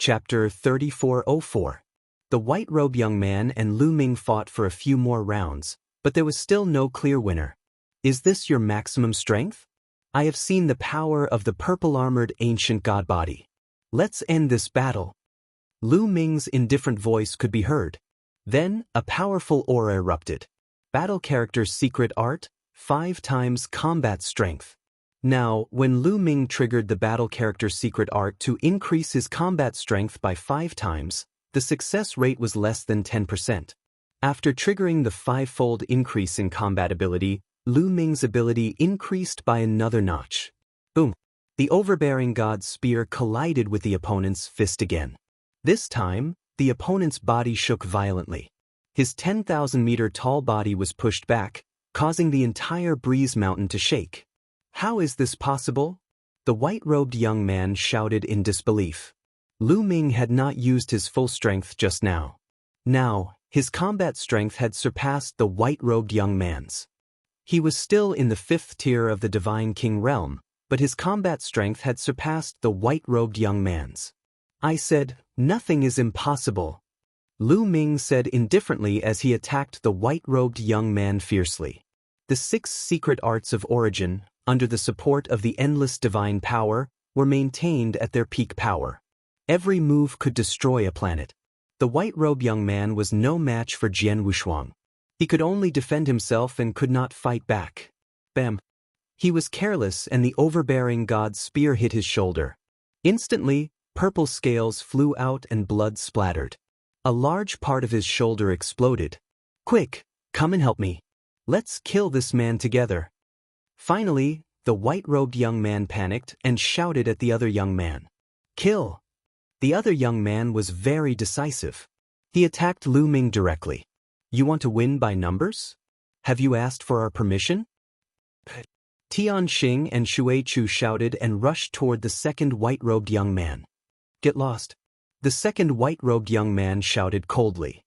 Chapter 3404. The white-robed young man and Lu Ming fought for a few more rounds, but there was still no clear winner. Is this your maximum strength? I have seen the power of the purple-armored ancient god body. Let's end this battle. Lu Ming's indifferent voice could be heard. Then, a powerful aura erupted. Battle character's secret art, 5 times combat strength. Now, when Lu Ming triggered the battle character's secret art to increase his combat strength by 5 times, the success rate was less than 10%. After triggering the 5-fold increase in combat ability, Lu Ming's ability increased by another notch. Boom! The overbearing god's spear collided with the opponent's fist again. This time, the opponent's body shook violently. His 10,000-meter tall body was pushed back, causing the entire breeze mountain to shake. How is this possible? The white-robed young man shouted in disbelief. Lu Ming had not used his full strength just now. Now, his combat strength had surpassed the white-robed young man's. He was still in the 5th tier of the Divine King realm, but his combat strength had surpassed the white-robed young man's. I said, nothing is impossible. Lu Ming said indifferently as he attacked the white-robed young man fiercely. The 6 secret arts of origin, under the support of the endless divine power, were maintained at their peak power. Every move could destroy a planet. The white-robed young man was no match for Jian Wushuang. He could only defend himself and could not fight back. Bam! He was careless and the overbearing god's spear hit his shoulder. Instantly, purple scales flew out and blood splattered. A large part of his shoulder exploded. Quick, come and help me. Let's kill this man together. Finally, the white-robed young man panicked and shouted at the other young man. Kill! The other young man was very decisive. He attacked Lu Ming directly. You want to win by numbers? Have you asked for our permission? Tianxing and Shui Chu shouted and rushed toward the second white-robed young man. Get lost. The second white-robed young man shouted coldly.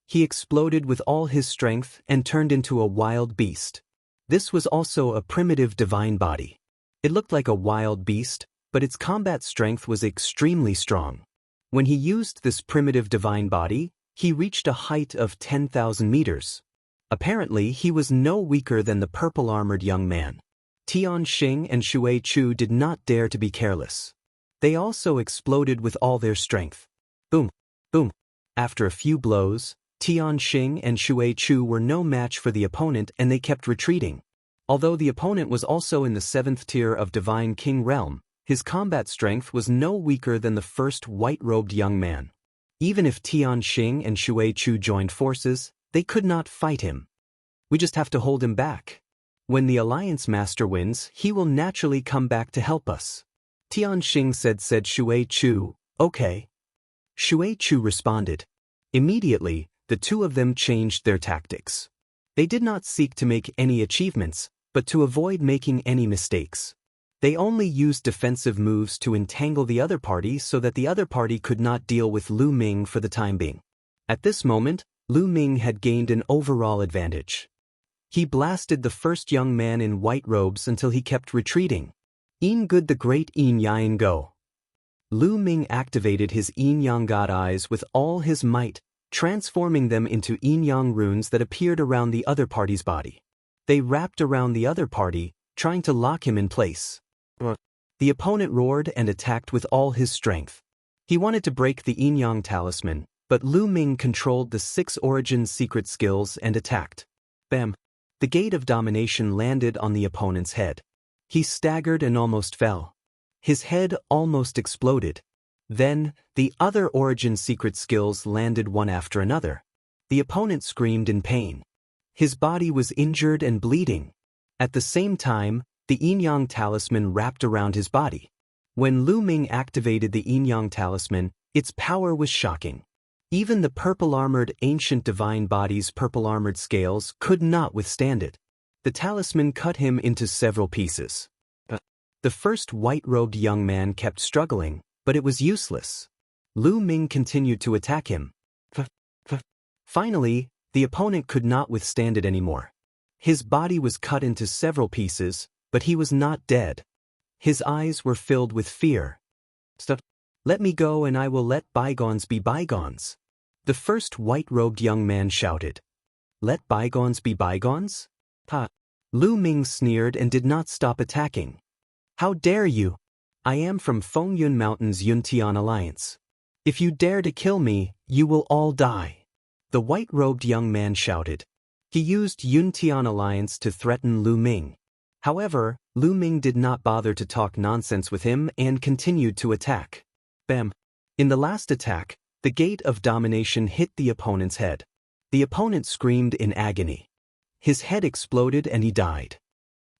He exploded with all his strength and turned into a wild beast. This was also a primitive divine body. It looked like a wild beast, but its combat strength was extremely strong. When he used this primitive divine body, he reached a height of 10,000 meters. Apparently, he was no weaker than the purple-armored young man. Tianxing and Shui Chu did not dare to be careless. They also exploded with all their strength. Boom! Boom! After a few blows, Tianxing and Shui Chu were no match for the opponent and they kept retreating. Although the opponent was also in the 7th tier of Divine King realm, his combat strength was no weaker than the first white-robed young man. Even if Tianxing and Shui Chu joined forces, they could not fight him. We just have to hold him back. When the Alliance Master wins, he will naturally come back to help us. Tianxing said Shui Chu, okay. Shui Chu responded. Immediately, the two of them changed their tactics. They did not seek to make any achievements, but to avoid making any mistakes. They only used defensive moves to entangle the other party so that the other party could not deal with Lu Ming for the time being. At this moment, Lu Ming had gained an overall advantage. He blasted the first young man in white robes until he kept retreating. Yin Good the Great Yin Yang Go. Lu Ming activated his Yin Yang God eyes with all his might, transforming them into yin-yang runes that appeared around the other party's body. They wrapped around the other party, trying to lock him in place. The opponent roared and attacked with all his strength. He wanted to break the yin-yang talisman, but Lu Ming controlled the 6 origin secret skills and attacked. Bam! The gate of domination landed on the opponent's head. He staggered and almost fell. His head almost exploded. Then, the other origin secret skills landed one after another. The opponent screamed in pain. His body was injured and bleeding. At the same time, the yin-yang talisman wrapped around his body. When Lu Ming activated the yin-yang talisman, its power was shocking. Even the purple-armored ancient divine body's purple-armored scales could not withstand it. The talisman cut him into several pieces. The first white-robed young man kept struggling, but it was useless. Lu Ming continued to attack him. Finally, the opponent could not withstand it anymore. His body was cut into several pieces, but he was not dead. His eyes were filled with fear. Let me go and I will let bygones be bygones. The first white-robed young man shouted. Let bygones be bygones? Ha! Lu Ming sneered and did not stop attacking. How dare you? I am from Fengyun Mountain's Yuntian Alliance. If you dare to kill me, you will all die. The white-robed young man shouted. He used Yuntian Alliance to threaten Lu Ming. However, Lu Ming did not bother to talk nonsense with him and continued to attack. Bam! In the last attack, the gate of domination hit the opponent's head. The opponent screamed in agony. His head exploded and he died.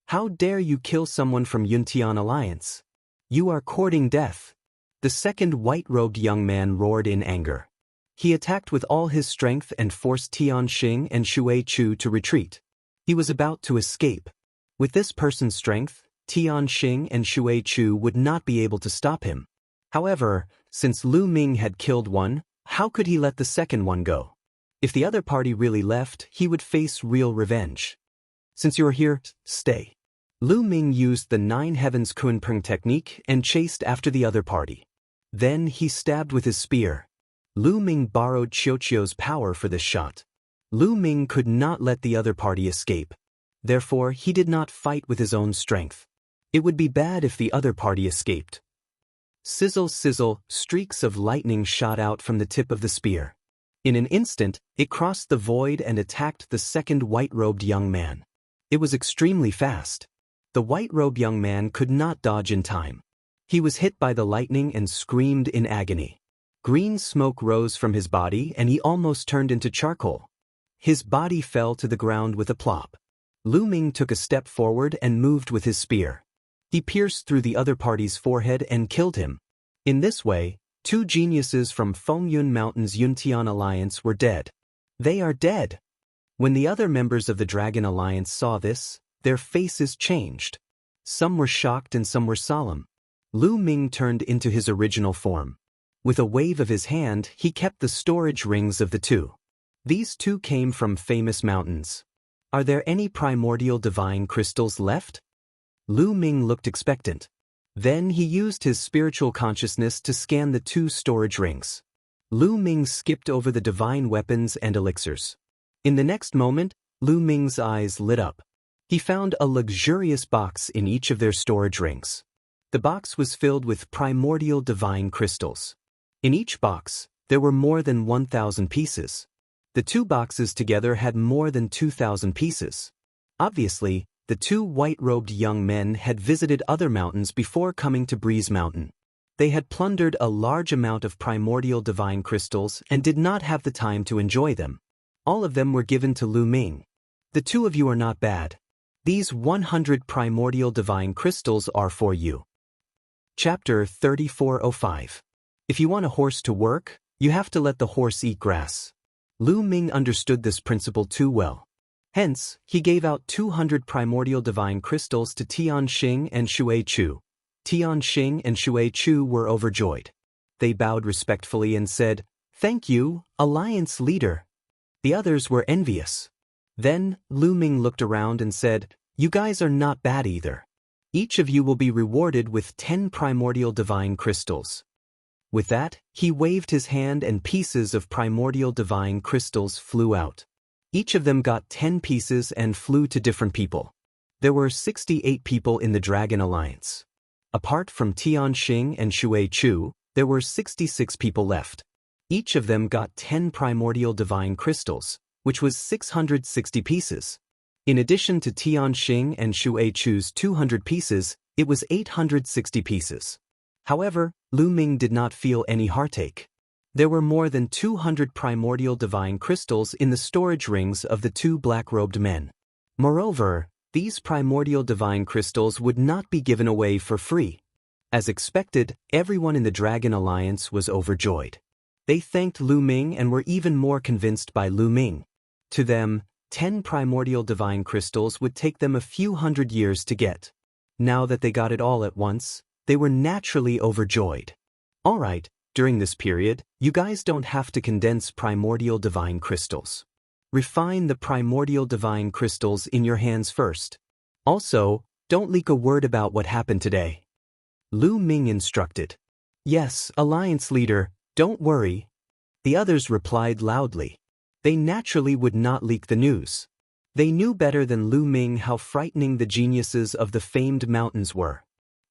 How dare you kill someone from Yuntian Alliance? You are courting death. The second white-robed young man roared in anger. He attacked with all his strength and forced Tianxing and Shui Chu to retreat. He was about to escape. With this person's strength, Tianxing and Shui Chu would not be able to stop him. However, since Lu Ming had killed one, how could he let the second one go? If the other party really left, he would face real revenge. Since you are here, stay. Lu Ming used the Nine Heavens Kunpeng technique and chased after the other party. Then he stabbed with his spear. Lu Ming borrowed Qiuqiu's power for this shot. Lu Ming could not let the other party escape. Therefore, he did not fight with his own strength. It would be bad if the other party escaped. Sizzle, sizzle, streaks of lightning shot out from the tip of the spear. In an instant, it crossed the void and attacked the second white-robed young man. It was extremely fast. The white-robed young man could not dodge in time. He was hit by the lightning and screamed in agony. Green smoke rose from his body and he almost turned into charcoal. His body fell to the ground with a plop. Lu Ming took a step forward and moved with his spear. He pierced through the other party's forehead and killed him. In this way, two geniuses from Fengyun Mountain's Yuntian Alliance were dead. They are dead. When the other members of the Dragon Alliance saw this, their faces changed. Some were shocked and some were solemn. Lu Ming turned into his original form. With a wave of his hand, he kept the storage rings of the two. These two came from famous mountains. Are there any primordial divine crystals left? Lu Ming looked expectant. Then he used his spiritual consciousness to scan the two storage rings. Lu Ming skipped over the divine weapons and elixirs. In the next moment, Lu Ming's eyes lit up. He found a luxurious box in each of their storage rings. The box was filled with primordial divine crystals. In each box, there were more than 1,000 pieces. The two boxes together had more than 2,000 pieces. Obviously, the two white-robed young men had visited other mountains before coming to Breeze Mountain. They had plundered a large amount of primordial divine crystals and did not have the time to enjoy them. All of them were given to Lu Ming. The two of you are not bad. These 100 primordial divine crystals are for you. Chapter 3405. If you want a horse to work, you have to let the horse eat grass. Lu Ming understood this principle too well. Hence, he gave out 200 primordial divine crystals to Tianxing and Shui Chu. Tianxing and Shui Chu were overjoyed. They bowed respectfully and said, "Thank you, Alliance leader." The others were envious. Then, Lu Ming looked around and said, "You guys are not bad either. Each of you will be rewarded with 10 primordial divine crystals." With that, he waved his hand and pieces of primordial divine crystals flew out. Each of them got 10 pieces and flew to different people. There were 68 people in the Dragon Alliance. Apart from Tianxing and Shui Chu, there were 66 people left. Each of them got 10 primordial divine crystals, which was 660 pieces. In addition to Tianxing and Shui Chu's 200 pieces, it was 860 pieces. However, Lu Ming did not feel any heartache. There were more than 200 primordial divine crystals in the storage rings of the two black-robed men. Moreover, these primordial divine crystals would not be given away for free. As expected, everyone in the Dragon Alliance was overjoyed. They thanked Lu Ming and were even more convinced by Lu Ming. To them, 10 primordial divine crystals would take them a few hundred years to get. Now that they got it all at once, they were naturally overjoyed. All right, during this period, you guys don't have to condense primordial divine crystals. Refine the primordial divine crystals in your hands first. Also, don't leak a word about what happened today. Lu Ming instructed. Yes, Alliance leader, don't worry. The others replied loudly. They naturally would not leak the news. They knew better than Lu Ming how frightening the geniuses of the famed mountains were.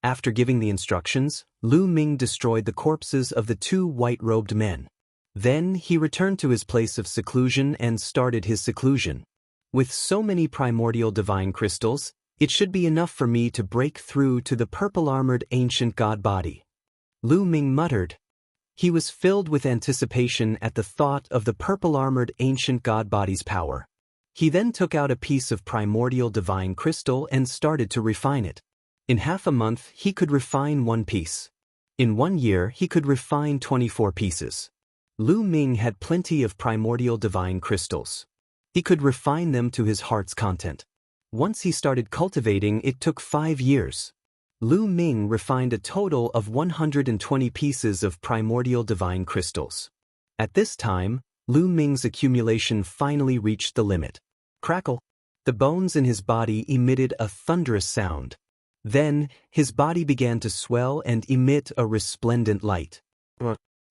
After giving the instructions, Lu Ming destroyed the corpses of the two white-robed men. Then he returned to his place of seclusion and started his seclusion. With so many primordial divine crystals, it should be enough for me to break through to the purple-armored ancient god body. Lu Ming muttered. He was filled with anticipation at the thought of the purple-armored ancient god body's power. He then took out a piece of primordial divine crystal and started to refine it. In half a month, he could refine one piece. In 1 year, he could refine 24 pieces. Lu Ming had plenty of primordial divine crystals. He could refine them to his heart's content. Once he started cultivating, it took 5 years. Lu Ming refined a total of 120 pieces of primordial divine crystals. At this time, Lu Ming's accumulation finally reached the limit. Crackle! The bones in his body emitted a thunderous sound. Then, his body began to swell and emit a resplendent light.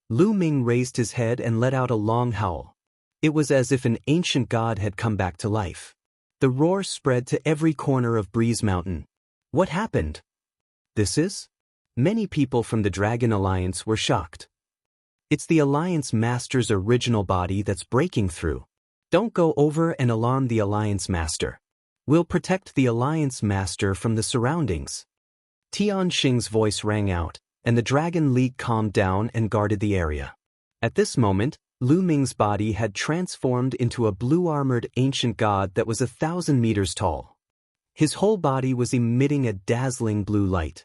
Lu Ming raised his head and let out a long howl. It was as if an ancient god had come back to life. The roar spread to every corner of Breeze Mountain. What happened? This is? Many people from the Dragon Alliance were shocked. It's the Alliance Master's original body that's breaking through. Don't go over and alarm the Alliance Master. We'll protect the Alliance Master from the surroundings. Tian Xing's voice rang out, and the Dragon League calmed down and guarded the area. At this moment, Lu Ming's body had transformed into a blue-armored ancient god that was 1,000 meters tall. His whole body was emitting a dazzling blue light.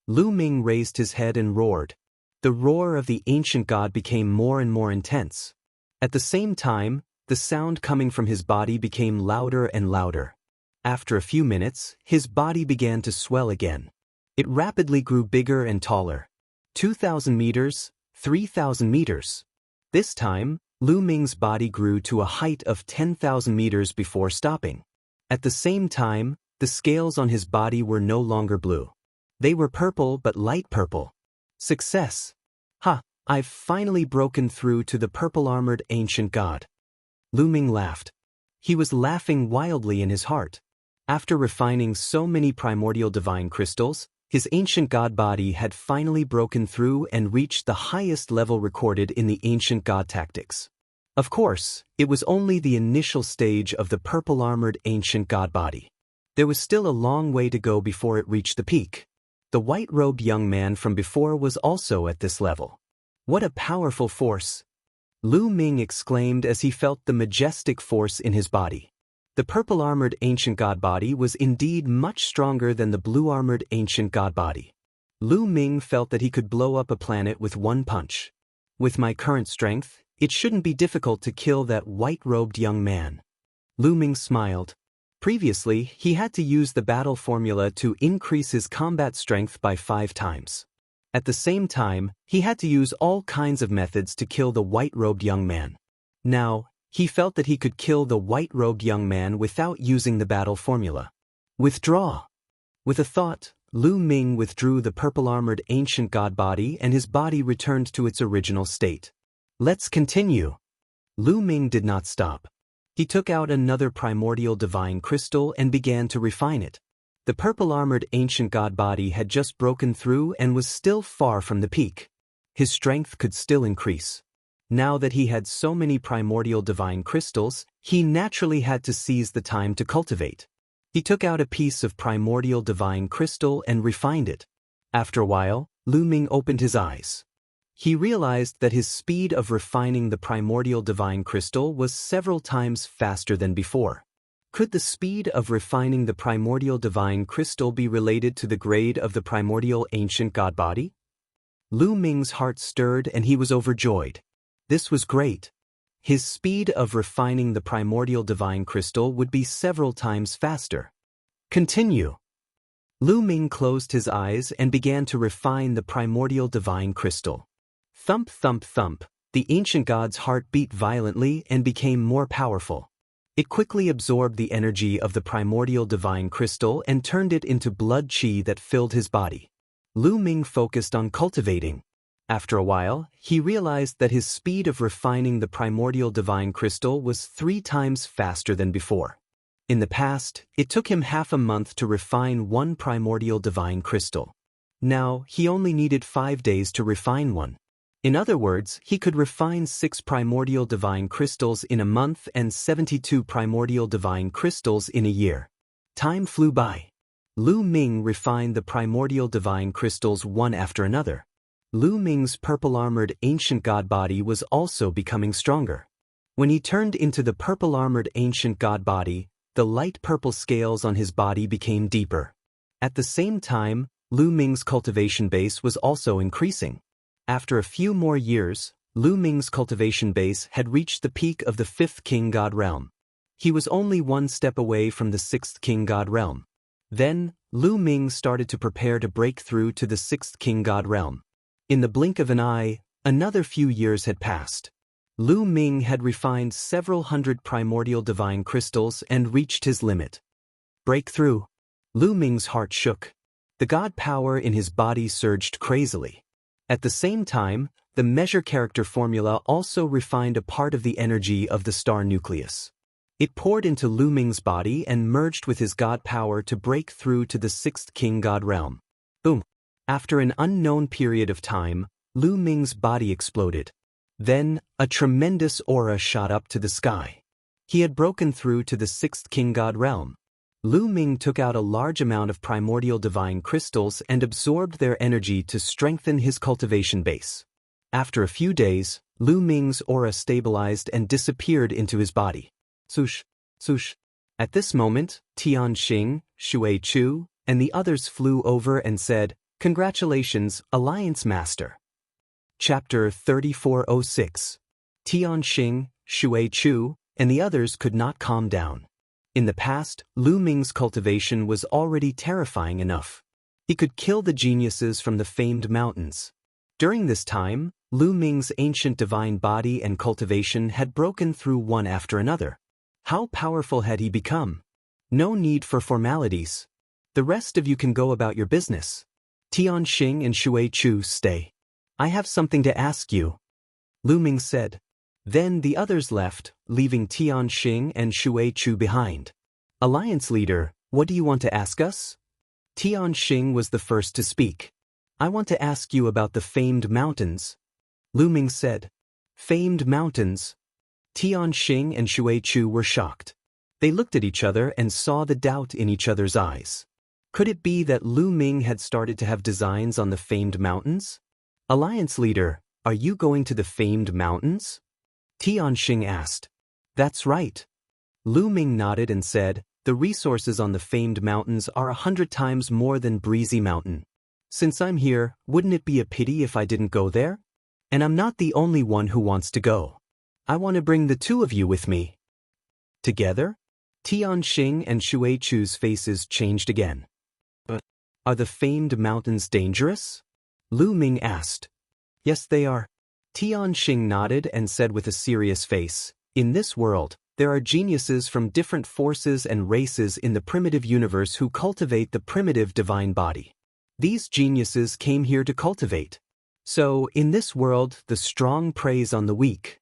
Lu Ming raised his head and roared. The roar of the ancient god became more and more intense. At the same time, the sound coming from his body became louder and louder. After a few minutes, his body began to swell again. It rapidly grew bigger and taller. 2,000 meters, 3,000 meters. This time, Lu Ming's body grew to a height of 10,000 meters before stopping. At the same time, the scales on his body were no longer blue. They were purple but light purple. Success! Ha! I've finally broken through to the purple-armored ancient god. Lu Ming laughed. He was laughing wildly in his heart. After refining so many primordial divine crystals, his ancient god body had finally broken through and reached the highest level recorded in the ancient god tactics. Of course, it was only the initial stage of the purple-armored ancient god body. There was still a long way to go before it reached the peak. The white-robed young man from before was also at this level. What a powerful force! Lu Ming exclaimed as he felt the majestic force in his body. The purple-armored ancient god body was indeed much stronger than the blue-armored ancient god body. Lu Ming felt that he could blow up a planet with one punch. With my current strength, it shouldn't be difficult to kill that white-robed young man. Lu Ming smiled. Previously, he had to use the battle formula to increase his combat strength by 5 times. At the same time, he had to use all kinds of methods to kill the white-robed young man. Now, he felt that he could kill the white-robed young man without using the battle formula. Withdraw! With a thought, Lu Ming withdrew the purple-armored ancient god body and his body returned to its original state. Let's continue. Lu Ming did not stop. He took out another primordial divine crystal and began to refine it. The purple-armored ancient god body had just broken through and was still far from the peak. His strength could still increase. Now that he had so many primordial divine crystals, he naturally had to seize the time to cultivate. He took out a piece of primordial divine crystal and refined it. After a while, Lu Ming opened his eyes. He realized that his speed of refining the primordial divine crystal was several times faster than before. Could the speed of refining the primordial divine crystal be related to the grade of the primordial ancient god body? Lu Ming's heart stirred and he was overjoyed. This was great. His speed of refining the primordial divine crystal would be several times faster. Continue. Lu Ming closed his eyes and began to refine the primordial divine crystal. Thump, thump, thump, the ancient god's heart beat violently and became more powerful. It quickly absorbed the energy of the primordial divine crystal and turned it into blood qi that filled his body. Lu Ming focused on cultivating. After a while, he realized that his speed of refining the primordial divine crystal was 3 times faster than before. In the past, it took him half a month to refine one primordial divine crystal. Now, he only needed 5 days to refine one. In other words, he could refine 6 primordial divine crystals in a month and 72 primordial divine crystals in a year. Time flew by. Lu Ming refined the primordial divine crystals one after another. Lu Ming's purple-armored ancient god body was also becoming stronger. When he turned into the purple-armored ancient god body, the light purple scales on his body became deeper. At the same time, Lu Ming's cultivation base was also increasing. After a few more years, Lu Ming's cultivation base had reached the peak of the 5th king god realm. He was only 1 step away from the 6th king god realm. Then, Lu Ming started to prepare to break through to the 6th king god realm. In the blink of an eye, another few years had passed. Lu Ming had refined several hundred primordial divine crystals and reached his limit. Breakthrough. Lu Ming's heart shook. The god power in his body surged crazily. At the same time, the measure character formula also refined a part of the energy of the star nucleus. It poured into Lu Ming's body and merged with his god power to break through to the 6th king god realm. Boom! After an unknown period of time, Lu Ming's body exploded. Then, a tremendous aura shot up to the sky. He had broken through to the 6th king god realm. Lu Ming took out a large amount of primordial divine crystals and absorbed their energy to strengthen his cultivation base. After a few days, Lu Ming's aura stabilized and disappeared into his body. Swoosh, swoosh. At this moment, Tianxing, Shui Chu, and the others flew over and said, "Congratulations, Alliance Master." Chapter 3406. Tianxing, Shui Chu, and the others could not calm down. In the past, Lu Ming's cultivation was already terrifying enough. He could kill the geniuses from the famed mountains. During this time, Lu Ming's ancient divine body and cultivation had broken through one after another. How powerful had he become? No need for formalities. The rest of you can go about your business. Tianxing and Shui Chu, stay. I have something to ask you. Lu Ming said. Then the others left, leaving Tianxing and Shui Chu behind. Alliance leader, what do you want to ask us? Tianxing was the first to speak. I want to ask you about the famed mountains. Lu Ming said. Famed mountains? Tianxing and Shui Chu were shocked. They looked at each other and saw the doubt in each other's eyes. Could it be that Lu Ming had started to have designs on the famed mountains? Alliance leader, are you going to the famed mountains? Tianxing asked. That's right. Lu Ming nodded and said, the resources on the famed mountains are 100 times more than Breezy Mountain. Since I'm here, wouldn't it be a pity if I didn't go there? And I'm not the only one who wants to go. I want to bring the 2 of you with me. Together? Tianxing and Shui Chu's faces changed again. But are the famed mountains dangerous? Lu Ming asked. Yes, they are. Tianxing nodded and said with a serious face, in this world, there are geniuses from different forces and races in the primitive universe who cultivate the primitive divine body. These geniuses came here to cultivate. So, in this world, the strong preys on the weak.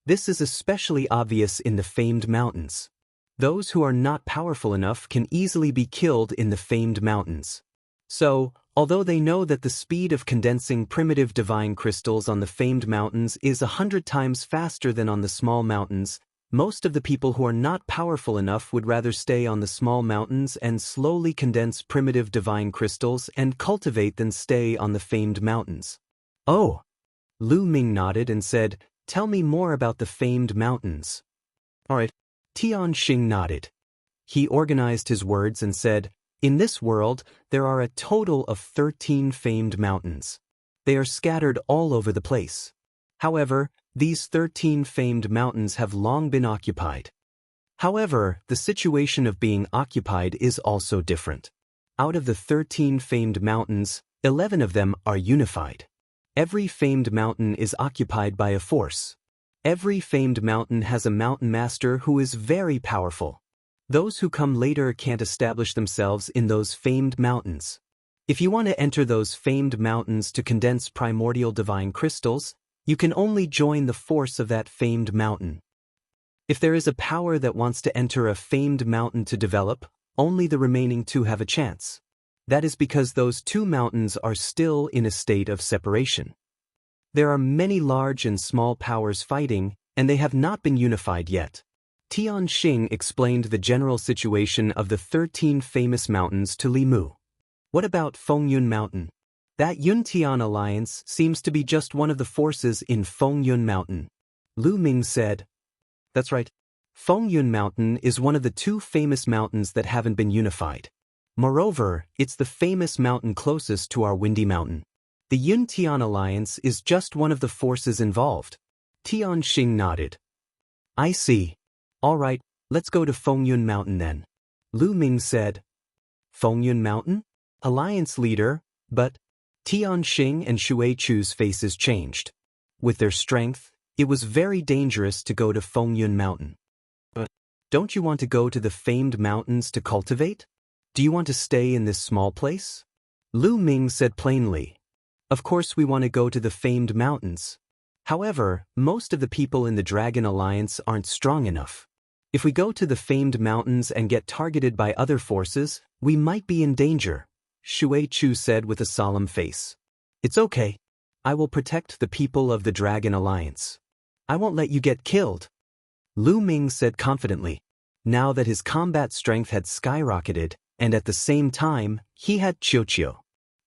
This is especially obvious in the famed mountains. Those who are not powerful enough can easily be killed in the famed mountains. So, although they know that the speed of condensing primitive divine crystals on the famed mountains is 100 times faster than on the small mountains, most of the people who are not powerful enough would rather stay on the small mountains and slowly condense primitive divine crystals and cultivate than stay on the famed mountains. Oh! Lu Ming nodded and said, tell me more about the famed mountains. Alright. Tianxing nodded. He organized his words and said, in this world, there are a total of 13 famed mountains. They are scattered all over the place. However, these 13 famed mountains have long been occupied. However, the situation of being occupied is also different. Out of the 13 famed mountains, 11 of them are unified. Every famed mountain is occupied by a force. Every famed mountain has a mountain master who is very powerful. Those who come later can't establish themselves in those famed mountains. If you want to enter those famed mountains to condense primordial divine crystals, you can only join the force of that famed mountain. If there is a power that wants to enter a famed mountain to develop, only the remaining two have a chance. That is because those two mountains are still in a state of separation. There are many large and small powers fighting, and they have not been unified yet. Tianxing explained the general situation of the 13 famous mountains to Li Mu. What about Fengyun Mountain? That Yuntian alliance seems to be just one of the forces in Fengyun Mountain. Lu Ming said. That's right. Fengyun Mountain is one of the two famous mountains that haven't been unified. Moreover, it's the famous mountain closest to our Windy Mountain. The Yuntian alliance is just one of the forces involved. Tianxing nodded. I see. All right, let's go to Fengyun Mountain then. Lu Ming said. Fengyun Mountain? Alliance leader, but Tianxing and Xuechu's faces changed. With their strength, it was very dangerous to go to Fengyun Mountain. But don't you want to go to the famed mountains to cultivate? Do you want to stay in this small place? Lu Ming said plainly. Of course we want to go to the famed mountains. However, most of the people in the Dragon Alliance aren't strong enough. If we go to the famed mountains and get targeted by other forces, we might be in danger, Xuechu said with a solemn face. It's okay. I will protect the people of the Dragon Alliance. I won't let you get killed. Lu Ming said confidently. Now that his combat strength had skyrocketed, and at the same time, he had Qiuqiu.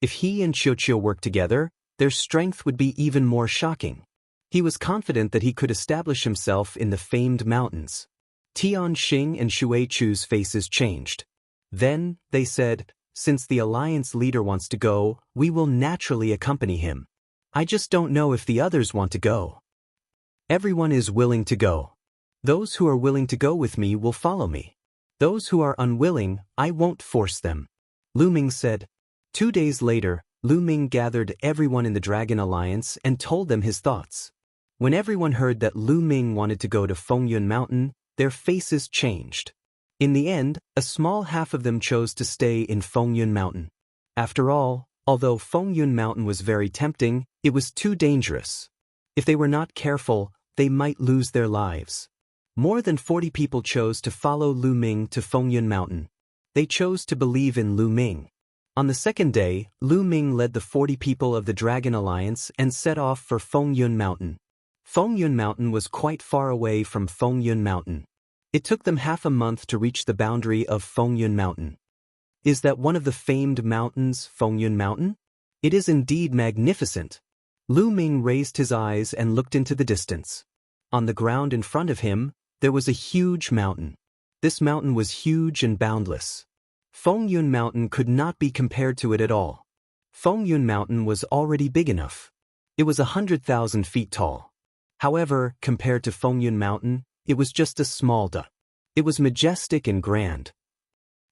If he and Qiuqiu worked together, their strength would be even more shocking. He was confident that he could establish himself in the famed mountains. Tianxing and Xuechu's faces changed. Then, they said, since the alliance leader wants to go, we will naturally accompany him. I just don't know if the others want to go. Everyone is willing to go. Those who are willing to go with me will follow me. Those who are unwilling, I won't force them. Lu Ming said. 2 days later, Lu Ming gathered everyone in the Dragon Alliance and told them his thoughts. When everyone heard that Lu Ming wanted to go to Fengyun Mountain, their faces changed. In the end, a small half of them chose to stay in Fengyun Mountain. After all, although Fengyun Mountain was very tempting, it was too dangerous. If they were not careful, they might lose their lives. More than 40 people chose to follow Lu Ming to Fengyun Mountain. They chose to believe in Lu Ming. On the second day, Lu Ming led the 40 people of the Dragon Alliance and set off for Fengyun Mountain. Fengyun Mountain was quite far away from Fengyun Mountain. It took them half a month to reach the boundary of Fengyun Mountain. Is that one of the famed mountains, Fengyun Mountain? It is indeed magnificent. Lu Ming raised his eyes and looked into the distance. On the ground in front of him, there was a huge mountain. This mountain was huge and boundless. Fengyun Mountain could not be compared to it at all. Fengyun Mountain was already big enough. It was 100,000 feet tall. However, compared to Fengyun Mountain, it was just a small dot. It was majestic and grand.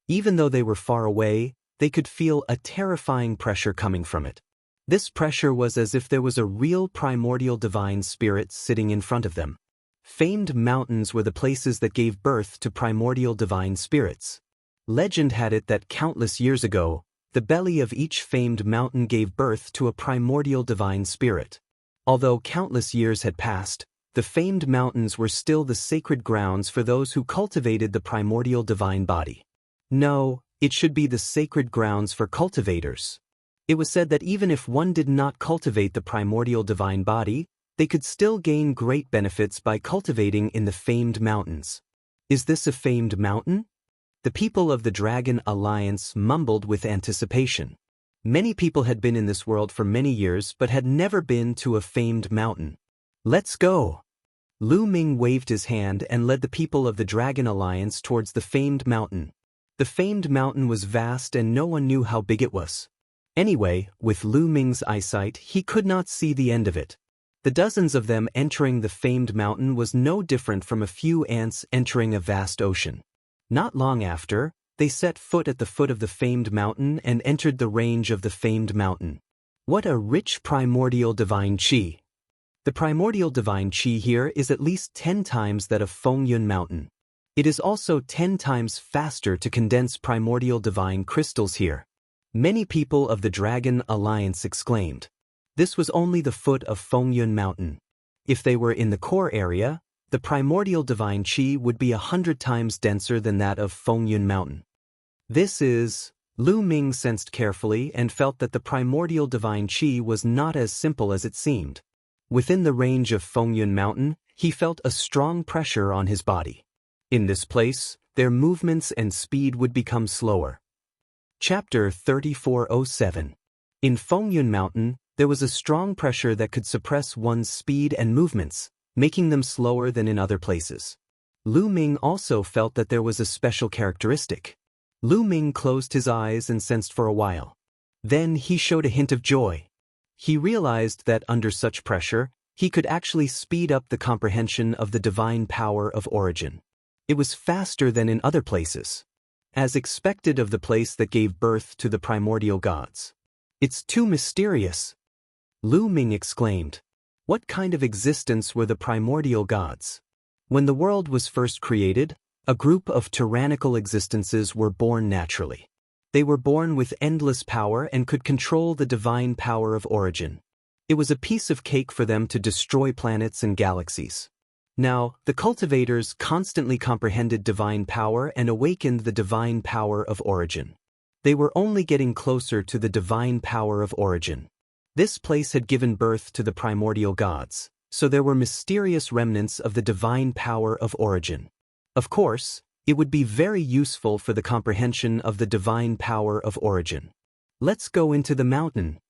Even though they were far away, they could feel a terrifying pressure coming from it. This pressure was as if there was a real primordial divine spirit sitting in front of them. Famed mountains were the places that gave birth to primordial divine spirits. Legend had it that countless years ago, the belly of each famed mountain gave birth to a primordial divine spirit. Although countless years had passed, the famed mountains were still the sacred grounds for those who cultivated the primordial divine body. No, it should be the sacred grounds for cultivators. It was said that even if one did not cultivate the primordial divine body, they could still gain great benefits by cultivating in the famed mountains. Is this a famed mountain? The people of the Dragon Alliance mumbled with anticipation. Many people had been in this world for many years but had never been to a famed mountain. Let's go! Lu Ming waved his hand and led the people of the Dragon Alliance towards the famed mountain. The famed mountain was vast and no one knew how big it was. Anyway, with Lu Ming's eyesight, he could not see the end of it. The dozens of them entering the famed mountain was no different from a few ants entering a vast ocean. Not long after, they set foot at the foot of the famed mountain and entered the range of the famed mountain. What a rich primordial divine qi! The primordial divine qi here is at least 10 times that of Fengyun Mountain. It is also 10 times faster to condense primordial divine crystals here. Many people of the Dragon Alliance exclaimed. This was only the foot of Fengyun Mountain. If they were in the core area, the primordial divine qi would be 100 times denser than that of Fengyun Mountain. This is... Lu Ming sensed carefully and felt that the primordial divine qi was not as simple as it seemed. Within the range of Fengyun Mountain, he felt a strong pressure on his body. In this place, their movements and speed would become slower. Chapter 3407. In Fengyun Mountain, there was a strong pressure that could suppress one's speed and movements, making them slower than in other places. Lu Ming also felt that there was a special characteristic. Lu Ming closed his eyes and sensed for a while. Then he showed a hint of joy. He realized that under such pressure, he could actually speed up the comprehension of the divine power of origin. It was faster than in other places. As expected of the place that gave birth to the primordial gods. It's too mysterious. Lu Ming exclaimed. What kind of existence were the primordial gods? When the world was first created, a group of tyrannical existences were born naturally. They were born with endless power and could control the divine power of origin. It was a piece of cake for them to destroy planets and galaxies. Now, the cultivators constantly comprehended divine power and awakened the divine power of origin. They were only getting closer to the divine power of origin. This place had given birth to the primordial gods, so there were mysterious remnants of the divine power of origin. Of course, it would be very useful for the comprehension of the divine power of origin. Let's go into the mountain.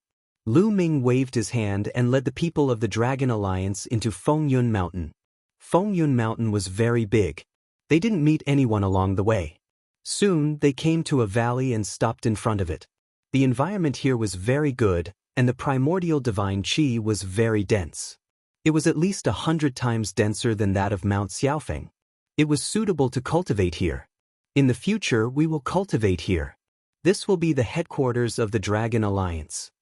Lu Ming waved his hand and led the people of the Dragon Alliance into Fengyun Mountain. Fengyun Mountain was very big. They didn't meet anyone along the way. Soon, they came to a valley and stopped in front of it. The environment here was very good, and the primordial divine qi was very dense. It was at least 100 times denser than that of Mount Xiaofeng. It was suitable to cultivate here. In the future, we will cultivate here. This will be the headquarters of the Dragon Alliance.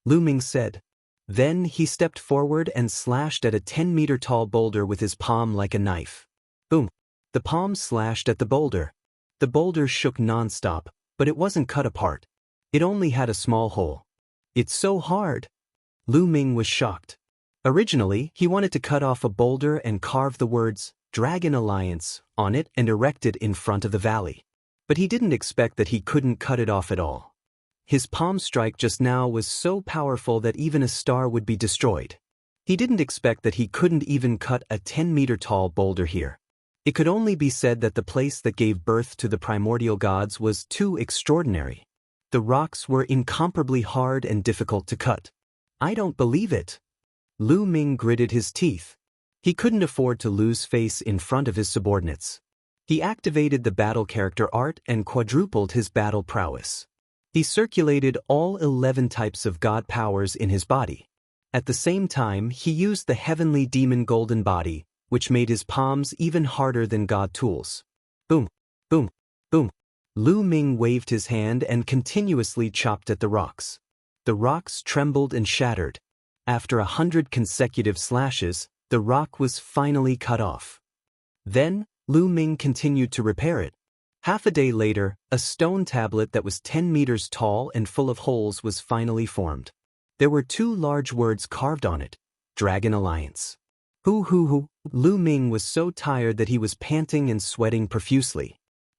Lu Ming said. Then he stepped forward and slashed at a 10-meter-tall boulder with his palm like a knife. Boom! The palm slashed at the boulder. The boulder shook non-stop, but it wasn't cut apart. It only had a small hole. It's so hard. Lu Ming was shocked. Originally, he wanted to cut off a boulder and carve the words, Dragon Alliance, on it and erect it in front of the valley. But he didn't expect that he couldn't cut it off at all. His palm strike just now was so powerful that even a star would be destroyed. He didn't expect that he couldn't even cut a 10-meter-tall boulder here. It could only be said that the place that gave birth to the primordial gods was too extraordinary. The rocks were incomparably hard and difficult to cut. I don't believe it. Lu Ming gritted his teeth. He couldn't afford to lose face in front of his subordinates. He activated the battle character art and quadrupled his battle prowess. He circulated all 11 types of god powers in his body. At the same time, he used the heavenly demon golden body, which made his palms even harder than god tools. Boom, boom, boom. Lu Ming waved his hand and continuously chopped at the rocks. The rocks trembled and shattered. After 100 consecutive slashes, the rock was finally cut off. Then, Lu Ming continued to repair it. Half a day later, a stone tablet that was 10 meters tall and full of holes was finally formed. There were 2 large words carved on it, Dragon Alliance. Hoo. Lu Ming was so tired that he was panting and sweating profusely.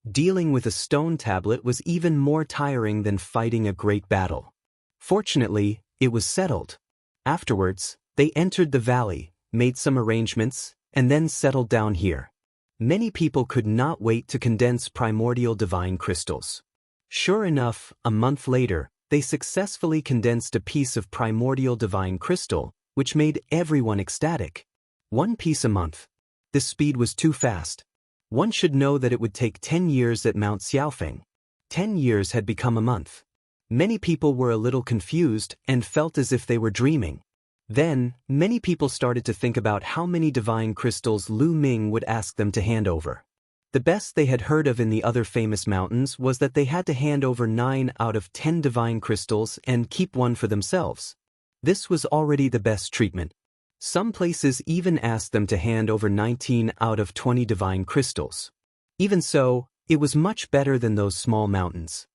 Dealing with a stone tablet was even more tiring than fighting a great battle. Fortunately, it was settled. Afterwards, they entered the valley, made some arrangements, and then settled down here. Many people could not wait to condense primordial divine crystals. Sure enough, a month later, they successfully condensed a piece of primordial divine crystal, which made everyone ecstatic. 1 piece a month. This speed was too fast. One should know that it would take 10 years at Mount Xiaofeng. 10 years had become a month. Many people were a little confused and felt as if they were dreaming. Then, many people started to think about how many divine crystals Lu Ming would ask them to hand over. The best they had heard of in the other famous mountains was that they had to hand over 9 out of 10 divine crystals and keep 1 for themselves. This was already the best treatment. Some places even asked them to hand over 19 out of 20 divine crystals. Even so, it was much better than those small mountains.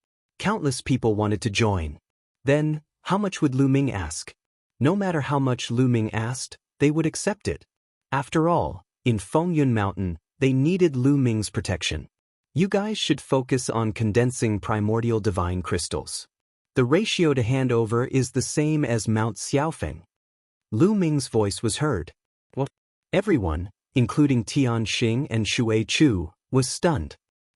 Countless people wanted to join. Then, how much would Lu Ming ask? No matter how much Lu Ming asked, they would accept it. After all, in Fengyun Mountain, they needed Lu Ming's protection. You guys should focus on condensing primordial divine crystals. The ratio to hand over is the same as Mount Xiaofeng. Lu Ming's voice was heard. What? Everyone, including Tianxing and Shui Chu, was stunned.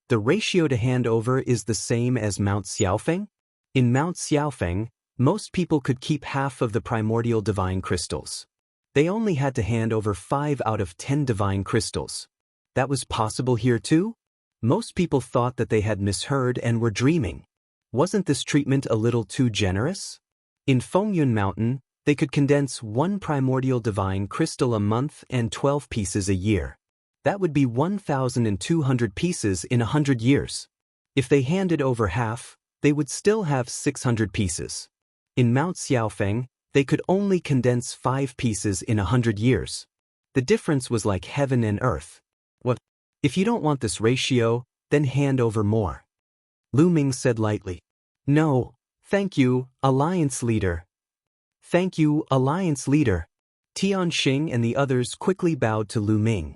The ratio to hand over is the same as Mount Xiaofeng? In Mount Xiaofeng, most people could keep half of the primordial divine crystals. They only had to hand over 5 out of 10 divine crystals. That was possible here too? Most people thought that they had misheard and were dreaming. Wasn't this treatment a little too generous? In Fengyun Mountain, they could condense 1 primordial divine crystal a month and 12 pieces a year. That would be 1,200 pieces in 100 years. If they handed over half, they would still have 600 pieces. In Mount Xiaofeng, they could only condense 5 pieces in 100 years. The difference was like heaven and earth. What? If you don't want this ratio, then hand over more. Lu Ming said lightly. No, thank you, Alliance Leader. Thank you, Alliance Leader. Tianxing and the others quickly bowed to Lu Ming.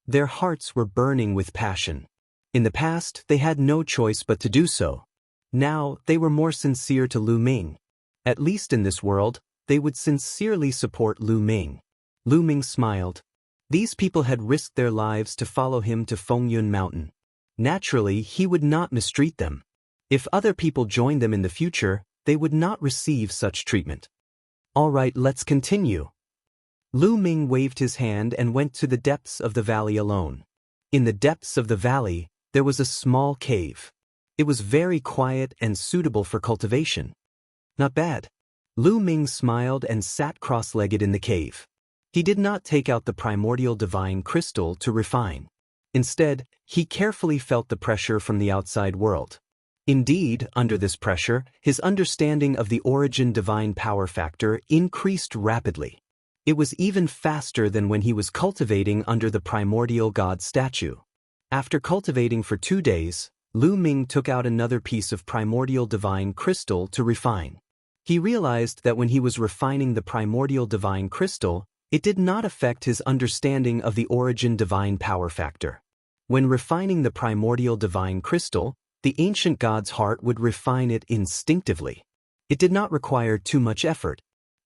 Their hearts were burning with passion. In the past, they had no choice but to do so. Now, they were more sincere to Lu Ming. At least in this world, they would sincerely support Lu Ming. Lu Ming smiled. These people had risked their lives to follow him to Fengyun Mountain. Naturally, he would not mistreat them. If other people joined them in the future, they would not receive such treatment. All right, let's continue. Lu Ming waved his hand and went to the depths of the valley alone. In the depths of the valley, there was a small cave. It was very quiet and suitable for cultivation. Not bad. Lu Ming smiled and sat cross-legged in the cave. He did not take out the primordial divine crystal to refine. Instead, he carefully felt the pressure from the outside world. Indeed, under this pressure, his understanding of the origin divine power factor increased rapidly. It was even faster than when he was cultivating under the primordial god statue. After cultivating for 2 days, Lu Ming took out another piece of primordial divine crystal to refine. He realized that when he was refining the primordial divine crystal, it did not affect his understanding of the origin divine power factor. When refining the primordial divine crystal, the ancient god's heart would refine it instinctively. It did not require too much effort.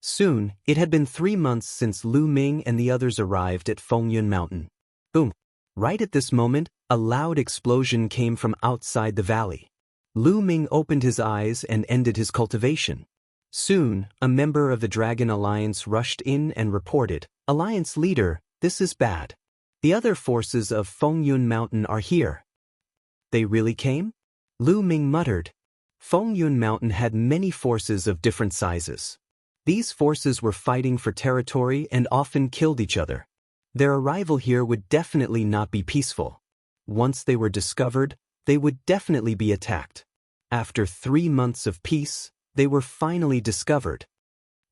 Soon, it had been 3 months since Lu Ming and the others arrived at Fengyun Mountain. Boom! Right at this moment, a loud explosion came from outside the valley. Lu Ming opened his eyes and ended his cultivation. Soon, a member of the Dragon Alliance rushed in and reported, "Alliance Leader, this is bad. The other forces of Fengyun Mountain are here." They really came? Lu Ming muttered. Fengyun Mountain had many forces of different sizes. These forces were fighting for territory and often killed each other. Their arrival here would definitely not be peaceful. Once they were discovered, they would definitely be attacked. After 3 months of peace, they were finally discovered.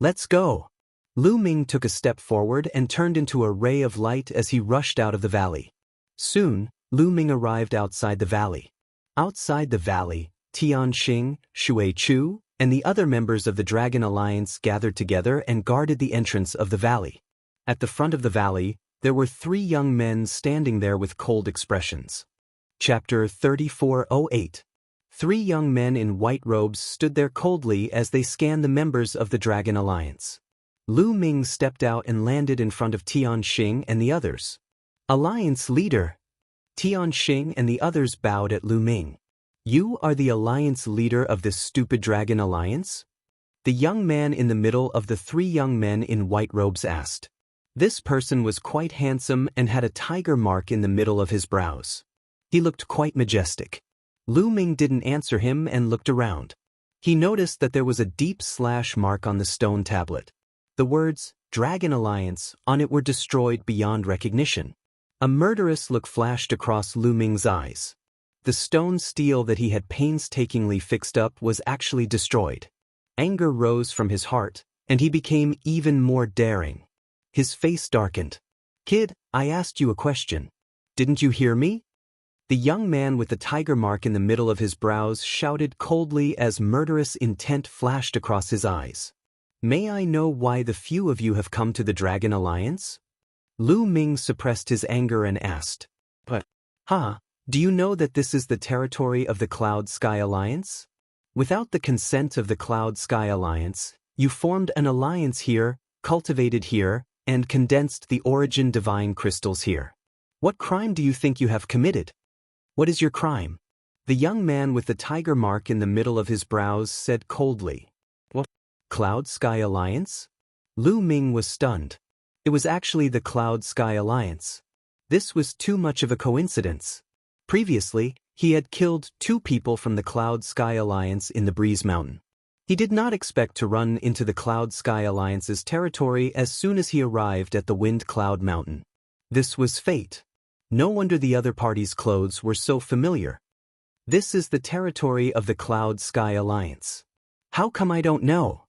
Let's go! Lu Ming took a step forward and turned into a ray of light as he rushed out of the valley. Soon, Lu Ming arrived outside the valley. Outside the valley, Tianxing, Shui Chu, and the other members of the Dragon Alliance gathered together and guarded the entrance of the valley. At the front of the valley, there were 3 young men standing there with cold expressions. Chapter 3408. 3 young men in white robes stood there coldly as they scanned the members of the Dragon Alliance. Lu Ming stepped out and landed in front of Tianxing and the others. "Alliance Leader." Tianxing and the others bowed at Lu Ming. "You are the Alliance Leader of this stupid Dragon Alliance?" The young man in the middle of the 3 young men in white robes asked. This person was quite handsome and had a tiger mark in the middle of his brows. He looked quite majestic. Lu Ming didn't answer him and looked around. He noticed that there was a deep slash mark on the stone tablet. The words, "Dragon Alliance," on it were destroyed beyond recognition. A murderous look flashed across Lu Ming's eyes. The stone steel that he had painstakingly fixed up was actually destroyed. Anger rose from his heart, and he became even more daring. His face darkened. "Kid, I asked you a question. Didn't you hear me?" The young man with the tiger mark in the middle of his brows shouted coldly as murderous intent flashed across his eyes. May I know why the few of you have come to the Dragon Alliance? Lu Ming suppressed his anger and asked. But, do you know that this is the territory of the Cloud Sky Alliance? Without the consent of the Cloud Sky Alliance, you formed an alliance here, cultivated here, and condensed the origin divine crystals here. What crime do you think you have committed? What is your crime? The young man with the tiger mark in the middle of his brows said coldly. What? Cloud Sky Alliance? Lu Ming was stunned. It was actually the Cloud Sky Alliance. This was too much of a coincidence. Previously, he had killed 2 people from the Cloud Sky Alliance in the Breeze Mountain. He did not expect to run into the Cloud Sky Alliance's territory as soon as he arrived at the Wind Cloud Mountain. This was fate. No wonder the other party's clothes were so familiar. This is the territory of the Cloud Sky Alliance. How come I don't know?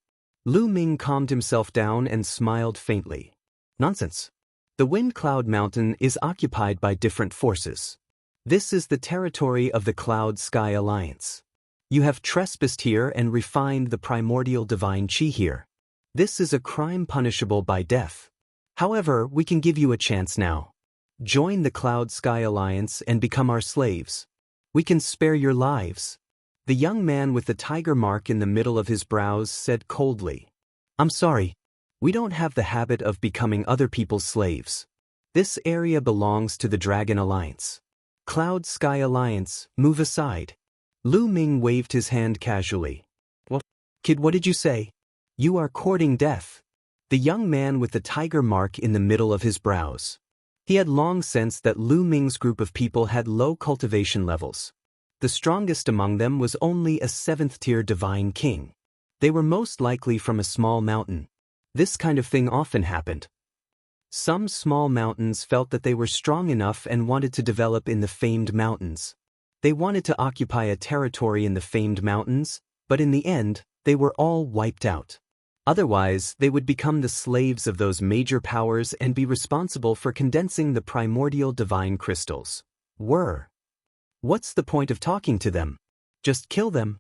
Lu Ming calmed himself down and smiled faintly. Nonsense. The Wind Cloud Mountain is occupied by different forces. This is the territory of the Cloud Sky Alliance. You have trespassed here and refined the primordial divine chi here. This is a crime punishable by death. However, we can give you a chance now. Join the Cloud Sky Alliance and become our slaves. We can spare your lives. The young man with the tiger mark in the middle of his brows said coldly. I'm sorry. We don't have the habit of becoming other people's slaves. This area belongs to the Dragon Alliance. Cloud Sky Alliance, move aside. Lu Ming waved his hand casually. What? Kid, what did you say? You are courting death. The young man with the tiger mark in the middle of his brows. He had long sensed that Lu Ming's group of people had low cultivation levels. The strongest among them was only a 7th-tier divine king. They were most likely from a small mountain. This kind of thing often happened. Some small mountains felt that they were strong enough and wanted to develop in the famed mountains. They wanted to occupy a territory in the famed mountains, but in the end, they were all wiped out. Otherwise, they would become the slaves of those major powers and be responsible for condensing the primordial divine crystals. What's the point of talking to them? Just kill them.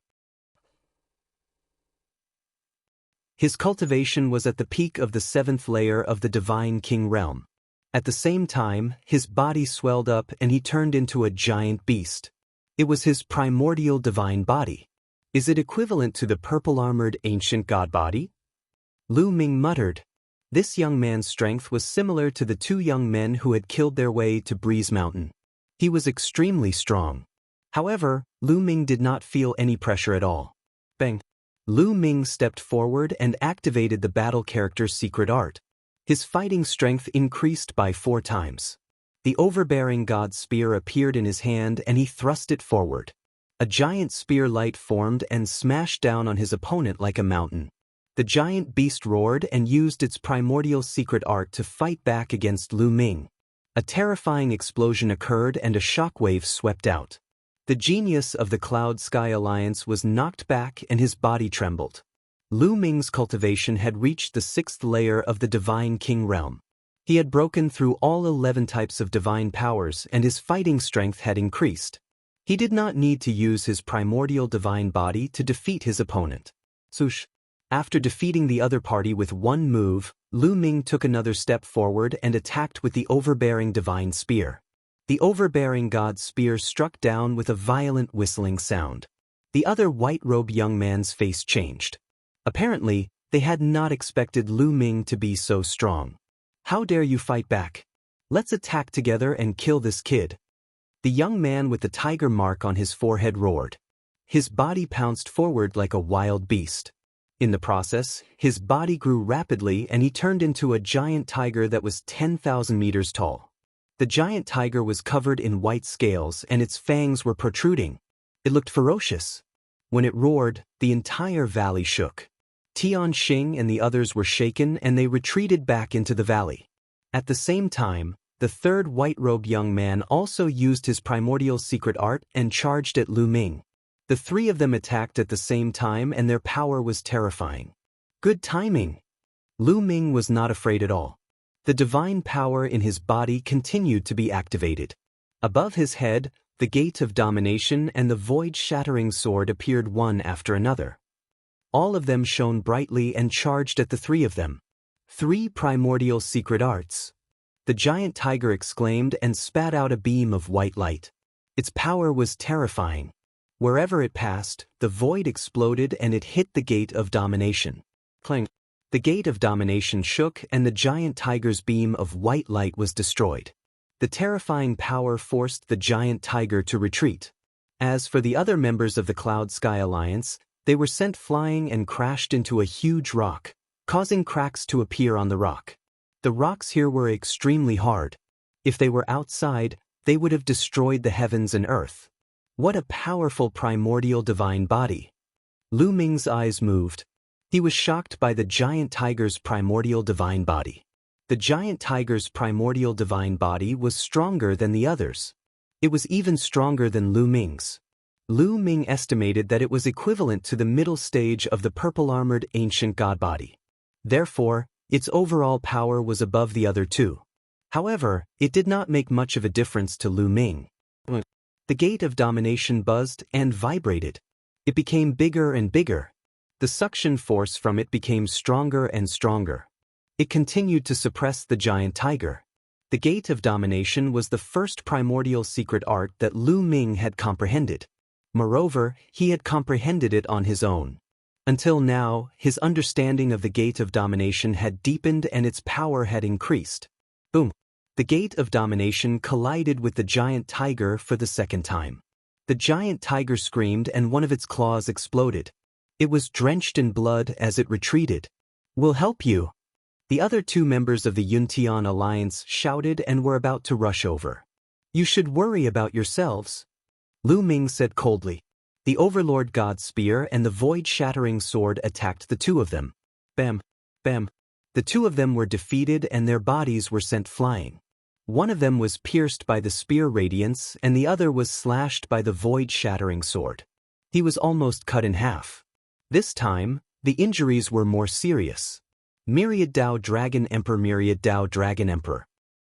His cultivation was at the peak of the 7th layer of the Divine King realm. At the same time, his body swelled up and he turned into a giant beast. It was his primordial divine body. Is it equivalent to the purple-armored ancient god body? Lu Ming muttered. This young man's strength was similar to the 2 young men who had killed their way to Breeze Mountain. He was extremely strong. However, Lu Ming did not feel any pressure at all. Bang! Lu Ming stepped forward and activated the battle character's secret art. His fighting strength increased by 4 times. The overbearing god spear appeared in his hand and he thrust it forward. A giant spear light formed and smashed down on his opponent like a mountain. The giant beast roared and used its primordial secret art to fight back against Lu Ming. A terrifying explosion occurred and a shockwave swept out. The genius of the Cloud Sky Alliance was knocked back and his body trembled. Lu Ming's cultivation had reached the 6th layer of the Divine King realm. He had broken through all 11 types of divine powers and his fighting strength had increased. He did not need to use his primordial divine body to defeat his opponent. Swoosh! After defeating the other party with 1 move, Lu Ming took another step forward and attacked with the overbearing divine spear. The overbearing god spear struck down with a violent whistling sound. The other white-robed young man's face changed. Apparently, they had not expected Lu Ming to be so strong. How dare you fight back? Let's attack together and kill this kid. The young man with the tiger mark on his forehead roared. His body pounced forward like a wild beast. In the process, his body grew rapidly and he turned into a giant tiger that was 10,000 meters tall. The giant tiger was covered in white scales and its fangs were protruding. It looked ferocious. When it roared, the entire valley shook. Tianxing and the others were shaken and they retreated back into the valley. At the same time, the 3rd white-robed young man also used his primordial secret art and charged at Lu Ming. The 3 of them attacked at the same time and their power was terrifying. Good timing. Lu Ming was not afraid at all. The divine power in his body continued to be activated. Above his head, the Gate of Domination and the void-shattering sword appeared one after another. All of them shone brightly and charged at the three of them. 3 primordial secret arts. The giant tiger exclaimed and spat out a beam of white light. Its power was terrifying. Wherever it passed, the void exploded and it hit the Gate of Domination. Clang. The Gate of Domination shook and the giant tiger's beam of white light was destroyed. The terrifying power forced the giant tiger to retreat. As for the other members of the Cloud Sky Alliance, they were sent flying and crashed into a huge rock, causing cracks to appear on the rock. The rocks here were extremely hard. If they were outside, they would have destroyed the heavens and earth. What a powerful primordial divine body! Lu Ming's eyes moved. He was shocked by the giant tiger's primordial divine body. The giant tiger's primordial divine body was stronger than the others. It was even stronger than Lu Ming's. Lu Ming estimated that it was equivalent to the middle stage of the purple-armored ancient god body. Therefore, its overall power was above the other two. However, it did not make much of a difference to Lu Ming. The Gate of Domination buzzed and vibrated. It became bigger and bigger. The suction force from it became stronger and stronger. It continued to suppress the giant tiger. The Gate of Domination was the first primordial secret art that Lu Ming had comprehended. Moreover, he had comprehended it on his own. Until now, his understanding of the Gate of Domination had deepened and its power had increased. Boom! The Gate of Domination collided with the giant tiger for the second time. The giant tiger screamed and one of its claws exploded. It was drenched in blood as it retreated. "We'll help you." The other 2 members of the Yuntian Alliance shouted and were about to rush over. "You should worry about yourselves," Lu Ming said coldly. The Overlord God Spear and the void-shattering sword attacked the 2 of them. Bam! Bam! The 2 of them were defeated and their bodies were sent flying. One of them was pierced by the spear radiance and the other was slashed by the void-shattering sword. He was almost cut in half. This time, the injuries were more serious. Myriad Dao Dragon Emperor Myriad Dao Dragon Emperor.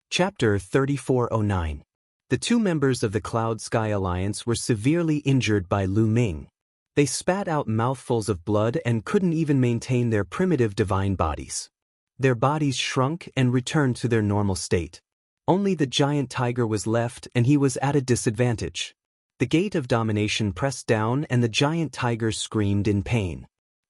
Chapter 3409. The 2 members of the Cloud Sky Alliance were severely injured by Lu Ming. They spat out mouthfuls of blood and couldn't even maintain their primitive divine bodies. Their bodies shrunk and returned to their normal state. Only the giant tiger was left and he was at a disadvantage. The Gate of Domination pressed down and the giant tiger screamed in pain.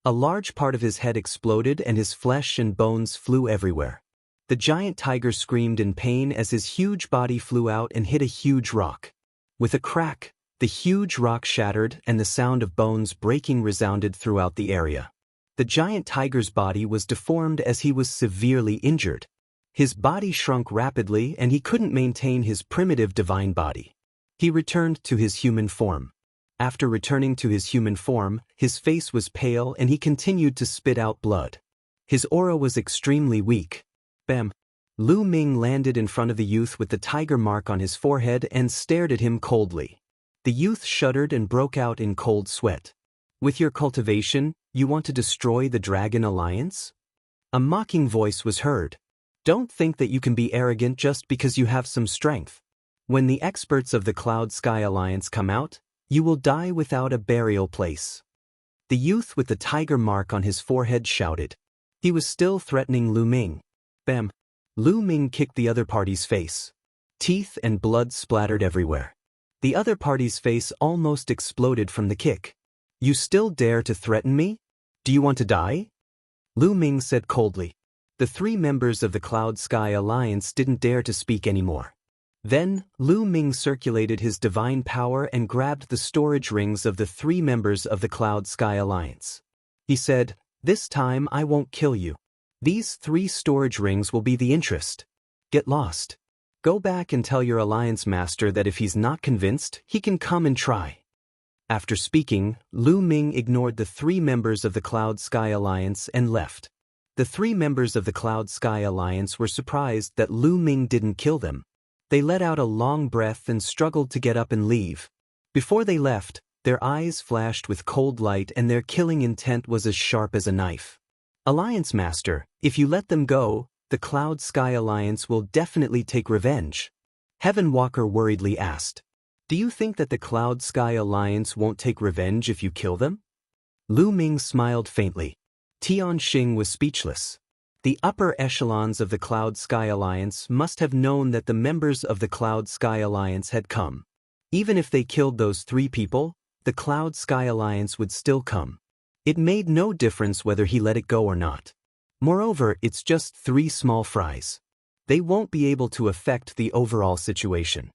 A large part of his head exploded and his flesh and bones flew everywhere. The giant tiger screamed in pain as his huge body flew out and hit a huge rock. With a crack, the huge rock shattered and the sound of bones breaking resounded throughout the area. The giant tiger's body was deformed as he was severely injured. His body shrunk rapidly and he couldn't maintain his primitive divine body. He returned to his human form. After returning to his human form, his face was pale and he continued to spit out blood. His aura was extremely weak. Bam! Lu Ming landed in front of the youth with the tiger mark on his forehead and stared at him coldly. The youth shuddered and broke out in cold sweat. "With your cultivation, you want to destroy the Dragon Alliance?" A mocking voice was heard. "Don't think that you can be arrogant just because you have some strength. When the experts of the Cloud Sky Alliance come out, you will die without a burial place." The youth with the tiger mark on his forehead shouted. He was still threatening Lu Ming. Bam! Lu Ming kicked the other party's face. Teeth and blood splattered everywhere. The other party's face almost exploded from the kick. "You still dare to threaten me? Do you want to die?" Lu Ming said coldly. The 3 members of the Cloud Sky Alliance didn't dare to speak anymore. Then, Lu Ming circulated his divine power and grabbed the storage rings of the 3 members of the Cloud Sky Alliance. He said, "This time I won't kill you. These 3 storage rings will be the interest. Get lost. Go back and tell your alliance master that if he's not convinced, he can come and try." After speaking, Lu Ming ignored the 3 members of the Cloud Sky Alliance and left. The 3 members of the Cloud Sky Alliance were surprised that Lu Ming didn't kill them. They let out a long breath and struggled to get up and leave. Before they left, their eyes flashed with cold light and their killing intent was as sharp as a knife. "Alliance Master, if you let them go, the Cloud Sky Alliance will definitely take revenge," Heaven Walker worriedly asked. Do you think that the Cloud Sky Alliance won't take revenge if you kill them? Lu Ming smiled faintly. Tianxing was speechless. The upper echelons of the Cloud Sky Alliance must have known that the members of the Cloud Sky Alliance had come. Even if they killed those 3 people, the Cloud Sky Alliance would still come. It made no difference whether he let it go or not. Moreover, it's just 3 small fries. They won't be able to affect the overall situation.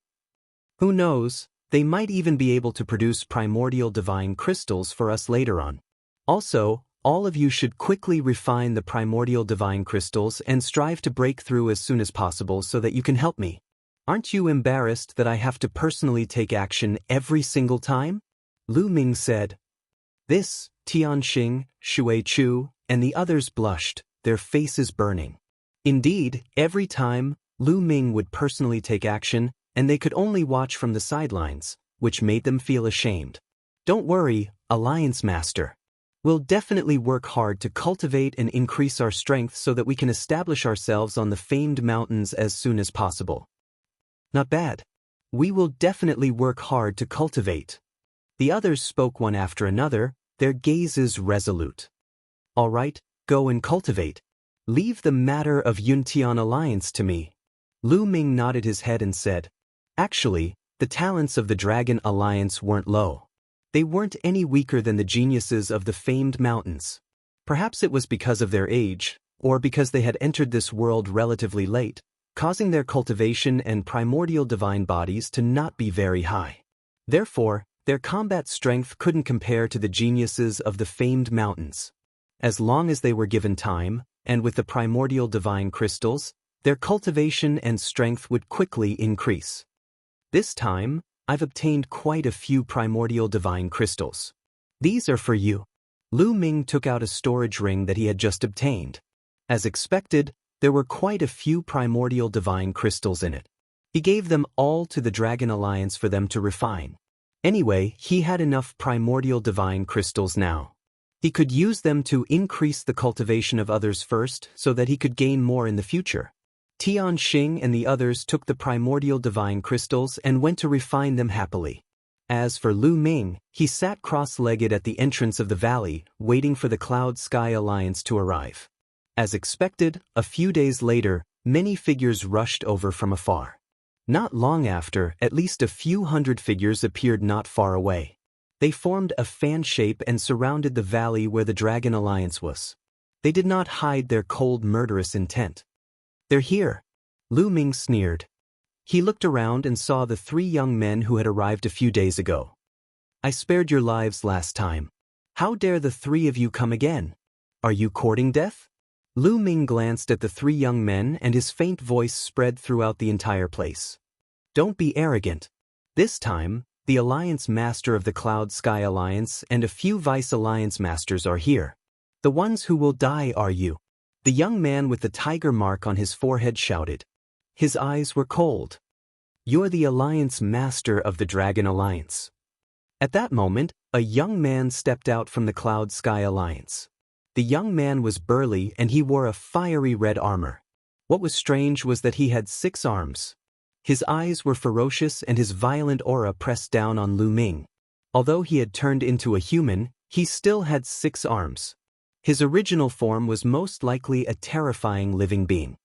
Who knows, they might even be able to produce primordial divine crystals for us later on. Also, all of you should quickly refine the primordial divine crystals and strive to break through as soon as possible so that you can help me. Aren't you embarrassed that I have to personally take action every single time? Lu Ming said. This, Tianxing, Shui Chu, and the others blushed, their faces burning. Indeed, every time, Lu Ming would personally take action, and they could only watch from the sidelines, which made them feel ashamed. Don't worry, Alliance Master. We'll definitely work hard to cultivate and increase our strength so that we can establish ourselves on the famed mountains as soon as possible. Not bad. We will definitely work hard to cultivate. The others spoke one after another, their gazes resolute. All right, go and cultivate. Leave the matter of Yuntian Alliance to me. Lu Ming nodded his head and said, actually, the talents of the Dragon Alliance weren't low. They weren't any weaker than the geniuses of the famed mountains. Perhaps it was because of their age, or because they had entered this world relatively late, causing their cultivation and primordial divine bodies to not be very high. Therefore, their combat strength couldn't compare to the geniuses of the famed mountains. As long as they were given time, and with the primordial divine crystals, their cultivation and strength would quickly increase. This time, I've obtained quite a few primordial divine crystals. These are for you. Lu Ming took out a storage ring that he had just obtained. As expected, there were quite a few primordial divine crystals in it. He gave them all to the Dragon Alliance for them to refine. Anyway, he had enough primordial divine crystals now. He could use them to increase the cultivation of others first so that he could gain more in the future. Tianxing and the others took the primordial divine crystals and went to refine them happily. As for Lu Ming, he sat cross-legged at the entrance of the valley, waiting for the Cloud Sky Alliance to arrive. As expected, a few days later, many figures rushed over from afar. Not long after, at least a few hundred figures appeared not far away. They formed a fan shape and surrounded the valley where the Dragon Alliance was. They did not hide their cold, murderous intent. They're here. Lu Ming sneered. He looked around and saw the 3 young men who had arrived a few days ago. I spared your lives last time. How dare the 3 of you come again? Are you courting death? Lu Ming glanced at the 3 young men and his faint voice spread throughout the entire place. Don't be arrogant. This time, the Alliance Master of the Cloud Sky Alliance and a few Vice Alliance Masters are here. The ones who will die are you. The young man with the tiger mark on his forehead shouted. His eyes were cold. You're the Alliance Master of the Dragon Alliance. At that moment, a young man stepped out from the Cloud Sky Alliance. The young man was burly and he wore a fiery red armor. What was strange was that he had 6 arms. His eyes were ferocious and his violent aura pressed down on Lu Ming. Although he had turned into a human, he still had 6 arms. His original form was most likely a terrifying living being.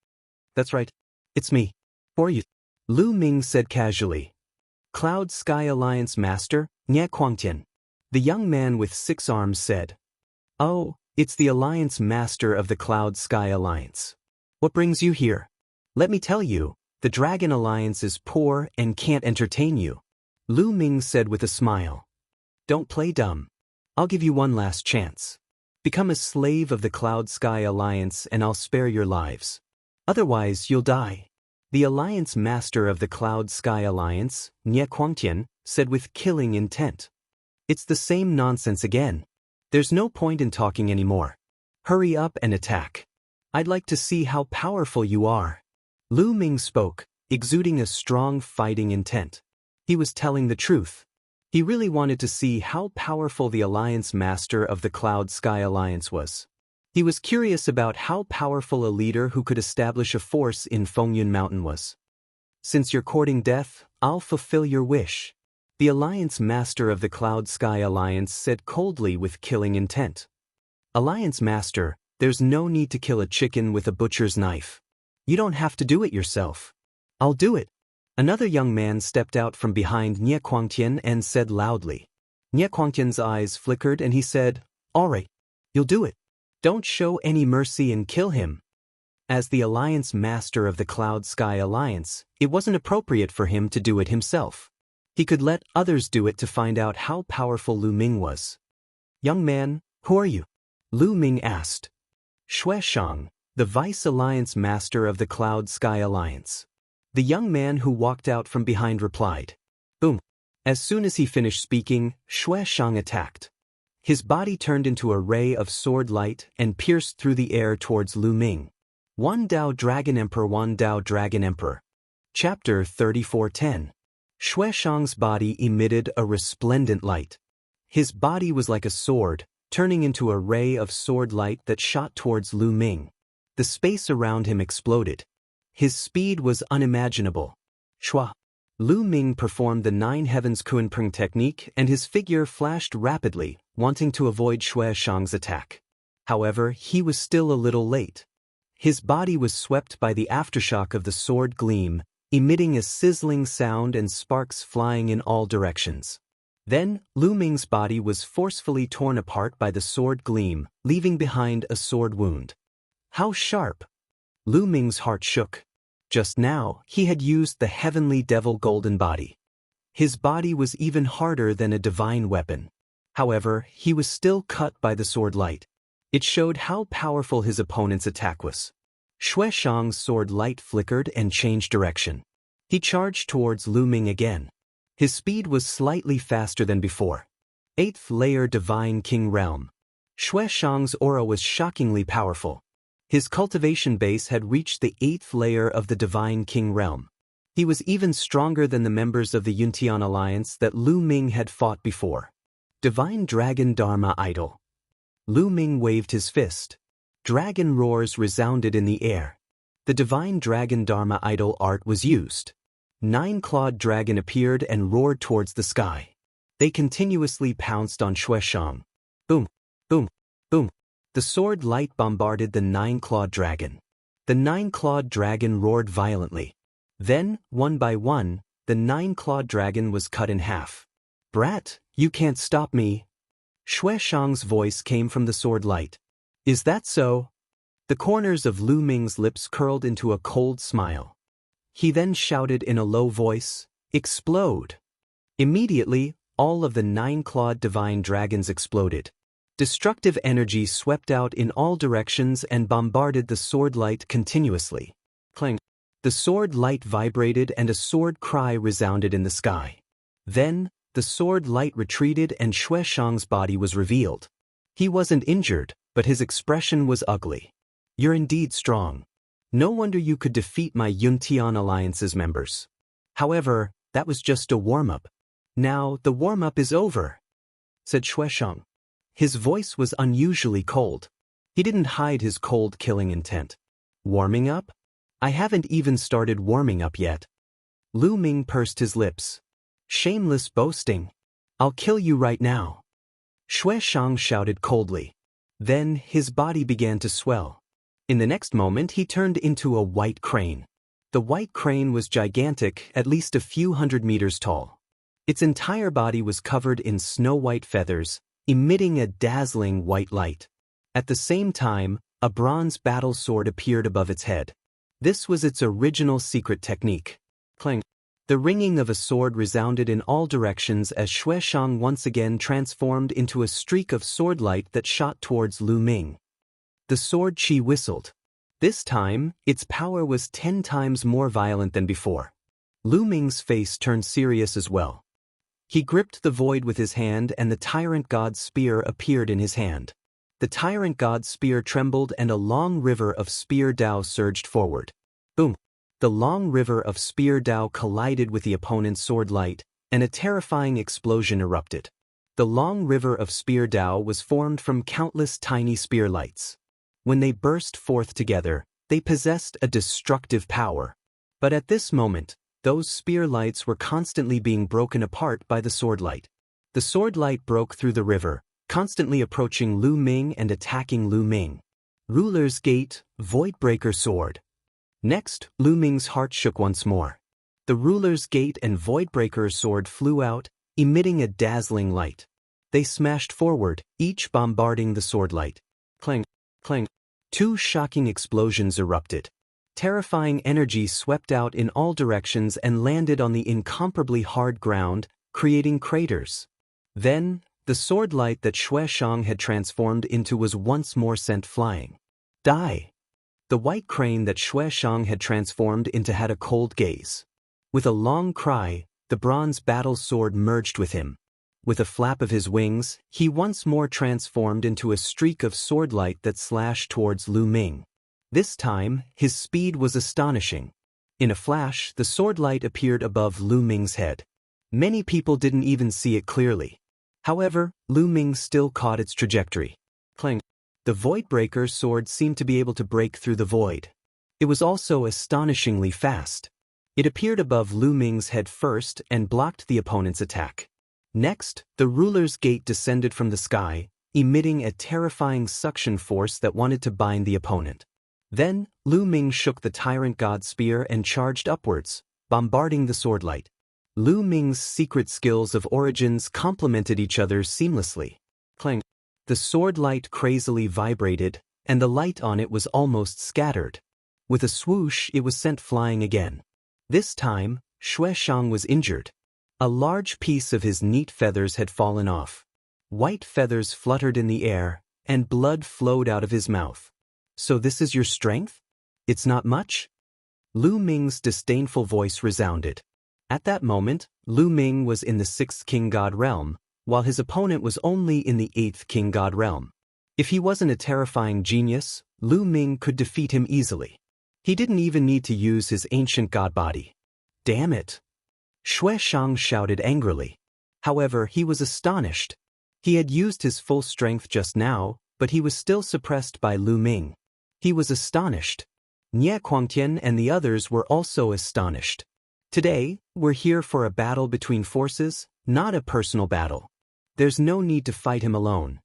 That's right. It's me. Or you. Lu Ming said casually. Cloud Sky Alliance Master, Nye Quangtian. The young man with 6 arms said. Oh, it's the Alliance Master of the Cloud Sky Alliance. What brings you here? Let me tell you, the Dragon Alliance is poor and can't entertain you. Lu Ming said with a smile. Don't play dumb. I'll give you one last chance. Become a slave of the Cloud Sky Alliance and I'll spare your lives. Otherwise, you'll die. The Alliance Master of the Cloud Sky Alliance, Nye Quangtian, said with killing intent. It's the same nonsense again. There's no point in talking anymore. Hurry up and attack. I'd like to see how powerful you are. Lu Ming spoke, exuding a strong fighting intent. He was telling the truth. He really wanted to see how powerful the Alliance Master of the Cloud Sky Alliance was. He was curious about how powerful a leader who could establish a force in Fengyun Mountain was. Since you're courting death, I'll fulfill your wish. The Alliance Master of the Cloud Sky Alliance said coldly with killing intent. Alliance Master, there's no need to kill a chicken with a butcher's knife. You don't have to do it yourself. I'll do it. Another young man stepped out from behind Nie Quangtian and said loudly. Nie Quangtian's eyes flickered and he said, "All right, you'll do it. Don't show any mercy and kill him." As the Alliance Master of the Cloud Sky Alliance, it wasn't appropriate for him to do it himself. He could let others do it to find out how powerful Lu Ming was. "Young man, who are you?" Lu Ming asked. "Xueshang, the Vice Alliance Master of the Cloud Sky Alliance." The young man who walked out from behind replied. Boom. As soon as he finished speaking, Xueshang attacked. His body turned into a ray of sword light and pierced through the air towards Lu Ming. Wan Dao Dragon Emperor. Wan Dao Dragon Emperor. Chapter 34:10. Xueshang's body emitted a resplendent light. His body was like a sword, turning into a ray of sword light that shot towards Lu Ming. The space around him exploded. His speed was unimaginable. Shua. Lu Ming performed the Nine Heavens Kunpeng technique and his figure flashed rapidly, wanting to avoid Xueshang's attack. However, he was still a little late. His body was swept by the aftershock of the sword gleam, emitting a sizzling sound and sparks flying in all directions. Then, Lu Ming's body was forcefully torn apart by the sword gleam, leaving behind a sword wound. How sharp! Lu Ming's heart shook. Just now, he had used the heavenly devil golden body. His body was even harder than a divine weapon. However, he was still cut by the sword light. It showed how powerful his opponent's attack was. Xueshang's sword light flickered and changed direction. He charged towards Lu Ming again. His speed was slightly faster than before. 8th layer Divine King Realm. Xueshang's aura was shockingly powerful. His cultivation base had reached the 8th layer of the Divine King Realm. He was even stronger than the members of the Yuntian Alliance that Lu Ming had fought before. Divine Dragon Dharma Idol. Lu Ming waved his fist. Dragon roars resounded in the air. The Divine Dragon Dharma Idol art was used. 9-clawed dragon appeared and roared towards the sky. They continuously pounced on Xueshang. Boom, boom, boom. The sword light bombarded the 9-clawed dragon. The 9-clawed dragon roared violently. Then, one by one, the 9-clawed dragon was cut in half. "Brat, you can't stop me." Xueshang's voice came from the sword light. "Is that so?" The corners of Lu Ming's lips curled into a cold smile. He then shouted in a low voice, "Explode!" Immediately, all of the 9-clawed divine dragons exploded. Destructive energy swept out in all directions and bombarded the sword light continuously. Clang! The sword light vibrated and a sword cry resounded in the sky. Then, the sword light retreated and Xueshang's body was revealed. He wasn't injured, but his expression was ugly. "You're indeed strong. No wonder you could defeat my Yuntian Alliance's members. However, that was just a warm-up. Now, the warm-up is over," said Xueshang. His voice was unusually cold. He didn't hide his cold killing intent. "Warming up? I haven't even started warming up yet." Lu Ming pursed his lips. "Shameless boasting. I'll kill you right now." Xueshang shouted coldly. Then his body began to swell. In the next moment he turned into a white crane. The white crane was gigantic, at least a few hundred meters tall. Its entire body was covered in snow-white feathers, emitting a dazzling white light. At the same time, a bronze battle sword appeared above its head. This was its original secret technique. Clang! The ringing of a sword resounded in all directions as Xueshang once again transformed into a streak of sword light that shot towards Lu Ming. The sword chi whistled. This time, its power was 10 times more violent than before. Lu Ming's face turned serious as well. He gripped the void with his hand and the Tyrant God's spear appeared in his hand. The Tyrant God's spear trembled and a long river of spear Dao surged forward. Boom! The long river of spear Dao collided with the opponent's sword light, and a terrifying explosion erupted. The long river of spear Dao was formed from countless tiny spear lights. When they burst forth together, they possessed a destructive power. But at this moment, Those spear lights were constantly being broken apart by the sword light. The sword light broke through the river, constantly approaching Lu Ming and attacking Lu Ming. Ruler's Gate, Voidbreaker Sword. Next, Lu Ming's heart shook once more. The Ruler's Gate and Voidbreaker Sword flew out, emitting a dazzling light. They smashed forward, each bombarding the sword light. Clang, clang. Two shocking explosions erupted. Terrifying energy swept out in all directions and landed on the incomparably hard ground, creating craters. Then, the sword light that Xueshang had transformed into was once more sent flying. Die! The white crane that Xueshang had transformed into had a cold gaze. With a long cry, the bronze battle sword merged with him. With a flap of his wings, he once more transformed into a streak of sword light that slashed towards Lu Ming. This time, his speed was astonishing. In a flash, the sword light appeared above Lu Ming's head. Many people didn't even see it clearly. However, Lu Ming still caught its trajectory. Clang. The Voidbreaker sword seemed to be able to break through the void. It was also astonishingly fast. It appeared above Lu Ming's head first and blocked the opponent's attack. Next, the Ruler's Gate descended from the sky, emitting a terrifying suction force that wanted to bind the opponent. Then, Lu Ming shook the Tyrant God Spear and charged upwards, bombarding the sword light. Lu Ming's secret skills of origins complemented each other seamlessly. Clang. The sword light crazily vibrated, and the light on it was almost scattered. With a swoosh, it was sent flying again. This time, Xueshang was injured. A large piece of his neat feathers had fallen off. White feathers fluttered in the air, and blood flowed out of his mouth. So this is your strength? It's not much? Lu Ming's disdainful voice resounded. At that moment, Lu Ming was in the 6th King God realm, while his opponent was only in the 8th King God realm. If he wasn't a terrifying genius, Lu Ming could defeat him easily. He didn't even need to use his ancient god body. Damn it! Xueshang shouted angrily. However, he was astonished. He had used his full strength just now, but he was still suppressed by Lu Ming. He was astonished. Nie Quangtian and the others were also astonished. Today, we're here for a battle between forces, not a personal battle. There's no need to fight him alone.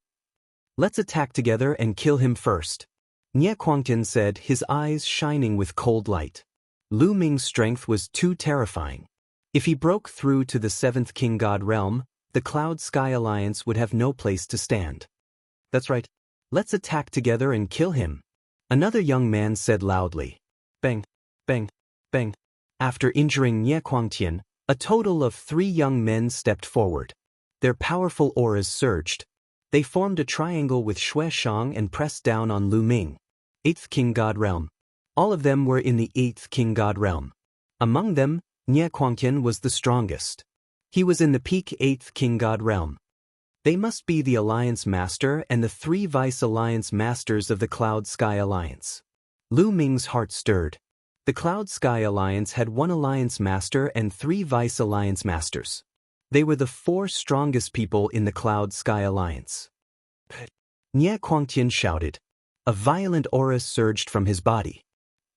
Let's attack together and kill him first. Nie Quangtian said, his eyes shining with cold light. Lu Ming's strength was too terrifying. If he broke through to the 7th King God realm, the Cloud Sky Alliance would have no place to stand. That's right. Let's attack together and kill him. Another young man said loudly. Bang, bang, bang. After injuring Nie Quangtian, a total of 3 young men stepped forward. Their powerful auras surged. They formed a triangle with Xueshang and pressed down on Lu Ming. 8th King God realm. All of them were in the 8th King God realm. Among them, Nie Quangtian was the strongest. He was in the peak 8th King God realm. They must be the Alliance Master and the 3 Vice Alliance Masters of the Cloud Sky Alliance. Lu Ming's heart stirred. The Cloud Sky Alliance had 1 Alliance Master and 3 Vice Alliance Masters. They were the 4 strongest people in the Cloud Sky Alliance. Nie Quangtian shouted. A violent aura surged from his body.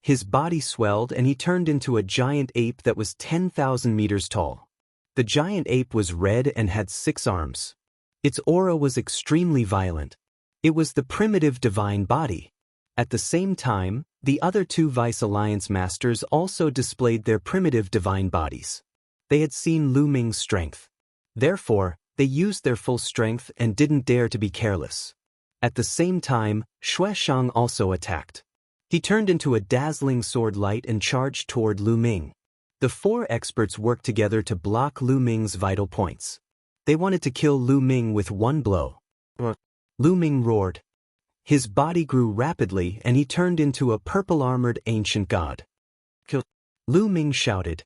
His body swelled and he turned into a giant ape that was 10,000 meters tall. The giant ape was red and had 6 arms. Its aura was extremely violent. It was the primitive divine body. At the same time, the other 2 Vice Alliance Masters also displayed their primitive divine bodies. They had seen Lu Ming's strength. Therefore, they used their full strength and didn't dare to be careless. At the same time, Xueshang also attacked. He turned into a dazzling sword light and charged toward Lu Ming. The 4 experts worked together to block Lu Ming's vital points. They wanted to kill Lu Ming with 1 blow. Lu Ming roared. His body grew rapidly and he turned into a purple-armored ancient god. Kill! Lu Ming shouted.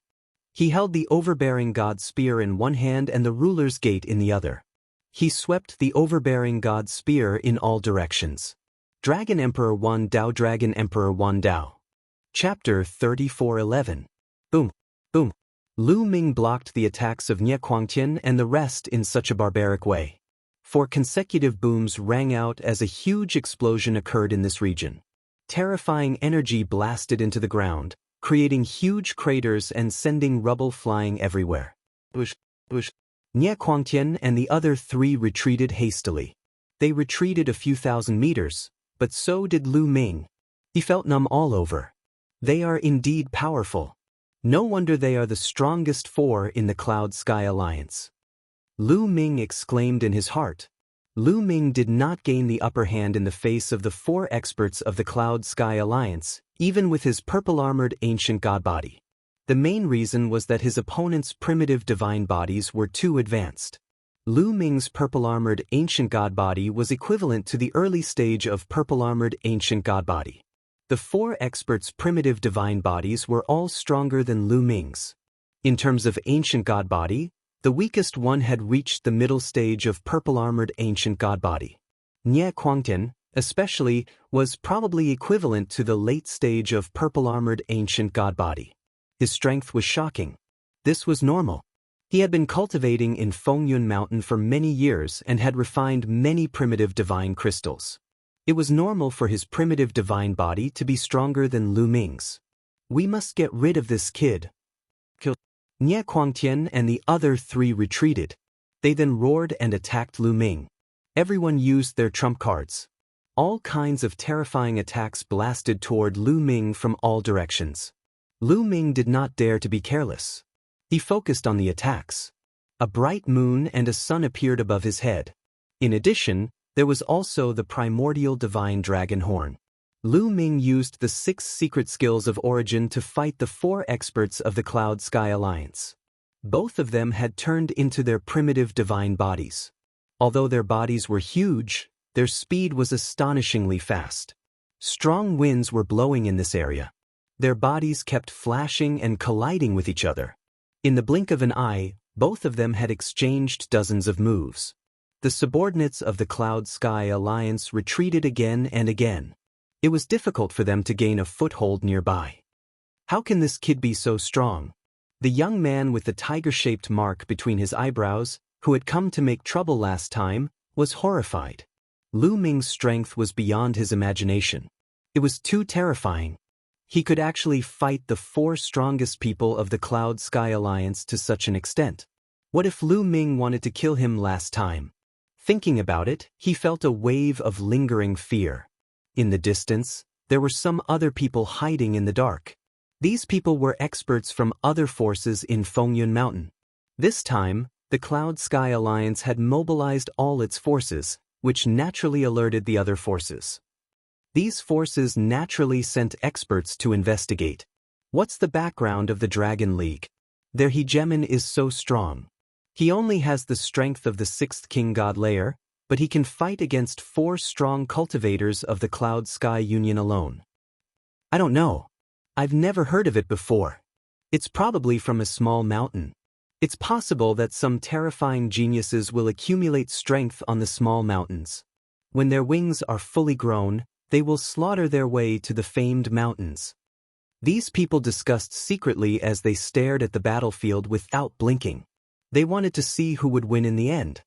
He held the overbearing god spear in one hand and the ruler's gate in the other. He swept the overbearing god spear in all directions. Dragon Emperor Wan Dao, Dragon Emperor Wan Dao. Chapter 34:11. Boom, boom. Lu Ming blocked the attacks of Nie Quangtian and the rest in such a barbaric way. 4 consecutive booms rang out as a huge explosion occurred in this region. Terrifying energy blasted into the ground, creating huge craters and sending rubble flying everywhere. Nie Quangtian and the other three retreated hastily. They retreated a few thousand meters, but so did Lu Ming. He felt numb all over. They are indeed powerful. No wonder they are the strongest four in the Cloud Sky Alliance. Lu Ming exclaimed in his heart. Lu Ming did not gain the upper hand in the face of the four experts of the Cloud Sky Alliance, even with his purple-armored ancient god body. The main reason was that his opponent's primitive divine bodies were too advanced. Lu Ming's purple-armored ancient god body was equivalent to the early stage of purple-armored ancient god body. The four experts' primitive divine bodies were all stronger than Lu Ming's. In terms of ancient god body, the weakest one had reached the middle stage of purple-armored ancient god body. Nie Quangtian, especially, was probably equivalent to the late stage of purple-armored ancient god body. His strength was shocking. This was normal. He had been cultivating in Fengyun Mountain for many years and had refined many primitive divine crystals. It was normal for his primitive divine body to be stronger than Lu Ming's. We must get rid of this kid. Nie Quangtian and the other three retreated. They then roared and attacked Lu Ming. Everyone used their trump cards. All kinds of terrifying attacks blasted toward Lu Ming from all directions. Lu Ming did not dare to be careless. He focused on the attacks. A bright moon and a sun appeared above his head. In addition, there was also the primordial divine dragon horn. Lu Ming used the 6 secret skills of origin to fight the 4 experts of the Cloud Sky Alliance. Both of them had turned into their primitive divine bodies. Although their bodies were huge, their speed was astonishingly fast. Strong winds were blowing in this area. Their bodies kept flashing and colliding with each other. In the blink of an eye, both of them had exchanged dozens of moves. The subordinates of the Cloud Sky Alliance retreated again and again. It was difficult for them to gain a foothold nearby. How can this kid be so strong? The young man with the tiger-shaped mark between his eyebrows, who had come to make trouble last time, was horrified. Lu Ming's strength was beyond his imagination. It was too terrifying. He could actually fight the 4 strongest people of the Cloud Sky Alliance to such an extent. What if Lu Ming wanted to kill him last time? Thinking about it, he felt a wave of lingering fear. In the distance, there were some other people hiding in the dark. These people were experts from other forces in Fengyun Mountain. This time, the Cloud Sky Alliance had mobilized all its forces, which naturally alerted the other forces. These forces naturally sent experts to investigate. What's the background of the Dragon League? Their hegemon is so strong. He only has the strength of the 6th King God layer, but he can fight against 4 strong cultivators of the Cloud Sky Union alone. I don't know. I've never heard of it before. It's probably from a small mountain. It's possible that some terrifying geniuses will accumulate strength on the small mountains. When their wings are fully grown, they will slaughter their way to the famed mountains. These people discussed secretly as they stared at the battlefield without blinking. They wanted to see who would win in the end.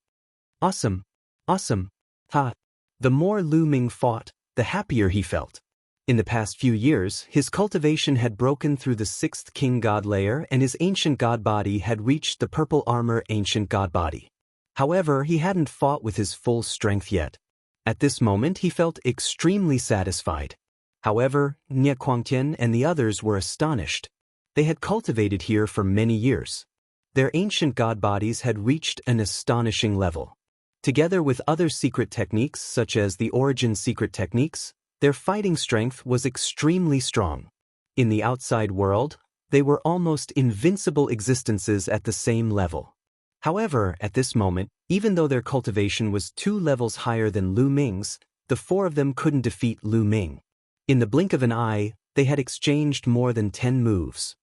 Awesome. Awesome. Ha. The more Lu Ming fought, the happier he felt. In the past few years, his cultivation had broken through the 6th King God layer and his ancient god body had reached the purple armor ancient god body. However, he hadn't fought with his full strength yet. At this moment, he felt extremely satisfied. However, Nie Quangtian and the others were astonished. They had cultivated here for many years. Their ancient god bodies had reached an astonishing level. Together with other secret techniques such as the origin secret techniques, their fighting strength was extremely strong. In the outside world, they were almost invincible existences at the same level. However, at this moment, even though their cultivation was 2 levels higher than Lu Ming's, the 4 of them couldn't defeat Lu Ming. In the blink of an eye, they had exchanged more than 10 moves.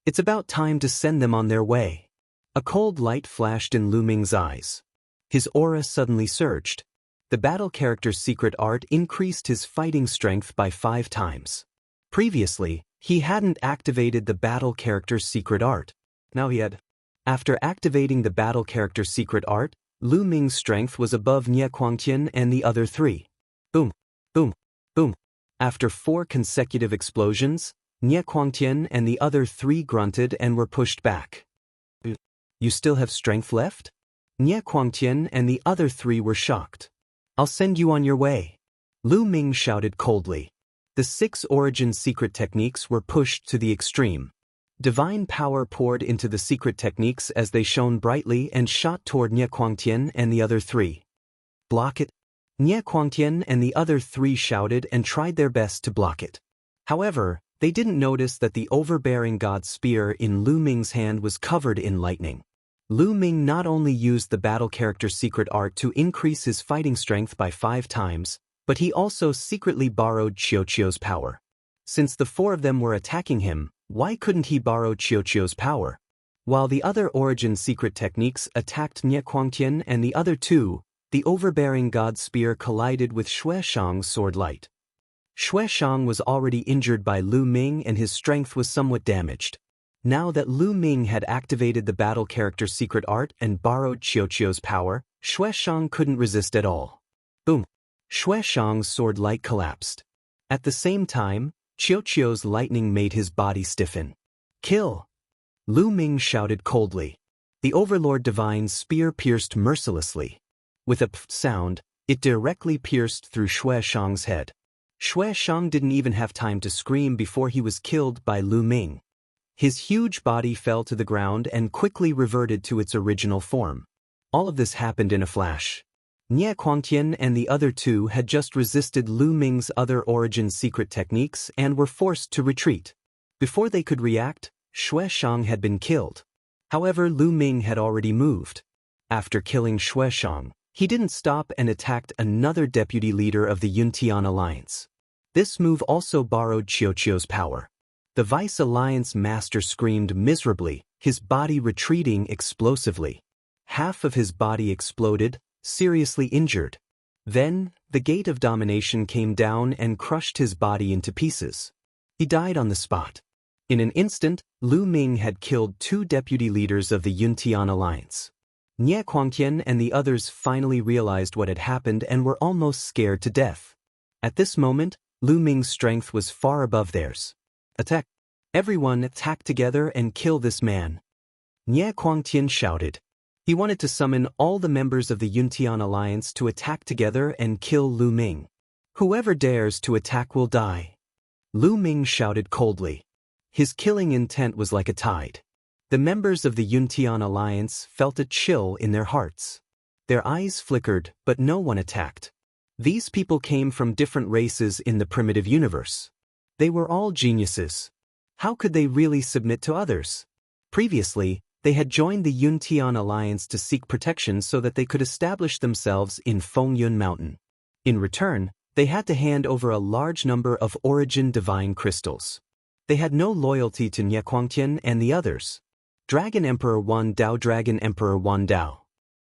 It's about time to send them on their way. A cold light flashed in Lu Ming's eyes. His aura suddenly surged. The battle character's secret art increased his fighting strength by 5 times. Previously, he hadn't activated the battle character's secret art. Now he had. After activating the battle character's secret art, Lu Ming's strength was above Nie Quangtian and the other 3. Boom, boom, boom. After 4 consecutive explosions, Nie Quangtian and the other three grunted and were pushed back. You still have strength left? Nie Quangtian and the other three were shocked. I'll send you on your way. Lu Ming shouted coldly. The 6 origin secret techniques were pushed to the extreme. Divine power poured into the secret techniques as they shone brightly and shot toward Nie Quangtian and the other 3. Block it. Nie Quangtian and the other 3 shouted and tried their best to block it. However, they didn't notice that the overbearing god spear in Lu Ming's hand was covered in lightning. Lu Ming not only used the battle character's secret art to increase his fighting strength by 5 times, but he also secretly borrowed Qiuqiu's power. Since the 4 of them were attacking him, why couldn't he borrow Qiuqiu's power? While the other origin secret techniques attacked Nie Quangtian and the other 2, the overbearing god spear collided with Xueshang's sword light. Xueshang was already injured by Lu Ming and his strength was somewhat damaged. Now that Lu Ming had activated the battle character's secret art and borrowed Qiuqiu's power, Xueshang couldn't resist at all. Boom! Xueshang's sword light collapsed. At the same time, Qiuqiu's lightning made his body stiffen. Kill! Lu Ming shouted coldly. The Overlord Divine's spear pierced mercilessly. With a pfft sound, it directly pierced through Xueshang's head. Xueshang didn't even have time to scream before he was killed by Lu Ming. His huge body fell to the ground and quickly reverted to its original form. All of this happened in a flash. Nie Quangtian and the other 2 had just resisted Lu Ming's other origin secret techniques and were forced to retreat. Before they could react, Xueshang had been killed. However, Lu Ming had already moved. After killing Xueshang, he didn't stop and attacked another deputy leader of the Yuntian Alliance. This move also borrowed Qiuqiu's power. The Vice Alliance master screamed miserably, his body retreating explosively. Half of his body exploded, seriously injured. Then, the gate of domination came down and crushed his body into pieces. He died on the spot. In an instant, Lu Ming had killed 2 deputy leaders of the Yuntian Alliance. Nie Quangtian and the others finally realized what had happened and were almost scared to death. At this moment, Lu Ming's strength was far above theirs. Attack! Everyone attack together and kill this man. Nie Quangtian shouted. He wanted to summon all the members of the Yuntian Alliance to attack together and kill Lu Ming. Whoever dares to attack will die. Lu Ming shouted coldly. His killing intent was like a tide. The members of the Yuntian Alliance felt a chill in their hearts. Their eyes flickered, but no one attacked. These people came from different races in the primitive universe. They were all geniuses. How could they really submit to others? Previously, they had joined the Yuntian Alliance to seek protection so that they could establish themselves in Fengyun Mountain. In return, they had to hand over a large number of origin divine crystals. They had no loyalty to Nie Quangtian and the others. Dragon Emperor Wan Dao, Dragon Emperor Wan Dao.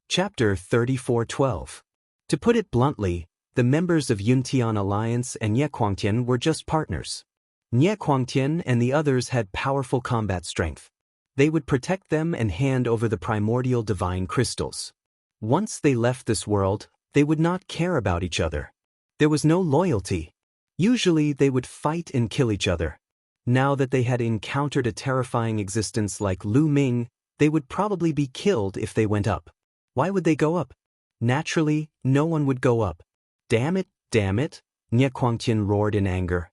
Chapter 34:12. To put it bluntly, the members of Yuntian Alliance and Nie Quangtian were just partners. Nie Quangtian and the others had powerful combat strength. They would protect them and hand over the primordial divine crystals. Once they left this world, they would not care about each other. There was no loyalty. Usually they would fight and kill each other. Now that they had encountered a terrifying existence like Lu Ming, they would probably be killed if they went up. Why would they go up? Naturally, no one would go up. Damn it, Nie Quangtian roared in anger.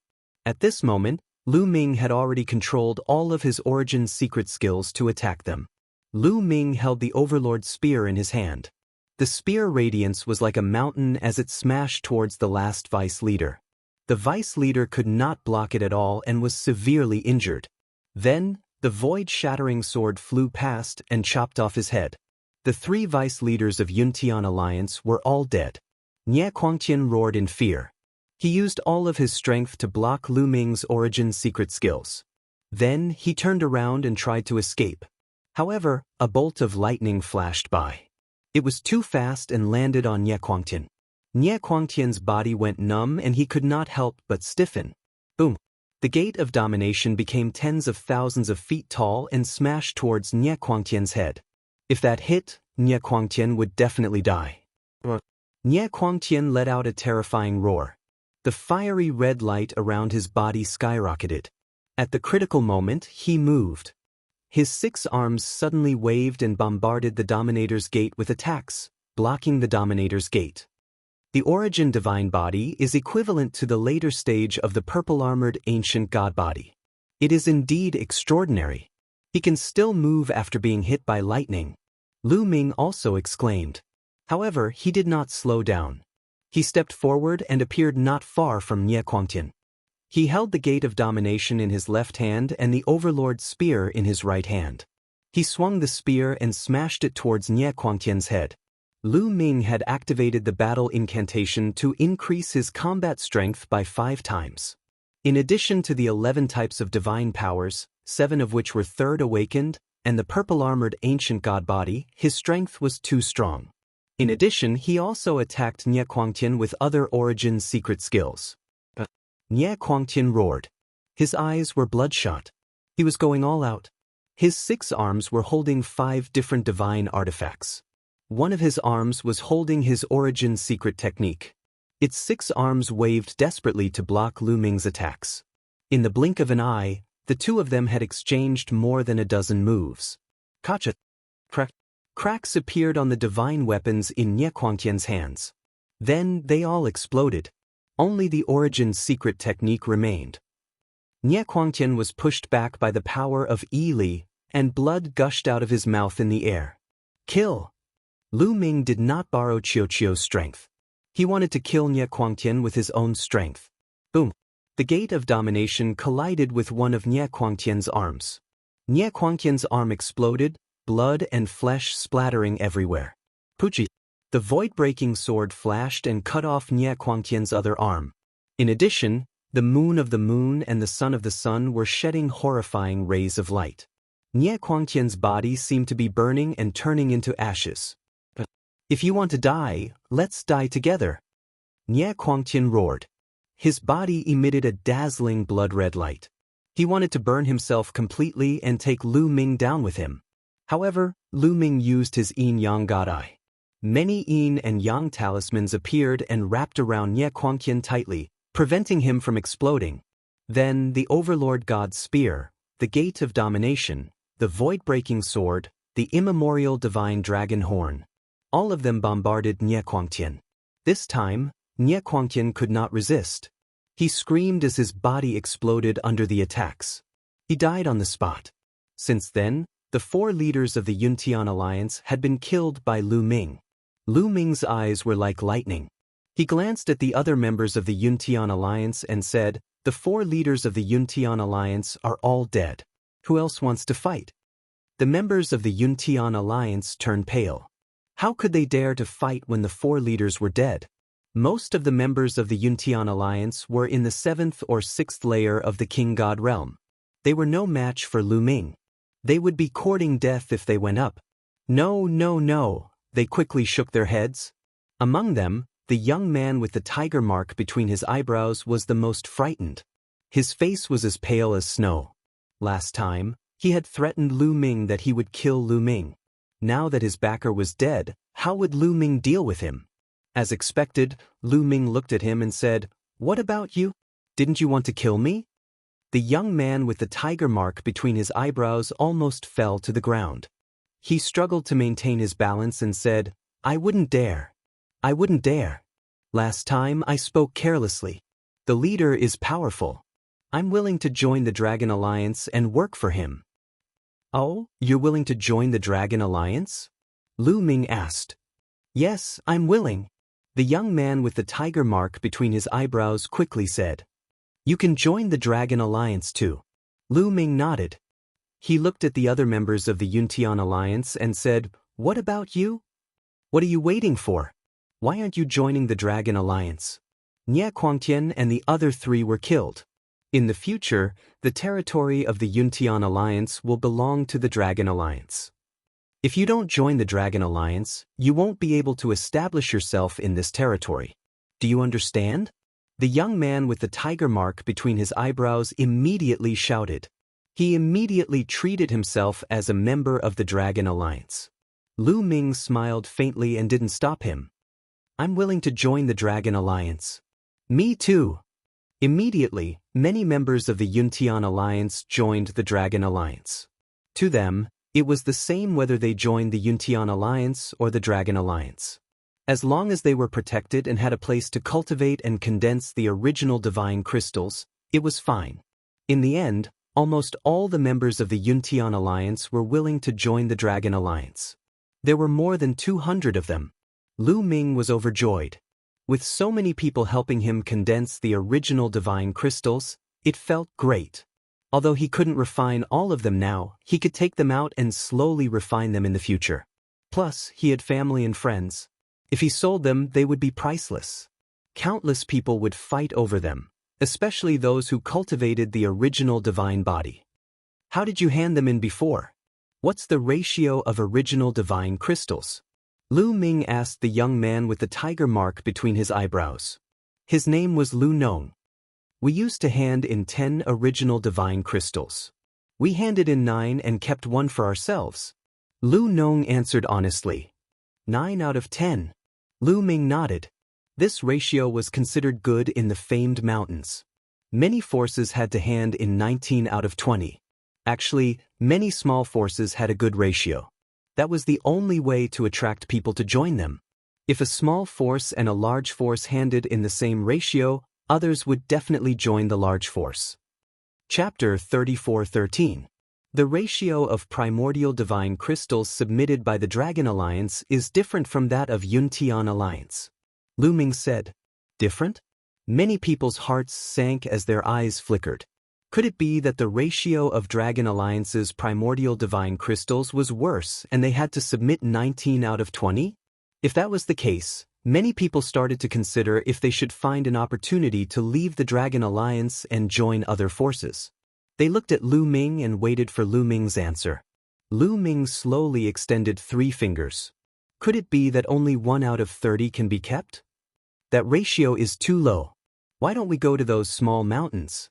At this moment, Lu Ming had already controlled all of his origin secret skills to attack them. Lu Ming held the Overlord spear in his hand. The spear radiance was like a mountain as it smashed towards the last vice leader. The vice leader could not block it at all and was severely injured. Then, the void-shattering sword flew past and chopped off his head. The 3 vice leaders of Yuntian Alliance were all dead. Nie Quangtian roared in fear. He used all of his strength to block Lu Ming's origin secret skills. Then, he turned around and tried to escape. However, a bolt of lightning flashed by. It was too fast and landed on Nie Quangtian. Nie Quangtian's body went numb and he could not help but stiffen. Boom! The gate of domination became tens of thousands of feet tall and smashed towards Nie Quangtian's head. If that hit, Nie Quangtian would definitely die. Nie Quangtian let out a terrifying roar. The fiery red light around his body skyrocketed. At the critical moment, he moved. His 6 arms suddenly waved and bombarded the Dominator's gate with attacks, blocking the Dominator's gate. The origin divine body is equivalent to the later stage of the purple-armored ancient god body. It is indeed extraordinary. He can still move after being hit by lightning. Lu Ming also exclaimed. However, he did not slow down. He stepped forward and appeared not far from Nie Quangtian. He held the gate of domination in his left hand and the Overlord spear in his right hand. He swung the spear and smashed it towards Nie Quangtian's head. Lu Ming had activated the battle incantation to increase his combat strength by 5 times. In addition to the 11 types of divine powers, 7 of which were third awakened, and the purple-armored ancient god body, his strength was too strong. In addition, he also attacked Nie Quangtian with other origin secret skills. Nie Quangtian roared. His eyes were bloodshot. He was going all out. His 6 arms were holding 5 different divine artifacts. One of his arms was holding his origin secret technique. Its 6 arms waved desperately to block Lu Ming's attacks. In the blink of an eye, the 2 of them had exchanged more than a dozen moves. Kacha! Cracks appeared on the divine weapons in Nie Quangtian's hands. Then they all exploded. Only the origin secret technique remained. Nie Quangtian was pushed back by the power of Yi Li, and blood gushed out of his mouth in the air. Kill! Lu Ming did not borrow Qiuqiu's strength. He wanted to kill Nie Quangtian with his own strength. Boom! The gate of domination collided with one of Nie Quangtian's arms. Nie Quangtian's arm exploded, blood and flesh splattering everywhere. Puchi! The void-breaking sword flashed and cut off Nie Quangtian's other arm. In addition, the moon of the moon and the sun of the sun were shedding horrifying rays of light. Nie Quangtian's body seemed to be burning and turning into ashes. If you want to die, let's die together. Nie Quangtian roared. His body emitted a dazzling blood-red light. He wanted to burn himself completely and take Lu Ming down with him. However, Lu Ming used his yin-yang god eye. Many yin and yang talismans appeared and wrapped around Nie Quangtian tightly, preventing him from exploding. Then the Overlord god's spear, the gate of domination, the void-breaking sword, the immemorial divine dragon horn. All of them bombarded Nie Quangtian. This time, Nie Quangtian could not resist. He screamed as his body exploded under the attacks. He died on the spot. Since then, the 4 leaders of the Yuntian alliance had been killed by Lu Ming. Lu Ming's eyes were like lightning. He glanced at the other members of the Yuntian alliance and said, "The 4 leaders of the Yuntian alliance are all dead. Who else wants to fight?" The members of the Yuntian alliance turned pale. How could they dare to fight when the 4 leaders were dead? Most of the members of the Yuntian alliance were in the 7th or 6th layer of the King God realm. They were no match for Lu Ming. They would be courting death if they went up. No, no, no, they quickly shook their heads. Among them, the young man with the tiger mark between his eyebrows was the most frightened. His face was as pale as snow. Last time, he had threatened Lu Ming that he would kill Lu Ming. Now that his backer was dead, how would Lu Ming deal with him? As expected, Lu Ming looked at him and said, "What about you? Didn't you want to kill me?" The young man with the tiger mark between his eyebrows almost fell to the ground. He struggled to maintain his balance and said, "I wouldn't dare. I wouldn't dare. Last time I spoke carelessly. The leader is powerful. I'm willing to join the Dragon Alliance and work for him." "Oh, you're willing to join the Dragon Alliance?" Lu Ming asked. "Yes, I'm willing." The young man with the tiger mark between his eyebrows quickly said. "You can join the Dragon Alliance too." Lu Ming nodded. He looked at the other members of the Yuntian Alliance and said, "What about you? What are you waiting for? Why aren't you joining the Dragon Alliance?" Nie Quangtian and the other 3 were killed. In the future, the territory of the Yuntian Alliance will belong to the Dragon Alliance. If you don't join the Dragon Alliance, you won't be able to establish yourself in this territory. Do you understand? The young man with the tiger mark between his eyebrows immediately shouted. He immediately treated himself as a member of the Dragon Alliance. Lu Ming smiled faintly and didn't stop him. "I'm willing to join the Dragon Alliance." "Me too." Immediately, many members of the Yuntian Alliance joined the Dragon Alliance. To them, it was the same whether they joined the Yuntian Alliance or the Dragon Alliance. As long as they were protected and had a place to cultivate and condense the original divine crystals, it was fine. In the end, almost all the members of the Yuntian Alliance were willing to join the Dragon Alliance. There were more than 200 of them. Lu Ming was overjoyed. With so many people helping him condense the original divine crystals, it felt great. Although he couldn't refine all of them now, he could take them out and slowly refine them in the future. Plus, he had family and friends. If he sold them, they would be priceless. Countless people would fight over them, especially those who cultivated the original divine body. How did you hand them in before? What's the ratio of original divine crystals? Lu Ming asked the young man with the tiger mark between his eyebrows. His name was Lu Nong. We used to hand in 10 original divine crystals. We handed in 9 and kept 1 for ourselves. Lu Nong answered honestly. 9 out of 10. Lu Ming nodded. This ratio was considered good in the famed mountains. Many forces had to hand in 19 out of 20. Actually, many small forces had a good ratio. That was the only way to attract people to join them. If a small force and a large force handed in the same ratio, others would definitely join the large force. Chapter 34:13. The ratio of primordial divine crystals submitted by the Dragon Alliance is different from that of Yuntian Alliance. Lu Ming said. Different? Many people's hearts sank as their eyes flickered. Could it be that the ratio of Dragon Alliance's primordial divine crystals was worse and they had to submit 19 out of 20? If that was the case, many people started to consider if they should find an opportunity to leave the Dragon Alliance and join other forces. They looked at Lu Ming and waited for Lu Ming's answer. Lu Ming slowly extended 3 fingers. Could it be that only 1 out of 30 can be kept? That ratio is too low. Why don't we go to those small mountains?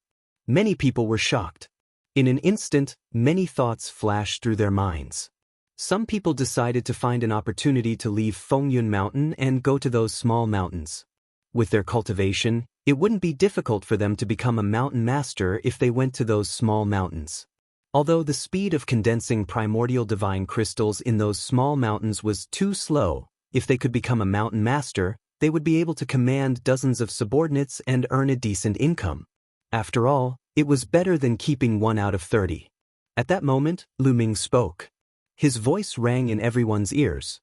Many people were shocked. In an instant, many thoughts flashed through their minds. Some people decided to find an opportunity to leave Fengyun Mountain and go to those small mountains. With their cultivation, it wouldn't be difficult for them to become a mountain master if they went to those small mountains. Although the speed of condensing primordial divine crystals in those small mountains was too slow, if they could become a mountain master, they would be able to command dozens of subordinates and earn a decent income. After all, it was better than keeping 1 out of 30. At that moment, Lu Ming spoke. His voice rang in everyone's ears.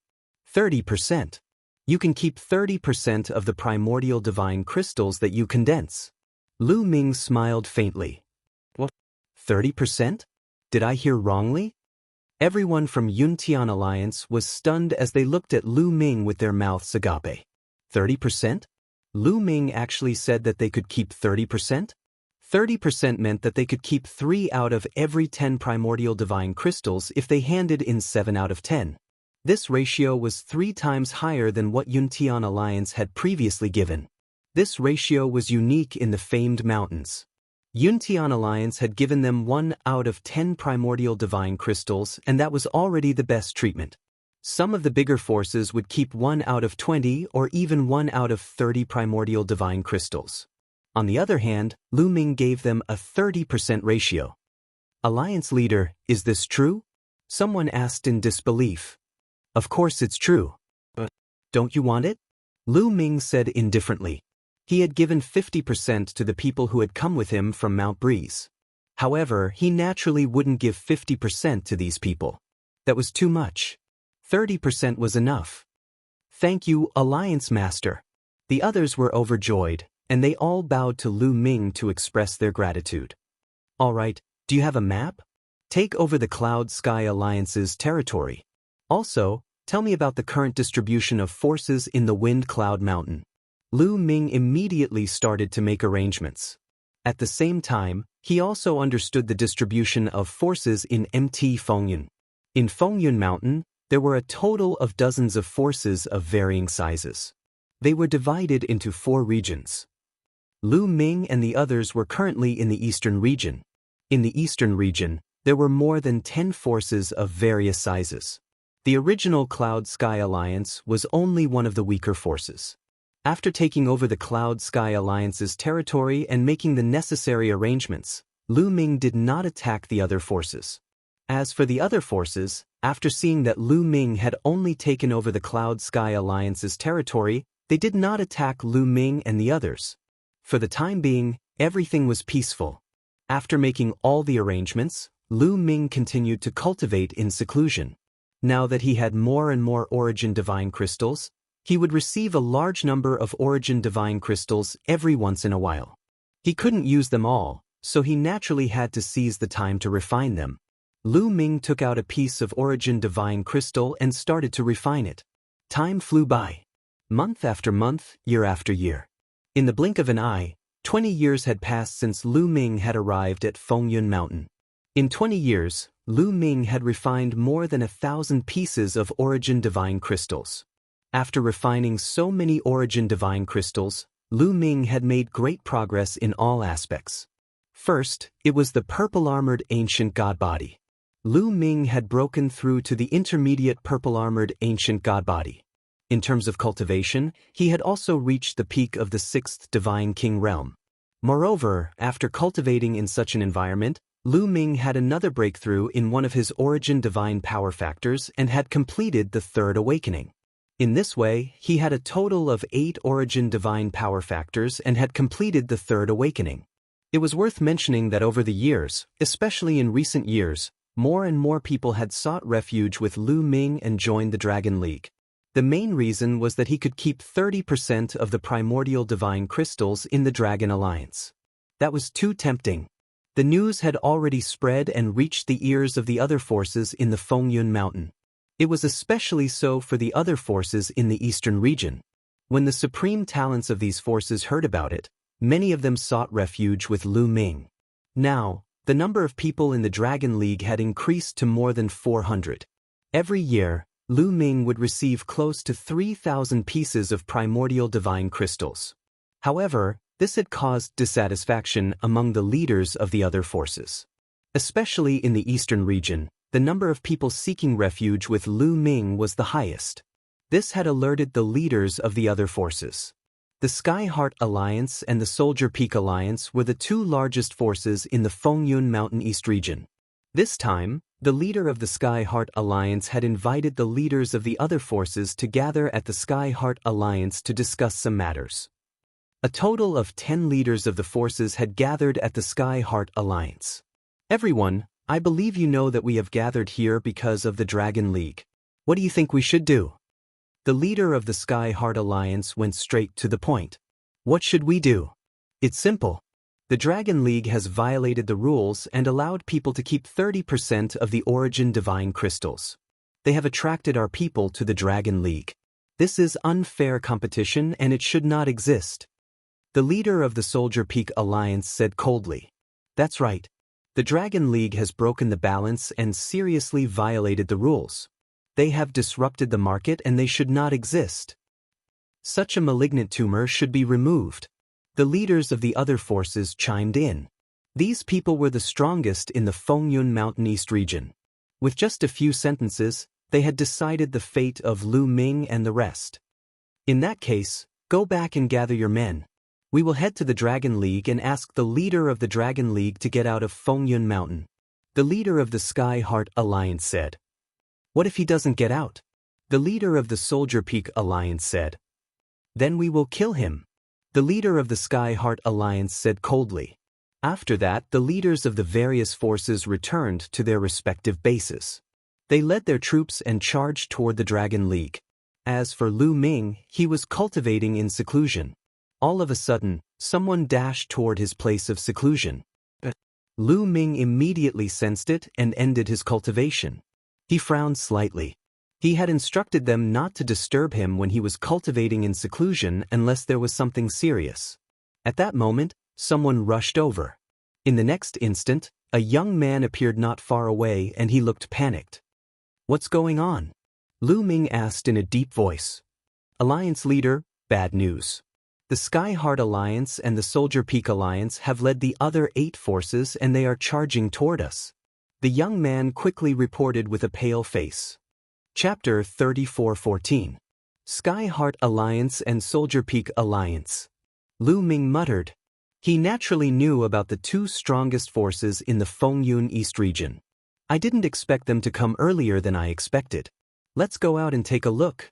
30%. You can keep 30% of the primordial divine crystals that you condense. Lu Ming smiled faintly. What? 30%? Did I hear wrongly? Everyone from Yuntian Alliance was stunned as they looked at Lu Ming with their mouths agape. 30%? Lu Ming actually said that they could keep 30%? 30% meant that they could keep 3 out of every 10 primordial divine crystals if they handed in 7 out of 10. This ratio was 3 times higher than what Yuntian Alliance had previously given. This ratio was unique in the famed mountains. Yuntian Alliance had given them 1 out of 10 primordial divine crystals, and that was already the best treatment. Some of the bigger forces would keep 1 out of 20 or even 1 out of 30 primordial divine crystals. On the other hand, Lu Ming gave them a 30% ratio. Alliance leader, is this true? Someone asked in disbelief. Of course it's true. But don't you want it? Lu Ming said indifferently. He had given 50% to the people who had come with him from Mount Breeze. However, he naturally wouldn't give 50% to these people. That was too much. 30% was enough. Thank you, Alliance Master. The others were overjoyed, and they all bowed to Lu Ming to express their gratitude. All right, do you have a map? Take over the Cloud Sky Alliance's territory. Also, tell me about the current distribution of forces in the Wind Cloud Mountain. Lu Ming immediately started to make arrangements. At the same time, he also understood the distribution of forces in MT Fengyun. In Fengyun Mountain, there were a total of dozens of forces of varying sizes. They were divided into 4 regions. Lu Ming and the others were currently in the Eastern region. In the Eastern region, there were more than 10 forces of various sizes. The original Cloud Sky Alliance was only one of the weaker forces. After taking over the Cloud Sky Alliance's territory and making the necessary arrangements, Lu Ming did not attack the other forces. As for the other forces, after seeing that Lu Ming had only taken over the Cloud Sky Alliance's territory, they did not attack Lu Ming and the others. For the time being, everything was peaceful. After making all the arrangements, Lu Ming continued to cultivate in seclusion. Now that he had more and more Origin Divine Crystals, he would receive a large number of Origin Divine Crystals every once in a while. He couldn't use them all, so he naturally had to seize the time to refine them. Lu Ming took out a piece of Origin Divine Crystal and started to refine it. Time flew by. Month after month, year after year. In the blink of an eye, 20 years had passed since Lu Ming had arrived at Fengyun Mountain. In 20 years, Lu Ming had refined more than 1,000 pieces of Origin Divine Crystals. After refining so many Origin Divine Crystals, Lu Ming had made great progress in all aspects. First, it was the purple-armored ancient god body. Lu Ming had broken through to the intermediate purple-armored ancient god body. In terms of cultivation, he had also reached the peak of the 6th Divine King realm. Moreover, after cultivating in such an environment, Lu Ming had another breakthrough in one of his Origin Divine Power Factors and had completed the 3rd awakening. In this way, he had a total of 8 Origin Divine Power Factors and had completed the 3rd awakening. It was worth mentioning that over the years, especially in recent years, more and more people had sought refuge with Lu Ming and joined the Dragon League. The main reason was that he could keep 30% of the primordial divine crystals in the Dragon Alliance. That was too tempting. The news had already spread and reached the ears of the other forces in the Fengyun Mountain. It was especially so for the other forces in the eastern region. When the supreme talents of these forces heard about it, many of them sought refuge with Lu Ming. Now, the number of people in the Dragon League had increased to more than 400. Every year, Lu Ming would receive close to 3,000 pieces of primordial divine crystals. However, this had caused dissatisfaction among the leaders of the other forces. Especially in the eastern region, the number of people seeking refuge with Lu Ming was the highest. This had alerted the leaders of the other forces. The Sky Heart Alliance and the Soldier Peak Alliance were the 2 largest forces in the Fengyun Mountain East region. This time, the leader of the Sky Heart Alliance had invited the leaders of the other forces to gather at the Sky Heart Alliance to discuss some matters. A total of 10 leaders of the forces had gathered at the Sky Heart Alliance. Everyone, I believe you know that we have gathered here because of the Dragon League. What do you think we should do? The leader of the Sky Heart Alliance went straight to the point. What should we do? It's simple. The Dragon League has violated the rules and allowed people to keep 30% of the Origin Divine Crystals. They have attracted our people to the Dragon League. This is unfair competition and it should not exist. The leader of the Soldier Peak Alliance said coldly. That's right. The Dragon League has broken the balance and seriously violated the rules. They have disrupted the market and they should not exist. Such a malignant tumor should be removed. The leaders of the other forces chimed in. These people were the strongest in the Fengyun Mountain East region. With just a few sentences, they had decided the fate of Lu Ming and the rest. In that case, go back and gather your men. We will head to the Dragon League and ask the leader of the Dragon League to get out of Fengyun Mountain. The leader of the Sky Heart Alliance said. What if he doesn't get out? The leader of the Soldier Peak Alliance said. Then we will kill him. The leader of the Sky Heart Alliance said coldly. After that, the leaders of the various forces returned to their respective bases. They led their troops and charged toward the Dragon League. As for Lu Ming, he was cultivating in seclusion. All of a sudden, someone dashed toward his place of seclusion. Lu Ming immediately sensed it and ended his cultivation. He frowned slightly. He had instructed them not to disturb him when he was cultivating in seclusion unless there was something serious. At that moment, someone rushed over. In the next instant, a young man appeared not far away and he looked panicked. What's going on? Lu Ming asked in a deep voice. Alliance leader, bad news. The Sky Heart Alliance and the Soldier Peak Alliance have led the other 8 forces and they are charging toward us. The young man quickly reported with a pale face. Chapter 34:14. Sky Heart Alliance and Soldier Peak Alliance. Lu Ming muttered. He naturally knew about the two strongest forces in the Fengyun East region. I didn't expect them to come earlier than I expected. Let's go out and take a look.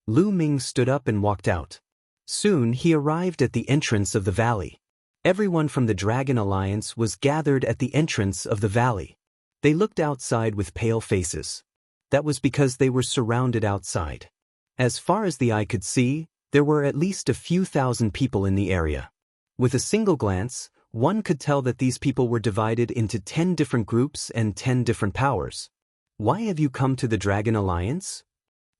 Lu Ming stood up and walked out. Soon he arrived at the entrance of the valley. Everyone from the Dragon Alliance was gathered at the entrance of the valley. They looked outside with pale faces. That was because they were surrounded outside. As far as the eye could see, there were at least a few thousand people in the area. With a single glance, one could tell that these people were divided into 10 different groups and 10 different powers. Why have you come to the Dragon Alliance?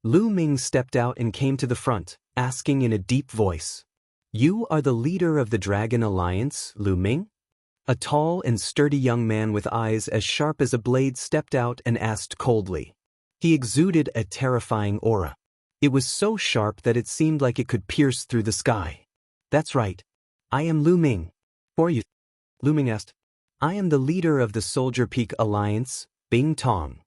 Lu Ming stepped out and came to the front, asking in a deep voice. You are the leader of the Dragon Alliance, Lu Ming? A tall and sturdy young man with eyes as sharp as a blade stepped out and asked coldly. He exuded a terrifying aura. It was so sharp that it seemed like it could pierce through the sky. That's right. I am Lu Ming. Who are you? Lu Ming asked. I am the leader of the Soldier Peak Alliance, Bing Tong.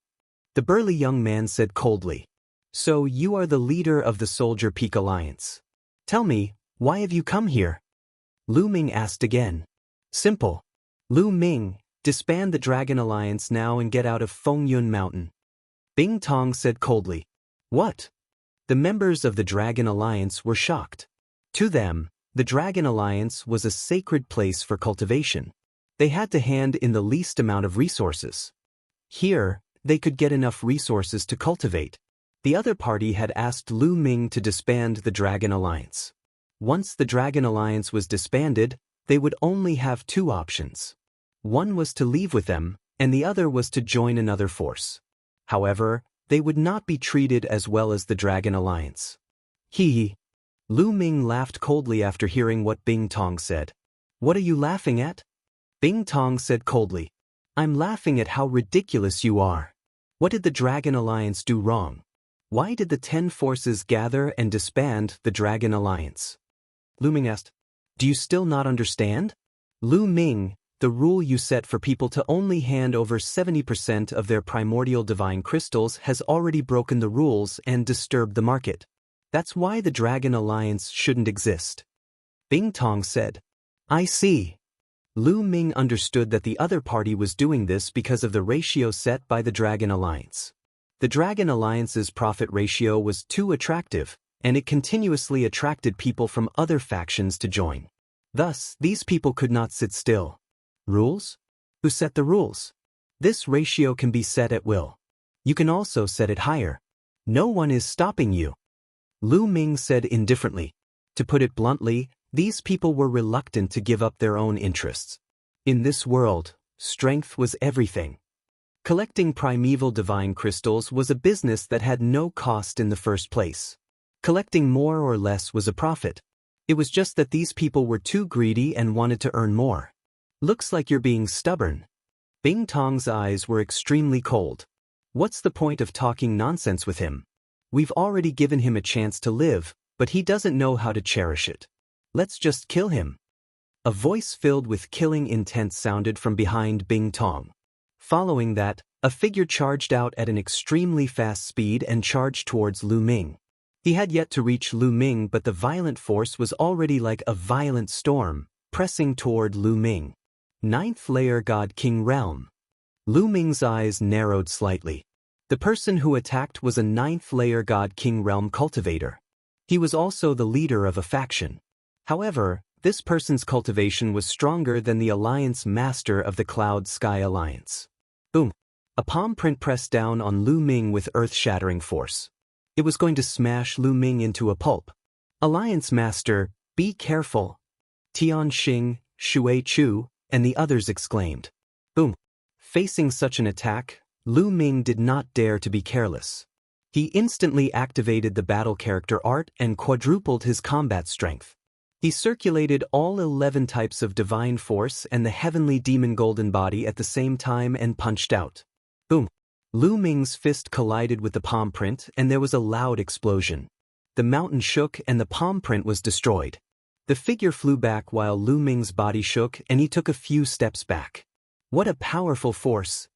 The burly young man said coldly. So you are the leader of the Soldier Peak Alliance. Tell me, why have you come here? Lu Ming asked again. Simple. Lu Ming, disband the Dragon Alliance now and get out of Fengyun Mountain. Bing Tong said coldly. What? The members of the Dragon Alliance were shocked. To them, the Dragon Alliance was a sacred place for cultivation. They had to hand in the least amount of resources. Here, they could get enough resources to cultivate. The other party had asked Lu Ming to disband the Dragon Alliance. Once the Dragon Alliance was disbanded, they would only have two options. One was to leave with them, and the other was to join another force. However, they would not be treated as well as the Dragon Alliance. Lu Ming laughed coldly after hearing what Bing Tong said. What are you laughing at? Bing Tong said coldly. I'm laughing at how ridiculous you are. What did the Dragon Alliance do wrong? Why did the 10 forces gather and disband the Dragon Alliance? Lu Ming asked. Do you still not understand? Lu Ming, the rule you set for people to only hand over 70% of their primordial divine crystals has already broken the rules and disturbed the market. That's why the Dragon Alliance shouldn't exist. Bing Tong said. I see. Lu Ming understood that the other party was doing this because of the ratio set by the Dragon Alliance. The Dragon Alliance's profit ratio was too attractive, and it continuously attracted people from other factions to join. Thus, these people could not sit still. Rules? Who set the rules? This ratio can be set at will. You can also set it higher. No one is stopping you. Lu Ming said indifferently. To put it bluntly, these people were reluctant to give up their own interests. In this world, strength was everything. Collecting primeval divine crystals was a business that had no cost in the first place. Collecting more or less was a profit. It was just that these people were too greedy and wanted to earn more. Looks like you're being stubborn. Bing Tong's eyes were extremely cold. What's the point of talking nonsense with him? We've already given him a chance to live, but he doesn't know how to cherish it. Let's just kill him. A voice filled with killing intent sounded from behind Bing Tong. Following that, a figure charged out at an extremely fast speed and charged towards Lu Ming. He had yet to reach Lu Ming, but the violent force was already like a violent storm, pressing toward Lu Ming. 9th Layer God King Realm. Lu Ming's eyes narrowed slightly. The person who attacked was a 9th Layer God King Realm cultivator. He was also the leader of a faction. However, this person's cultivation was stronger than the Alliance Master of the Cloud Sky Alliance. Boom! A palm print pressed down on Lu Ming with earth-shattering force. It was going to smash Lu Ming into a pulp. Alliance Master, be careful! Tian Xing, Shui Chu, and the others exclaimed. Boom! Facing such an attack, Lu Ming did not dare to be careless. He instantly activated the battle character art and quadrupled his combat strength. He circulated all 11 types of divine force and the heavenly demon golden body at the same time and punched out. Boom! Lu Ming's fist collided with the palm print and there was a loud explosion. The mountain shook and the palm print was destroyed. The figure flew back while Lu Ming's body shook and he took a few steps back. What a powerful force!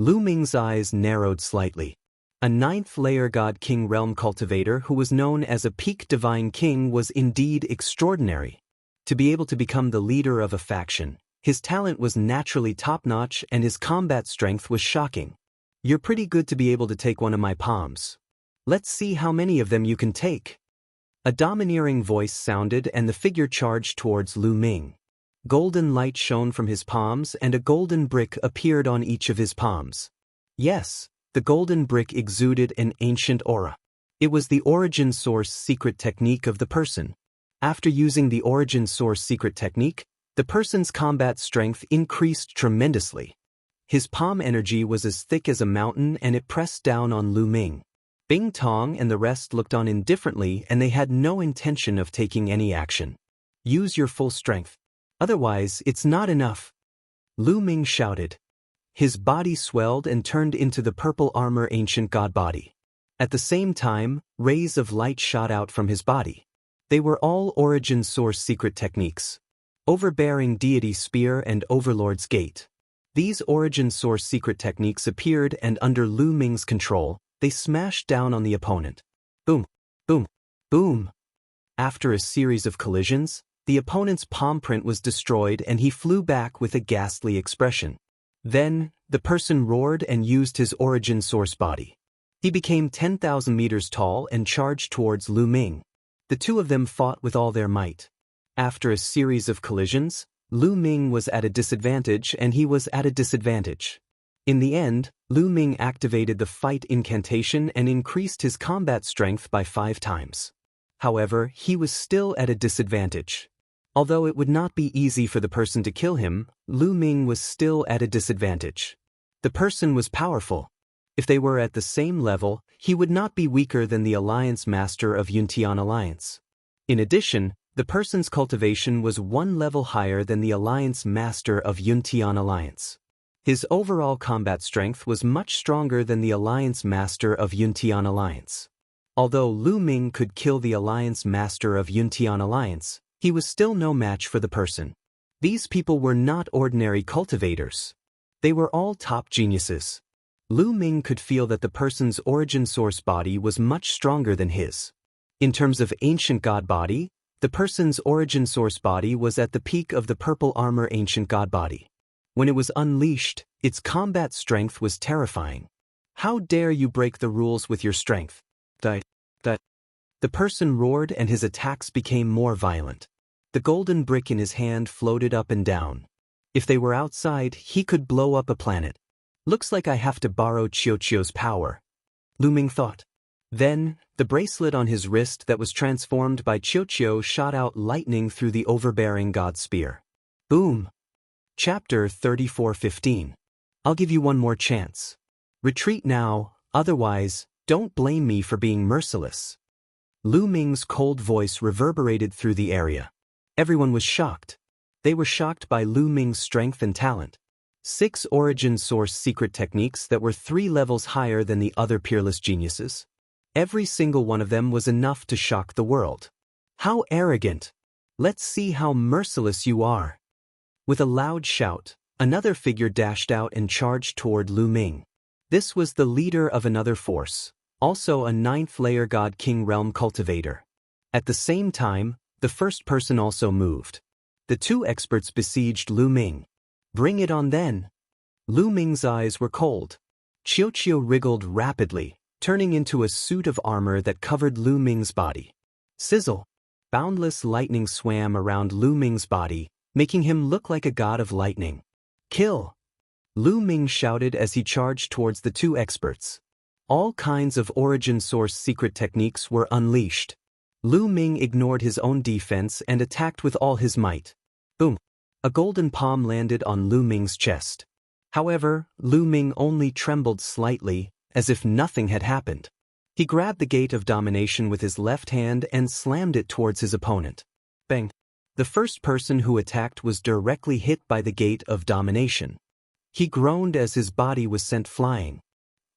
Lu Ming's eyes narrowed slightly. A ninth-layer God King realm cultivator who was known as a peak divine king was indeed extraordinary. To be able to become the leader of a faction, his talent was naturally top-notch and his combat strength was shocking. You're pretty good to be able to take one of my palms. Let's see how many of them you can take. A domineering voice sounded and the figure charged towards Lu Ming. Golden light shone from his palms and a golden brick appeared on each of his palms. Yes, the golden brick exuded an ancient aura. It was the origin source secret technique of the person. After using the origin source secret technique, the person's combat strength increased tremendously. His palm energy was as thick as a mountain and it pressed down on Lu Ming. Bing Tong and the rest looked on indifferently and they had no intention of taking any action. Use your full strength. Otherwise, it's not enough. Lu Ming shouted. His body swelled and turned into the purple armor ancient god body. At the same time, rays of light shot out from his body. They were all origin source secret techniques. Overbearing deity spear and Overlord's gate. These origin source secret techniques appeared and under Lu Ming's control, they smashed down on the opponent. Boom, boom, boom. After a series of collisions, the opponent's palm print was destroyed and he flew back with a ghastly expression. Then, the person roared and used his origin source body. He became 10,000 meters tall and charged towards Lu Ming. The two of them fought with all their might. After a series of collisions, Lu Ming was at a disadvantage and he was at a disadvantage. In the end, Lu Ming activated the fight incantation and increased his combat strength by 5 times. However, he was still at a disadvantage. Although it would not be easy for the person to kill him, Lu Ming was still at a disadvantage. The person was powerful. If they were at the same level, he would not be weaker than the Alliance Master of Yuntian Alliance. In addition, the person's cultivation was 1 level higher than the Alliance Master of Yuntian Alliance. His overall combat strength was much stronger than the Alliance Master of Yuntian Alliance. Although Lu Ming could kill the Alliance Master of Yuntian Alliance, he was still no match for the person. These people were not ordinary cultivators. They were all top geniuses. Lu Ming could feel that the person's origin source body was much stronger than his. In terms of ancient god body, the person's origin source body was at the peak of the purple armor ancient god body. When it was unleashed, its combat strength was terrifying. How dare you break the rules with your strength? The person roared and his attacks became more violent. The golden brick in his hand floated up and down. If they were outside, he could blow up a planet. Looks like I have to borrow Qiuqiu's power, Lu Ming thought. Then, the bracelet on his wrist that was transformed by Qiuqiu shot out lightning through the overbearing god spear. Boom! Chapter 34:15. I'll give you one more chance. Retreat now, otherwise, don't blame me for being merciless. Lu Ming's cold voice reverberated through the area. Everyone was shocked. They were shocked by Lu Ming's strength and talent. 6 origin source secret techniques that were 3 levels higher than the other peerless geniuses. Every single one of them was enough to shock the world. How arrogant! Let's see how merciless you are. With a loud shout, another figure dashed out and charged toward Lu Ming. This was the leader of another force, also a 9th-layer God King realm cultivator. At the same time, the first person also moved. The 2 experts besieged Lu Ming. Bring it on then. Lu Ming's eyes were cold. Qiuqiu wriggled rapidly, turning into a suit of armor that covered Lu Ming's body. Sizzle! Boundless lightning swam around Lu Ming's body, making him look like a god of lightning. Kill! Lu Ming shouted as he charged towards the 2 experts. All kinds of origin source secret techniques were unleashed. Lu Ming ignored his own defense and attacked with all his might. Boom! A golden palm landed on Lu Ming's chest. However, Lu Ming only trembled slightly, as if nothing had happened. He grabbed the gate of domination with his left hand and slammed it towards his opponent. Bang! The first person who attacked was directly hit by the gate of domination. He groaned as his body was sent flying.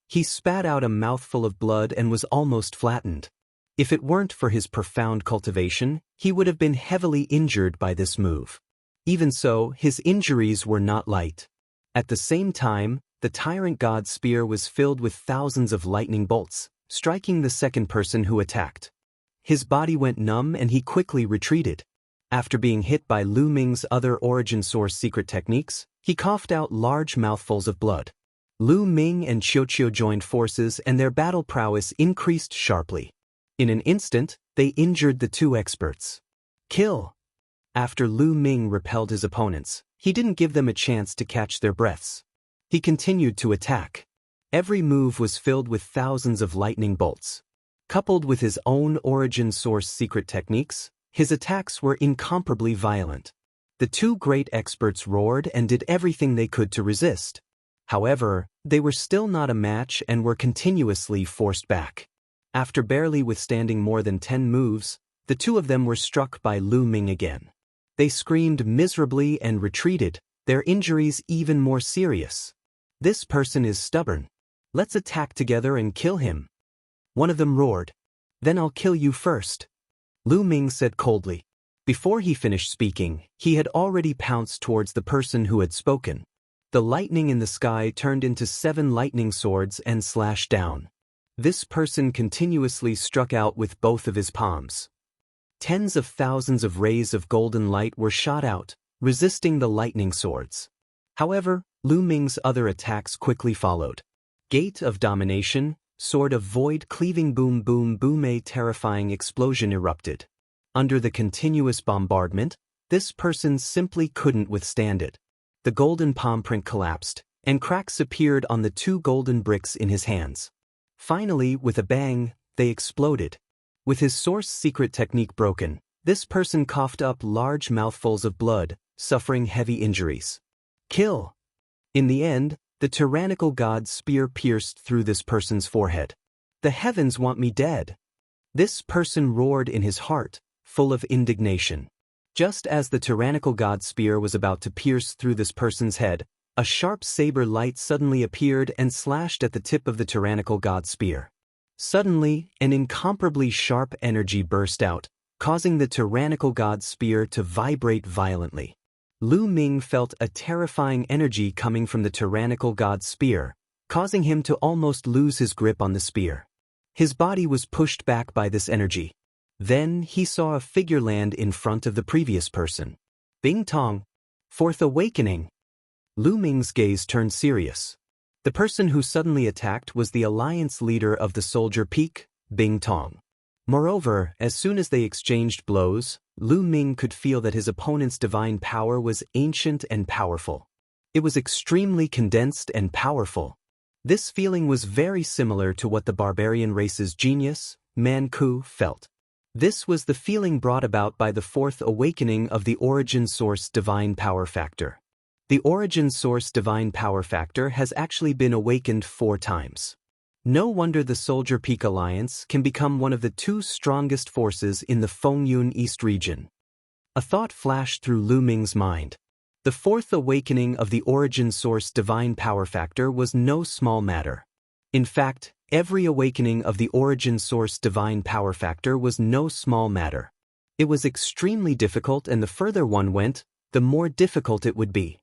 He spat out a mouthful of blood and was almost flattened. If it weren't for his profound cultivation, he would have been heavily injured by this move. Even so, his injuries were not light. At the same time, the tyrant god's spear was filled with thousands of lightning bolts, striking the second person who attacked. His body went numb and he quickly retreated. After being hit by Lu Ming's other origin source secret techniques, he coughed out large mouthfuls of blood. Lu Ming and Xiaoqiu joined forces and their battle prowess increased sharply. In an instant, they injured the two experts. Kill! After Lu Ming repelled his opponents, he didn't give them a chance to catch their breaths. He continued to attack. Every move was filled with thousands of lightning bolts. Coupled with his own origin source secret techniques, his attacks were incomparably violent. The two great experts roared and did everything they could to resist. However, they were still not a match and were continuously forced back. After barely withstanding more than 10 moves, the two of them were struck by Lu Ming again. They screamed miserably and retreated, their injuries even more serious. This person is stubborn. Let's attack together and kill him. One of them roared. Then I'll kill you first. Lu Ming said coldly. Before he finished speaking, he had already pounced towards the person who had spoken. The lightning in the sky turned into 7 lightning swords and slashed down. This person continuously struck out with both of his palms. Tens of thousands of rays of golden light were shot out, resisting the lightning swords. However, Lu Ming's other attacks quickly followed. Gate of Domination, Sword of Void, cleaving boom boom boom, a terrifying explosion erupted. Under the continuous bombardment, this person simply couldn't withstand it. The golden palm print collapsed, and cracks appeared on the 2 golden bricks in his hands. Finally, with a bang, they exploded. With his source secret technique broken, this person coughed up large mouthfuls of blood, suffering heavy injuries. Kill! In the end, the tyrannical god's spear pierced through this person's forehead. The heavens want me dead! This person roared in his heart, full of indignation. Just as the tyrannical god's spear was about to pierce through this person's head, a sharp saber light suddenly appeared and slashed at the tip of the tyrannical god's spear. Suddenly, an incomparably sharp energy burst out, causing the tyrannical god's spear to vibrate violently. Lu Ming felt a terrifying energy coming from the tyrannical god's spear, causing him to almost lose his grip on the spear. His body was pushed back by this energy. Then he saw a figure land in front of the previous person. Bing Tong. Fourth Awakening. Lu Ming's gaze turned serious. The person who suddenly attacked was the alliance leader of the Soldier Peak, Bing Tong. Moreover, as soon as they exchanged blows, Lu Ming could feel that his opponent's divine power was ancient and powerful. It was extremely condensed and powerful. This feeling was very similar to what the barbarian race's genius, Man Ku, felt. This was the feeling brought about by the 4th awakening of the origin source divine power factor. The origin source divine power factor has actually been awakened 4 times. No wonder the Soldier Peak Alliance can become one of the 2 strongest forces in the Fengyun East region. A thought flashed through Lu Ming's mind. The 4th awakening of the origin source divine power factor was no small matter. In fact, every awakening of the origin source divine power factor was no small matter. It was extremely difficult, and the further one went, the more difficult it would be.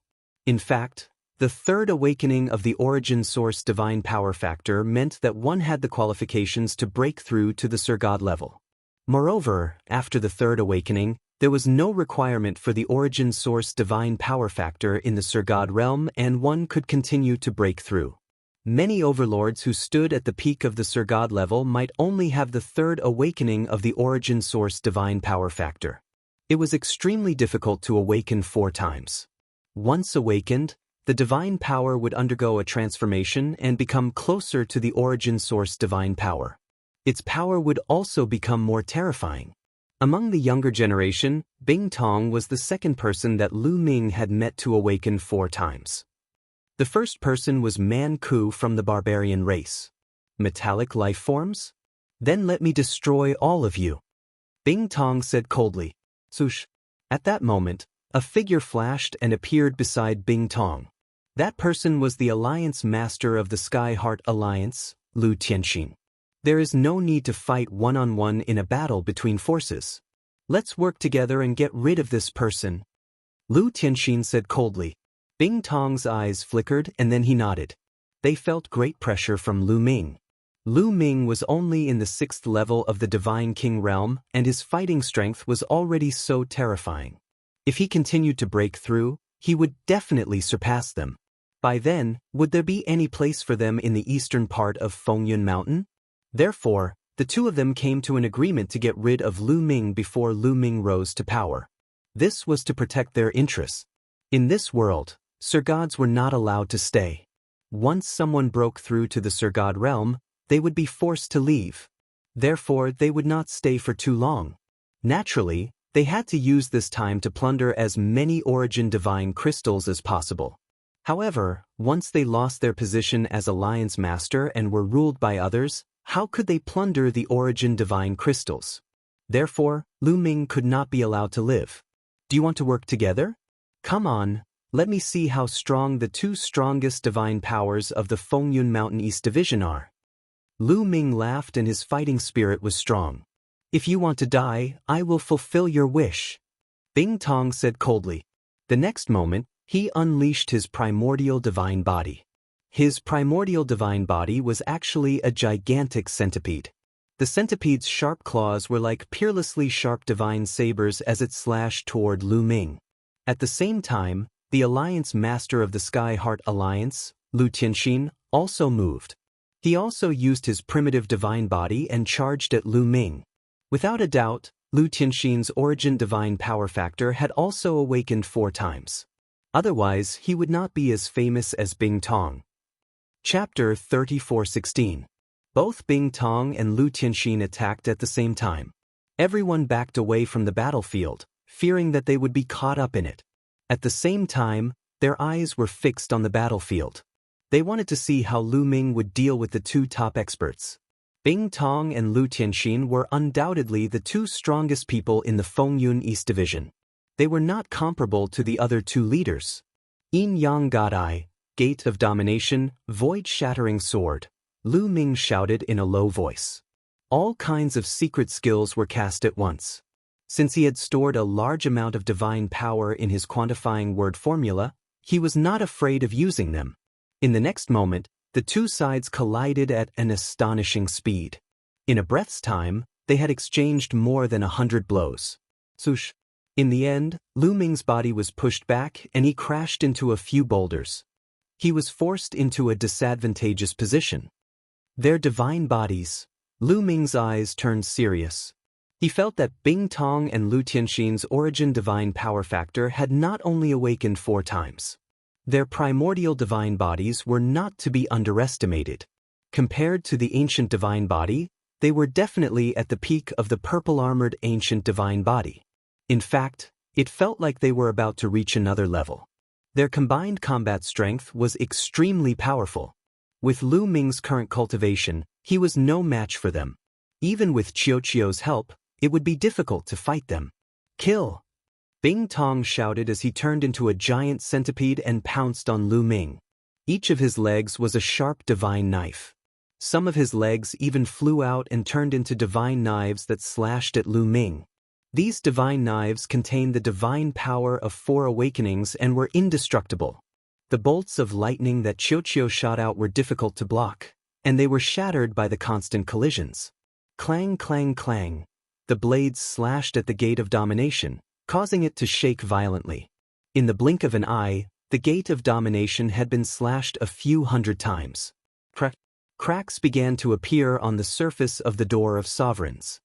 In fact, the 3rd awakening of the origin source divine power factor meant that one had the qualifications to break through to the Sir God level. Moreover, after the 3rd awakening, there was no requirement for the origin source divine power factor in the Sir God realm, and one could continue to break through. Many overlords who stood at the peak of the Sir God level might only have the 3rd awakening of the origin source divine power factor. It was extremely difficult to awaken 4 times. Once awakened, the divine power would undergo a transformation and become closer to the origin source divine power. Its power would also become more terrifying. Among the younger generation, Bing Tong was the 2nd person that Lu Ming had met to awaken 4 times. The first person was Man Ku from the barbarian race. Metallic life forms? Then let me destroy all of you. Bing Tong said coldly. Swoosh. At that moment, a figure flashed and appeared beside Bing Tong. That person was the Alliance Master of the Sky Heart Alliance, Lu Tianxin. There is no need to fight one-on-one in a battle between forces. Let's work together and get rid of this person. Lu Tianxin said coldly. Bing Tong's eyes flickered and then he nodded. They felt great pressure from Lu Ming. Lu Ming was only in the 6th level of the Divine King realm, and his fighting strength was already so terrifying. If he continued to break through, he would definitely surpass them. By then, would there be any place for them in the eastern part of Fengyun Mountain? Therefore, the two of them came to an agreement to get rid of Lu Ming before Lu Ming rose to power. This was to protect their interests. In this world, Sir Gods were not allowed to stay. Once someone broke through to the Sir God realm, they would be forced to leave. Therefore, they would not stay for too long. Naturally, they had to use this time to plunder as many origin divine crystals as possible. However, once they lost their position as Alliance Master and were ruled by others, how could they plunder the origin divine crystals? Therefore, Lu Ming could not be allowed to live. Do you want to work together? Come on, let me see how strong the two strongest divine powers of the Fengyun Mountain East Division are. Lu Ming laughed and his fighting spirit was strong. If you want to die, I will fulfill your wish. Bing Tong said coldly. The next moment, he unleashed his primordial divine body. His primordial divine body was actually a gigantic centipede. The centipede's sharp claws were like peerlessly sharp divine sabers as it slashed toward Lu Ming. At the same time, the Alliance Master of the Sky Heart Alliance, Lu Tianxin, also moved. He also used his primitive divine body and charged at Lu Ming. Without a doubt, Lu Tianxin's origin divine power factor had also awakened 4 times. Otherwise, he would not be as famous as Bing Tong. Chapter 34:16. Both Bing Tong and Lu Tianxin attacked at the same time. Everyone backed away from the battlefield, fearing that they would be caught up in it. At the same time, their eyes were fixed on the battlefield. They wanted to see how Lu Ming would deal with the two top experts. Bing Tong and Lu Tianxin were undoubtedly the two strongest people in the Fengyun East Division. They were not comparable to the other two leaders. Yin Yang God Eye, Gate of Domination, Void-Shattering Sword, Lu Ming shouted in a low voice. All kinds of secret skills were cast at once. Since he had stored a large amount of divine power in his quantifying word formula, he was not afraid of using them. In the next moment, the two sides collided at an astonishing speed. In a breath's time, they had exchanged more than 100 blows. Swoosh. In the end, Lu Ming's body was pushed back and he crashed into a few boulders. He was forced into a disadvantageous position. Their divine bodies. Lu Ming's eyes turned serious. He felt that Bing Tong and Lu Tianxin's origin divine power factor had not only awakened 4 times. Their primordial divine bodies were not to be underestimated. Compared to the ancient divine body, they were definitely at the peak of the purple-armored ancient divine body. In fact, it felt like they were about to reach another level. Their combined combat strength was extremely powerful. With Lu Ming's current cultivation, he was no match for them. Even with Qiuqiu's help, it would be difficult to fight them. Kill! Bing Tong shouted as he turned into a giant centipede and pounced on Lu Ming. Each of his legs was a sharp divine knife. Some of his legs even flew out and turned into divine knives that slashed at Lu Ming. These divine knives contained the divine power of 4 awakenings and were indestructible. The bolts of lightning that Qiuqiu shot out were difficult to block, and they were shattered by the constant collisions. Clang, clang, clang. The blades slashed at the Gate of Domination, causing it to shake violently. In the blink of an eye, the Gate of Domination had been slashed a few hundred times. Cracks began to appear on the surface of the Door of Sovereigns.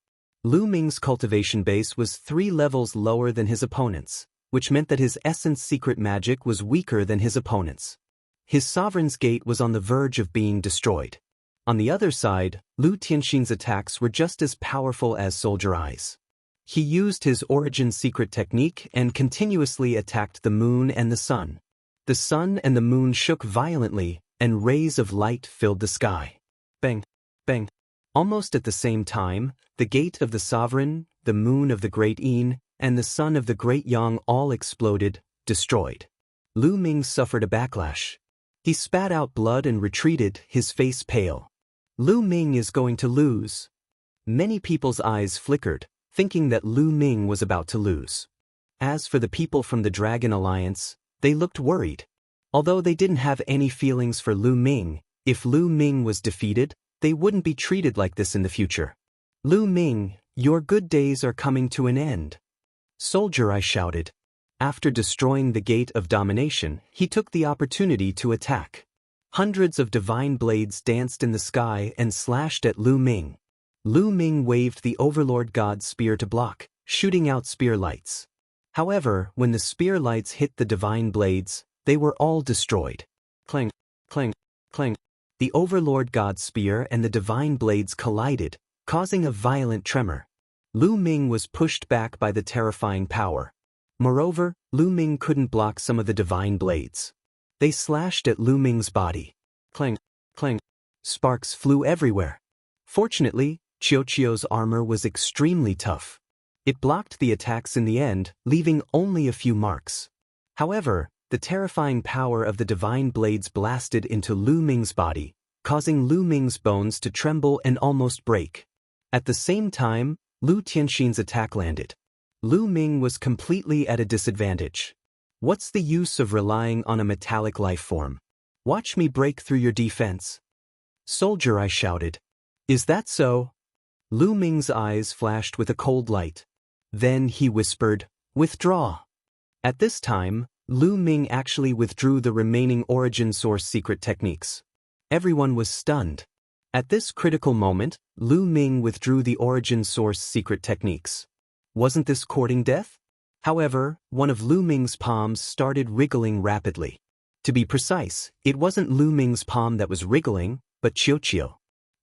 Lu Ming's cultivation base was 3 levels lower than his opponent's, which meant that his essence secret magic was weaker than his opponent's. His Sovereign's Gate was on the verge of being destroyed. On the other side, Lu Tianxin's attacks were just as powerful as Soldier Eyes. He used his origin secret technique and continuously attacked the moon and the sun. The sun and the moon shook violently, and rays of light filled the sky. Bang! Bang! Almost at the same time, the Gate of the Sovereign, the moon of the Great Yin, and the sun of the Great Yang all exploded, destroyed. Lu Ming suffered a backlash. He spat out blood and retreated, his face pale. Lu Ming is going to lose. Many people's eyes flickered, thinking that Lu Ming was about to lose. As for the people from the Dragon Alliance, they looked worried. Although they didn't have any feelings for Lu Ming, if Lu Ming was defeated, they wouldn't be treated like this in the future. Lu Ming, your good days are coming to an end. Soldier Eye shouted. After destroying the gate of domination, he took the opportunity to attack. Hundreds of divine blades danced in the sky and slashed at Lu Ming. Lu Ming waved the Overlord God's spear to block, shooting out spear lights. However, when the spear lights hit the divine blades, they were all destroyed. Clang, clang, clang. The Overlord God's spear and the divine blades collided, causing a violent tremor. Lu Ming was pushed back by the terrifying power. Moreover, Lu Ming couldn't block some of the divine blades. They slashed at Lu Ming's body. Clang, clang. Sparks flew everywhere. Fortunately, Xiaoqiu's armor was extremely tough. It blocked the attacks in the end, leaving only a few marks. However, the terrifying power of the divine blades blasted into Lu Ming's body, causing Lu Ming's bones to tremble and almost break. At the same time, Lu Tianxin's attack landed. Lu Ming was completely at a disadvantage. What's the use of relying on a metallic life form? Watch me break through your defense. Soldier Eye shouted. Is that so? Lu Ming's eyes flashed with a cold light. Then he whispered, withdraw. At this time, Lu Ming actually withdrew the remaining origin source secret techniques. Everyone was stunned. At this critical moment, Lu Ming withdrew the origin source secret techniques. Wasn't this courting death? However, one of Lu Ming's palms started wriggling rapidly. To be precise, it wasn't Lu Ming's palm that was wriggling, but Xiaoqiu.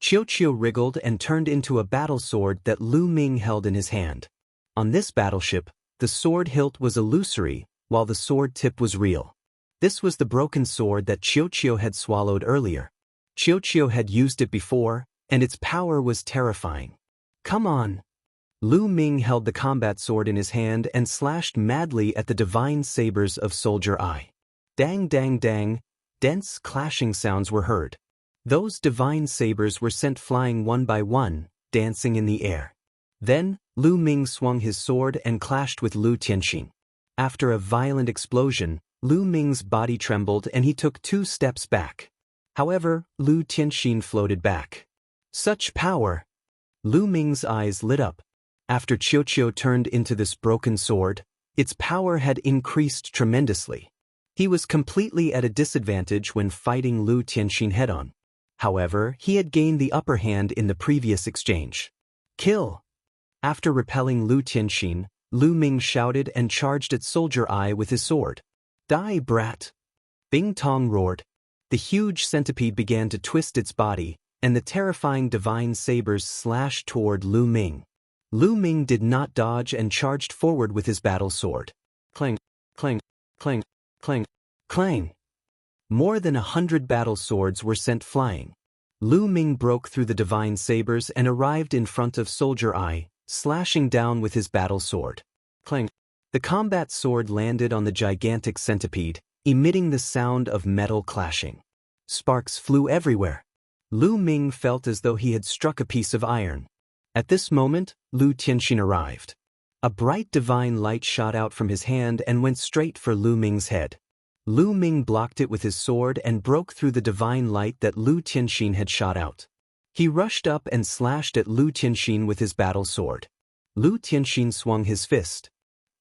Xiaoqiu wriggled and turned into a battle sword that Lu Ming held in his hand. On this battleship, the sword hilt was illusory, while the sword tip was real. This was the broken sword that Xiaoqiu had swallowed earlier. Xiaoqiu had used it before, and its power was terrifying. Come on! Lu Ming held the combat sword in his hand and slashed madly at the divine sabers of Soldier Eye. Dang dang dang, dense clashing sounds were heard. Those divine sabers were sent flying one by one, dancing in the air. Then, Lu Ming swung his sword and clashed with Lu Tianxin. After a violent explosion, Lu Ming's body trembled and he took 2 steps back. However, Lu Tianxin floated back. Such power! Lu Ming's eyes lit up. After Xiaoqiu turned into this broken sword, its power had increased tremendously. He was completely at a disadvantage when fighting Lu Tianxin head-on. However, he had gained the upper hand in the previous exchange. Kill! After repelling Lu Tianxin, Lu Ming shouted and charged at Soldier Eye with his sword. Die, brat! Bing Tong roared. The huge centipede began to twist its body, and the terrifying divine sabers slashed toward Lu Ming. Lu Ming did not dodge and charged forward with his battle sword. Clang, clang, clang, clang, clang. More than 100 battle swords were sent flying. Lu Ming broke through the divine sabers and arrived in front of Soldier Eye, slashing down with his battle sword. Clang. The combat sword landed on the gigantic centipede, emitting the sound of metal clashing. Sparks flew everywhere. Lu Ming felt as though he had struck a piece of iron. At this moment, Lu Tianxin arrived. A bright divine light shot out from his hand and went straight for Lu Ming's head. Lu Ming blocked it with his sword and broke through the divine light that Lu Tianxin had shot out. He rushed up and slashed at Lu Tianxin with his battle sword. Lu Tianxin swung his fist.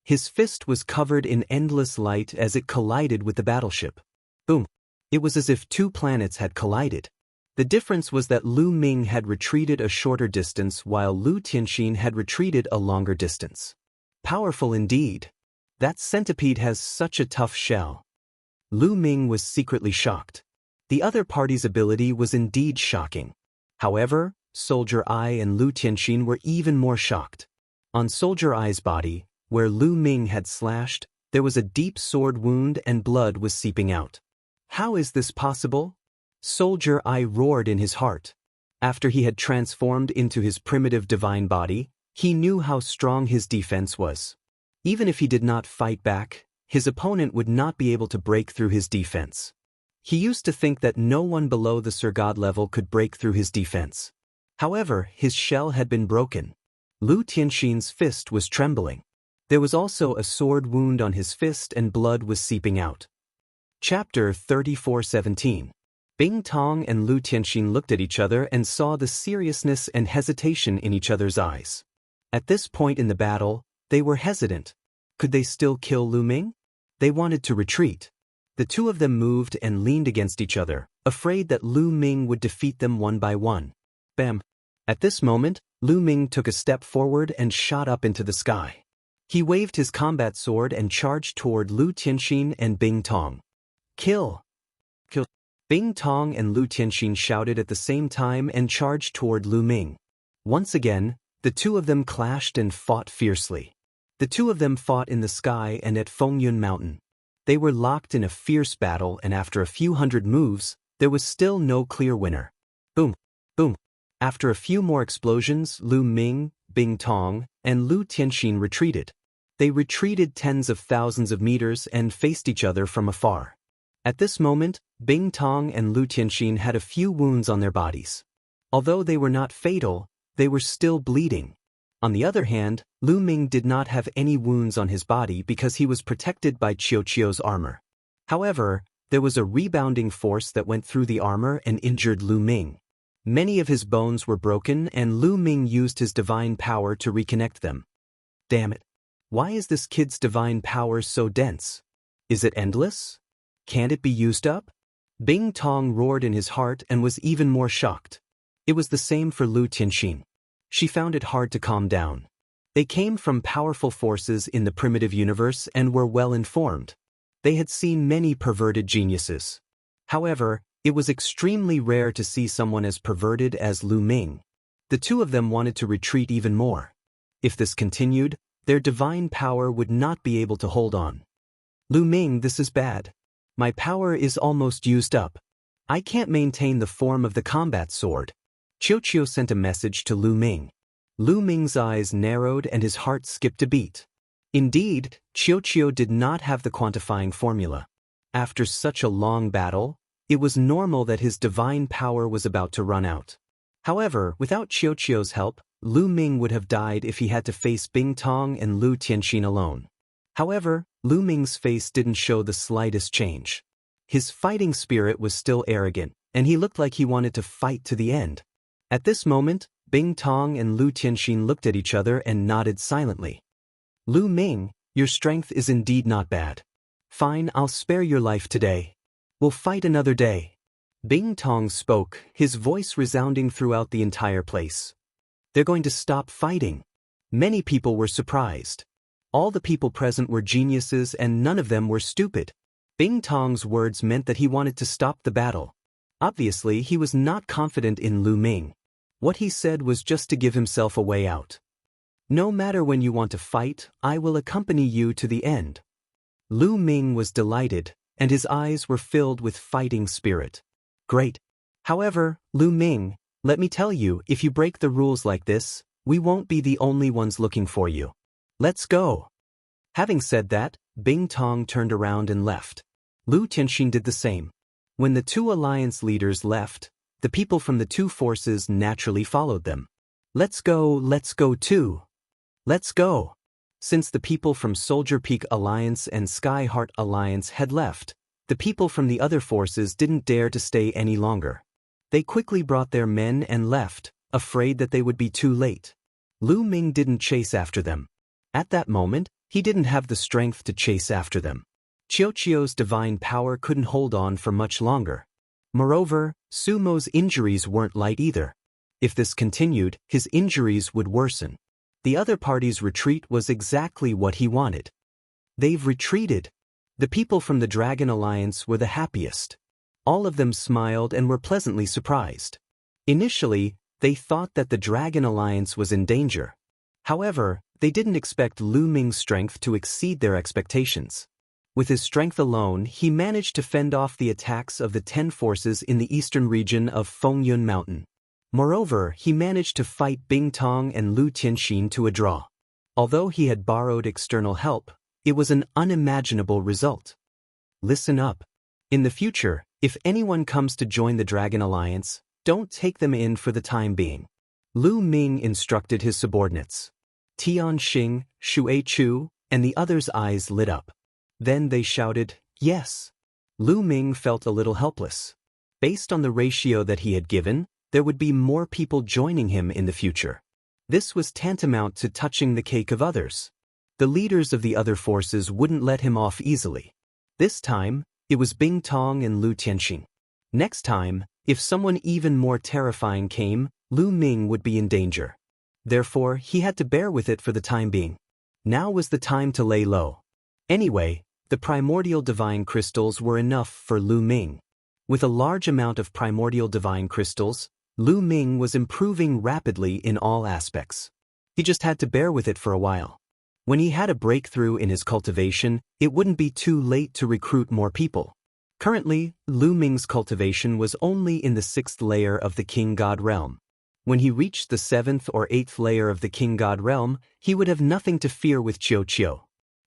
His fist was covered in endless light as it collided with the battleship. Boom! It was as if 2 planets had collided. The difference was that Lu Ming had retreated a shorter distance while Lu Tianxin had retreated a longer distance. Powerful indeed. That centipede has such a tough shell. Lu Ming was secretly shocked. The other party's ability was indeed shocking. However, Soldier Eye and Lu Tianxin were even more shocked. On Soldier Eye's body, where Lu Ming had slashed, there was a deep sword wound and blood was seeping out. How is this possible? Soldier Eye roared in his heart. After he had transformed into his primitive divine body, he knew how strong his defense was. Even if he did not fight back, his opponent would not be able to break through his defense. He used to think that no one below the Sir God level could break through his defense. However, his shell had been broken. Lu Tianxin's fist was trembling. There was also a sword wound on his fist and blood was seeping out. Chapter 34:17. Bing Tong and Lu Tianxin looked at each other and saw the seriousness and hesitation in each other's eyes. At this point in the battle, they were hesitant. Could they still kill Lu Ming? They wanted to retreat. The two of them moved and leaned against each other, afraid that Lu Ming would defeat them one by one. Bam! At this moment, Lu Ming took a step forward and shot up into the sky. He waved his combat sword and charged toward Lu Tianxin and Bing Tong. Kill! Kill! Bing Tong and Lu Tianxin shouted at the same time and charged toward Lu Ming. Once again, the two of them clashed and fought fiercely. The two of them fought in the sky and at Fengyun Mountain. They were locked in a fierce battle, and after a few hundred moves, there was still no clear winner. Boom! Boom! After a few more explosions, Lu Ming, Bing Tong, and Lu Tianxin retreated. They retreated tens of thousands of meters and faced each other from afar. At this moment, Bing Tong and Lu Tianxin had a few wounds on their bodies. Although they were not fatal, they were still bleeding. On the other hand, Lu Ming did not have any wounds on his body because he was protected by Qiuqiu's armor. However, there was a rebounding force that went through the armor and injured Lu Ming. Many of his bones were broken, and Lu Ming used his divine power to reconnect them. Damn it! Why is this kid's divine power so dense? Is it endless? Can't it be used up? Bing Tong roared in his heart and was even more shocked. It was the same for Lu Tianxin. She found it hard to calm down. They came from powerful forces in the primitive universe and were well informed. They had seen many perverted geniuses. However, it was extremely rare to see someone as perverted as Lu Ming. The two of them wanted to retreat even more. If this continued, their divine power would not be able to hold on. Lu Ming, this is bad. My power is almost used up. I can't maintain the form of the combat sword. Qiuqiu sent a message to Lu Ming. Lu Ming's eyes narrowed and his heart skipped a beat. Indeed, Qiuqiu did not have the quantifying formula. After such a long battle, it was normal that his divine power was about to run out. However, without Qiuqiu's help, Lu Ming would have died if he had to face Bing Tong and Lu Tianxin alone. However, Lu Ming's face didn't show the slightest change. His fighting spirit was still arrogant, and he looked like he wanted to fight to the end. At this moment, Bing Tong and Lu Tianxin looked at each other and nodded silently. Lu Ming, your strength is indeed not bad. Fine, I'll spare your life today. We'll fight another day. Bing Tong spoke, his voice resounding throughout the entire place. They're going to stop fighting. Many people were surprised. All the people present were geniuses and none of them were stupid. Bing Tong's words meant that he wanted to stop the battle. Obviously, he was not confident in Lu Ming. What he said was just to give himself a way out. No matter when you want to fight, I will accompany you to the end. Lu Ming was delighted, and his eyes were filled with fighting spirit. Great. However, Lu Ming, let me tell you, if you break the rules like this, we won't be the only ones looking for you. Let's go. Having said that, Bing Tong turned around and left. Lu Tianxin did the same. When the two alliance leaders left, the people from the two forces naturally followed them. Let's go too. Let's go. Since the people from Soldier Peak Alliance and Sky Heart Alliance had left, the people from the other forces didn't dare to stay any longer. They quickly brought their men and left, afraid that they would be too late. Lu Ming didn't chase after them. At that moment, he didn't have the strength to chase after them. Qiuqiu's divine power couldn't hold on for much longer. Moreover, Sumo's injuries weren't light either. If this continued, his injuries would worsen. The other party's retreat was exactly what he wanted. They've retreated. The people from the Dragon Alliance were the happiest. All of them smiled and were pleasantly surprised. Initially, they thought that the Dragon Alliance was in danger. However, they didn't expect Lu Ming's strength to exceed their expectations. With his strength alone, he managed to fend off the attacks of the 10 forces in the eastern region of Fengyun Mountain. Moreover, he managed to fight Bing Tong and Lu Tianxin to a draw. Although he had borrowed external help, it was an unimaginable result. Listen up. In the future, if anyone comes to join the Dragon Alliance, don't take them in for the time being. Lu Ming instructed his subordinates. Tian Xing, Shuai Chu, and the others' eyes lit up. Then they shouted, yes. Lu Ming felt a little helpless. Based on the ratio that he had given, there would be more people joining him in the future. This was tantamount to touching the cake of others. The leaders of the other forces wouldn't let him off easily. This time, it was Bing Tong and Lu Tianxing. Next time, if someone even more terrifying came, Lu Ming would be in danger. Therefore, he had to bear with it for the time being. Now was the time to lay low. Anyway, the primordial divine crystals were enough for Lu Ming. With a large amount of primordial divine crystals, Lu Ming was improving rapidly in all aspects. He just had to bear with it for a while. When he had a breakthrough in his cultivation, it wouldn't be too late to recruit more people. Currently, Lu Ming's cultivation was only in the 6th layer of the King God realm. When he reached the 7th or 8th layer of the King God realm, he would have nothing to fear with Qiu Qiu.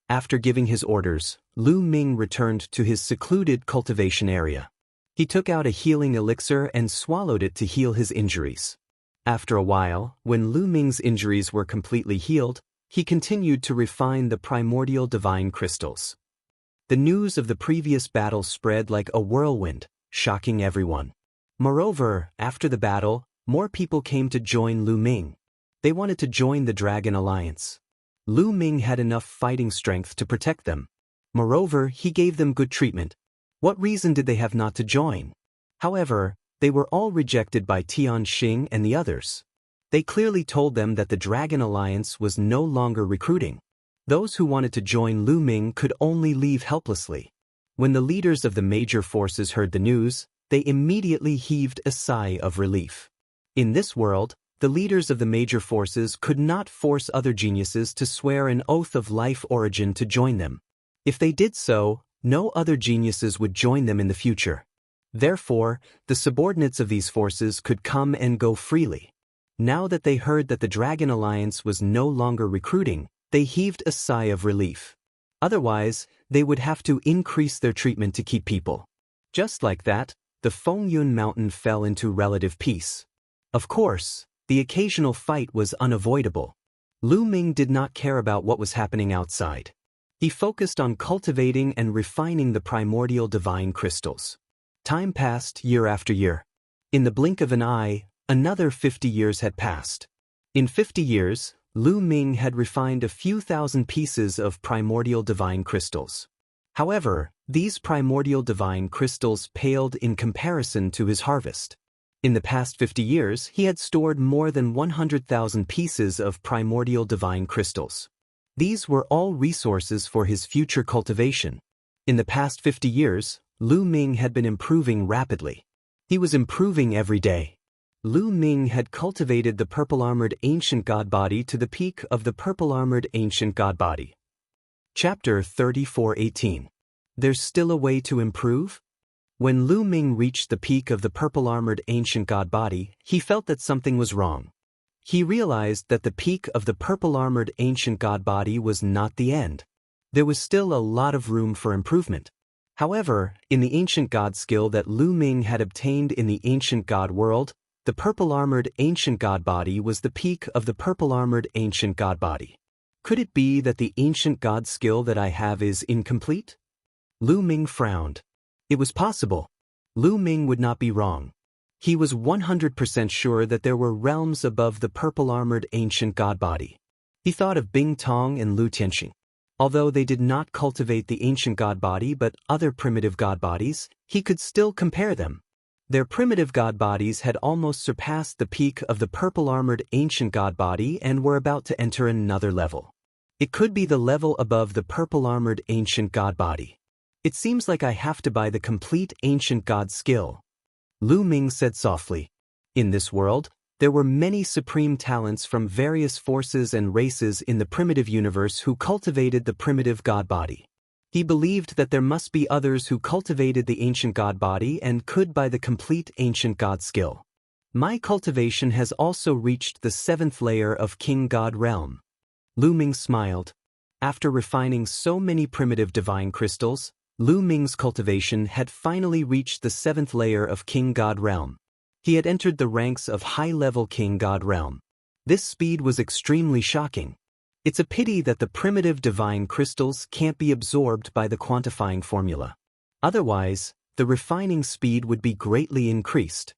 After giving his orders, Lu Ming returned to his secluded cultivation area. He took out a healing elixir and swallowed it to heal his injuries. After a while, when Lu Ming's injuries were completely healed, he continued to refine the primordial divine crystals. The news of the previous battle spread like a whirlwind, shocking everyone. Moreover, after the battle, more people came to join Lu Ming. They wanted to join the Dragon Alliance. Lu Ming had enough fighting strength to protect them. Moreover, he gave them good treatment. What reason did they have not to join? However, they were all rejected by Tian Xing and the others. They clearly told them that the Dragon Alliance was no longer recruiting. Those who wanted to join Lu Ming could only leave helplessly. When the leaders of the major forces heard the news, they immediately heaved a sigh of relief. In this world, the leaders of the major forces could not force other geniuses to swear an oath of life origin to join them. If they did so, no other geniuses would join them in the future. Therefore, the subordinates of these forces could come and go freely. Now that they heard that the Dragon Alliance was no longer recruiting, they heaved a sigh of relief. Otherwise, they would have to increase their treatment to keep people. Just like that, the Fengyun Mountain fell into relative peace. Of course, the occasional fight was unavoidable. Lu Ming did not care about what was happening outside. He focused on cultivating and refining the primordial divine crystals. Time passed year after year. In the blink of an eye, another 50 years had passed. In 50 years, Lu Ming had refined a few thousand pieces of primordial divine crystals. However, these primordial divine crystals paled in comparison to his harvest. In the past 50 years, he had stored more than 100,000 pieces of primordial divine crystals. These were all resources for his future cultivation. In the past 50 years, Lu Ming had been improving rapidly. He was improving every day. Lu Ming had cultivated the purple-armored ancient god body to the peak of the purple-armored ancient god body. Chapter 34:18. There's still a way to improve? When Lu Ming reached the peak of the purple-armored ancient god body, he felt that something was wrong. He realized that the peak of the purple-armored ancient god body was not the end. There was still a lot of room for improvement. However, in the ancient god skill that Lu Ming had obtained in the ancient god world, the purple-armored ancient god body was the peak of the purple-armored ancient god body. Could it be that the ancient god skill that I have is incomplete? Lu Ming frowned. It was possible. Lu Ming would not be wrong. He was 100% sure that there were realms above the purple-armored ancient god body. He thought of Bing Tong and Lu Tianxing. Although they did not cultivate the ancient god body but other primitive god bodies, he could still compare them. Their primitive god bodies had almost surpassed the peak of the purple-armored ancient god body and were about to enter another level. It could be the level above the purple-armored ancient god body. It seems like I have to buy the complete ancient god skill. Lu Ming said softly. In this world, there were many supreme talents from various forces and races in the primitive universe who cultivated the primitive god body. He believed that there must be others who cultivated the ancient god body and could buy the complete ancient god skill. My cultivation has also reached the 7th layer of King God realm. Lu Ming smiled. After refining so many primitive divine crystals, Lu Ming's cultivation had finally reached the 7th layer of King God realm. He had entered the ranks of high-level King God realm. This speed was extremely shocking. It's a pity that the primitive divine crystals can't be absorbed by the quantifying formula. Otherwise, the refining speed would be greatly increased.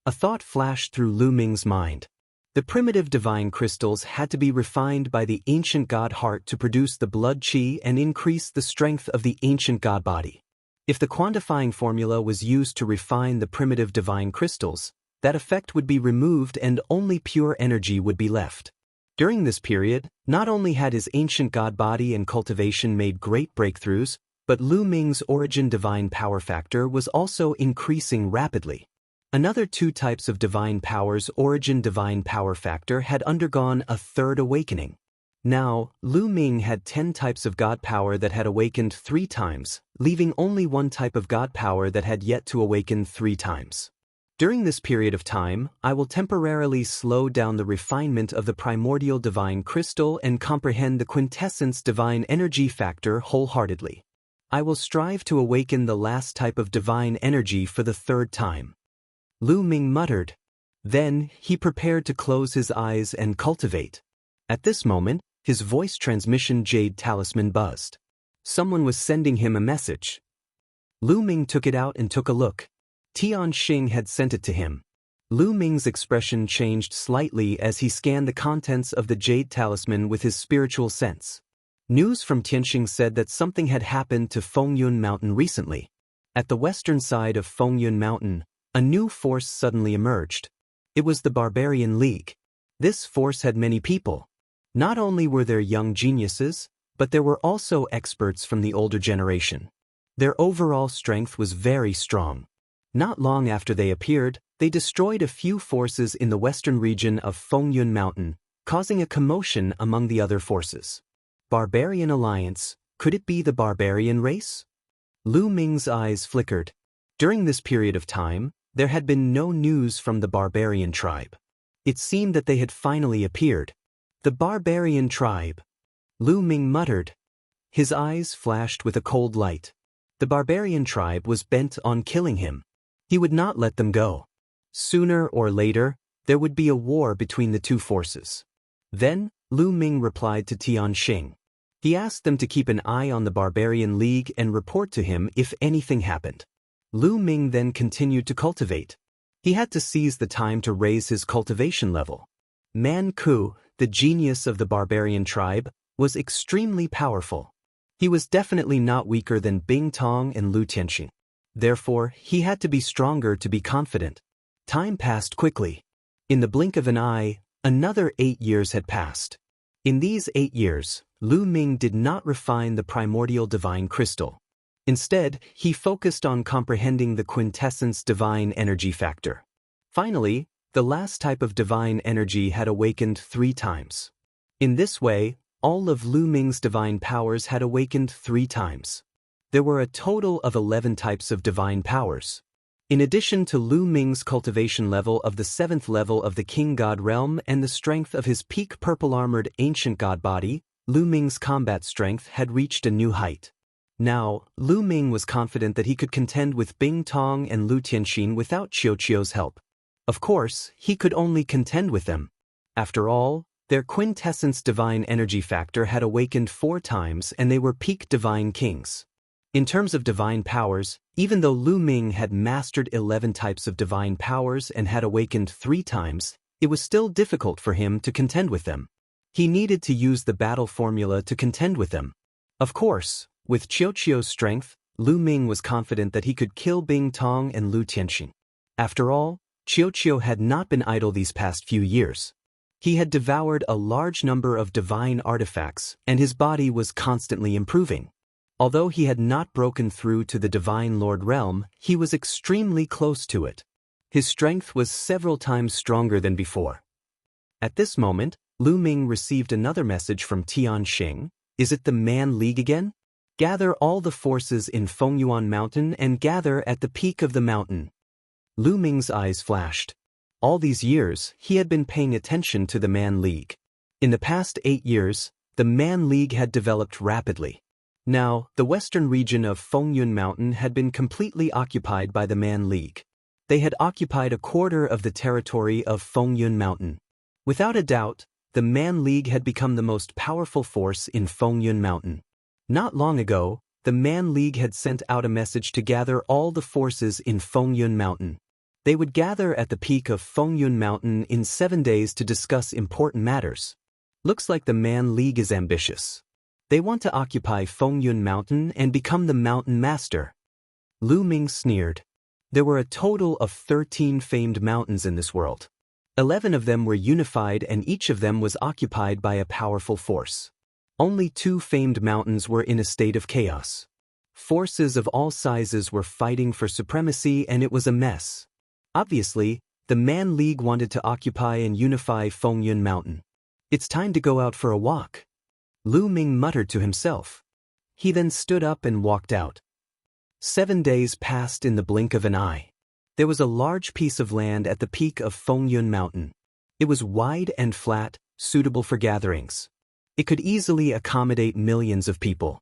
A thought flashed through Lu Ming's mind. The primitive divine crystals had to be refined by the ancient god heart to produce the blood qi and increase the strength of the ancient god body. If the quantifying formula was used to refine the primitive divine crystals, that effect would be removed and only pure energy would be left. During this period, not only had his ancient god body and cultivation made great breakthroughs, but Lu Ming's origin divine power factor was also increasing rapidly. Another 2 types of divine powers origin divine power factor had undergone a third awakening. Now, Lu Ming had 10 types of god power that had awakened 3 times, leaving only 1 type of god power that had yet to awaken 3 times. During this period of time, I will temporarily slow down the refinement of the primordial divine crystal and comprehend the quintessence divine energy factor wholeheartedly. I will strive to awaken the last type of divine energy for the 3rd time. Lu Ming muttered. Then, he prepared to close his eyes and cultivate. At this moment, his voice transmission jade talisman buzzed. Someone was sending him a message. Lu Ming took it out and took a look. Xianxia had sent it to him. Lu Ming's expression changed slightly as he scanned the contents of the jade talisman with his spiritual sense. News from Tianxing said that something had happened to Fengyun Mountain recently. At the western side of Fengyun Mountain, a new force suddenly emerged. It was the Barbarian League. This force had many people. Not only were there young geniuses, but there were also experts from the older generation. Their overall strength was very strong. Not long after they appeared, they destroyed a few forces in the western region of Fengyun Mountain, causing a commotion among the other forces. Barbarian Alliance, could it be the barbarian race? Lu Ming's eyes flickered. During this period of time, there had been no news from the barbarian tribe. It seemed that they had finally appeared. The barbarian tribe. Lu Ming muttered. His eyes flashed with a cold light. The barbarian tribe was bent on killing him. He would not let them go. Sooner or later, there would be a war between the 2 forces. Then, Lu Ming replied to Tianxing. He asked them to keep an eye on the Barbarian League and report to him if anything happened. Lu Ming then continued to cultivate. He had to seize the time to raise his cultivation level. Man Ku, the genius of the barbarian tribe, was extremely powerful. He was definitely not weaker than Bing Tong and Lu Tianxing. Therefore, he had to be stronger to be confident. Time passed quickly. In the blink of an eye, another 8 years had passed. In these 8 years, Lu Ming did not refine the primordial divine crystal. Instead, he focused on comprehending the quintessence divine energy factor. Finally, the last type of divine energy had awakened 3 times. In this way, all of Lu Ming's divine powers had awakened 3 times. There were a total of 11 types of divine powers. In addition to Lu Ming's cultivation level of the 7th level of the King God realm and the strength of his peak purple-armored ancient god body, Lu Ming's combat strength had reached a new height. Now, Lu Ming was confident that he could contend with Bing Tong and Lu Tianxin without Qiuqiu's help. Of course, he could only contend with them. After all, their quintessence divine energy factor had awakened 4 times and they were peak divine kings. In terms of divine powers, even though Lu Ming had mastered 11 types of divine powers and had awakened 3 times, it was still difficult for him to contend with them. He needed to use the battle formula to contend with them. Of course, with Qiuqiu's strength, Lu Ming was confident that he could kill Bing Tong and Lu Tianxin. After all, Qiuqiu had not been idle these past few years. He had devoured a large number of divine artifacts, and his body was constantly improving. Although he had not broken through to the Divine Lord realm, he was extremely close to it. His strength was several times stronger than before. At this moment, Lu Ming received another message from Tianxing. Is it the Man League again? Gather all the forces in Fengyuan Mountain and gather at the peak of the mountain. Lu Ming's eyes flashed. All these years, he had been paying attention to the Man League. In the past 8 years, the Man League had developed rapidly. Now, the western region of Fengyun Mountain had been completely occupied by the Man League. They had occupied a quarter of the territory of Fengyun Mountain. Without a doubt, the Man League had become the most powerful force in Fengyun Mountain. Not long ago, the Man League had sent out a message to gather all the forces in Fengyun Mountain. They would gather at the peak of Fengyun Mountain in 7 days to discuss important matters. Looks like the Man League is ambitious. They want to occupy Fengyun Mountain and become the mountain master. Lu Ming sneered. There were a total of 13 famed mountains in this world. 11 of them were unified and each of them was occupied by a powerful force. Only 2 famed mountains were in a state of chaos. Forces of all sizes were fighting for supremacy and it was a mess. Obviously, the Man League wanted to occupy and unify Fengyun Mountain. It's time to go out for a walk. Lu Ming muttered to himself. He then stood up and walked out. 7 days passed in the blink of an eye. There was a large piece of land at the peak of Fengyun Mountain. It was wide and flat, suitable for gatherings. It could easily accommodate millions of people.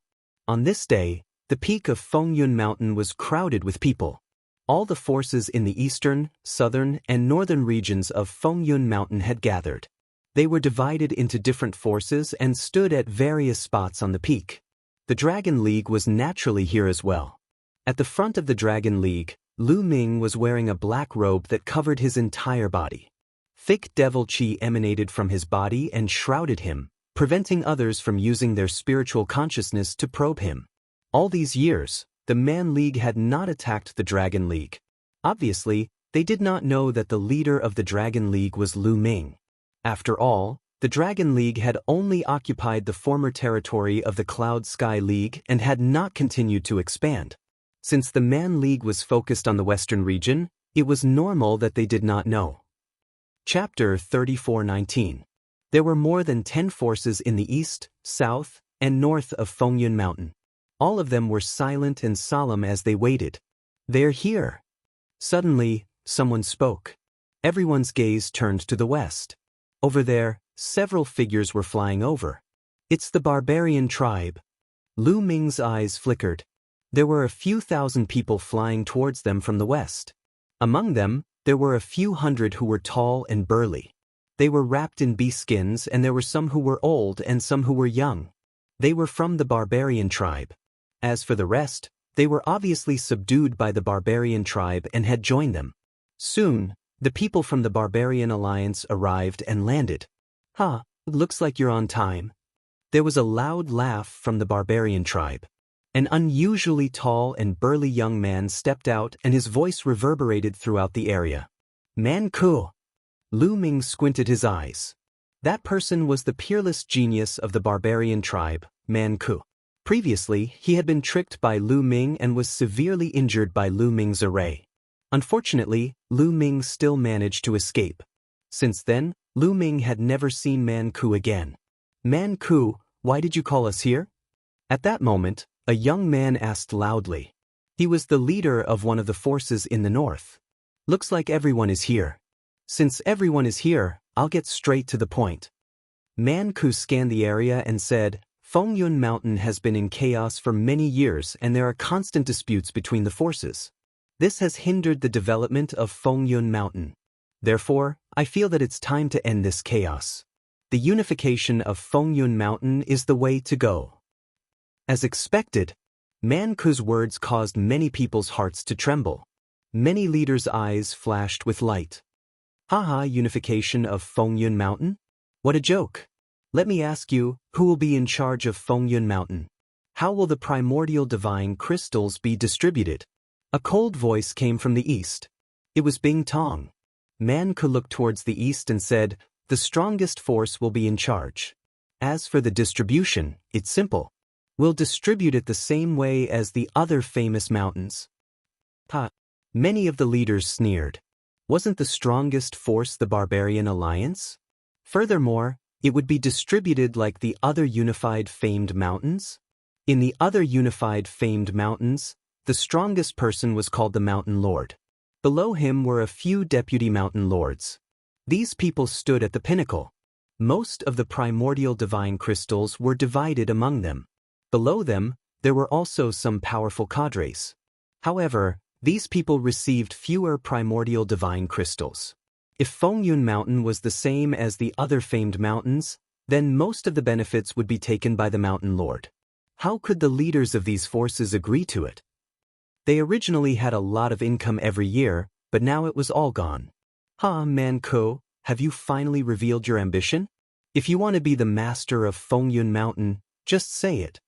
On this day, the peak of Fengyun Mountain was crowded with people. All the forces in the eastern, southern, and northern regions of Fengyun Mountain had gathered. They were divided into different forces and stood at various spots on the peak. The Dragon League was naturally here as well. At the front of the Dragon League, Lu Ming was wearing a black robe that covered his entire body. Thick devil chi emanated from his body and shrouded him, preventing others from using their spiritual consciousness to probe him. All these years, the Man League had not attacked the Dragon League. Obviously, they did not know that the leader of the Dragon League was Lu Ming. After all, the Dragon League had only occupied the former territory of the Cloud Sky League and had not continued to expand. Since the Man League was focused on the Western region, it was normal that they did not know. Chapter 34:19. There were more than 10 forces in the east, south, and north of Fengyun Mountain. All of them were silent and solemn as they waited. They're here. Suddenly, someone spoke. Everyone's gaze turned to the west. Over there, several figures were flying over. It's the barbarian tribe. Lu Ming's eyes flickered. There were a few thousand people flying towards them from the west. Among them, there were a few hundred who were tall and burly. They were wrapped in bee skins and there were some who were old and some who were young. They were from the barbarian tribe. As for the rest, they were obviously subdued by the barbarian tribe and had joined them. Soon, the people from the Barbarian Alliance arrived and landed. Looks like you're on time. There was a loud laugh from the barbarian tribe. An unusually tall and burly young man stepped out and his voice reverberated throughout the area. Man Ku. Lu Ming squinted his eyes. That person was the peerless genius of the barbarian tribe, Man Ku. Previously, he had been tricked by Lu Ming and was severely injured by Lu Ming's array. Unfortunately, Lu Ming still managed to escape. Since then, Lu Ming had never seen Man Ku again. Man Ku, why did you call us here? At that moment, a young man asked loudly. He was the leader of one of the forces in the north. Looks like everyone is here. Since everyone is here, I'll get straight to the point. Man Ku scanned the area and said, Fengyun Mountain has been in chaos for many years and there are constant disputes between the forces. This has hindered the development of Fengyun Mountain. Therefore, I feel that it's time to end this chaos. The unification of Fengyun Mountain is the way to go. As expected, Man Ku's words caused many people's hearts to tremble. Many leaders' eyes flashed with light. Unification of Fengyun Mountain? What a joke. Let me ask you, who will be in charge of Fengyun Mountain? How will the primordial divine crystals be distributed? A cold voice came from the east. It was Bing Tong. Man Ku looked towards the east and said, the strongest force will be in charge. As for the distribution, it's simple. We'll distribute it the same way as the other famous mountains. Many of the leaders sneered. Wasn't the strongest force the Barbarian Alliance? Furthermore, it would be distributed like the other unified famed mountains? In the other unified famed mountains, the strongest person was called the Mountain Lord. Below him were a few deputy Mountain Lords. These people stood at the pinnacle. Most of the primordial divine crystals were divided among them. Below them, there were also some powerful cadres. However, these people received fewer primordial divine crystals. If Fengyun Mountain was the same as the other famed mountains, then most of the benefits would be taken by the Mountain Lord. How could the leaders of these forces agree to it? They originally had a lot of income every year, but now it was all gone. Man Ku, have you finally revealed your ambition? If you want to be the master of Fengyun Mountain, just say it.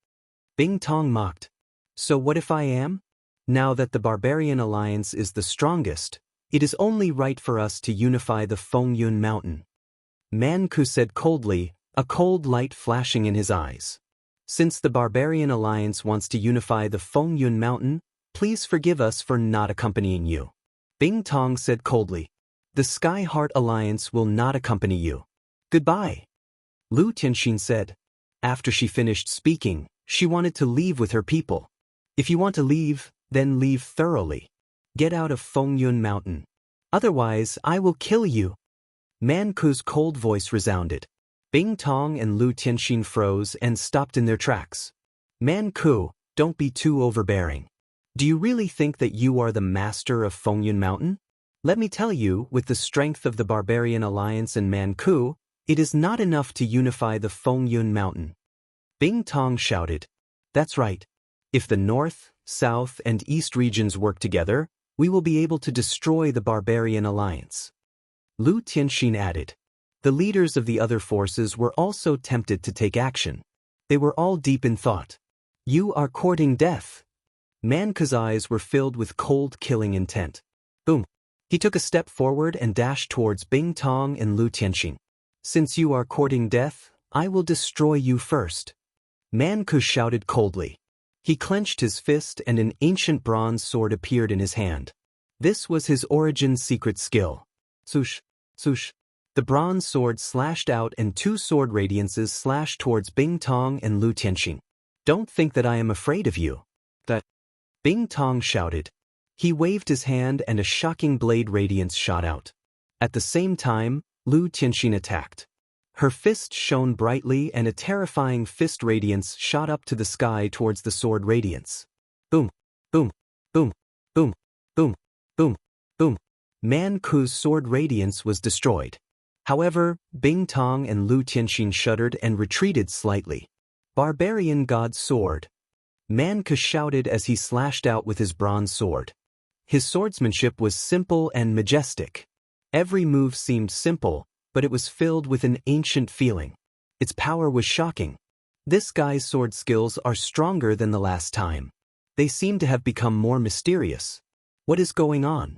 Bing Tong mocked. So what if I am? Now that the Barbarian Alliance is the strongest, it is only right for us to unify the Fengyun Mountain. Man Ku said coldly, a cold light flashing in his eyes. Since the Barbarian Alliance wants to unify the Fengyun Mountain, please forgive us for not accompanying you. Bing Tong said coldly. The Sky Heart Alliance will not accompany you. Goodbye. Lu Tianxin said. After she finished speaking, she wanted to leave with her people. If you want to leave, then leave thoroughly. Get out of Fengyun Mountain. Otherwise, I will kill you. Man Ku's cold voice resounded. Bing Tong and Lu Tianxin froze and stopped in their tracks. Man Ku, don't be too overbearing. Do you really think that you are the master of Fengyun Mountain? Let me tell you, with the strength of the Barbarian Alliance and Man Ku, it is not enough to unify the Fengyun Mountain. Bing Tong shouted. That's right. If the North, South, and East regions work together, we will be able to destroy the Barbarian Alliance. Lu Tianxin added. The leaders of the other forces were also tempted to take action. They were all deep in thought. You are courting death. Man Ku's eyes were filled with cold killing intent. Boom. He took a step forward and dashed towards Bing Tong and Lu Tianxin. Since you are courting death, I will destroy you first. Man Ku shouted coldly. He clenched his fist and an ancient bronze sword appeared in his hand. This was his origin secret skill. Swoosh, swoosh. The bronze sword slashed out and two sword radiances slashed towards Bing Tong and Lu Tianxin. Don't think that I am afraid of you. That. Bing Tong shouted. He waved his hand and a shocking blade radiance shot out. At the same time, Lu Tianxin attacked. Her fist shone brightly and a terrifying fist radiance shot up to the sky towards the sword radiance. Boom, boom, boom, boom, boom, boom, boom. Man Ku's sword radiance was destroyed. However, Bing Tong and Lu Tianxin shuddered and retreated slightly. Barbarian God's sword. Man Ku shouted as he slashed out with his bronze sword. His swordsmanship was simple and majestic. Every move seemed simple, but it was filled with an ancient feeling. Its power was shocking. This guy's sword skills are stronger than the last time. They seem to have become more mysterious. What is going on?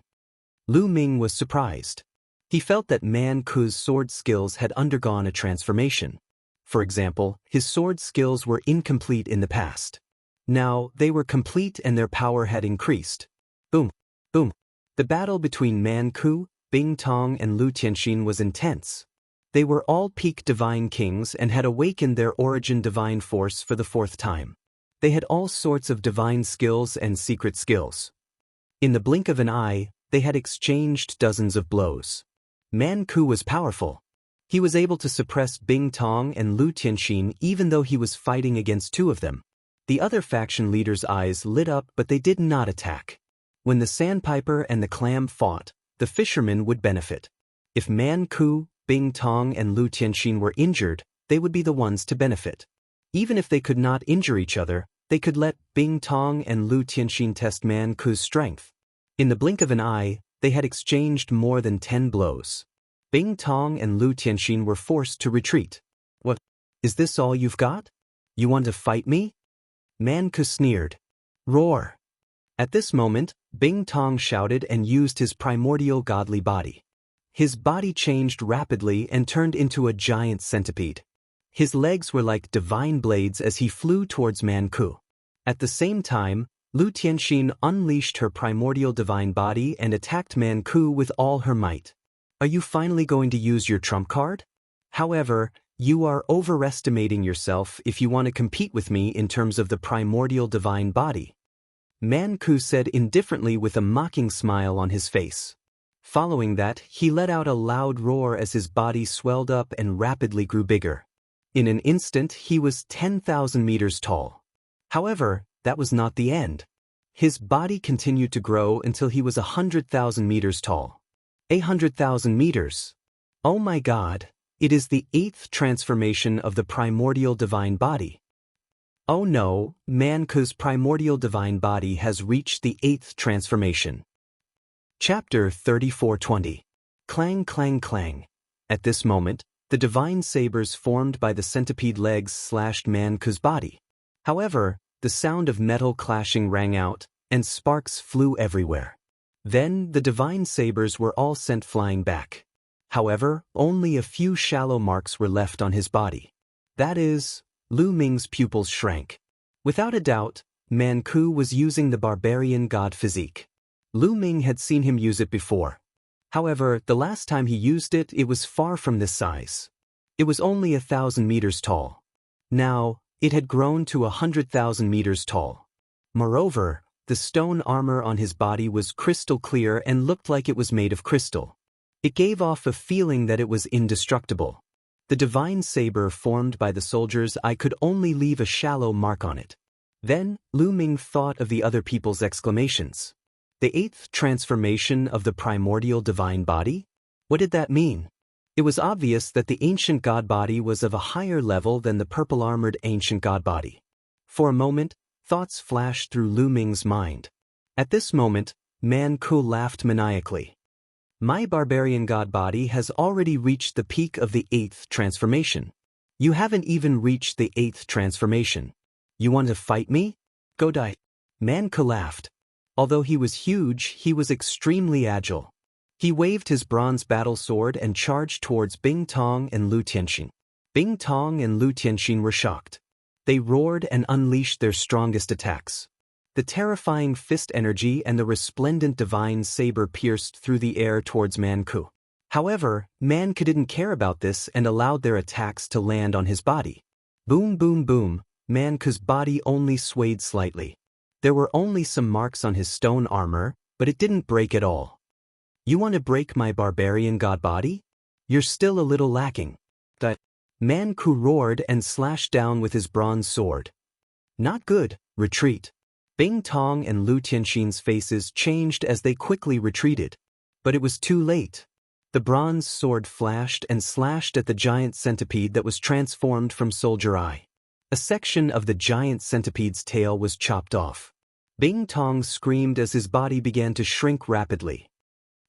Lu Ming was surprised. He felt that Man Ku's sword skills had undergone a transformation. For example, his sword skills were incomplete in the past. Now, they were complete and their power had increased. Boom, boom. The battle between Man Ku, Bing Tong and Lu Tianxin was intense. They were all peak divine kings and had awakened their origin divine force for the fourth time. They had all sorts of divine skills and secret skills. In the blink of an eye, they had exchanged dozens of blows. Man Ku was powerful. He was able to suppress Bing Tong and Lu Tianxin even though he was fighting against two of them. The other faction leaders' eyes lit up but they did not attack. When the sandpiper and the clam fought, the fishermen would benefit. If Man Ku, Bing Tong and Lu Tianxin were injured, they would be the ones to benefit. Even if they could not injure each other, they could let Bing Tong and Lu Tianxin test Man Ku's strength. In the blink of an eye, they had exchanged more than 10 blows. Bing Tong and Lu Tianxin were forced to retreat. What? Is this all you've got? You want to fight me? Man Ku sneered. Roar. At this moment, Bing Tong shouted and used his primordial godly body. His body changed rapidly and turned into a giant centipede. His legs were like divine blades as he flew towards Man Ku. At the same time, Lu Tianxin unleashed her primordial divine body and attacked Man Ku with all her might. Are you finally going to use your trump card? However, you are overestimating yourself if you want to compete with me in terms of the primordial divine body. Man Ku said indifferently with a mocking smile on his face. Following that, he let out a loud roar as his body swelled up and rapidly grew bigger. In an instant, he was 10,000 meters tall. However, that was not the end. His body continued to grow until he was 100,000 meters tall. 100,000 meters. Oh my God, it is the 8th transformation of the primordial divine body. Oh no, Manku's primordial divine body has reached the 8th transformation. Chapter 34:20. Clang clang clang. At this moment, the divine sabers formed by the centipede legs slashed Manku's body. However, the sound of metal clashing rang out, and sparks flew everywhere. Then the divine sabers were all sent flying back. However, only a few shallow marks were left on his body. That is, Lu Ming's pupils shrank. Without a doubt, Manku was using the barbarian god physique. Lu Ming had seen him use it before. However, the last time he used it, it was far from this size. It was only 1,000 meters tall. Now, it had grown to 100,000 meters tall. Moreover, the stone armor on his body was crystal clear and looked like it was made of crystal. It gave off a feeling that it was indestructible. The divine saber formed by the soldier's eye could only leave a shallow mark on it. Then, Lu Ming thought of the other people's exclamations. The 8th transformation of the primordial divine body? What did that mean? It was obvious that the ancient god body was of a higher level than the purple-armored ancient god body. For a moment, thoughts flashed through Lu Ming's mind. At this moment, Manku laughed maniacally. My barbarian god body has already reached the peak of the 8th transformation. You haven't even reached the 8th transformation. You want to fight me? Go die. Manku laughed. Although he was huge, he was extremely agile. He waved his bronze battle sword and charged towards Bing Tong and Lu Tianxin. Bing Tong and Lu Tianxin were shocked. They roared and unleashed their strongest attacks. The terrifying fist energy and the resplendent divine saber pierced through the air towards Manku. However, Manku didn't care about this and allowed their attacks to land on his body. Boom boom boom, Manku's body only swayed slightly. There were only some marks on his stone armor, but it didn't break at all. You want to break my barbarian god body? You're still a little lacking. That Manku roared and slashed down with his bronze sword. Not good, retreat. Bing Tong and Lu Tianxin's faces changed as they quickly retreated. But it was too late. The bronze sword flashed and slashed at the giant centipede that was transformed from Soldier Eye. A section of the giant centipede's tail was chopped off. Bing Tong screamed as his body began to shrink rapidly.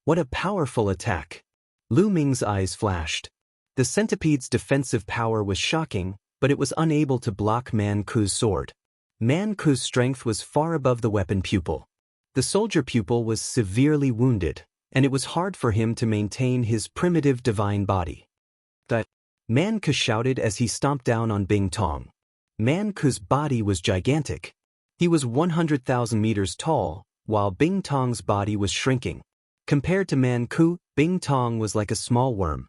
What a powerful attack! Lu Ming's eyes flashed. The centipede's defensive power was shocking, but it was unable to block Manku's sword. Manku's strength was far above the weapon pupil. The soldier pupil was severely wounded, and it was hard for him to maintain his primitive divine body. That Manku shouted as he stomped down on Bing Tong. Manku's body was gigantic. He was 100,000 meters tall, while Bing Tong's body was shrinking. Compared to Manku, Bing Tong was like a small worm.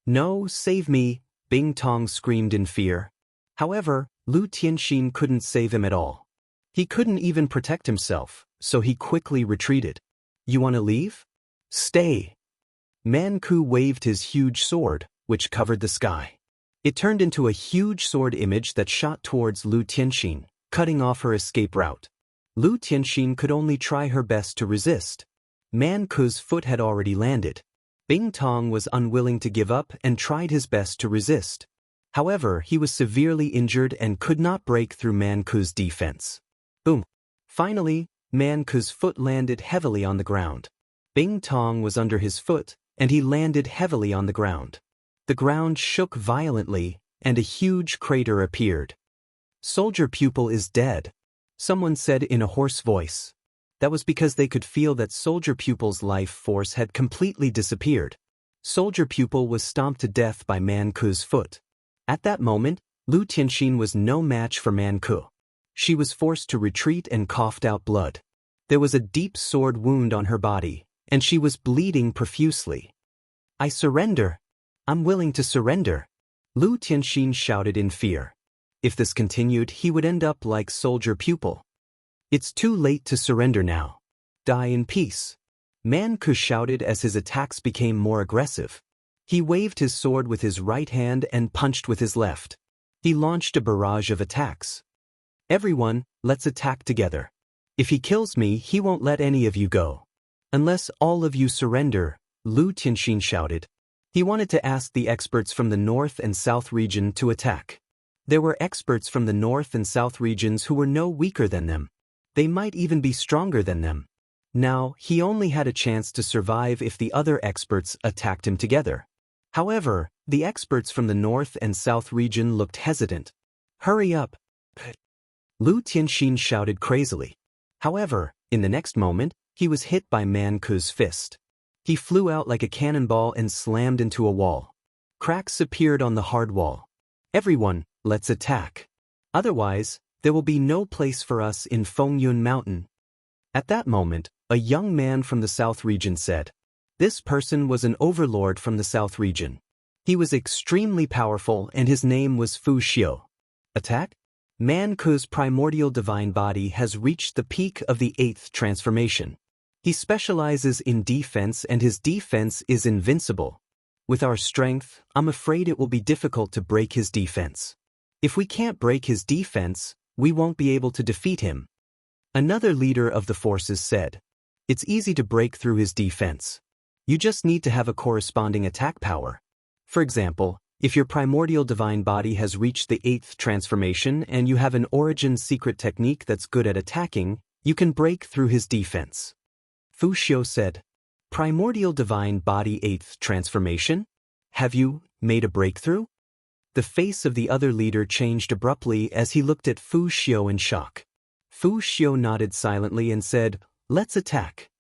No, save me, Bing Tong screamed in fear. However, Lu Tianxin couldn't save him at all. He couldn't even protect himself, so he quickly retreated. You want to leave? Stay. Manku waved his huge sword, which covered the sky. It turned into a huge sword image that shot towards Lu Tianxin, cutting off her escape route. Lu Tianxin could only try her best to resist. Manku's foot had already landed. Bing Tong was unwilling to give up and tried his best to resist. However, he was severely injured and could not break through Manku's defense. Boom! Finally, Manku's foot landed heavily on the ground. Bing Tong was under his foot, and he landed heavily on the ground. The ground shook violently, and a huge crater appeared. Soldier pupil is dead, someone said in a hoarse voice. That was because they could feel that soldier pupil's life force had completely disappeared. Soldier pupil was stomped to death by Manku's foot. At that moment, Lu Tianxin was no match for Manku. She was forced to retreat and coughed out blood. There was a deep sword wound on her body, and she was bleeding profusely. I surrender. I'm willing to surrender. Lu Tianxin shouted in fear. If this continued, he would end up like soldier pupil. It's too late to surrender now. Die in peace. Manku shouted as his attacks became more aggressive. He waved his sword with his right hand and punched with his left. He launched a barrage of attacks. Everyone, let's attack together. If he kills me, he won't let any of you go. Unless all of you surrender, Lu Tianxin shouted. He wanted to ask the experts from the north and south region to attack. There were experts from the north and south regions who were no weaker than them. They might even be stronger than them. Now, he only had a chance to survive if the other experts attacked him together. However, the experts from the north and south region looked hesitant. "Hurry up!" Lu Tianxin shouted crazily. However, in the next moment, he was hit by Man Ku's fist. He flew out like a cannonball and slammed into a wall. Cracks appeared on the hard wall. "Everyone, let's attack. Otherwise, there will be no place for us in Fengyun Mountain." At that moment, a young man from the south region said. This person was an overlord from the south region. He was extremely powerful and his name was Fu Xiu. Attack? Man Ku's primordial divine body has reached the peak of the 8th transformation. He specializes in defense and his defense is invincible. With our strength, I'm afraid it will be difficult to break his defense. If we can't break his defense, we won't be able to defeat him. Another leader of the forces said. It's easy to break through his defense. You just need to have a corresponding attack power. For example, if your primordial divine body has reached the 8th transformation and you have an origin secret technique that's good at attacking, you can break through his defense. Fu Xiu said, Primordial divine body 8th transformation? Have you made a breakthrough? The face of the other leader changed abruptly as he looked at Fu Xiu in shock. Fu Xiu nodded silently and said, Let's attack.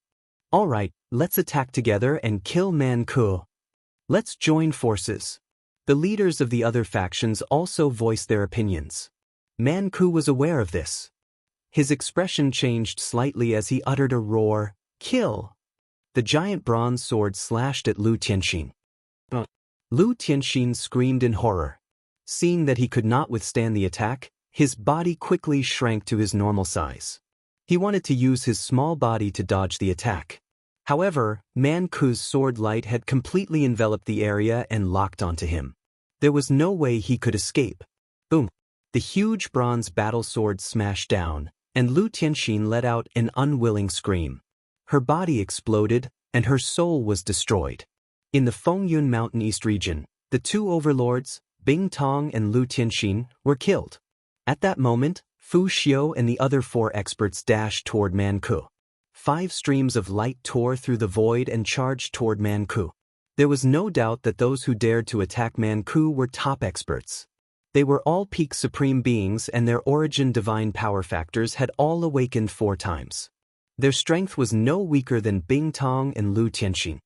All right, let's attack together and kill Man Ku. Let's join forces. The leaders of the other factions also voiced their opinions. Man Ku was aware of this. His expression changed slightly as he uttered a roar, Kill! The giant bronze sword slashed at Lu Tianxin. Lu Tianxin screamed in horror. Seeing that he could not withstand the attack, his body quickly shrank to his normal size. He wanted to use his small body to dodge the attack. However, Man Ku's sword light had completely enveloped the area and locked onto him. There was no way he could escape. Boom! The huge bronze battle sword smashed down, and Lu Tianxin let out an unwilling scream. Her body exploded, and her soul was destroyed. In the Fengyun Mountain East region, the two overlords, Bing Tong and Lu Tianxin, were killed. At that moment, Fu Xiu and the other 4 experts dashed toward Man Ku. 5 streams of light tore through the void and charged toward Man Ku. There was no doubt that those who dared to attack Man Ku were top experts. They were all peak supreme beings and their origin divine power factors had all awakened 4 times. Their strength was no weaker than Bing Tong and Lu Tianxin.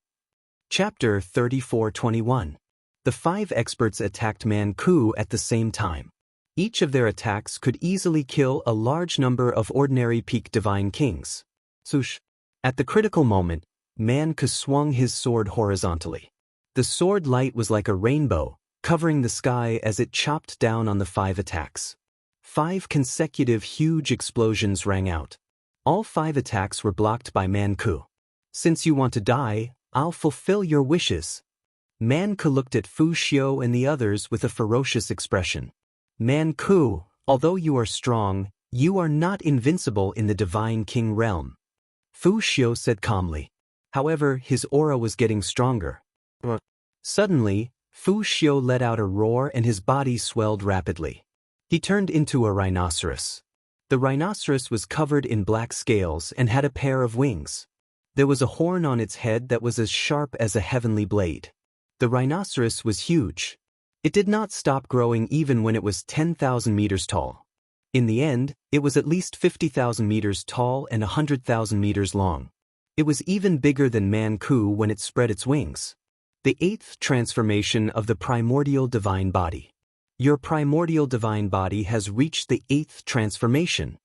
Chapter 34-21. The 5 experts attacked Man Ku at the same time. Each of their attacks could easily kill a large number of ordinary peak divine kings. Swoosh! At the critical moment, Man Ku swung his sword horizontally. The sword light was like a rainbow, covering the sky as it chopped down on the 5 attacks. 5 consecutive huge explosions rang out. All 5 attacks were blocked by Man Ku. Since you want to die, I'll fulfill your wishes. Man Ku looked at Fu Xiu and the others with a ferocious expression. Man Ku, although you are strong, you are not invincible in the Divine King realm. Fu Xiu said calmly. However, his aura was getting stronger. Suddenly, Fu Xiu let out a roar and his body swelled rapidly. He turned into a rhinoceros. The rhinoceros was covered in black scales and had a pair of wings. There was a horn on its head that was as sharp as a heavenly blade. The rhinoceros was huge. It did not stop growing even when it was 10,000 meters tall. In the end, it was at least 50,000 meters tall and 100,000 meters long. It was even bigger than Man Ku when it spread its wings. The 8th transformation of the primordial divine body. Your primordial divine body has reached the 8th transformation.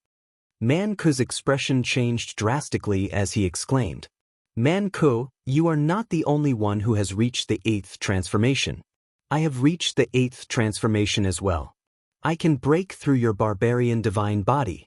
Man Ku's expression changed drastically as he exclaimed. Man Ku, you are not the only one who has reached the 8th transformation. I have reached the 8th transformation as well. I can break through your barbarian divine body.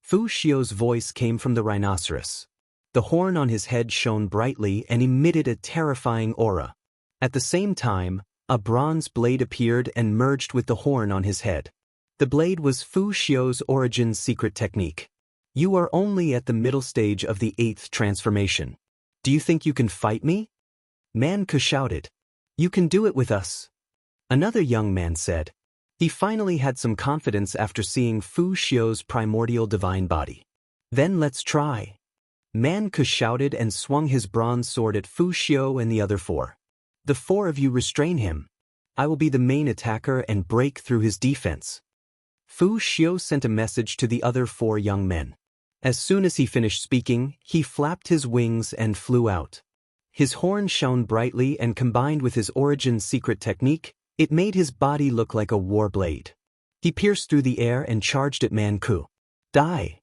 Fu Xiu's voice came from the rhinoceros. The horn on his head shone brightly and emitted a terrifying aura. At the same time, a bronze blade appeared and merged with the horn on his head. The blade was Fu Xiu's origin secret technique. You are only at the middle stage of the 8th transformation. Do you think you can fight me? Man Ku shouted. You can do it with us. Another young man said. He finally had some confidence after seeing Fu Xiu's primordial divine body. Then let's try. Man Ke shouted and swung his bronze sword at Fu Xiu and the other four. The four of you restrain him. I will be the main attacker and break through his defense. Fu Xiu sent a message to the other four young men. As soon as he finished speaking, he flapped his wings and flew out. His horn shone brightly and combined with his origin secret technique, it made his body look like a war blade. He pierced through the air and charged at Man Ke. Die!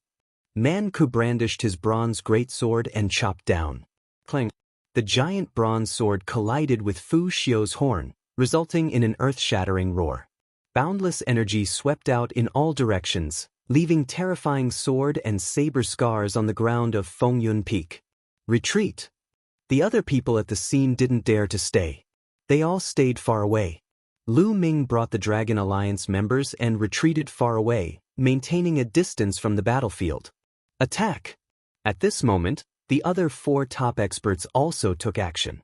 Man Ke brandished his bronze greatsword and chopped down. Clang! The giant bronze sword collided with Fu Xiu's horn, resulting in an earth-shattering roar. Boundless energy swept out in all directions, leaving terrifying sword and saber scars on the ground of Fengyun Peak. Retreat! The other people at the scene didn't dare to stay. They all stayed far away. Lu Ming brought the Dragon Alliance members and retreated far away, maintaining a distance from the battlefield. Attack! At this moment, the other four top experts also took action.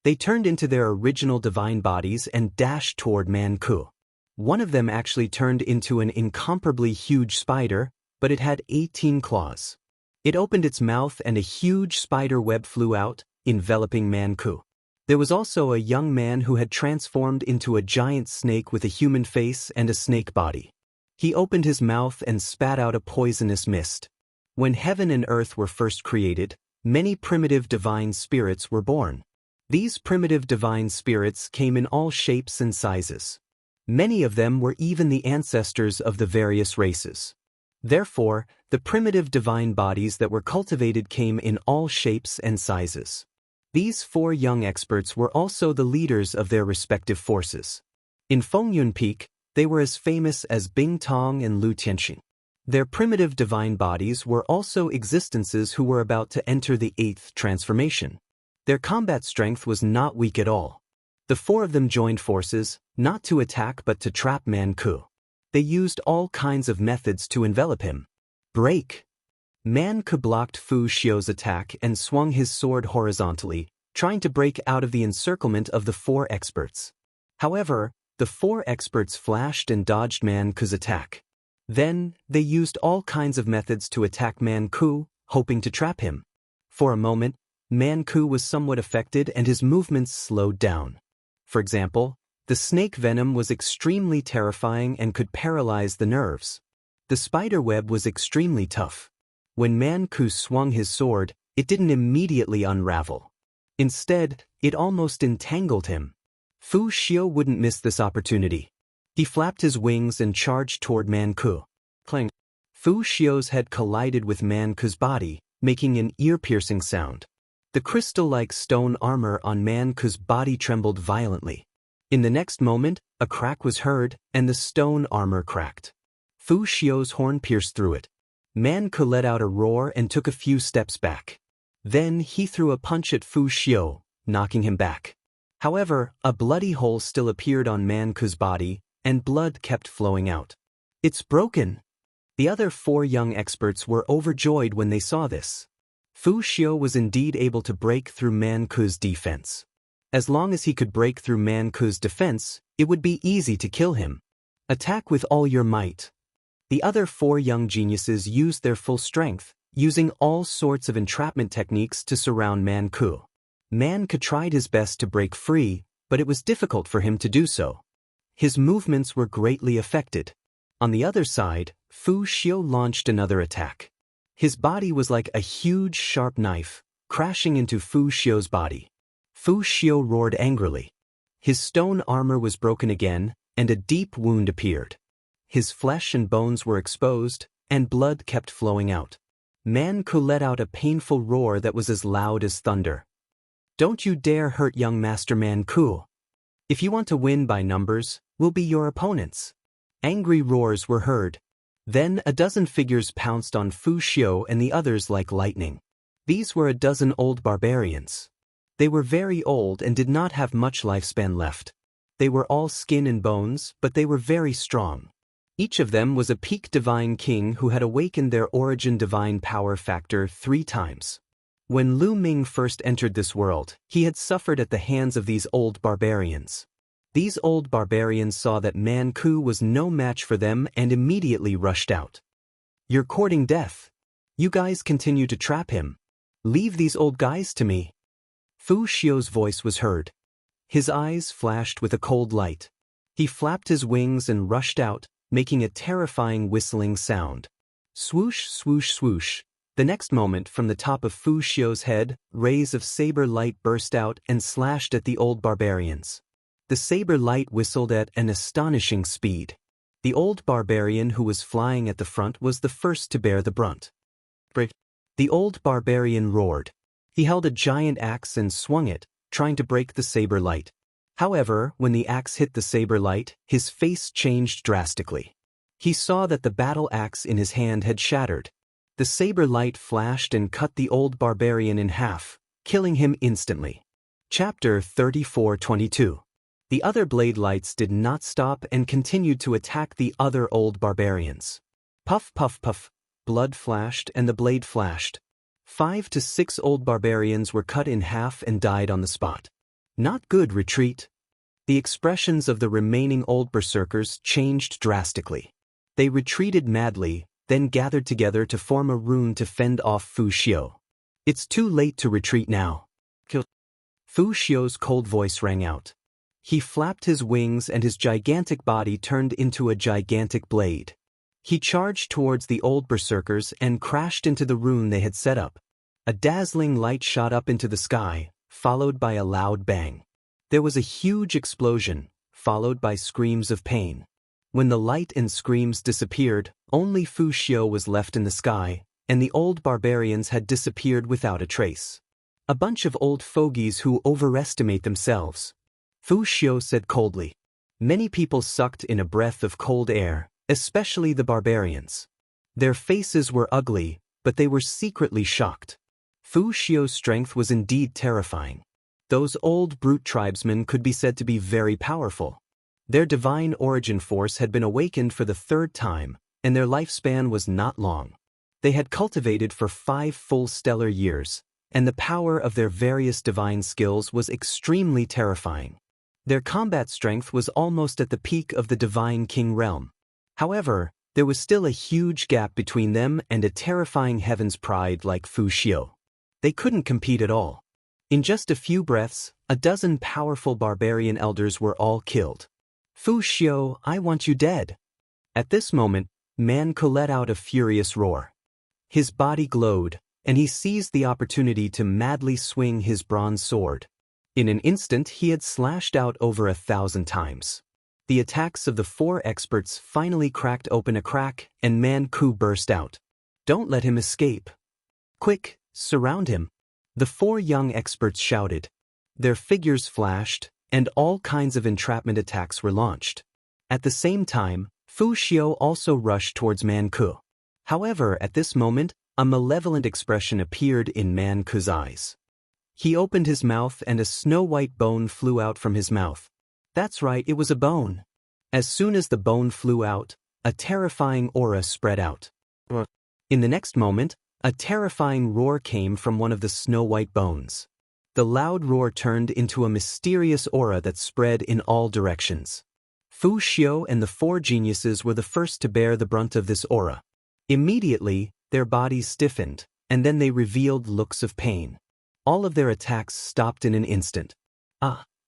They turned into their original divine bodies and dashed toward Man Ke. One of them actually turned into an incomparably huge spider, but it had 18 claws. It opened its mouth and a huge spider web flew out, enveloping Man Ke. There was also a young man who had transformed into a giant snake with a human face and a snake body. He opened his mouth and spat out a poisonous mist. When heaven and earth were first created, many primitive divine spirits were born. These primitive divine spirits came in all shapes and sizes. Many of them were even the ancestors of the various races. Therefore, the primitive divine bodies that were cultivated came in all shapes and sizes. These four young experts were also the leaders of their respective forces. In Fengyun Peak, they were as famous as Bing Tong and Lu Tianxing. Their primitive divine bodies were also existences who were about to enter the 8th transformation. Their combat strength was not weak at all. The four of them joined forces, not to attack but to trap Man Ke. They used all kinds of methods to envelop him. Break! Man Ke blocked Fu Xiu's attack and swung his sword horizontally, trying to break out of the encirclement of the four experts. However, the four experts flashed and dodged Man Ke's attack. Then, they used all kinds of methods to attack Man Ke, hoping to trap him. For a moment, Man Ke was somewhat affected and his movements slowed down. For example, the snake venom was extremely terrifying and could paralyze the nerves. The spider web was extremely tough. When Man Ke swung his sword, it didn't immediately unravel. Instead, it almost entangled him. Fu Xiu wouldn't miss this opportunity. He flapped his wings and charged toward Man Ke. Clang! Fu Xiu's head collided with Man Ke's body, making an ear-piercing sound. The crystal-like stone armor on Man Ke's body trembled violently. In the next moment, a crack was heard, and the stone armor cracked. Fu Xiu's horn pierced through it. Man Ke let out a roar and took a few steps back. Then he threw a punch at Fu Xiu, knocking him back. However, a bloody hole still appeared on Man Ke's body, and blood kept flowing out. It's broken! The other four young experts were overjoyed when they saw this. Fu Xiu was indeed able to break through Man Ke's defense. As long as he could break through Man Ke's defense, it would be easy to kill him. Attack with all your might. The other four young geniuses used their full strength, using all sorts of entrapment techniques to surround Man Ke. Man Ke tried his best to break free, but it was difficult for him to do so. His movements were greatly affected. On the other side, Fu Xiu launched another attack. His body was like a huge sharp knife, crashing into Fu Xiu's body. Fu Xiu roared angrily. His stone armor was broken again, and a deep wound appeared. His flesh and bones were exposed, and blood kept flowing out. Man Ke let out a painful roar that was as loud as thunder. Don't you dare hurt young Master Man Ke. If you want to win by numbers, we'll be your opponents. Angry roars were heard. Then a dozen figures pounced on Fu Xiu and the others like lightning. These were a dozen old barbarians. They were very old and did not have much lifespan left. They were all skin and bones, but they were very strong. Each of them was a peak divine king who had awakened their origin divine power factor 3 times. When Lu Ming first entered this world, he had suffered at the hands of these old barbarians. These old barbarians saw that Man Ku was no match for them and immediately rushed out. "You're courting death. You guys continue to trap him. Leave these old guys to me." Fu Xiu's voice was heard. His eyes flashed with a cold light. He flapped his wings and rushed out, making a terrifying whistling sound. Swoosh, swoosh, swoosh. The next moment, from the top of Fu Xiu's head, rays of saber light burst out and slashed at the old barbarians. The saber light whistled at an astonishing speed. The old barbarian who was flying at the front was the first to bear the brunt. The old barbarian roared. He held a giant axe and swung it, trying to break the saber light. However, when the axe hit the saber light, his face changed drastically. He saw that the battle axe in his hand had shattered. The saber light flashed and cut the old barbarian in half, killing him instantly. Chapter 34:22. The other blade lights did not stop and continued to attack the other old barbarians. Puff, puff, puff. Blood flashed and the blade flashed. 5 to 6 old barbarians were cut in half and died on the spot. Not good, retreat. The expressions of the remaining old berserkers changed drastically. They retreated madly, then gathered together to form a rune to fend off Fu Xiu. "It's too late to retreat now." Fu Xiu's cold voice rang out. He flapped his wings and his gigantic body turned into a gigantic blade. He charged towards the old berserkers and crashed into the rune they had set up. A dazzling light shot up into the sky, followed by a loud bang. There was a huge explosion, followed by screams of pain. When the light and screams disappeared, only Fu Xiu was left in the sky, and the old barbarians had disappeared without a trace. "A bunch of old fogies who overestimate themselves," Fu Xiu said coldly. Many people sucked in a breath of cold air, especially the barbarians. Their faces were ugly, but they were secretly shocked. Fu Xiu's strength was indeed terrifying. Those old brute tribesmen could be said to be very powerful. Their divine origin force had been awakened for the 3rd time, and their lifespan was not long. They had cultivated for 5 full stellar years, and the power of their various divine skills was extremely terrifying. Their combat strength was almost at the peak of the divine king realm. However, there was still a huge gap between them and a terrifying heaven's pride like Fu Xiu. They couldn't compete at all. In just a few breaths, a dozen powerful barbarian elders were all killed. "Fu Xiu, I want you dead." At this moment, Man Ku let out a furious roar. His body glowed, and he seized the opportunity to madly swing his bronze sword. In an instant, he had slashed out over 1,000 times. The attacks of the 4 experts finally cracked open a crack, and Man Ku burst out. "Don't let him escape. Quick, surround him." The 4 young experts shouted. Their figures flashed, and all kinds of entrapment attacks were launched. At the same time, Fu Xiu also rushed towards Man Ku. However, at this moment, a malevolent expression appeared in Man Ku's eyes. He opened his mouth and a snow-white bone flew out from his mouth. That's right, it was a bone. As soon as the bone flew out, a terrifying aura spread out. In the next moment, a terrifying roar came from one of the snow-white bones. The loud roar turned into a mysterious aura that spread in all directions. Fu Xiu and the 4 geniuses were the first to bear the brunt of this aura. Immediately, their bodies stiffened, and then they revealed looks of pain. All of their attacks stopped in an instant.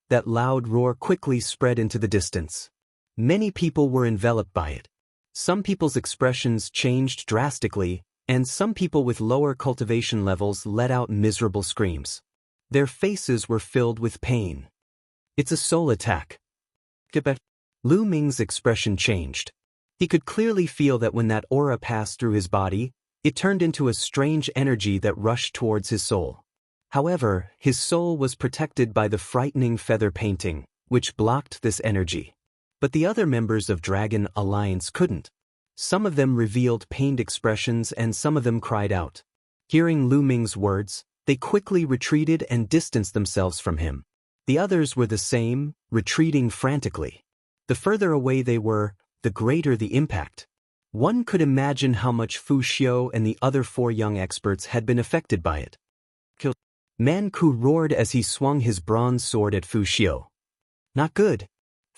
That loud roar quickly spread into the distance. Many people were enveloped by it. Some people's expressions changed drastically, and some people with lower cultivation levels let out miserable screams. Their faces were filled with pain. "It's a soul attack." Lu Ming's expression changed. He could clearly feel that when that aura passed through his body, it turned into a strange energy that rushed towards his soul. However, his soul was protected by the frightening feather painting, which blocked this energy. But the other members of Dragon Alliance couldn't. Some of them revealed pained expressions and some of them cried out. Hearing Lu Ming's words, they quickly retreated and distanced themselves from him. The others were the same, retreating frantically. The further away they were, the greater the impact. One could imagine how much Fu Xiu and the other 4 young experts had been affected by it. Man Ku roared as he swung his bronze sword at Fu Xiu. "Not good.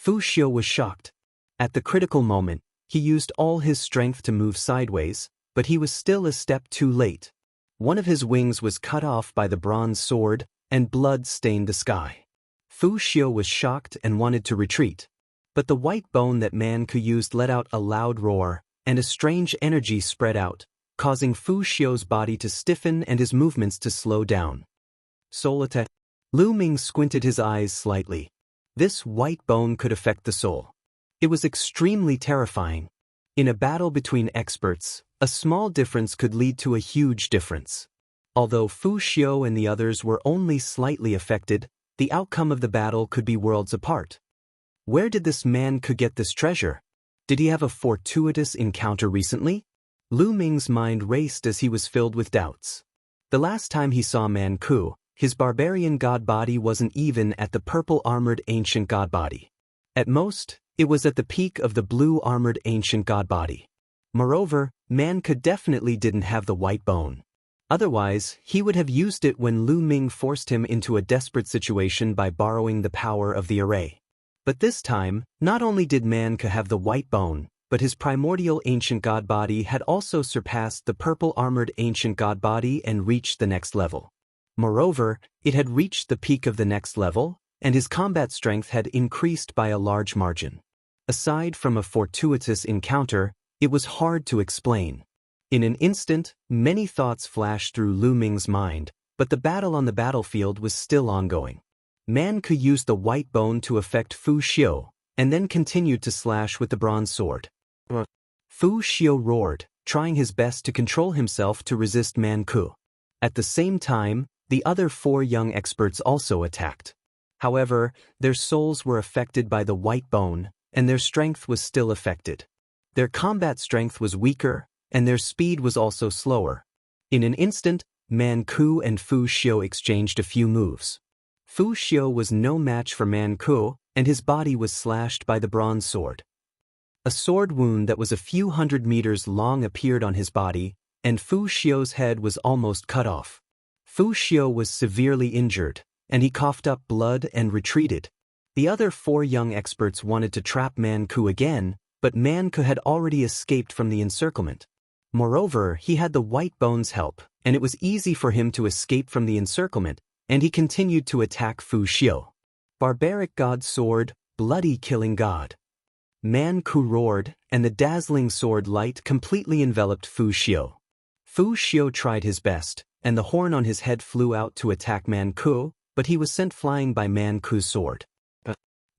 Fu Xiu was shocked. At the critical moment, he used all his strength to move sideways, but he was still a step too late. One of his wings was cut off by the bronze sword, and blood stained the sky. Fu Xiu was shocked and wanted to retreat. But the white bone that Man Ku used let out a loud roar, and a strange energy spread out, causing Fu Xiu's body to stiffen and his movements to slow down. Soul attack. Lu Ming squinted his eyes slightly. This white bone could affect the soul. It was extremely terrifying. In a battle between experts, a small difference could lead to a huge difference. Although Fu Xiu and the others were only slightly affected, the outcome of the battle could be worlds apart. Where did this Man Ku get this treasure? Did he have a fortuitous encounter recently? Lu Ming's mind raced as he was filled with doubts. The last time he saw Man Ku, his barbarian god body wasn't even at the purple-armored ancient god body. At most, it was at the peak of the blue-armored ancient god body. Moreover, Man Ku definitely didn't have the white bone. Otherwise, he would have used it when Lu Ming forced him into a desperate situation by borrowing the power of the array. But this time, not only did Man Ku have the white bone, but his primordial ancient god body had also surpassed the purple-armored ancient god body and reached the next level. Moreover, it had reached the peak of the next level, and his combat strength had increased by a large margin. Aside from a fortuitous encounter, it was hard to explain. In an instant, many thoughts flashed through Lu Ming's mind, but the battle on the battlefield was still ongoing. Man Ku used the white bone to affect Fu Xiu, and then continued to slash with the bronze sword. Fu Xiu roared, trying his best to control himself to resist Man Ku. At the same time, the other 4 young experts also attacked. However, their souls were affected by the white bone, and their strength was still affected. Their combat strength was weaker, and their speed was also slower. In an instant, Man Ku and Fu Xiu exchanged a few moves. Fu Xiu was no match for Man Ku, and his body was slashed by the bronze sword. A sword wound that was a few hundred meters long appeared on his body, and Fu Xiu's head was almost cut off. Fu Xiu was severely injured, and he coughed up blood and retreated. The other 4 young experts wanted to trap Man Ku again, but Man Ku had already escaped from the encirclement. Moreover, he had the white bone's help, and it was easy for him to escape from the encirclement, and he continued to attack Fu Xiu. Barbaric god sword, bloody killing god. Man Ku roared, and the dazzling sword light completely enveloped Fu Xiu. Fu Xiu tried his best, and the horn on his head flew out to attack Man Ku, but he was sent flying by Man Ku's sword.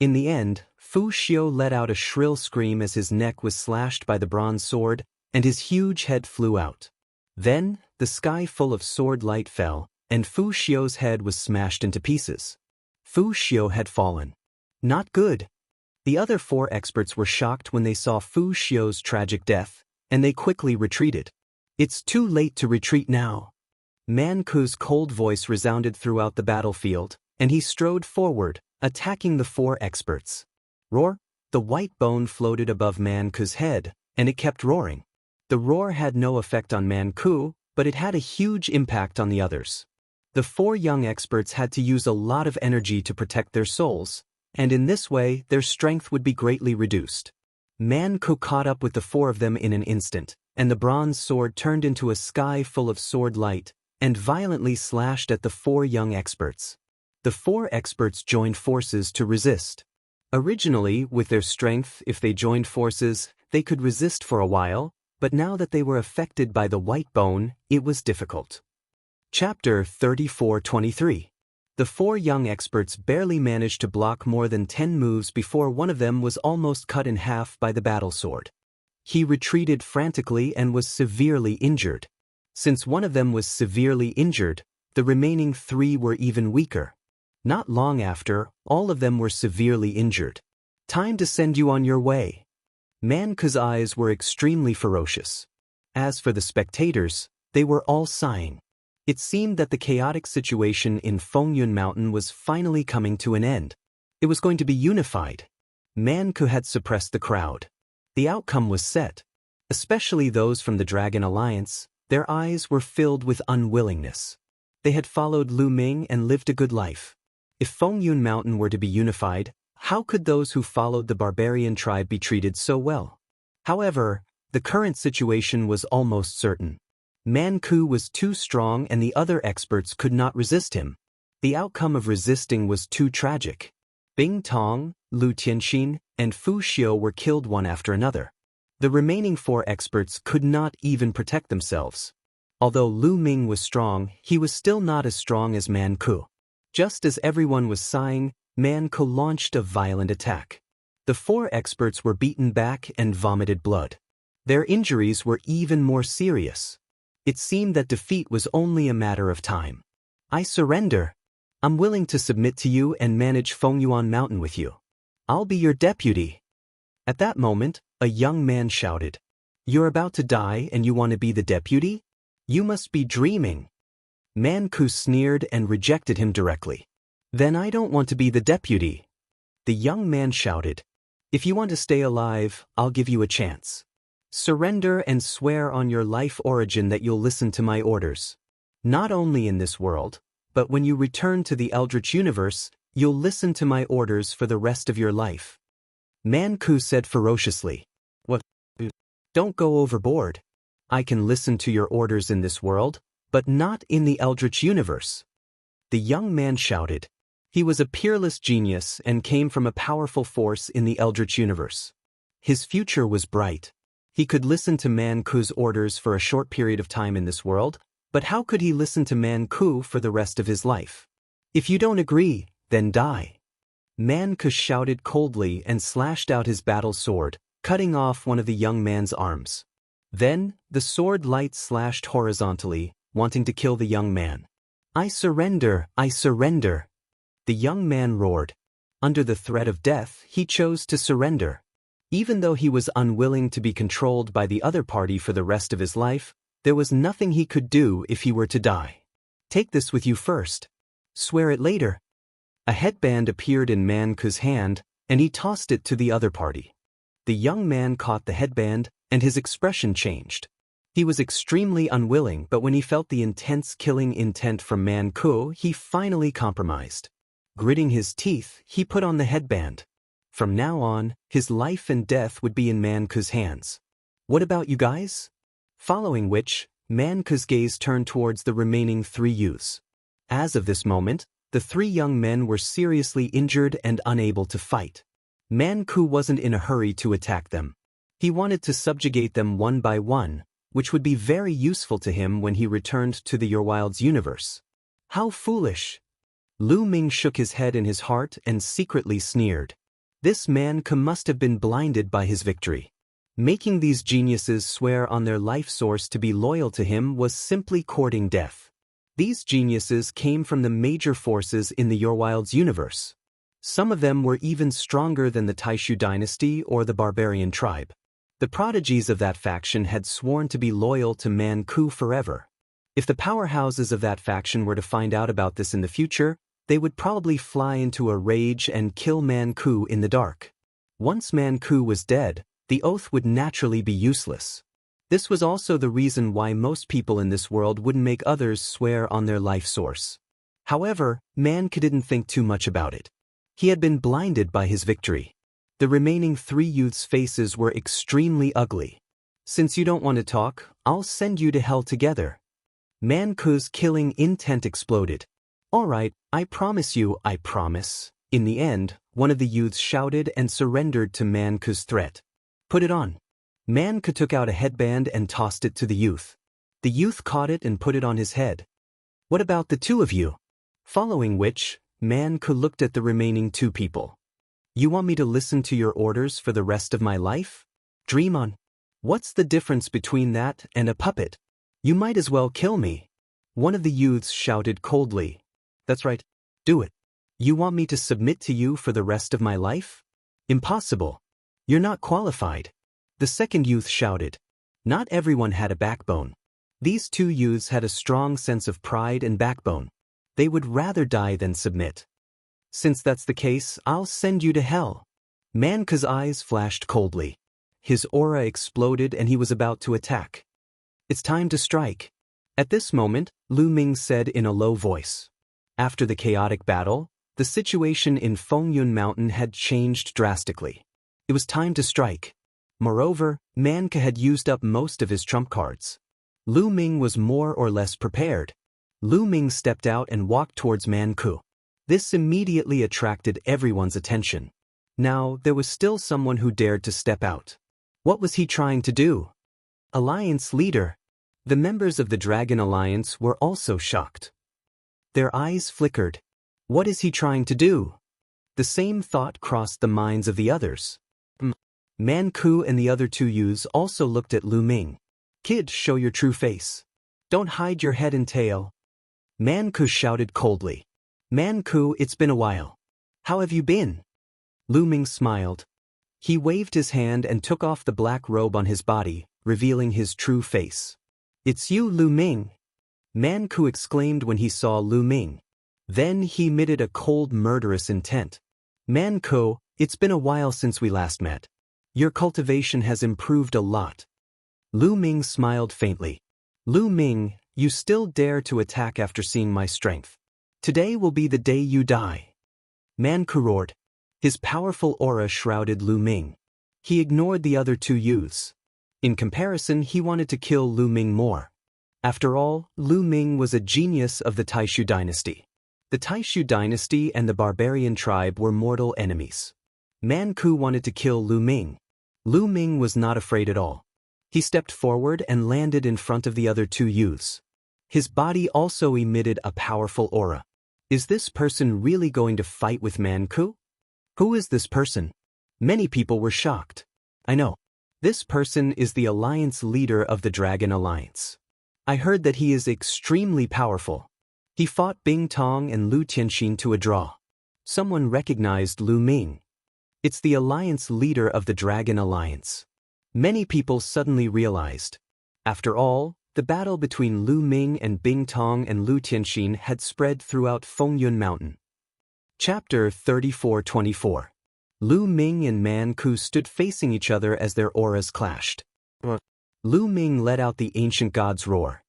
In the end, Fu Xiu let out a shrill scream as his neck was slashed by the bronze sword, and his huge head flew out. Then, the sky full of sword light fell, and Fu Xiu's head was smashed into pieces. Fu Xiu had fallen. Not good. The other 4 experts were shocked when they saw Fu Xiu's tragic death, and they quickly retreated. It's too late to retreat now. Man Ku's cold voice resounded throughout the battlefield, and he strode forward, attacking the 4 experts. Roar! The white bone floated above Man Ku's head, and it kept roaring. The roar had no effect on Man Ku, but it had a huge impact on the others. The 4 young experts had to use a lot of energy to protect their souls, and in this way their strength would be greatly reduced. Man Ku caught up with the 4 of them in an instant, and the bronze sword turned into a sky full of sword light, and violently slashed at the 4 young experts. The 4 experts joined forces to resist. Originally, with their strength, if they joined forces, they could resist for a while, but now that they were affected by the white bone, it was difficult. Chapter 34-23. The 4 young experts barely managed to block more than 10 moves before one of them was almost cut in half by the battle sword. He retreated frantically and was severely injured. Since one of them was severely injured, the remaining 3 were even weaker. Not long after, all of them were severely injured. Time to send you on your way. Man Ku's eyes were extremely ferocious. As for the spectators, they were all sighing. It seemed that the chaotic situation in Fengyun Mountain was finally coming to an end. It was going to be unified. Man Ku had suppressed the crowd. The outcome was set. Especially those from the Dragon Alliance, their eyes were filled with unwillingness. They had followed Lu Ming and lived a good life. If Fengyun Mountain were to be unified, how could those who followed the barbarian tribe be treated so well? However, the current situation was almost certain. Man Ku was too strong and the other experts could not resist him. The outcome of resisting was too tragic. Bing Tong, Lu Tianxin, and Fu Xiu were killed one after another. The remaining 4 experts could not even protect themselves. Although Lu Ming was strong, he was still not as strong as Man Ku. Just as everyone was sighing, Man Ku launched a violent attack. The 4 experts were beaten back and vomited blood. Their injuries were even more serious. It seemed that defeat was only a matter of time. I surrender. I'm willing to submit to you and manage Fengyuan Mountain with you. I'll be your deputy. At that moment, a young man shouted, "You're about to die and you want to be the deputy? You must be dreaming." Man Ku sneered and rejected him directly. "Then I don't want to be the deputy." The young man shouted, "If you want to stay alive, I'll give you a chance. Surrender and swear on your life origin that you'll listen to my orders. Not only in this world, but when you return to the Eldritch universe, you'll listen to my orders for the rest of your life." Man Ku said ferociously, "What? Don't go overboard. I can listen to your orders in this world, but not in the Eldritch universe." The young man shouted. He was a peerless genius and came from a powerful force in the Eldritch universe. His future was bright. He could listen to Man Ku's orders for a short period of time in this world, but how could he listen to Man Ku for the rest of his life? "If you don't agree, then die." Man Ku shouted coldly and slashed out his battle sword, cutting off one of the young man's arms. Then, the sword light slashed horizontally, wanting to kill the young man. "I surrender, I surrender." The young man roared. Under the threat of death, he chose to surrender. Even though he was unwilling to be controlled by the other party for the rest of his life, there was nothing he could do if he were to die. "Take this with you first. Swear it later." A headband appeared in Man Ku's hand, and he tossed it to the other party. The young man caught the headband, and his expression changed. He was extremely unwilling, but when he felt the intense killing intent from Man Ku, he finally compromised. Gritting his teeth, he put on the headband. From now on, his life and death would be in Man Ku's hands. "What about you guys?" Following which, Man Ku's gaze turned towards the remaining 3 youths. As of this moment, the 3 young men were seriously injured and unable to fight. Man Ku wasn't in a hurry to attack them. He wanted to subjugate them one by one, which would be very useful to him when he returned to the Your Wilds universe. How foolish! Lu Ming shook his head in his heart and secretly sneered. This Man Ku must have been blinded by his victory. Making these geniuses swear on their life source to be loyal to him was simply courting death. These geniuses came from the major forces in the Your Wilds universe. Some of them were even stronger than the Taishu dynasty or the barbarian tribe. The prodigies of that faction had sworn to be loyal to Man Ku forever. If the powerhouses of that faction were to find out about this in the future, they would probably fly into a rage and kill Man Ku in the dark. Once Man Ku was dead, the oath would naturally be useless. This was also the reason why most people in this world wouldn't make others swear on their life source. However, Man Ku didn't think too much about it. He had been blinded by his victory. The remaining 3 youths' faces were extremely ugly. "Since you don't want to talk, I'll send you to hell together." Man Ku's killing intent exploded. "All right, I promise you, I promise." In the end, one of the youths shouted and surrendered to Man Ku's threat. "Put it on." Man Ku took out a headband and tossed it to the youth. The youth caught it and put it on his head. "What about the 2 of you?" Following which, Man Ku looked at the remaining 2 people. "You want me to listen to your orders for the rest of my life? Dream on. What's the difference between that and a puppet? You might as well kill me." One of the youths shouted coldly. "That's right. Do it. You want me to submit to you for the rest of my life? Impossible. You're not qualified." The second youth shouted. Not everyone had a backbone. These 2 youths had a strong sense of pride and backbone. They would rather die than submit. "Since that's the case, I'll send you to hell." Man Ku's eyes flashed coldly. His aura exploded and he was about to attack. "It's time to strike." At this moment, Lu Ming said in a low voice. After the chaotic battle, The situation in Fengyun Mountain had changed drastically. It was time to strike. Moreover, Man Ke had used up most of his trump cards. Lu Ming was more or less prepared. Lu Ming stepped out and walked towards Man Ke. This immediately attracted everyone's attention. Now, there was still someone who dared to step out. What was he trying to do? Alliance leader. The members of the Dragon Alliance were also shocked. Their eyes flickered. What is he trying to do? The same thought crossed the minds of the others. Man Ke and the other two youths also looked at Lu Ming. Kid, show your true face. Don't hide your head and tail. Man Ke shouted coldly. Man Ke, it's been a while. How have you been? Lu Ming smiled. He waved his hand and took off the black robe on his body, revealing his true face. It's you, Lu Ming. Man Ke exclaimed when he saw Lu Ming. Then he emitted a cold, murderous intent. Man Ke, it's been a while since we last met. Your cultivation has improved a lot. Lu Ming smiled faintly. Lu Ming, you still dare to attack after seeing my strength. Today will be the day you die. Man Ke roared. His powerful aura shrouded Lu Ming. He ignored the other two youths. In comparison, he wanted to kill Lu Ming more. After all, Lu Ming was a genius of the Taishu dynasty. The Taishu dynasty and the barbarian tribe were mortal enemies. Man Ke wanted to kill Lu Ming. Lu Ming was not afraid at all. He stepped forward and landed in front of the other two youths. His body also emitted a powerful aura. Is this person really going to fight with Man Ke? Who is this person? Many people were shocked. I know. This person is the alliance leader of the Dragon Alliance. I heard that he is extremely powerful. He fought Bing Tong and Lu Tianxin to a draw. Someone recognized Lu Ming. It's the alliance leader of the Dragon Alliance. Many people suddenly realized. After all, the battle between Lu Ming and Bing Tong and Lu Tianxin had spread throughout Fengyun Mountain. Chapter 34-24. Lu Ming and Man Ke stood facing each other as their auras clashed. Lu Ming let out the ancient god's roar.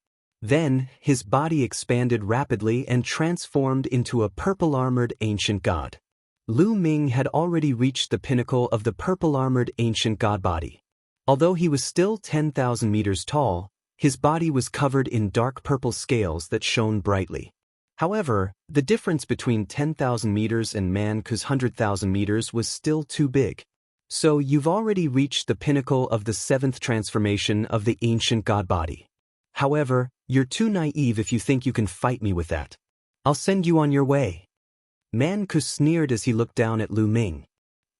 Then, his body expanded rapidly and transformed into a purple-armored ancient god. Lu Ming had already reached the pinnacle of the purple-armored ancient god body. Although he was still 10,000 meters tall, his body was covered in dark purple scales that shone brightly. However, the difference between 10,000 meters and Man Ke's 100,000 meters was still too big. So you've already reached the pinnacle of the 7th transformation of the ancient god body. However, you're too naive if you think you can fight me with that. I'll send you on your way. Man Ke sneered as he looked down at Lu Ming.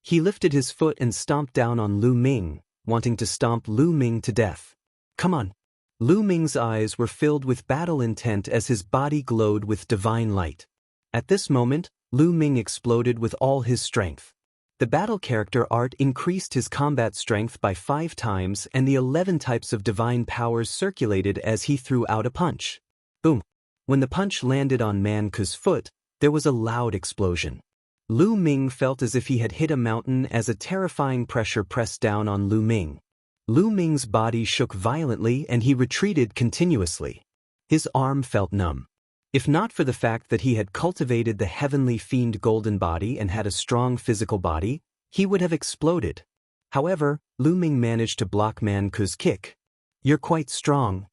He lifted his foot and stomped down on Lu Ming, wanting to stomp Lu Ming to death. Come on. Lu Ming's eyes were filled with battle intent as his body glowed with divine light. At this moment, Lu Ming exploded with all his strength. The battle character art increased his combat strength by 5 times and the 11 types of divine powers circulated as he threw out a punch. Boom! When the punch landed on Man Ke's foot, there was a loud explosion. Lu Ming felt as if he had hit a mountain as a terrifying pressure pressed down on Lu Ming. Lu Ming's body shook violently and he retreated continuously. His arm felt numb. If not for the fact that he had cultivated the heavenly fiend golden body and had a strong physical body, he would have exploded. However, Lu Ming managed to block Man Ke's kick. You're quite strong.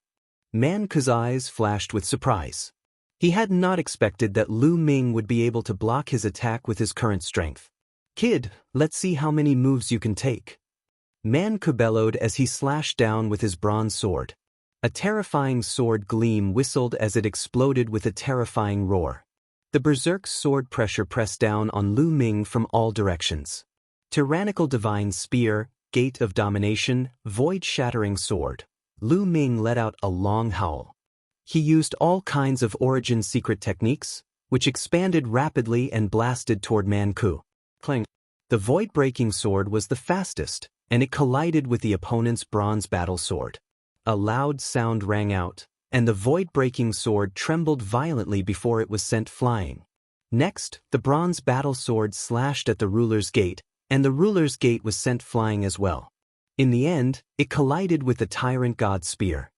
Man Ke's eyes flashed with surprise. He had not expected that Lu Ming would be able to block his attack with his current strength. Kid, let's see how many moves you can take. Man Ke bellowed as he slashed down with his bronze sword. A terrifying sword gleam whistled as it exploded with a terrifying roar. The berserk sword pressure pressed down on Lu Ming from all directions. Tyrannical divine spear, gate of domination, void-shattering sword. Lu Ming let out a long howl. He used all kinds of origin secret techniques, which expanded rapidly and blasted toward Man Ke. Clang. The void-breaking sword was the fastest, and it collided with the opponent's bronze battle sword. A loud sound rang out, and the void-breaking sword trembled violently before it was sent flying. Next, the bronze battle sword slashed at the ruler's gate, and the ruler's gate was sent flying as well. In the end, it collided with the tyrant god's spear.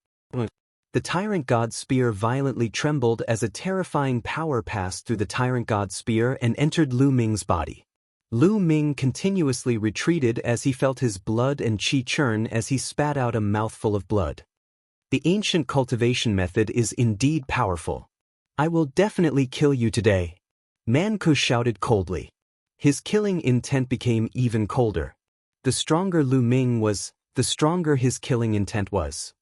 The tyrant god's spear violently trembled as a terrifying power passed through the tyrant god's spear and entered Lu Ming's body. Lu Ming continuously retreated as he felt his blood and qi churn as he spat out a mouthful of blood. The ancient cultivation method is indeed powerful. I will definitely kill you today, Man Ku shouted coldly. His killing intent became even colder. The stronger Lu Ming was, the stronger his killing intent was.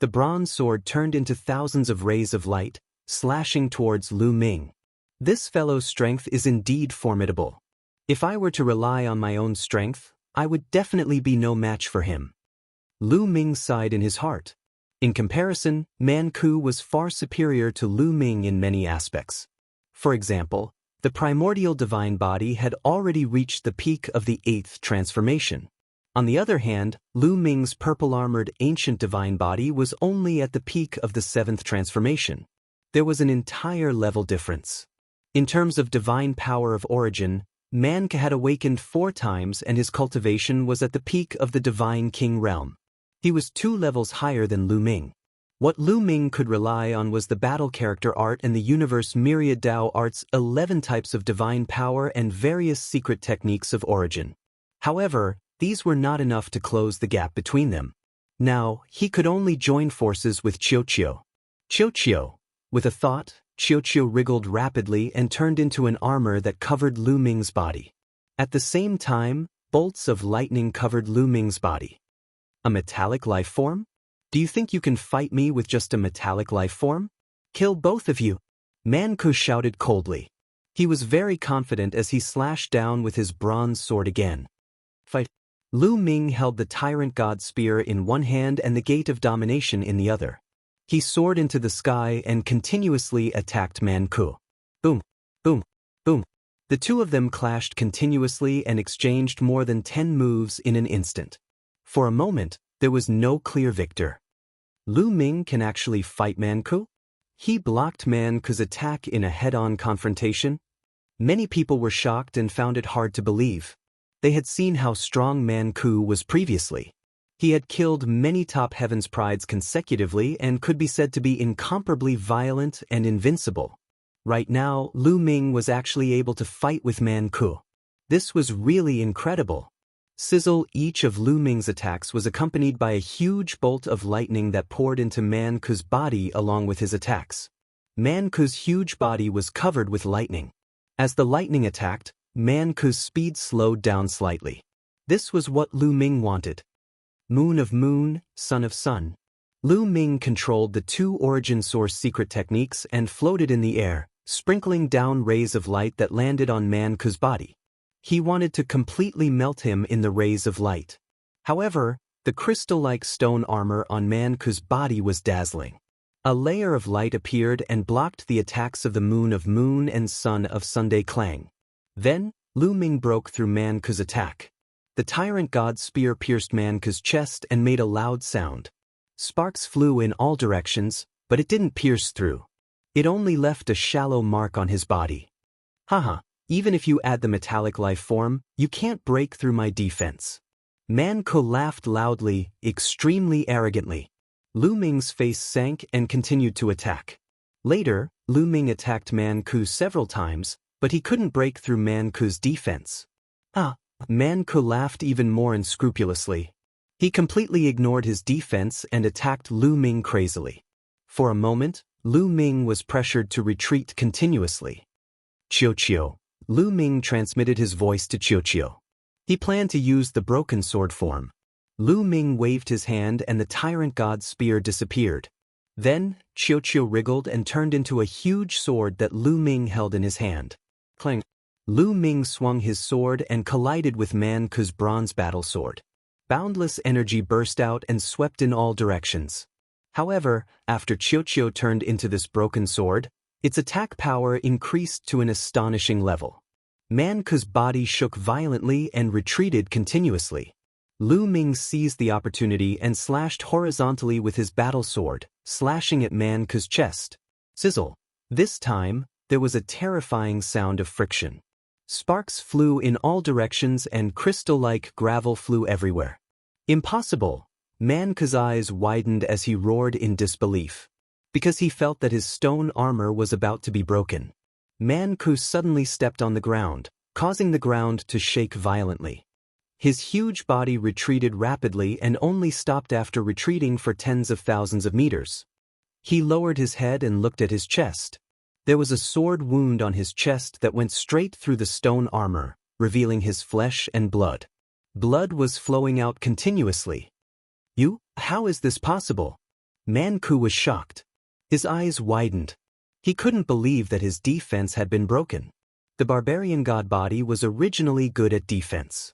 The bronze sword turned into thousands of rays of light, slashing towards Lu Ming. This fellow's strength is indeed formidable. If I were to rely on my own strength, I would definitely be no match for him. Lu Ming sighed in his heart. In comparison, Man Ku was far superior to Lu Ming in many aspects. For example, the primordial divine body had already reached the peak of the 8th transformation. On the other hand, Lu Ming's purple-armored ancient divine body was only at the peak of the 7th transformation. There was an entire level difference. In terms of divine power of origin, Man Ku had awakened 4 times and his cultivation was at the peak of the divine king realm. He was 2 levels higher than Lu Ming. What Lu Ming could rely on was the battle character art and the universe myriad Dao art's 11 types of divine power and various secret techniques of origin. However, these were not enough to close the gap between them. Now, he could only join forces with Qiu. Qiu. With a thought, Qiu wriggled rapidly and turned into an armor that covered Lu Ming's body. At the same time, bolts of lightning covered Lu Ming's body. A metallic life form? Do you think you can fight me with just a metallic life form? Kill both of you! Man Ku shouted coldly. He was very confident as he slashed down with his bronze sword again. Fight! Lu Ming held the tyrant god's spear in one hand and the gate of domination in the other. He soared into the sky and continuously attacked Man Ku. Boom! Boom! Boom! The two of them clashed continuously and exchanged more than 10 moves in an instant. For a moment, there was no clear victor. Lu Ming can actually fight Man Ku? He blocked Man Ku's attack in a head-on confrontation? Many people were shocked and found it hard to believe. They had seen how strong Man Ku was previously. He had killed many top heavens prides consecutively and could be said to be incomparably violent and invincible. Right now, Lu Ming was actually able to fight with Man Ku. This was really incredible. Sizzle! Each of Lu Ming's attacks was accompanied by a huge bolt of lightning that poured into Man Ku's body along with his attacks. Man Ku's huge body was covered with lightning. As the lightning attacked, Man Ku's speed slowed down slightly. This was what Lu Ming wanted. Moon of Moon, Sun of Sun. Lu Ming controlled the 2 origin source secret techniques and floated in the air, sprinkling down rays of light that landed on Man Ku's body. He wanted to completely melt him in the rays of light. However, the crystal-like stone armor on Man Ku's body was dazzling. A layer of light appeared and blocked the attacks of the Moon of Moon and Sun of Sunday Clang. Then, Lu Ming broke through Man Ku's attack. The tyrant god's spear pierced Man Ku's chest and made a loud sound. Sparks flew in all directions, but it didn't pierce through. It only left a shallow mark on his body. Haha, even if you add the metallic life form, you can't break through my defense. Man Ku laughed loudly, extremely arrogantly. Lu Ming's face sank and continued to attack. Later, Lu Ming attacked Man Ku several times, but he couldn't break through Man Ku's defense. Man Ku laughed even more unscrupulously. He completely ignored his defense and attacked Lu Ming crazily. For a moment, Lu Ming was pressured to retreat continuously. Qiu. Lu Ming transmitted his voice to Qiu. He planned to use the broken sword form. Lu Ming waved his hand and the tyrant god's spear disappeared. Then, Qiu wriggled and turned into a huge sword that Lu Ming held in his hand. Clang! Lu Ming swung his sword and collided with Man Ku's bronze battle sword. Boundless energy burst out and swept in all directions. However, after Qiu turned into this broken sword, its attack power increased to an astonishing level. Man Ku's body shook violently and retreated continuously. Lu Ming seized the opportunity and slashed horizontally with his battle sword, slashing at Man Ku's chest. Sizzle! This time, there was a terrifying sound of friction. Sparks flew in all directions and crystal-like gravel flew everywhere. Impossible! Man Ku's eyes widened as he roared in disbelief. because he felt that his stone armor was about to be broken. Man Ku suddenly stepped on the ground, causing the ground to shake violently. His huge body retreated rapidly and only stopped after retreating for tens of thousands of meters. He lowered his head and looked at his chest. There was a sword wound on his chest that went straight through the stone armor, revealing his flesh and blood. Blood was flowing out continuously. How is this possible? Man Ku was shocked. His eyes widened. He couldn't believe that his defense had been broken. The barbarian god body was originally good at defense.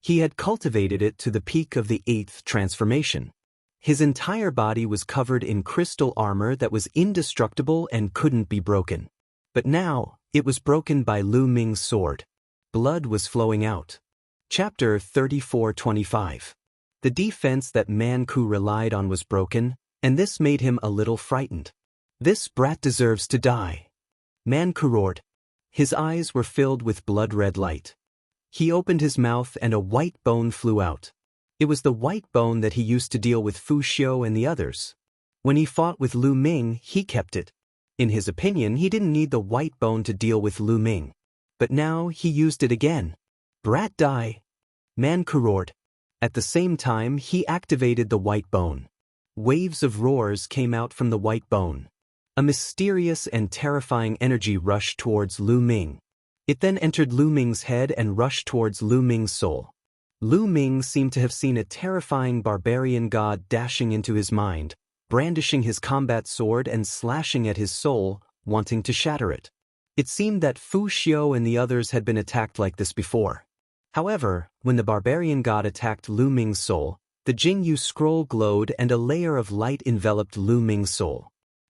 He had cultivated it to the peak of the 8th transformation. His entire body was covered in crystal armor that was indestructible and couldn't be broken. But now, it was broken by Lu Ming's sword. Blood was flowing out. Chapter 34:25. The defense that Man Ku relied on was broken, and this made him a little frightened. This brat deserves to die. Man Ku roared. His eyes were filled with blood-red light. He opened his mouth and a white bone flew out. It was the white bone that he used to deal with Fu Xiu and the others. When he fought with Lu Ming, he kept it. In his opinion, he didn't need the white bone to deal with Lu Ming. But now he used it again. Brat die. Man Ku roared. At the same time, he activated the white bone. Waves of roars came out from the white bone. A mysterious and terrifying energy rushed towards Lu Ming. It then entered Lu Ming's head and rushed towards Lu Ming's soul. Lu Ming seemed to have seen a terrifying barbarian god dashing into his mind, brandishing his combat sword and slashing at his soul, wanting to shatter it. It seemed that Fu Xiu and the others had been attacked like this before. However, when the barbarian god attacked Lu Ming's soul, the Jingyu scroll glowed and a layer of light enveloped Lu Ming's soul.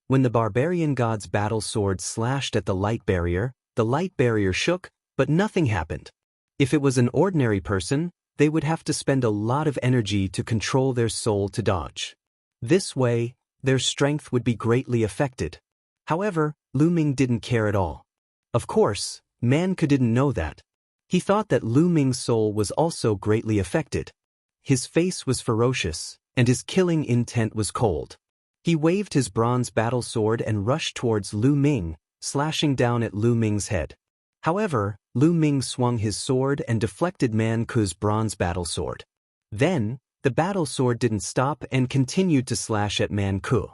When the barbarian god's battle sword slashed at the light barrier shook, but nothing happened. If it was an ordinary person, they would have to spend a lot of energy to control their soul to dodge. This way, their strength would be greatly affected. However, Lu Ming didn't care at all. Of course, Man Ku didn't know that. He thought that Lu Ming's soul was also greatly affected. His face was ferocious, and his killing intent was cold. He waved his bronze battle sword and rushed towards Lu Ming, slashing down at Lu Ming's head. However, Lu Ming swung his sword and deflected Man Ku's bronze battle sword. Then, the battle sword didn't stop and continued to slash at Man Ku.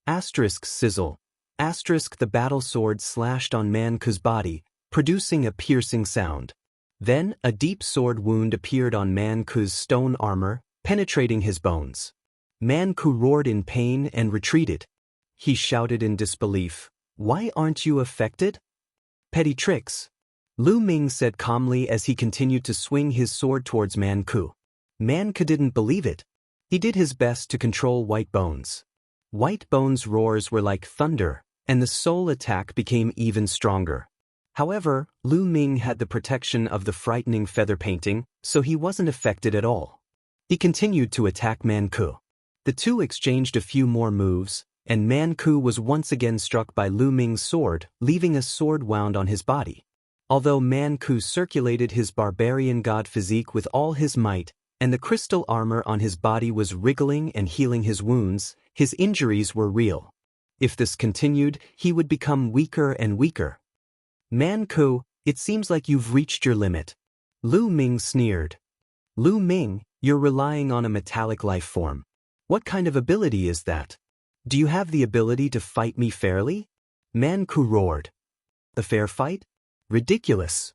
Sizzle. The battle sword slashed on Man Ku's body, producing a piercing sound. Then, a deep sword wound appeared on Man Ku's stone armor, penetrating his bones. Man Ku roared in pain and retreated. He shouted in disbelief, "Why aren't you affected?" "Petty tricks," Lu Ming said calmly as he continued to swing his sword towards Man Ku. Man Ku didn't believe it. He did his best to control White Bones. White Bones' roars were like thunder, and the soul attack became even stronger. However, Lu Ming had the protection of the frightening feather painting, so he wasn't affected at all. He continued to attack Man Ku. The two exchanged a few more moves, and Man Ku was once again struck by Lu Ming's sword, leaving a sword wound on his body. Although Man Ku circulated his barbarian god physique with all his might, and the crystal armor on his body was wriggling and healing his wounds, his injuries were real. If this continued, he would become weaker and weaker. "Man Ku, it seems like you've reached your limit," Lu Ming sneered. "Lu Ming, you're relying on a metallic life form. What kind of ability is that? Do you have the ability to fight me fairly?" Man Ku roared. "A fair fight? Ridiculous."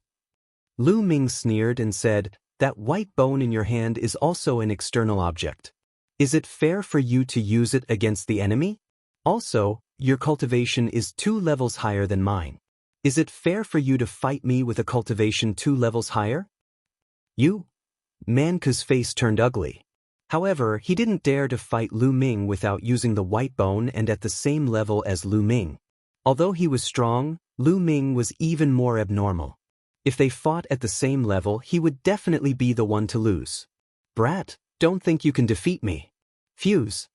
Lu Ming sneered and said, "That white bone in your hand is also an external object. Is it fair for you to use it against the enemy? Also, your cultivation is 2 levels higher than mine. Is it fair for you to fight me with a cultivation 2 levels higher?" "You?" Man Ku's face turned ugly. However, he didn't dare to fight Lu Ming without using the white bone and at the same level as Lu Ming. Although he was strong, Lu Ming was even more abnormal. If they fought at the same level, he would definitely be the one to lose. "Brat, don't think you can defeat me. Fuse."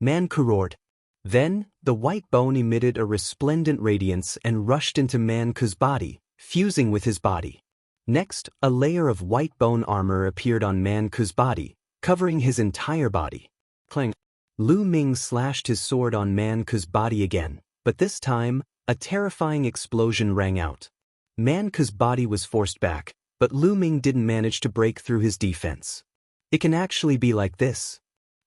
Man Ku roared. Then, the white bone emitted a resplendent radiance and rushed into Man Ku's body, fusing with his body. Next, a layer of white bone armor appeared on Man Ku's body, covering his entire body. Clang. Lu Ming slashed his sword on Man Ku's body again, but this time, a terrifying explosion rang out. Man Ku's body was forced back, but Lu Ming didn't manage to break through his defense. It can actually be like this.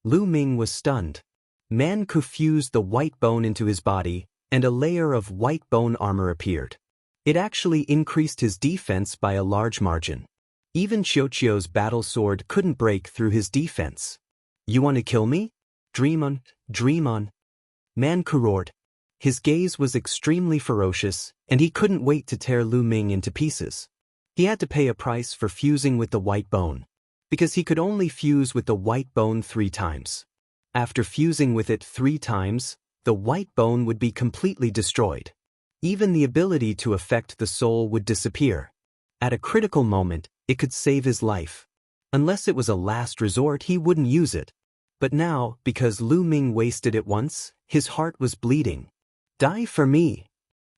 Lu Ming was stunned. Man Ku fused the white bone into his body, and a layer of white bone armor appeared. It actually increased his defense by a large margin. Even Xiaoqiu's battle sword couldn't break through his defense. You want to kill me? Dream on, dream on. Man Ku roared. His gaze was extremely ferocious, and he couldn't wait to tear Lu Ming into pieces. He had to pay a price for fusing with the white bone, because he could only fuse with the white bone 3 times. After fusing with it 3 times, the white bone would be completely destroyed. Even the ability to affect the soul would disappear. At a critical moment, it could save his life. Unless it was a last resort, he wouldn't use it. But now, because Lu Ming wasted it once, his heart was bleeding. Die for me!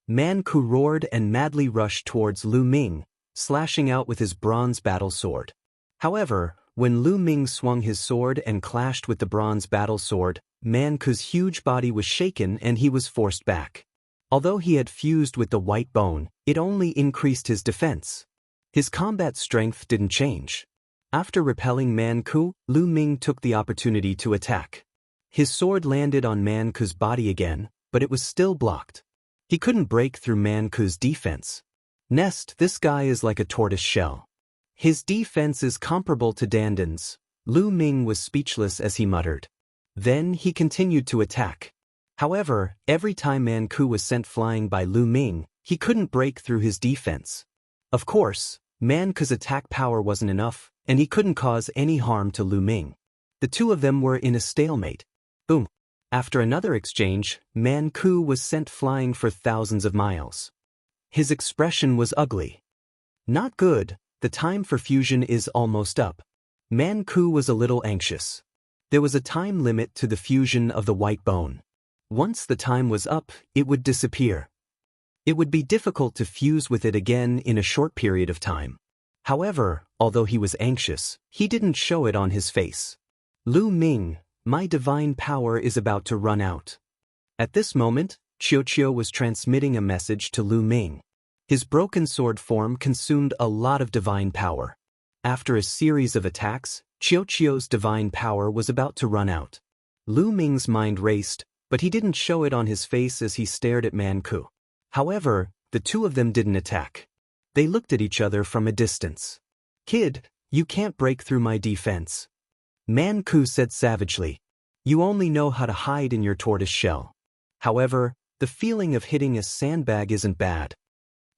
Man Ku roared and madly rushed towards Lu Ming, slashing out with his bronze battle sword. However, when Lu Ming swung his sword and clashed with the bronze battle sword, Man Ku's huge body was shaken and he was forced back. Although he had fused with the white bone, it only increased his defense. His combat strength didn't change. After repelling Man Ku, Lu Ming took the opportunity to attack. His sword landed on Man Ku's body again, but it was still blocked. He couldn't break through Man Ku's defense. This guy is like a tortoise shell. His defense is comparable to Danden's. Lu Ming was speechless as he muttered. Then he continued to attack. However, every time Man Ku was sent flying by Lu Ming, he couldn't break through his defense. Of course, Man Ku's attack power wasn't enough, and he couldn't cause any harm to Lu Ming. The two of them were in a stalemate. Boom. After another exchange, Man Ku was sent flying for thousands of miles. His expression was ugly. Not good, the time for fusion is almost up. Man Ku was a little anxious. There was a time limit to the fusion of the white bone. Once the time was up, it would disappear. It would be difficult to fuse with it again in a short period of time. However, although he was anxious, he didn't show it on his face. Lu Ming, my divine power is about to run out. At this moment, Xiaoqiu was transmitting a message to Lu Ming. His broken sword form consumed a lot of divine power. After a series of attacks, Xiaoqiu's divine power was about to run out. Lu Ming's mind raced, but he didn't show it on his face as he stared at Man Ku. However, the two of them didn't attack. They looked at each other from a distance. Kid, you can't break through my defense. Man Ku said savagely. You only know how to hide in your tortoise shell. However, the feeling of hitting a sandbag isn't bad.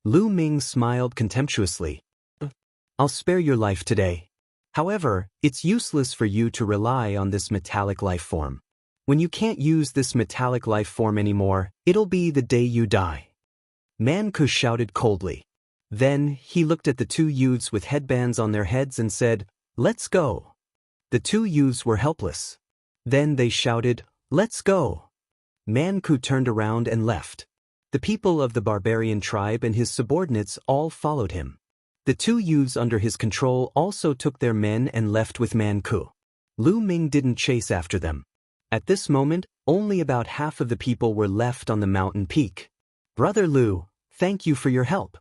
Lu Ming smiled contemptuously. I'll spare your life today. However, it's useless for you to rely on this metallic life form. When you can't use this metallic life form anymore, it'll be the day you die. Man Ku shouted coldly. Then, he looked at the two youths with headbands on their heads and said, Let's go. The two youths were helpless. Then they shouted, Let's go. Man Ku turned around and left. The people of the barbarian tribe and his subordinates all followed him. The two youths under his control also took their men and left with Man Ku. Lu Ming didn't chase after them. At this moment, only about half of the people were left on the mountain peak. Brother Lu, thank you for your help.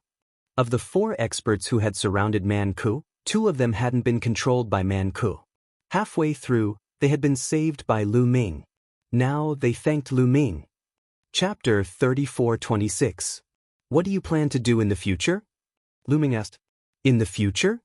Of the 4 experts who had surrounded Man Ku, 2 of them hadn't been controlled by Man Ku. Halfway through, they had been saved by Lu Ming. Now they thanked Lu Ming. Chapter 34-26. What do you plan to do in the future? Lu Ming asked. In the future?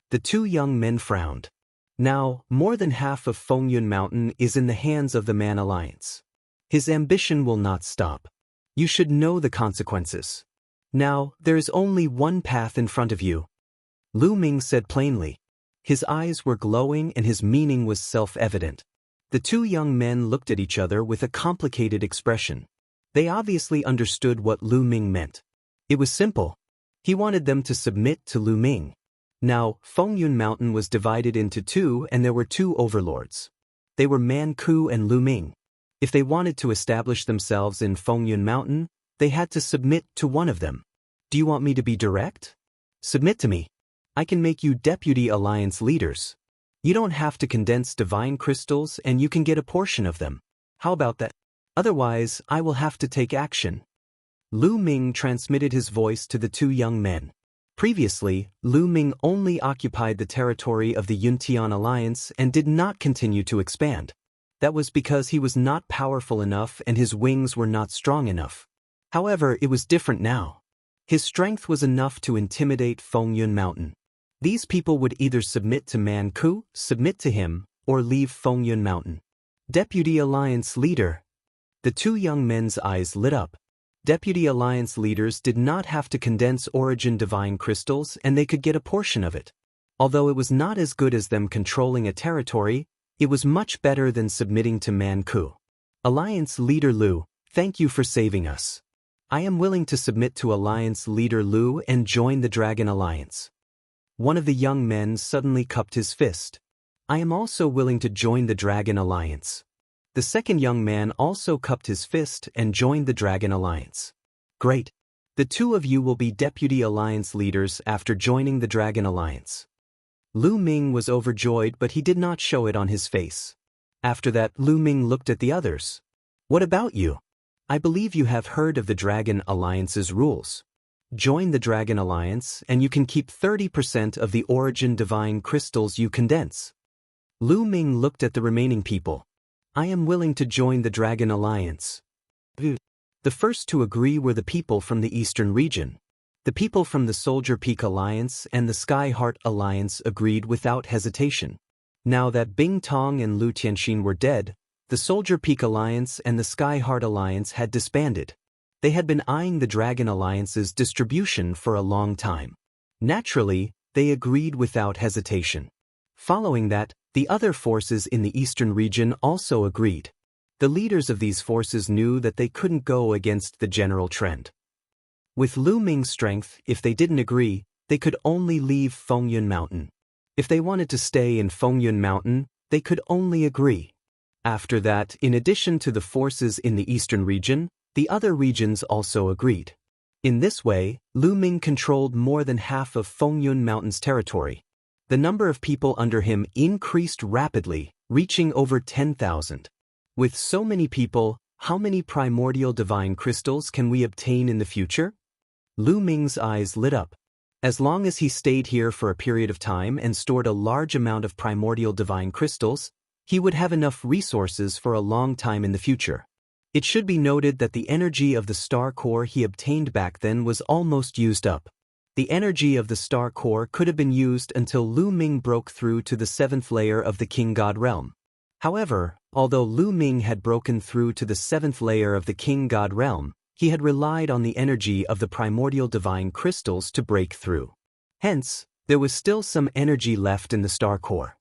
The 2 young men frowned. Now, more than half of Fengyun Mountain is in the hands of the Man Alliance. His ambition will not stop. You should know the consequences. Now, there is only one path in front of you. Lu Ming said plainly. His eyes were glowing and his meaning was self-evident. The 2 young men looked at each other with a complicated expression. They obviously understood what Lu Ming meant. It was simple. He wanted them to submit to Lu Ming. Now, Fengyun Mountain was divided into 2 and there were 2 overlords. They were Man Ku and Lu Ming. If they wanted to establish themselves in Fengyun Mountain, they had to submit to one of them. Do you want me to be direct? Submit to me. I can make you deputy alliance leaders. You don't have to condense divine crystals and you can get a portion of them. How about that? Otherwise, I will have to take action. Lu Ming transmitted his voice to the two young men. Previously, Lu Ming only occupied the territory of the Yuntian Alliance and did not continue to expand. That was because he was not powerful enough and his wings were not strong enough. However, it was different now. His strength was enough to intimidate Fengyun Mountain. These people would either submit to Man Ku, submit to him, or leave Fengyun Mountain. Deputy Alliance Leader. The two young men's eyes lit up. Deputy Alliance leaders did not have to condense origin divine crystals and they could get a portion of it. Although it was not as good as them controlling a territory, it was much better than submitting to Man Ku. Alliance Leader Lu, thank you for saving us. I am willing to submit to Alliance Leader Lu and join the Dragon Alliance. One of the young men suddenly cupped his fist. I am also willing to join the Dragon Alliance. The second young man also cupped his fist and joined the Dragon Alliance. Great. The two of you will be Deputy Alliance leaders after joining the Dragon Alliance. Lu Ming was overjoyed but he did not show it on his face. After that, Lu Ming looked at the others. What about you? I believe you have heard of the Dragon Alliance's rules. Join the Dragon Alliance and you can keep 30% of the origin divine crystals you condense. Lu Ming looked at the remaining people. I am willing to join the Dragon Alliance. The first to agree were the people from the Eastern region. The people from the Soldier Peak Alliance and the Sky Heart Alliance agreed without hesitation. Now that Bing Tong and Lu Tianxin were dead, the Soldier Peak Alliance and the Sky Heart Alliance had disbanded. They had been eyeing the Dragon Alliance's distribution for a long time. Naturally, they agreed without hesitation. Following that, the other forces in the Eastern region also agreed. The leaders of these forces knew that they couldn't go against the general trend. With Lu Ming's strength, if they didn't agree, they could only leave Fengyun Mountain. If they wanted to stay in Fengyun Mountain, they could only agree. After that, in addition to the forces in the Eastern region, the other regions also agreed. In this way, Lu Ming controlled more than half of Fengyun Mountain's territory. The number of people under him increased rapidly, reaching over 10,000. With so many people, how many primordial divine crystals can we obtain in the future? Lu Ming's eyes lit up. As long as he stayed here for a period of time and stored a large amount of primordial divine crystals, he would have enough resources for a long time in the future. It should be noted that the energy of the star core he obtained back then was almost used up. The energy of the star core could have been used until Lu Ming broke through to the 7th layer of the King God realm. However, although Lu Ming had broken through to the 7th layer of the King God realm, he had relied on the energy of the primordial divine crystals to break through. Hence, there was still some energy left in the star core.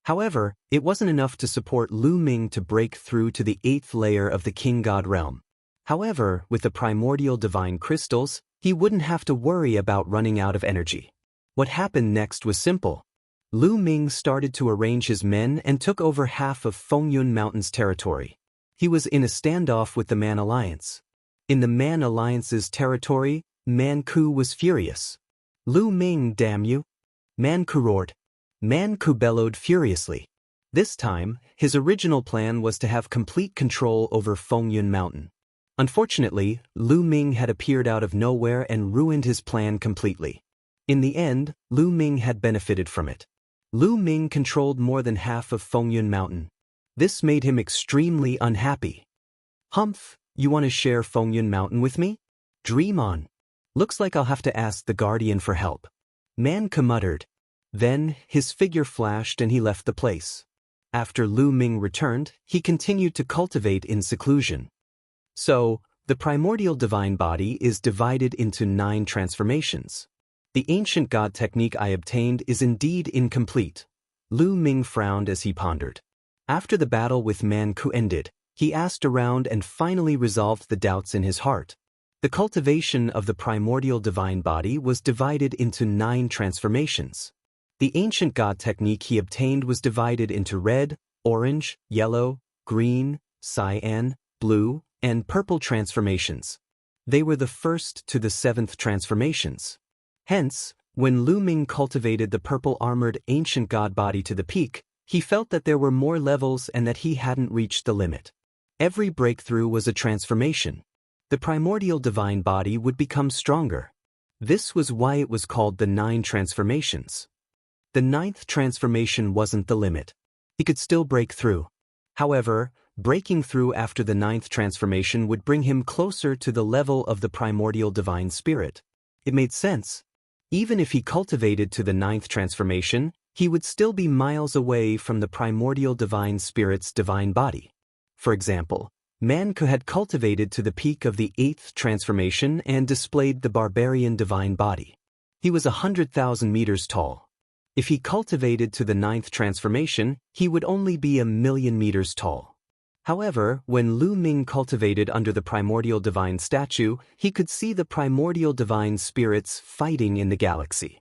However, it wasn't enough to support Lu Ming to break through to the 8th layer of the King God realm. However, with the primordial divine crystals, he wouldn't have to worry about running out of energy. What happened next was simple. Lu Ming started to arrange his men and took over half of Fengyun Mountain's territory. He was in a standoff with the Man Alliance. In the Man Alliance's territory, Man Ku was furious. Lu Ming, damn you! Man Ku roared. Man Ku bellowed furiously. This time, his original plan was to have complete control over Fengyun Mountain. Unfortunately, Lu Ming had appeared out of nowhere and ruined his plan completely. In the end, Lu Ming had benefited from it. Lu Ming controlled more than half of Fengyun Mountain. This made him extremely unhappy. Humph, you want to share Fengyun Mountain with me? Dream on. Looks like I'll have to ask the Guardian for help. Man Ku muttered. Then, his figure flashed and he left the place. After Lu Ming returned, he continued to cultivate in seclusion. So, the primordial divine body is divided into 9 transformations. The ancient god technique I obtained is indeed incomplete. Lu Ming frowned as he pondered. After the battle with Man Ku ended, he asked around and finally resolved the doubts in his heart. The cultivation of the primordial divine body was divided into 9 transformations. The ancient god technique he obtained was divided into red, orange, yellow, green, cyan, blue, and purple transformations. They were the first to the 7th transformations. Hence, when Lu Ming cultivated the purple-armored ancient god body to the peak, He felt that there were more levels and that he hadn't reached the limit. Every breakthrough was a transformation. The primordial divine body would become stronger. This was why it was called the 9 transformations. The 9th transformation wasn't the limit. He could still break through. However, breaking through after the 9th transformation would bring him closer to the level of the primordial divine spirit. It made sense. Even if he cultivated to the 9th transformation, he would still be miles away from the primordial divine spirit's divine body. For example, Manku had cultivated to the peak of the 8th transformation and displayed the barbarian divine body. He was 100,000 meters tall. If he cultivated to the 9th transformation, he would only be 1,000,000 meters tall. However, when Lu Ming cultivated under the primordial divine statue, he could see the primordial divine spirits fighting in the galaxy.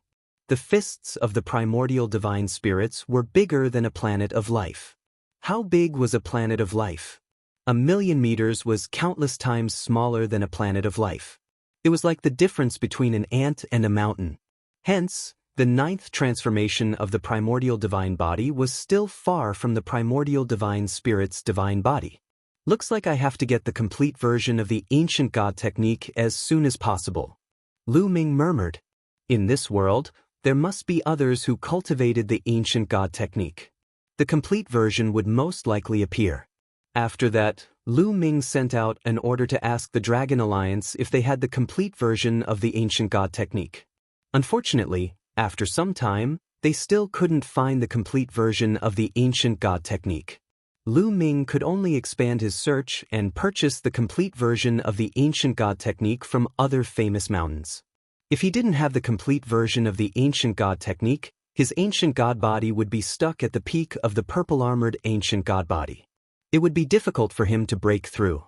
The fists of the primordial divine spirits were bigger than a planet of life. How big was a planet of life? 1,000,000 meters was countless times smaller than a planet of life. It was like the difference between an ant and a mountain. Hence, the 9th transformation of the primordial divine body was still far from the primordial divine spirit's divine body. Looks like I have to get the complete version of the ancient god technique as soon as possible. Lu Ming murmured. In this world, there must be others who cultivated the ancient god technique. The complete version would most likely appear. After that, Lu Ming sent out an order to ask the Dragon Alliance if they had the complete version of the ancient god technique. Unfortunately, after some time, they still couldn't find the complete version of the ancient god technique. Lu Ming could only expand his search and purchase the complete version of the ancient god technique from other famous mountains. If he didn't have the complete version of the ancient god technique, his ancient god body would be stuck at the peak of the purple-armored ancient god body. It would be difficult for him to break through.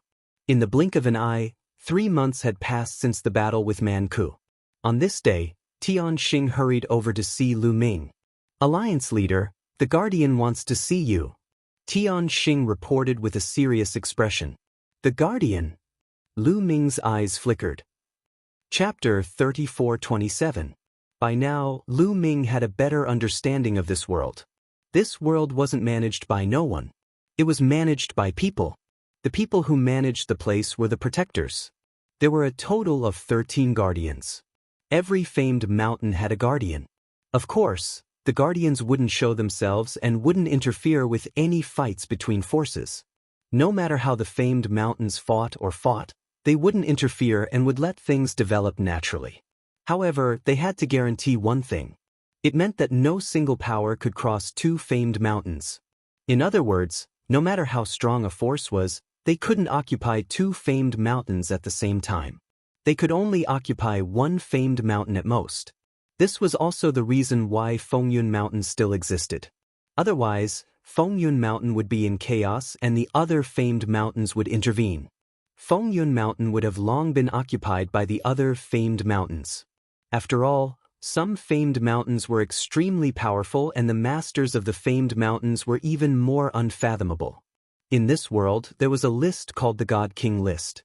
In the blink of an eye, 3 months had passed since the battle with Manku. On this day, Tian Xing hurried over to see Lu Ming. Alliance leader, the Guardian wants to see you. Tian Xing reported with a serious expression. The Guardian? Lu Ming's eyes flickered. Chapter 3427. By now, Lu Ming had a better understanding of this world. This world wasn't managed by no one. It was managed by people. The people who managed the place were the protectors. There were a total of 13 guardians. Every famed mountain had a guardian. Of course, the guardians wouldn't show themselves and wouldn't interfere with any fights between forces. No matter how the famed mountains fought, they wouldn't interfere and would let things develop naturally. However, they had to guarantee one thing. It meant that no single power could cross 2 famed mountains. In other words, no matter how strong a force was, they couldn't occupy 2 famed mountains at the same time. They could only occupy 1 famed mountain at most. This was also the reason why Fengyun Mountain still existed. Otherwise, Fengyun Mountain would be in chaos and the other famed mountains would intervene. Fengyun Mountain would have long been occupied by the other famed mountains. After all, some famed mountains were extremely powerful and the masters of the famed mountains were even more unfathomable. In this world, there was a list called the God King list.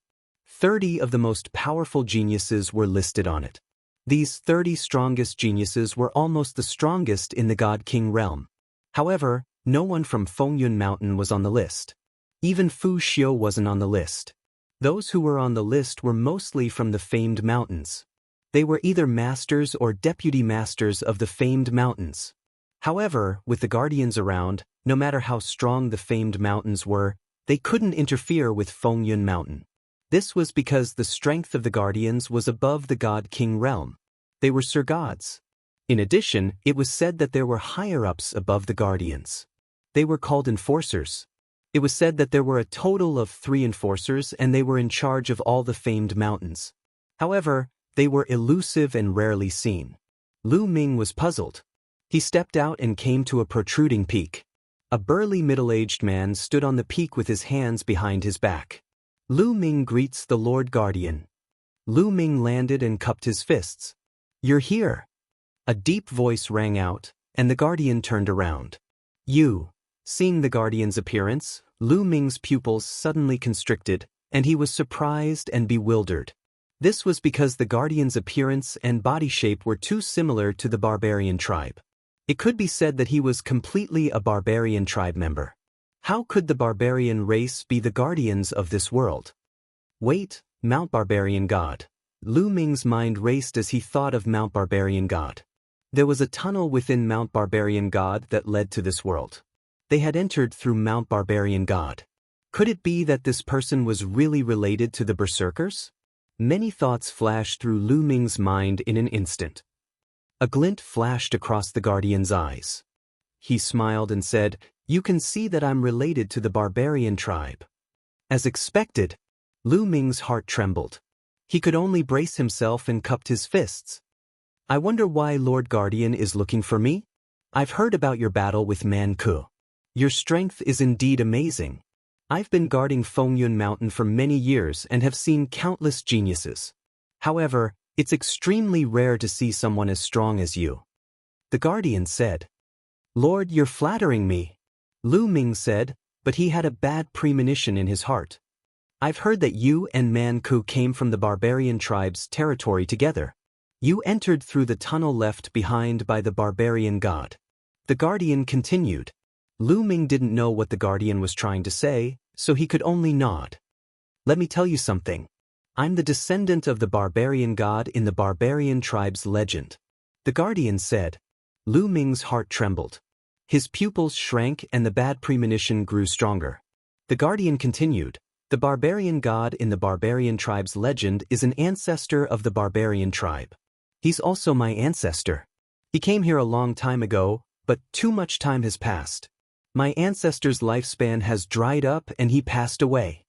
30 of the most powerful geniuses were listed on it. These 30 strongest geniuses were almost the strongest in the God King realm. However, no one from Fengyun Mountain was on the list. Even Fu Xiu wasn't on the list. Those who were on the list were mostly from the famed mountains. They were either masters or deputy masters of the famed mountains. However, with the guardians around, no matter how strong the famed mountains were, they couldn't interfere with Fengyun Mountain. This was because the strength of the guardians was above the God King realm. They were Sir Gods. In addition, it was said that there were higher-ups above the guardians. They were called enforcers. It was said that there were a total of 3 enforcers and they were in charge of all the famed mountains. However, they were elusive and rarely seen. Lu Ming was puzzled. He stepped out and came to a protruding peak. A burly middle-aged man stood on the peak with his hands behind his back. Lu Ming greets the Lord Guardian. Lu Ming landed and cupped his fists. You're here. A deep voice rang out, and the Guardian turned around. You. Seeing the Guardian's appearance, Lu Ming's pupils suddenly constricted, and he was surprised and bewildered. This was because the Guardian's appearance and body shape were too similar to the barbarian tribe. It could be said that he was completely a barbarian tribe member. How could the barbarian race be the guardians of this world? Wait, Mount Barbarian God. Lu Ming's mind raced as he thought of Mount Barbarian God. There was a tunnel within Mount Barbarian God that led to this world. They had entered through Mount Barbarian God. Could it be that this person was really related to the berserkers? Many thoughts flashed through Lu Ming's mind in an instant. A glint flashed across the guardian's eyes. He smiled and said, "You can see that I'm related to the barbarian tribe." As expected, Lu Ming's heart trembled. He could only brace himself and cupped his fists. "I wonder why Lord Guardian is looking for me? I've heard about your battle with Man Ku. Your strength is indeed amazing. I've been guarding Fengyun Mountain for many years and have seen countless geniuses. However, it's extremely rare to see someone as strong as you." The guardian said. "Lord, you're flattering me," Lu Ming said, but he had a bad premonition in his heart. "I've heard that you and Man Ku came from the barbarian tribe's territory together. You entered through the tunnel left behind by the barbarian god." The guardian continued. Lu Ming didn't know what the guardian was trying to say, so he could only nod. "Let me tell you something. I'm the descendant of the barbarian god in the barbarian tribe's legend," the guardian said. Lu Ming's heart trembled. His pupils shrank and the bad premonition grew stronger. The guardian continued. "The barbarian god in the barbarian tribe's legend is an ancestor of the barbarian tribe. He's also my ancestor. He came here a long time ago, but too much time has passed. My ancestor's lifespan has dried up and he passed away.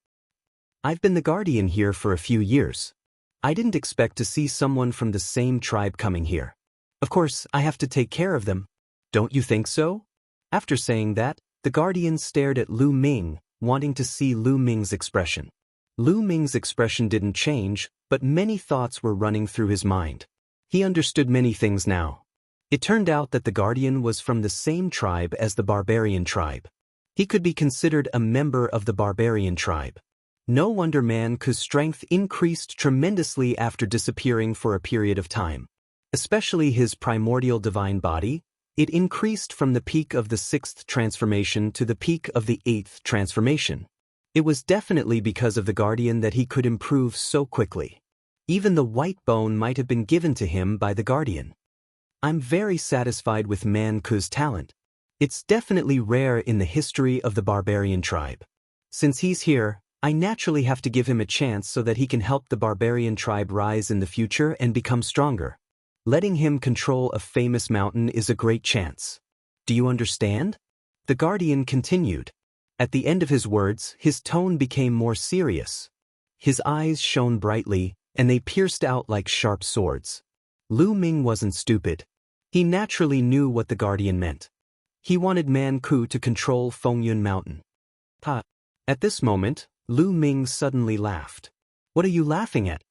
I've been the guardian here for a few years. I didn't expect to see someone from the same tribe coming here. Of course, I have to take care of them. Don't you think so?" After saying that, the guardian stared at Lu Ming, wanting to see Lu Ming's expression. Lu Ming's expression didn't change, but many thoughts were running through his mind. He understood many things now. It turned out that the guardian was from the same tribe as the barbarian tribe. He could be considered a member of the barbarian tribe. No wonder Man Ku's strength increased tremendously after disappearing for a period of time. Especially his primordial divine body, it increased from the peak of the 6th transformation to the peak of the 8th transformation. It was definitely because of the guardian that he could improve so quickly. Even the white bone might have been given to him by the guardian. I'm very satisfied with Man Ku's talent. It's definitely rare in the history of the barbarian tribe. Since he's here, I naturally have to give him a chance so that he can help the barbarian tribe rise in the future and become stronger. Letting him control a famous mountain is a great chance. Do you understand? The guardian continued. At the end of his words, his tone became more serious. His eyes shone brightly, and they pierced out like sharp swords. Lu Ming wasn't stupid. He naturally knew what the guardian meant. He wanted Man Ku to control Fengyun Mountain. At this moment, Lu Ming suddenly laughed. "What are you laughing at?"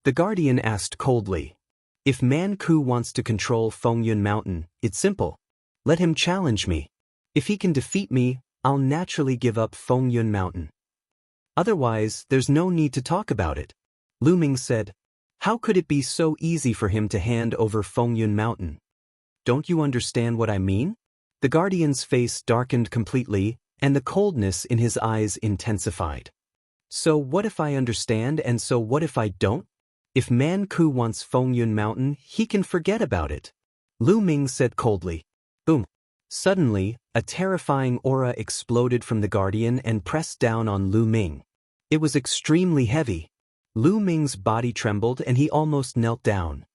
the guardian asked coldly. "If Man Ku wants to control Fengyun Mountain, it's simple. Let him challenge me. If he can defeat me, I'll naturally give up Fengyun Mountain. Otherwise, there's no need to talk about it," Lu Ming said. "How could it be so easy for him to hand over Fengyun Mountain? Don't you understand what I mean?" The guardian's face darkened completely, and the coldness in his eyes intensified. "So what if I understand and so what if I don't? If Man Ku wants Fengyun Mountain, he can forget about it," Lu Ming said coldly. Boom. Suddenly, a terrifying aura exploded from the guardian and pressed down on Lu Ming. It was extremely heavy. Lu Ming's body trembled and he almost knelt down.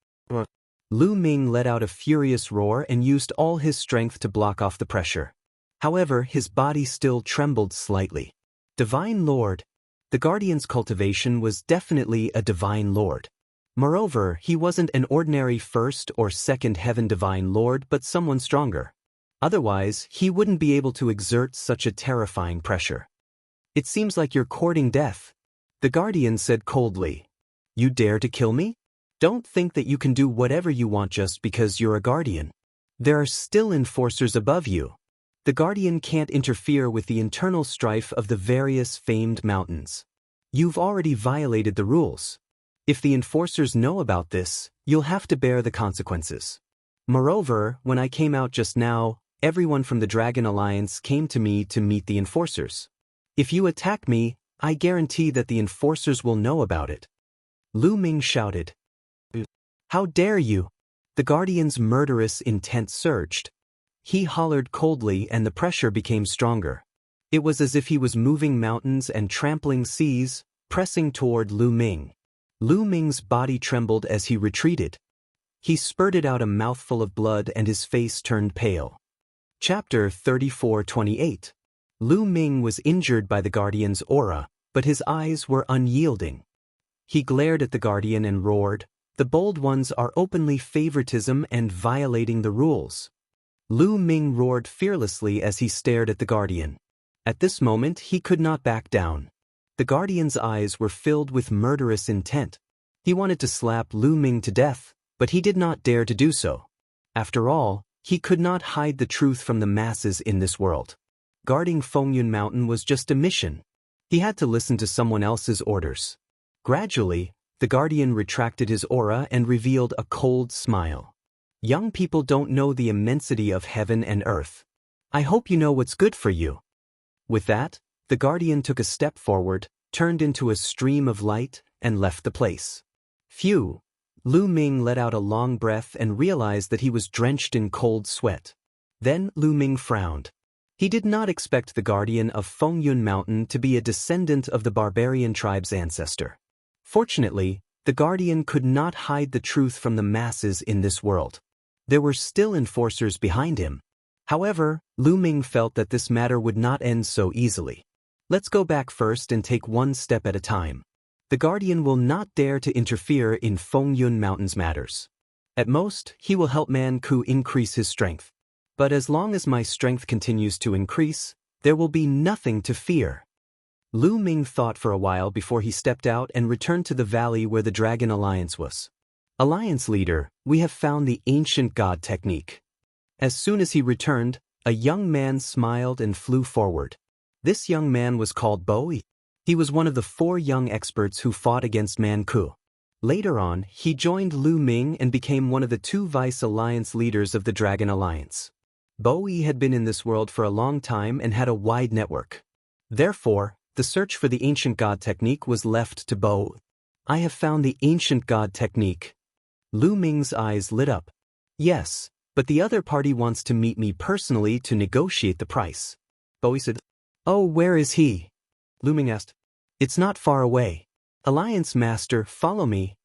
Lu Ming let out a furious roar and used all his strength to block off the pressure. However, his body still trembled slightly. Divine Lord. The guardian's cultivation was definitely a divine lord. Moreover, he wasn't an ordinary first or second heaven divine lord but someone stronger. Otherwise, he wouldn't be able to exert such a terrifying pressure. "It seems like you're courting death," the guardian said coldly. "You dare to kill me? Don't think that you can do whatever you want just because you're a guardian. There are still enforcers above you. The guardian can't interfere with the internal strife of the various famed mountains. You've already violated the rules. If the enforcers know about this, you'll have to bear the consequences." Moreover, when I came out just now, everyone from the Dragon Alliance came to me to meet the enforcers. If you attack me, I guarantee that the enforcers will know about it. Lu Ming shouted. How dare you? The Guardian's murderous intent surged. He hollered coldly and the pressure became stronger. It was as if he was moving mountains and trampling seas, pressing toward Lu Ming. Lu Ming's body trembled as he retreated. He spurted out a mouthful of blood and his face turned pale. Chapter 34:28. Lu Ming was injured by the Guardian's aura, but his eyes were unyielding. He glared at the Guardian and roared, "The bold ones are openly favoritism and violating the rules." Lu Ming roared fearlessly as he stared at the Guardian. At this moment he could not back down. The Guardian's eyes were filled with murderous intent. He wanted to slap Lu Ming to death, but he did not dare to do so. After all, he could not hide the truth from the masses in this world. Guarding Fengyun Mountain was just a mission. He had to listen to someone else's orders. Gradually, the Guardian retracted his aura and revealed a cold smile. Young people don't know the immensity of heaven and earth. I hope you know what's good for you. With that, the Guardian took a step forward, turned into a stream of light, and left the place. Phew! Lu Ming let out a long breath and realized that he was drenched in cold sweat. Then Lu Ming frowned. He did not expect the Guardian of Fengyun Mountain to be a descendant of the barbarian tribe's ancestor. Fortunately, the Guardian could not hide the truth from the masses in this world. There were still enforcers behind him. However, Lu Ming felt that this matter would not end so easily. Let's go back first and take one step at a time. The Guardian will not dare to interfere in Fengyun Mountain's matters. At most, he will help Man Ku increase his strength. But as long as my strength continues to increase, there will be nothing to fear. Lu Ming thought for a while before he stepped out and returned to the valley where the Dragon Alliance was. Alliance leader, we have found the ancient god technique. As soon as he returned, a young man smiled and flew forward. This young man was called Boi. He was one of the 4 young experts who fought against Man Ku. Later on, he joined Lu Ming and became one of the 2 vice alliance leaders of the Dragon Alliance. Boi had been in this world for a long time and had a wide network. Therefore, the search for the ancient god technique was left to Bo. I have found the ancient god technique. Lu Ming's eyes lit up. Yes, but the other party wants to meet me personally to negotiate the price. Boi said, "Oh, where is he?" Lu Ming asked. "It's not far away. Alliance Master, follow me."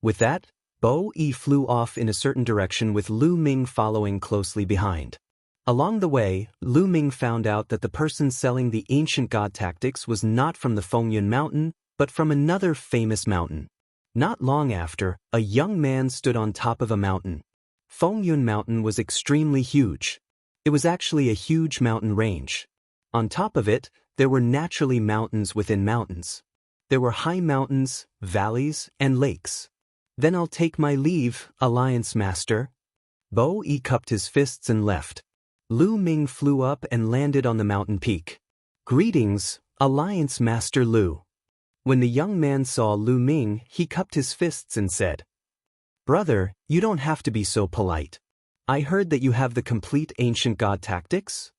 With that, Bo-Yi flew off in a certain direction with Lu Ming following closely behind. Along the way, Lu Ming found out that the person selling the ancient god tactics was not from the Fengyun Mountain, but from another famous mountain. Not long after, a young man stood on top of a mountain. Fengyun Mountain was extremely huge. It was actually a huge mountain range. On top of it, there were naturally mountains within mountains. There were high mountains, valleys, and lakes. "Then I'll take my leave, Alliance Master." Bo-Yi cupped his fists and left. Lu Ming flew up and landed on the mountain peak. "Greetings, Alliance Master Lu." When the young man saw Lu Ming, he cupped his fists and said, "Brother, you don't have to be so polite. I heard that you have the complete ancient god tactics?"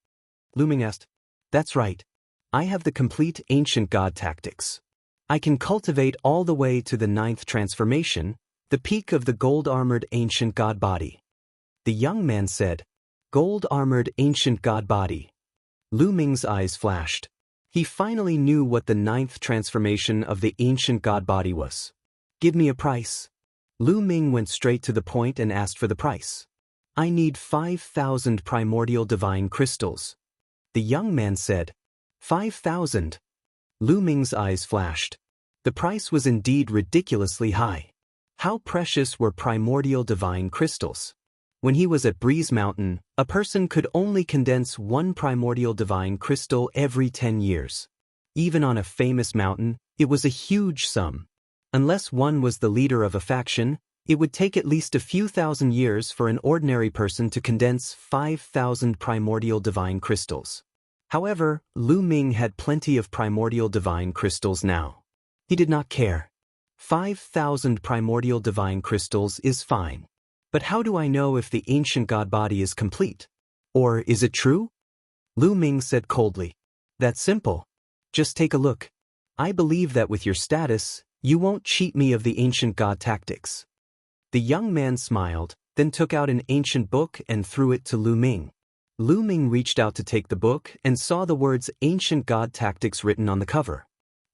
Lu Ming asked. "That's right. I have the complete ancient god tactics. I can cultivate all the way to the 9th transformation, the peak of the gold-armored ancient god body." The young man said, "Gold-armored ancient god body." Lu Ming's eyes flashed. He finally knew what the 9th transformation of the ancient god body was. "Give me a price." Lu Ming went straight to the point and asked for the price. "I need 5,000 primordial divine crystals." The young man said, 5,000. Lu Ming's eyes flashed. The price was indeed ridiculously high. How precious were primordial divine crystals? When he was at Breeze Mountain, a person could only condense 1 primordial divine crystal every 10 years. Even on a famous mountain, it was a huge sum. Unless one was the leader of a faction, it would take at least a few thousand years for an ordinary person to condense 5,000 primordial divine crystals. However, Lu Ming had plenty of primordial divine crystals now. He did not care. 5,000 primordial divine crystals is fine. But how do I know if the ancient god body is complete? Or is it true? Lu Ming said coldly. That's simple. Just take a look. I believe that with your status, you won't cheat me of the ancient god tactics. The young man smiled, then took out an ancient book and threw it to Lu Ming. Lu Ming reached out to take the book and saw the words Ancient God Tactics written on the cover.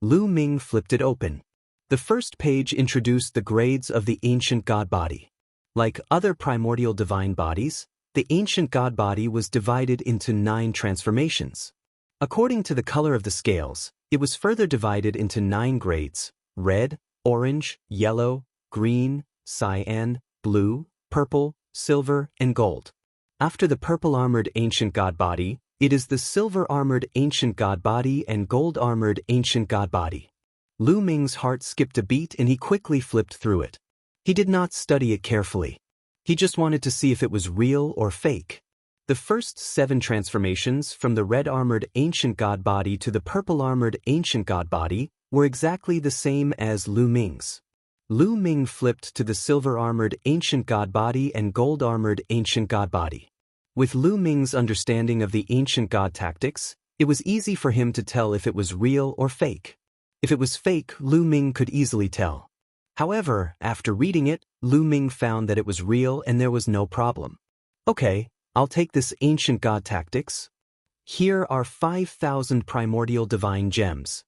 Lu Ming flipped it open. The first page introduced the grades of the ancient god body. Like other primordial divine bodies, the ancient god body was divided into 9 transformations. According to the color of the scales, it was further divided into 9 grades: red, orange, yellow, green, cyan, blue, purple, silver, and gold. After the purple-armored ancient god body, it is the silver-armored ancient god body and gold-armored ancient god body. Lu Ming's heart skipped a beat and he quickly flipped through it. He did not study it carefully. He just wanted to see if it was real or fake. The first 7 transformations from the red-armored ancient god body to the purple-armored ancient god body were exactly the same as Lu Ming's. Lu Ming flipped to the silver-armored ancient god body and gold-armored ancient god body. With Lu Ming's understanding of the ancient god tactics, it was easy for him to tell if it was real or fake. If it was fake, Lu Ming could easily tell. However, after reading it, Lu Ming found that it was real and there was no problem. Okay, I'll take this ancient god tactics. Here are 5,000 primordial divine gems.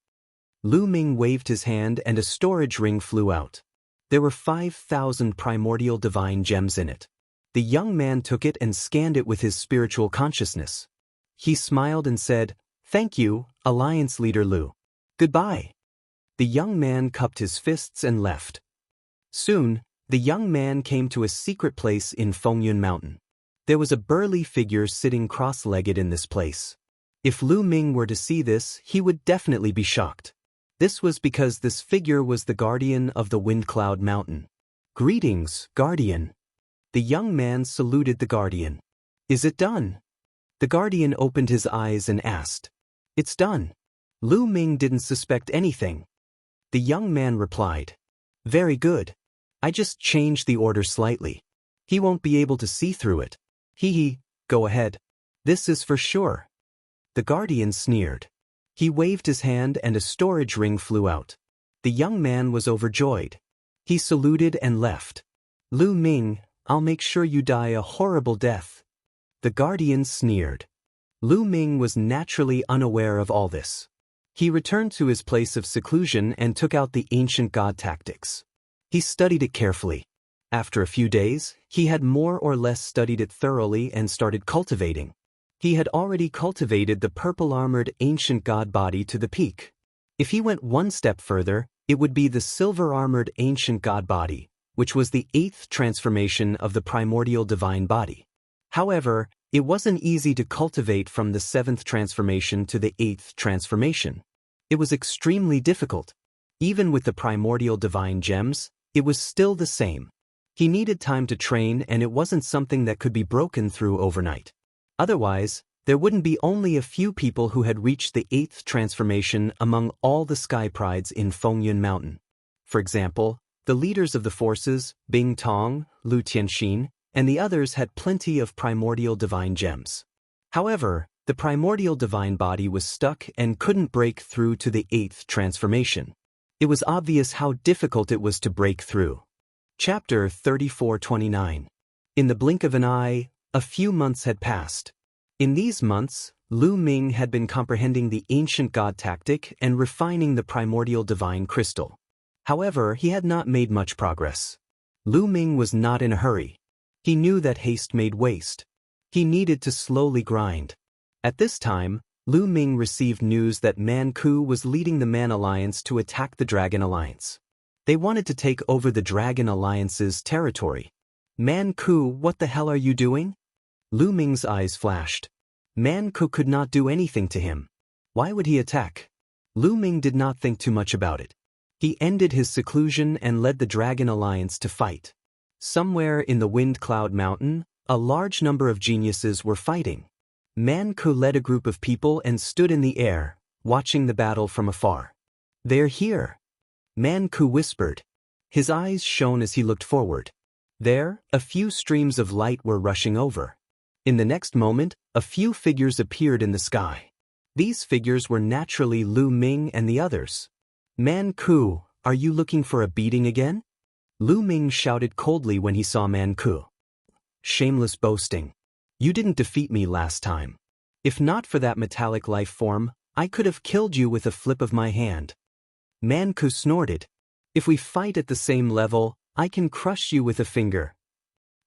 Lu Ming waved his hand and a storage ring flew out. There were 5,000 primordial divine gems in it. The young man took it and scanned it with his spiritual consciousness. He smiled and said, "Thank you, Alliance Leader Lu. Goodbye." The young man cupped his fists and left. Soon, the young man came to a secret place in Fengyun Mountain. There was a burly figure sitting cross-legged in this place. If Lu Ming were to see this, he would definitely be shocked. This was because this figure was the guardian of the Wind Cloud Mountain. "Greetings, Guardian." The young man saluted the guardian. "Is it done?" The guardian opened his eyes and asked. "It's done." Lu Ming didn't suspect anything. The young man replied, "Very good. I just changed the order slightly. He won't be able to see through it. Hee, go ahead. This is for sure." The guardian sneered. He waved his hand and a storage ring flew out. The young man was overjoyed. He saluted and left. "Lu Ming, I'll make sure you die a horrible death." The guardian sneered. Lu Ming was naturally unaware of all this. He returned to his place of seclusion and took out the ancient god tactics. He studied it carefully. After a few days, he had more or less studied it thoroughly and started cultivating. He had already cultivated the purple-armored ancient god body to the peak. If he went one step further, it would be the silver-armored ancient god body, which was the 8th transformation of the primordial divine body. However, it wasn't easy to cultivate from the 7th transformation to the 8th transformation. It was extremely difficult. Even with the primordial divine gems, it was still the same. He needed time to train and it wasn't something that could be broken through overnight. Otherwise, there wouldn't be only a few people who had reached the 8th transformation among all the sky prides in Fengyun Mountain. For example, the leaders of the forces, Bing Tong, Lu Tianxin, and the others had plenty of primordial divine gems. However, the primordial divine body was stuck and couldn't break through to the 8th transformation. It was obvious how difficult it was to break through. Chapter 34-29. In the blink of an eye, a few months had passed. In these months, Lu Ming had been comprehending the ancient god tactic and refining the primordial divine crystal. However, he had not made much progress. Lu Ming was not in a hurry. He knew that haste made waste. He needed to slowly grind. At this time, Lu Ming received news that Man Ku was leading the Man Alliance to attack the Dragon Alliance. They wanted to take over the Dragon Alliance's territory. "Man Ku, what the hell are you doing?" Lu Ming's eyes flashed. Man Ku could not do anything to him. Why would he attack? Lu Ming did not think too much about it. He ended his seclusion and led the Dragon Alliance to fight. Somewhere in the Wind Cloud Mountain, a large number of geniuses were fighting. Man Ku led a group of people and stood in the air, watching the battle from afar. "They're here," Man Ku whispered. His eyes shone as he looked forward. There, a few streams of light were rushing over. In the next moment, a few figures appeared in the sky. These figures were naturally Lu Ming and the others. Man Ku, are you looking for a beating again? Lu Ming shouted coldly when he saw Man Ku. Shameless boasting. You didn't defeat me last time. If not for that metallic life form, I could have killed you with a flip of my hand. Man Ku snorted. If we fight at the same level, I can crush you with a finger.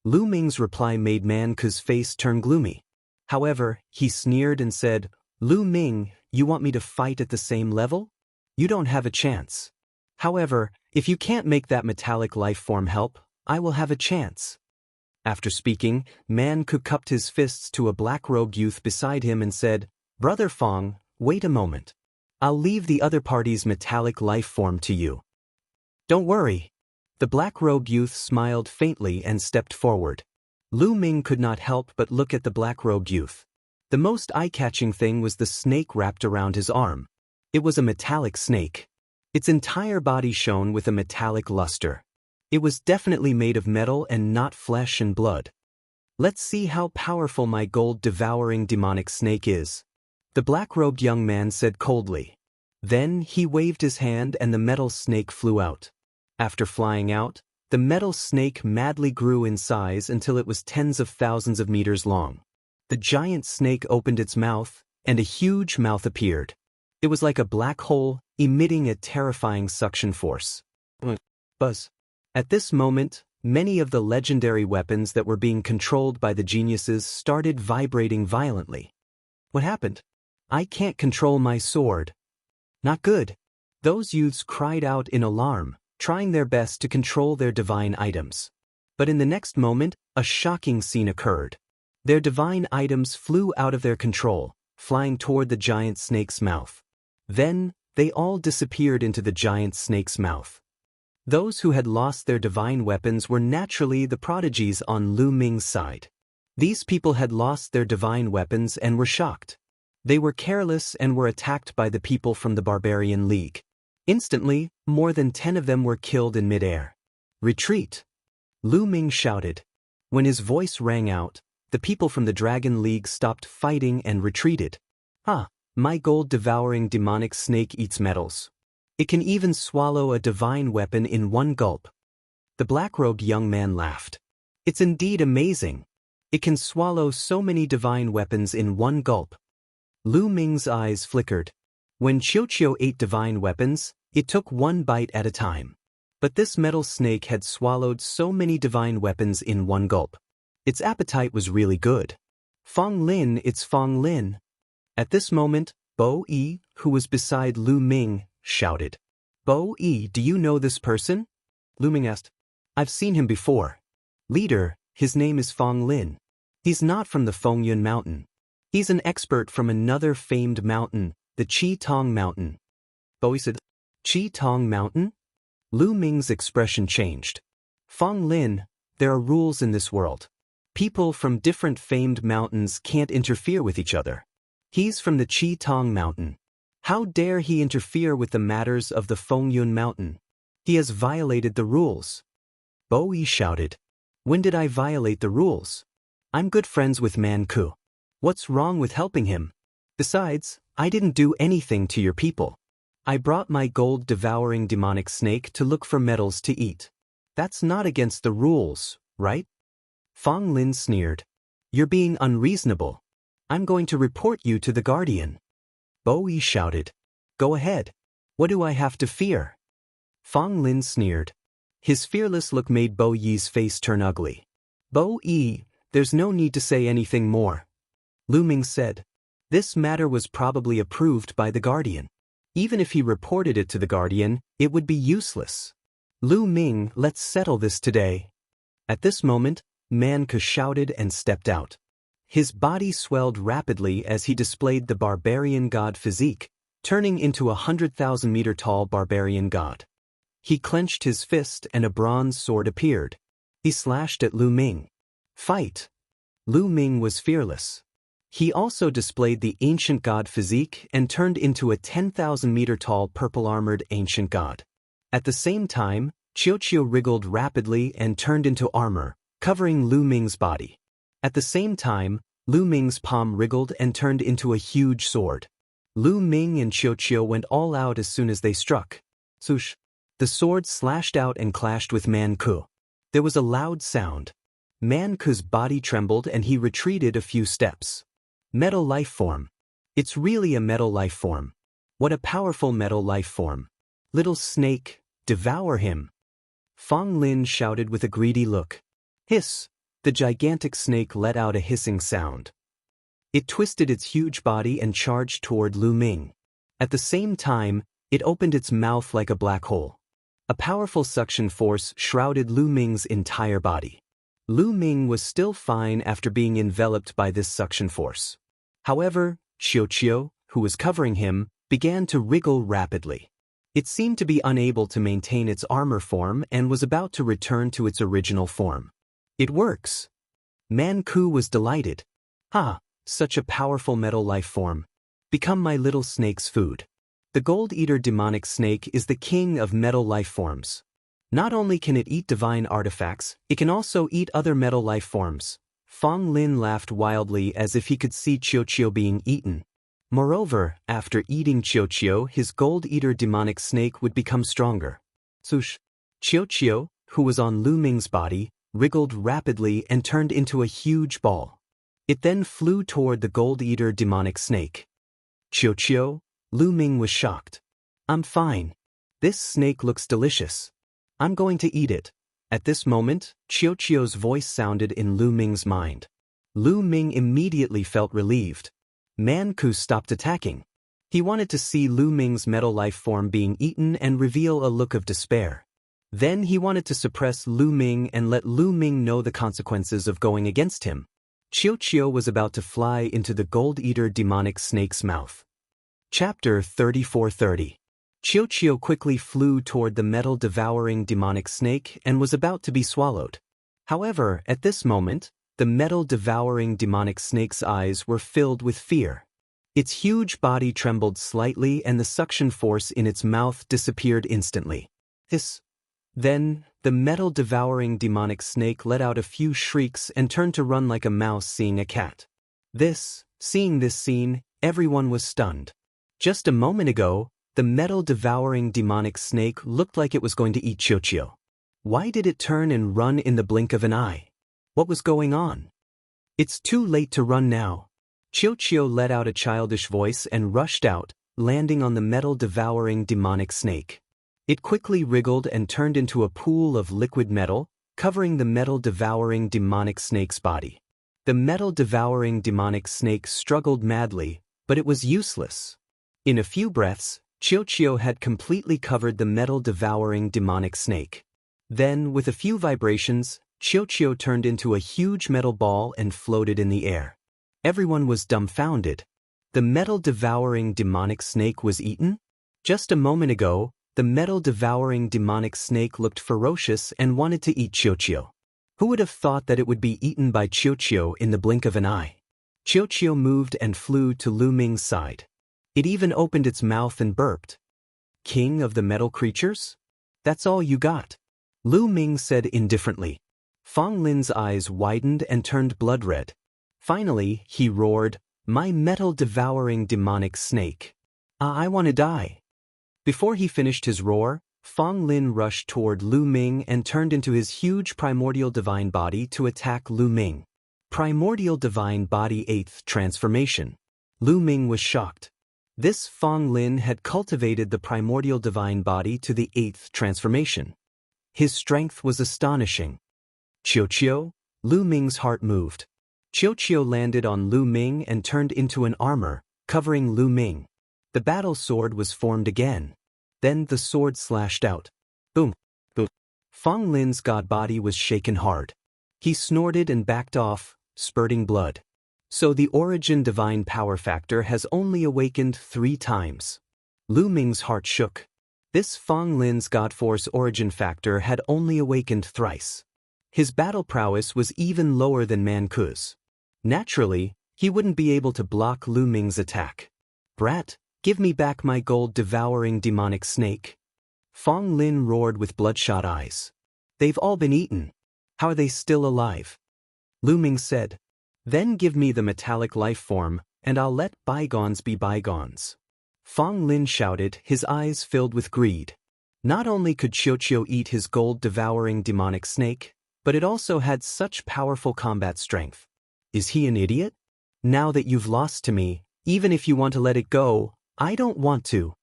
Lu Ming's reply made Man Ku's face turn gloomy. However, he sneered and said, Lu Ming, you want me to fight at the same level? You don't have a chance. However, if you can't make that metallic life form help, I will have a chance. After speaking, Man Ku cupped his fists to a black-robed youth beside him and said, Brother Fong, wait a moment. I'll leave the other party's metallic life form to you. Don't worry. The black-robed youth smiled faintly and stepped forward. Lu Ming could not help but look at the black-robed youth. The most eye-catching thing was the snake wrapped around his arm. It was a metallic snake. Its entire body shone with a metallic luster. It was definitely made of metal and not flesh and blood. Let's see how powerful my gold-devouring demonic snake is, the black-robed young man said coldly. Then he waved his hand and the metal snake flew out. After flying out, the metal snake madly grew in size until it was tens of thousands of meters long. The giant snake opened its mouth, and a huge mouth appeared. It was like a black hole, emitting a terrifying suction force. Buzz. At this moment, many of the legendary weapons that were being controlled by the geniuses started vibrating violently. What happened? I can't control my sword. Not good. Those youths cried out in alarm, trying their best to control their divine items. But in the next moment, a shocking scene occurred. Their divine items flew out of their control, flying toward the giant snake's mouth. Then, they all disappeared into the giant snake's mouth. Those who had lost their divine weapons were naturally the prodigies on Lu Ming's side. These people had lost their divine weapons and were shocked. They were careless and were attacked by the people from the Barbarian League. Instantly, more than 10 of them were killed in midair. Retreat! Lu Ming shouted. When his voice rang out, the people from the Dragon League stopped fighting and retreated. Ah, my gold-devouring demonic snake eats metals. It can even swallow a divine weapon in one gulp. The black-robed young man laughed. It's indeed amazing. It can swallow so many divine weapons in one gulp. Lu Ming's eyes flickered. When Xiaoqiu ate divine weapons, it took one bite at a time. But this metal snake had swallowed so many divine weapons in one gulp. Its appetite was really good. Fong Lin, it's Fong Lin. At this moment, Bo Yi, who was beside Lu Ming, shouted. Bo Yi, do you know this person? Lu Ming asked. I've seen him before. Leader, his name is Fong Lin. He's not from the Fengyun Mountain. He's an expert from another famed mountain, the Qi Tong Mountain. Bo Yi said, Qi Tong Mountain? Lu Ming's expression changed. Fong Lin, there are rules in this world. People from different famed mountains can't interfere with each other. He's from the Qi Tong Mountain. How dare he interfere with the matters of the Fengyun Mountain? He has violated the rules. Bo Yi shouted. When did I violate the rules? I'm good friends with Man Ku. What's wrong with helping him? Besides, I didn't do anything to your people. I brought my gold-devouring demonic snake to look for metals to eat. That's not against the rules, right? Fong Lin sneered. You're being unreasonable. I'm going to report you to the Guardian. Bo Yi shouted. Go ahead. What do I have to fear? Fong Lin sneered. His fearless look made Bo Yi's face turn ugly. Bo Yi, there's no need to say anything more. Lu Ming said. This matter was probably approved by the Guardian. Even if he reported it to the Guardian, it would be useless. Lu Ming, let's settle this today. At this moment, Man Ku shouted and stepped out. His body swelled rapidly as he displayed the barbarian god physique, turning into a 100,000-meter-tall barbarian god. He clenched his fist and a bronze sword appeared. He slashed at Lu Ming. Fight! Lu Ming was fearless. He also displayed the ancient god physique and turned into a 10,000-meter-tall purple-armored ancient god. At the same time, Xiaoqiu wriggled rapidly and turned into armor, covering Lu Ming's body. At the same time, Lu Ming's palm wriggled and turned into a huge sword. Lu Ming and Xiaoqiu went all out as soon as they struck. Swoosh! The sword slashed out and clashed with Man Ku. There was a loud sound. Man Ku's body trembled and he retreated a few steps. Metal life form. It's really a metal life form. What a powerful metal life form. Little snake, devour him. Wang Lin shouted with a greedy look. Hiss! The gigantic snake let out a hissing sound. It twisted its huge body and charged toward Lu Ming. At the same time, it opened its mouth like a black hole. A powerful suction force shrouded Lu Ming's entire body. Lu Ming was still fine after being enveloped by this suction force. However, Xiaoqiu, who was covering him, began to wriggle rapidly. It seemed to be unable to maintain its armor form and was about to return to its original form. It works. Man Ku was delighted. Ha! Such a powerful metal life form. Become my little snake's food. The gold-eater demonic snake is the king of metal life forms. Not only can it eat divine artifacts, it can also eat other metal life forms. Wang Lin laughed wildly as if he could see Xiaoqiu being eaten. Moreover, after eating Xiaoqiu, his gold-eater demonic snake would become stronger. Swoosh! Xiaoqiu, who was on Lu Ming's body, wriggled rapidly and turned into a huge ball. It then flew toward the gold-eater demonic snake. Xiaoqiu, Lu Ming was shocked. I'm fine. This snake looks delicious. I'm going to eat it. At this moment, Xiaoqiu's voice sounded in Lu Ming's mind. Lu Ming immediately felt relieved. Man Ku stopped attacking. He wanted to see Lu Ming's metal life form being eaten and reveal a look of despair. Then he wanted to suppress Lu Ming and let Lu Ming know the consequences of going against him. Xiaoqiu was about to fly into the gold-eater demonic snake's mouth. Chapter 34:30. Xiaoqiu quickly flew toward the metal-devouring demonic snake and was about to be swallowed. However, at this moment, the metal-devouring demonic snake's eyes were filled with fear. Its huge body trembled slightly and the suction force in its mouth disappeared instantly. Then, the metal-devouring demonic snake let out a few shrieks and turned to run like a mouse seeing a cat. Seeing this scene, everyone was stunned. Just a moment ago, the metal-devouring demonic snake looked like it was going to eat Xiaoqiu. Why did it turn and run in the blink of an eye? What was going on? It's too late to run now. Xiaoqiu let out a childish voice and rushed out, landing on the metal-devouring demonic snake. It quickly wriggled and turned into a pool of liquid metal, covering the metal-devouring demonic snake's body. The metal-devouring demonic snake struggled madly, but it was useless. In a few breaths, Xiaoqiu had completely covered the metal-devouring demonic snake. Then, with a few vibrations, Xiaoqiu turned into a huge metal ball and floated in the air. Everyone was dumbfounded. The metal-devouring demonic snake was eaten? Just a moment ago, the metal-devouring demonic snake looked ferocious and wanted to eat Xiaoqiu. Who would have thought that it would be eaten by Xiaoqiu in the blink of an eye? Xiaoqiu moved and flew to Lu Ming's side. It even opened its mouth and burped. King of the metal creatures? That's all you got? Lu Ming said indifferently. Wang Lin's eyes widened and turned blood red. Finally, he roared, "My metal-devouring demonic snake. I want to die." Before he finished his roar, Wang Lin rushed toward Lu Ming and turned into his huge primordial divine body to attack Lu Ming. Primordial divine body 8th transformation. Lu Ming was shocked. This Wang Lin had cultivated the primordial divine body to the 8th transformation. His strength was astonishing. Xiaoqiu, Lu Ming's heart moved. Xiaoqiu landed on Lu Ming and turned into an armor, covering Lu Ming. The battle sword was formed again. Then the sword slashed out. Boom! Boom! Wang Lin's god body was shaken hard. He snorted and backed off, spurting blood. So the origin divine power factor has only awakened 3 times. Lu Ming's heart shook. This Wang Lin's god force origin factor had only awakened thrice. His battle prowess was even lower than Man Ku's. Naturally, he wouldn't be able to block Lu Ming's attack. Brat! Give me back my gold-devouring demonic snake. Fang Lin roared with bloodshot eyes. They've all been eaten. How are they still alive? Lu Ming said. Then give me the metallic life form, and I'll let bygones be bygones. Fang Lin shouted, his eyes filled with greed. Not only could Xiaoqiu eat his gold-devouring demonic snake, but it also had such powerful combat strength. Is he an idiot? Now that you've lost to me, even if you want to let it go, I don't want to.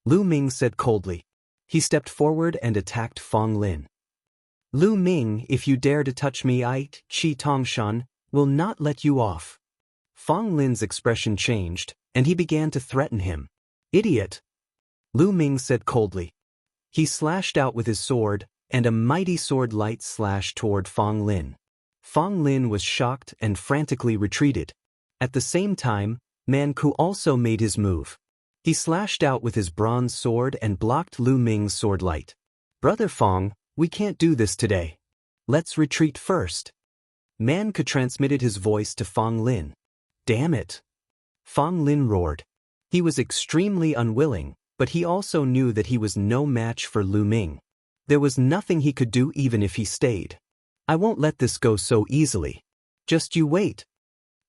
Lu Ming said coldly. He stepped forward and attacked Fang Lin. Lu Ming, if you dare to touch me, I, Qi Tongshan, will not let you off. Fang Lin's expression changed, and he began to threaten him. Idiot! Lu Ming said coldly. He slashed out with his sword, and a mighty sword light slashed toward Fang Lin. Fang Lin was shocked and frantically retreated. At the same time, Man Ku also made his move. He slashed out with his bronze sword and blocked Lu Ming's sword light. Brother Fang, we can't do this today. Let's retreat first. Man Ku transmitted his voice to Fang Lin. Damn it! Fang Lin roared. He was extremely unwilling, but he also knew that he was no match for Lu Ming. There was nothing he could do even if he stayed. I won't let this go so easily. Just you wait.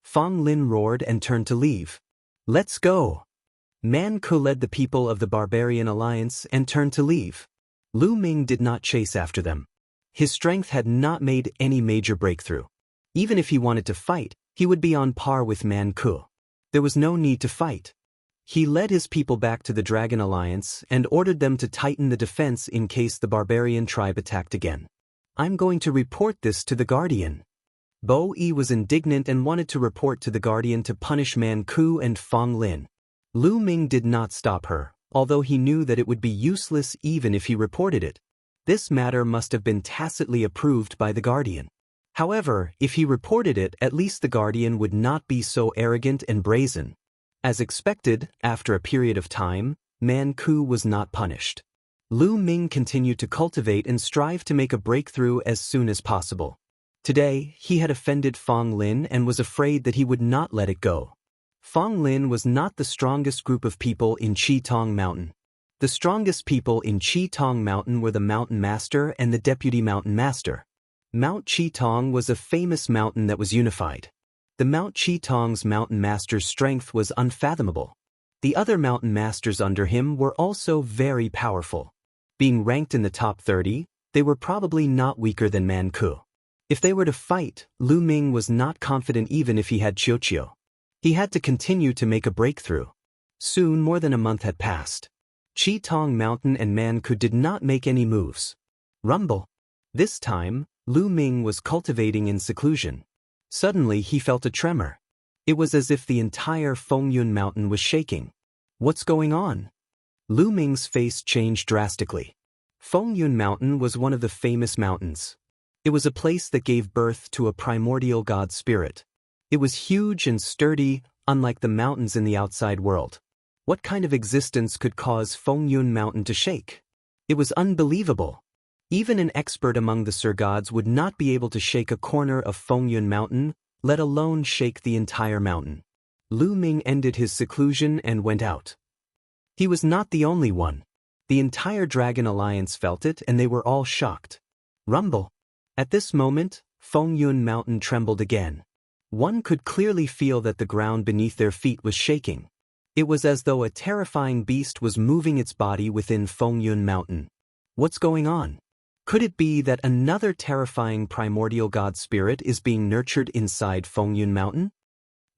Fang Lin roared and turned to leave. Let's go. Man Ku led the people of the Barbarian Alliance and turned to leave. Lu Ming did not chase after them. His strength had not made any major breakthrough. Even if he wanted to fight, he would be on par with Man Ku. There was no need to fight. He led his people back to the Dragon Alliance and ordered them to tighten the defense in case the barbarian tribe attacked again. I'm going to report this to the Guardian. Bo Yi was indignant and wanted to report to the Guardian to punish Man Ku and Fang Lin. Lu Ming did not stop her, although he knew that it would be useless even if he reported it. This matter must have been tacitly approved by the Guardian. However, if he reported it, at least the Guardian would not be so arrogant and brazen. As expected, after a period of time, Man Ku was not punished. Lu Ming continued to cultivate and strive to make a breakthrough as soon as possible. Today, he had offended Fang Lin and was afraid that he would not let it go. Fang Lin was not the strongest group of people in Qitong Mountain. The strongest people in Qitong Mountain were the Mountain Master and the Deputy Mountain Master. Mount Qitong was a famous mountain that was unified. The Mount Qitong's Mountain Master's strength was unfathomable. The other Mountain Masters under him were also very powerful. Being ranked in the top 30, they were probably not weaker than Man Ku. If they were to fight, Lu Ming was not confident even if he had Xiaoqiu. He had to continue to make a breakthrough. Soon more than a month had passed. Qitong Mountain and Man Ku did not make any moves. Rumble. This time, Lu Ming was cultivating in seclusion. Suddenly he felt a tremor. It was as if the entire Fengyun Mountain was shaking. What's going on? Lu Ming's face changed drastically. Fengyun Mountain was one of the famous mountains. It was a place that gave birth to a primordial god spirit. It was huge and sturdy, unlike the mountains in the outside world. What kind of existence could cause Fengyun Mountain to shake? It was unbelievable. Even an expert among the Sir Gods would not be able to shake a corner of Fengyun Mountain, let alone shake the entire mountain. Lu Ming ended his seclusion and went out. He was not the only one. The entire Dragon Alliance felt it and they were all shocked. Rumble. At this moment, Fengyun Mountain trembled again. One could clearly feel that the ground beneath their feet was shaking. It was as though a terrifying beast was moving its body within Fengyun Mountain. What's going on? Could it be that another terrifying primordial god spirit is being nurtured inside Fengyun Mountain?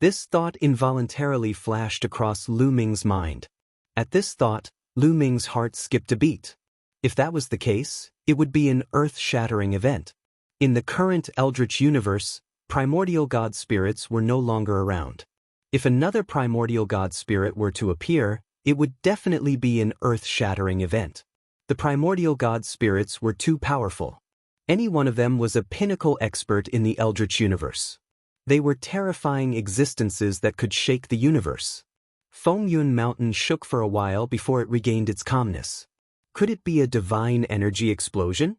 This thought involuntarily flashed across Lu Ming's mind. At this thought, Lu Ming's heart skipped a beat. If that was the case, it would be an earth-shattering event. In the current Eldritch universe, primordial god spirits were no longer around. If another primordial god spirit were to appear, it would definitely be an earth-shattering event. The primordial god spirits were too powerful. Any one of them was a pinnacle expert in the Eldritch universe. They were terrifying existences that could shake the universe. Fengyun Mountain shook for a while before it regained its calmness. Could it be a divine energy explosion?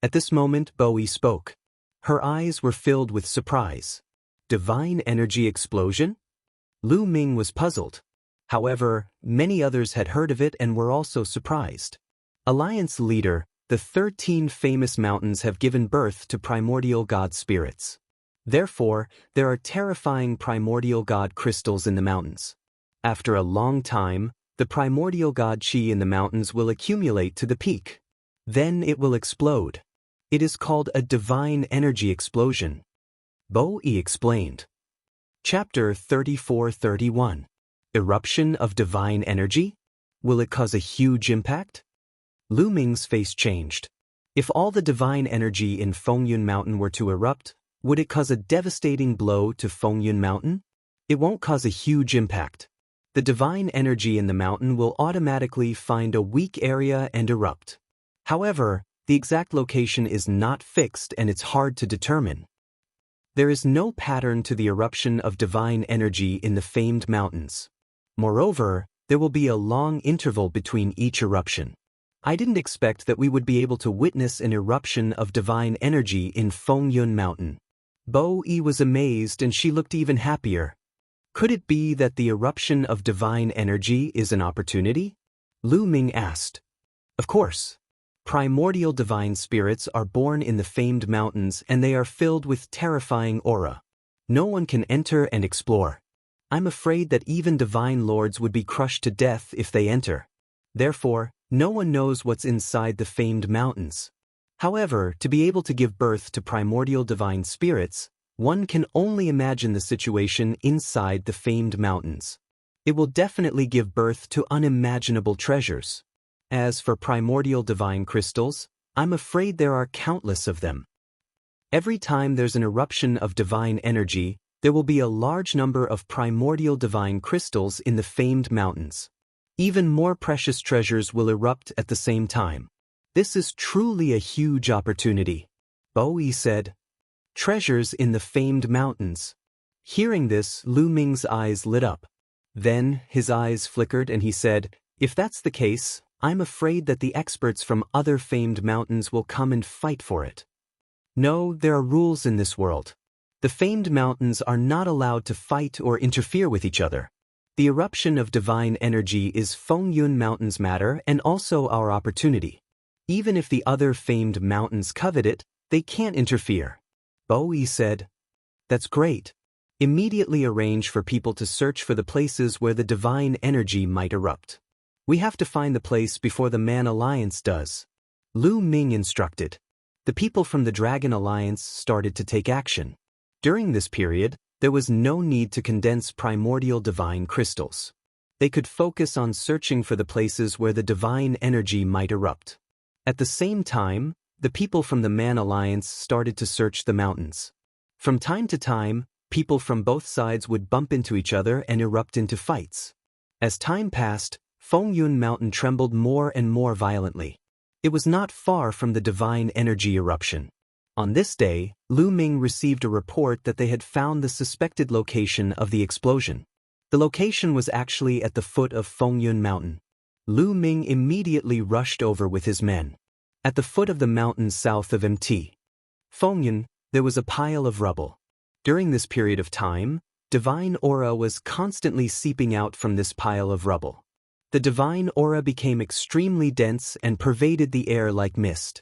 At this moment, Bo Yi spoke. Her eyes were filled with surprise. Divine energy explosion? Lu Ming was puzzled. However, many others had heard of it and were also surprised. Alliance leader, the 13 famous mountains have given birth to primordial god spirits. Therefore, there are terrifying primordial god crystals in the mountains. After a long time, the primordial god chi in the mountains will accumulate to the peak. Then it will explode. It is called a divine energy explosion. Bo Yi explained. Chapter 34-31. Eruption of divine energy? Will it cause a huge impact? Lu Ming's face changed. If all the divine energy in Fengyun Mountain were to erupt, would it cause a devastating blow to Fengyun Mountain? It won't cause a huge impact. The divine energy in the mountain will automatically find a weak area and erupt. However, the exact location is not fixed and it's hard to determine. There is no pattern to the eruption of divine energy in the famed mountains. Moreover, there will be a long interval between each eruption. I didn't expect that we would be able to witness an eruption of divine energy in Fengyun Mountain. Bo Yi was amazed and she looked even happier. Could it be that the eruption of divine energy is an opportunity? Lu Ming asked. Of course. Primordial divine spirits are born in the famed mountains and they are filled with terrifying aura. No one can enter and explore. I'm afraid that even divine lords would be crushed to death if they enter. Therefore, no one knows what's inside the famed mountains. However, to be able to give birth to primordial divine spirits, one can only imagine the situation inside the famed mountains. It will definitely give birth to unimaginable treasures. As for primordial divine crystals, I'm afraid there are countless of them. Every time there's an eruption of divine energy, there will be a large number of primordial divine crystals in the famed mountains. Even more precious treasures will erupt at the same time. This is truly a huge opportunity. Bo Yi said. Treasures in the famed mountains. Hearing this, Lu Ming's eyes lit up. Then, his eyes flickered and he said, if that's the case, I'm afraid that the experts from other famed mountains will come and fight for it. No, there are rules in this world. The famed mountains are not allowed to fight or interfere with each other. The eruption of divine energy is Fengyun Mountain's matter and also our opportunity. Even if the other famed mountains covet it, they can't interfere. Bo Yi said. That's great. Immediately arrange for people to search for the places where the divine energy might erupt. We have to find the place before the Man Alliance does. Lu Ming instructed. The people from the Dragon Alliance started to take action. During this period, there was no need to condense primordial divine crystals. They could focus on searching for the places where the divine energy might erupt. At the same time, the people from the Man Alliance started to search the mountains. From time to time, people from both sides would bump into each other and erupt into fights. As time passed, Fengyun Mountain trembled more and more violently. It was not far from the divine energy eruption. On this day, Lu Ming received a report that they had found the suspected location of the explosion. The location was actually at the foot of Fengyun Mountain. Lu Ming immediately rushed over with his men. At the foot of the mountain south of Fengyun, there was a pile of rubble. During this period of time, divine aura was constantly seeping out from this pile of rubble. The divine aura became extremely dense and pervaded the air like mist.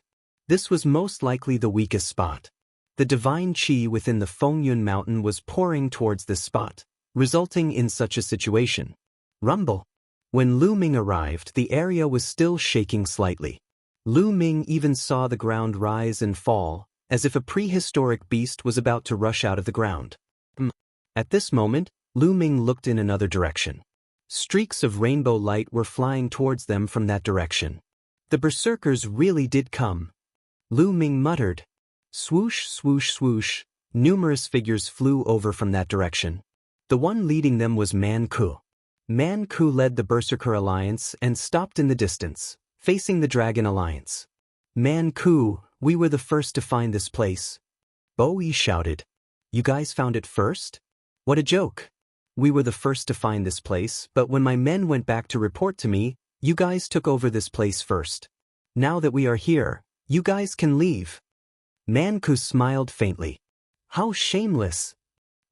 This was most likely the weakest spot. The divine qi within the Fengyun Mountain was pouring towards this spot, resulting in such a situation. Rumble. When Lu Ming arrived, the area was still shaking slightly. Lu Ming even saw the ground rise and fall, as if a prehistoric beast was about to rush out of the ground. At this moment, Lu Ming looked in another direction. Streaks of rainbow light were flying towards them from that direction. The berserkers really did come. Lu Ming muttered. Swoosh, swoosh, swoosh. Numerous figures flew over from that direction. The one leading them was Man Ku. Man Ku led the Berserker Alliance and stopped in the distance, facing the Dragon Alliance. Man Ku, we were the first to find this place. Bo Yi shouted. You guys found it first? What a joke. We were the first to find this place, but when my men went back to report to me, you guys took over this place first. Now that we are here, you guys can leave. Man Ku smiled faintly. How shameless!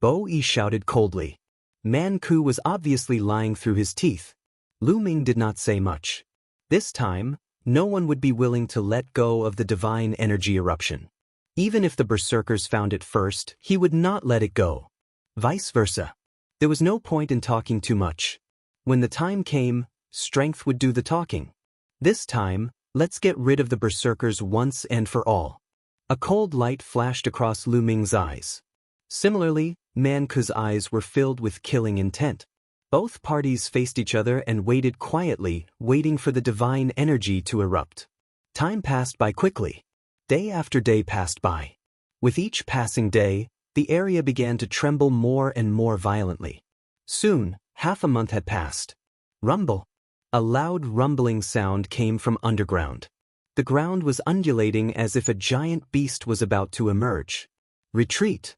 Bo Yi shouted coldly. Man Ku was obviously lying through his teeth. Lu Ming did not say much. This time, no one would be willing to let go of the divine energy eruption. Even if the berserkers found it first, he would not let it go. Vice versa. There was no point in talking too much. When the time came, strength would do the talking. This time, let's get rid of the berserkers once and for all. A cold light flashed across Lu Ming's eyes. Similarly, Man Ku's eyes were filled with killing intent. Both parties faced each other and waited quietly, waiting for the divine energy to erupt. Time passed by quickly. Day after day passed by. With each passing day, the area began to tremble more and more violently. Soon, half a month had passed. Rumble. A loud rumbling sound came from underground. The ground was undulating as if a giant beast was about to emerge. Retreat.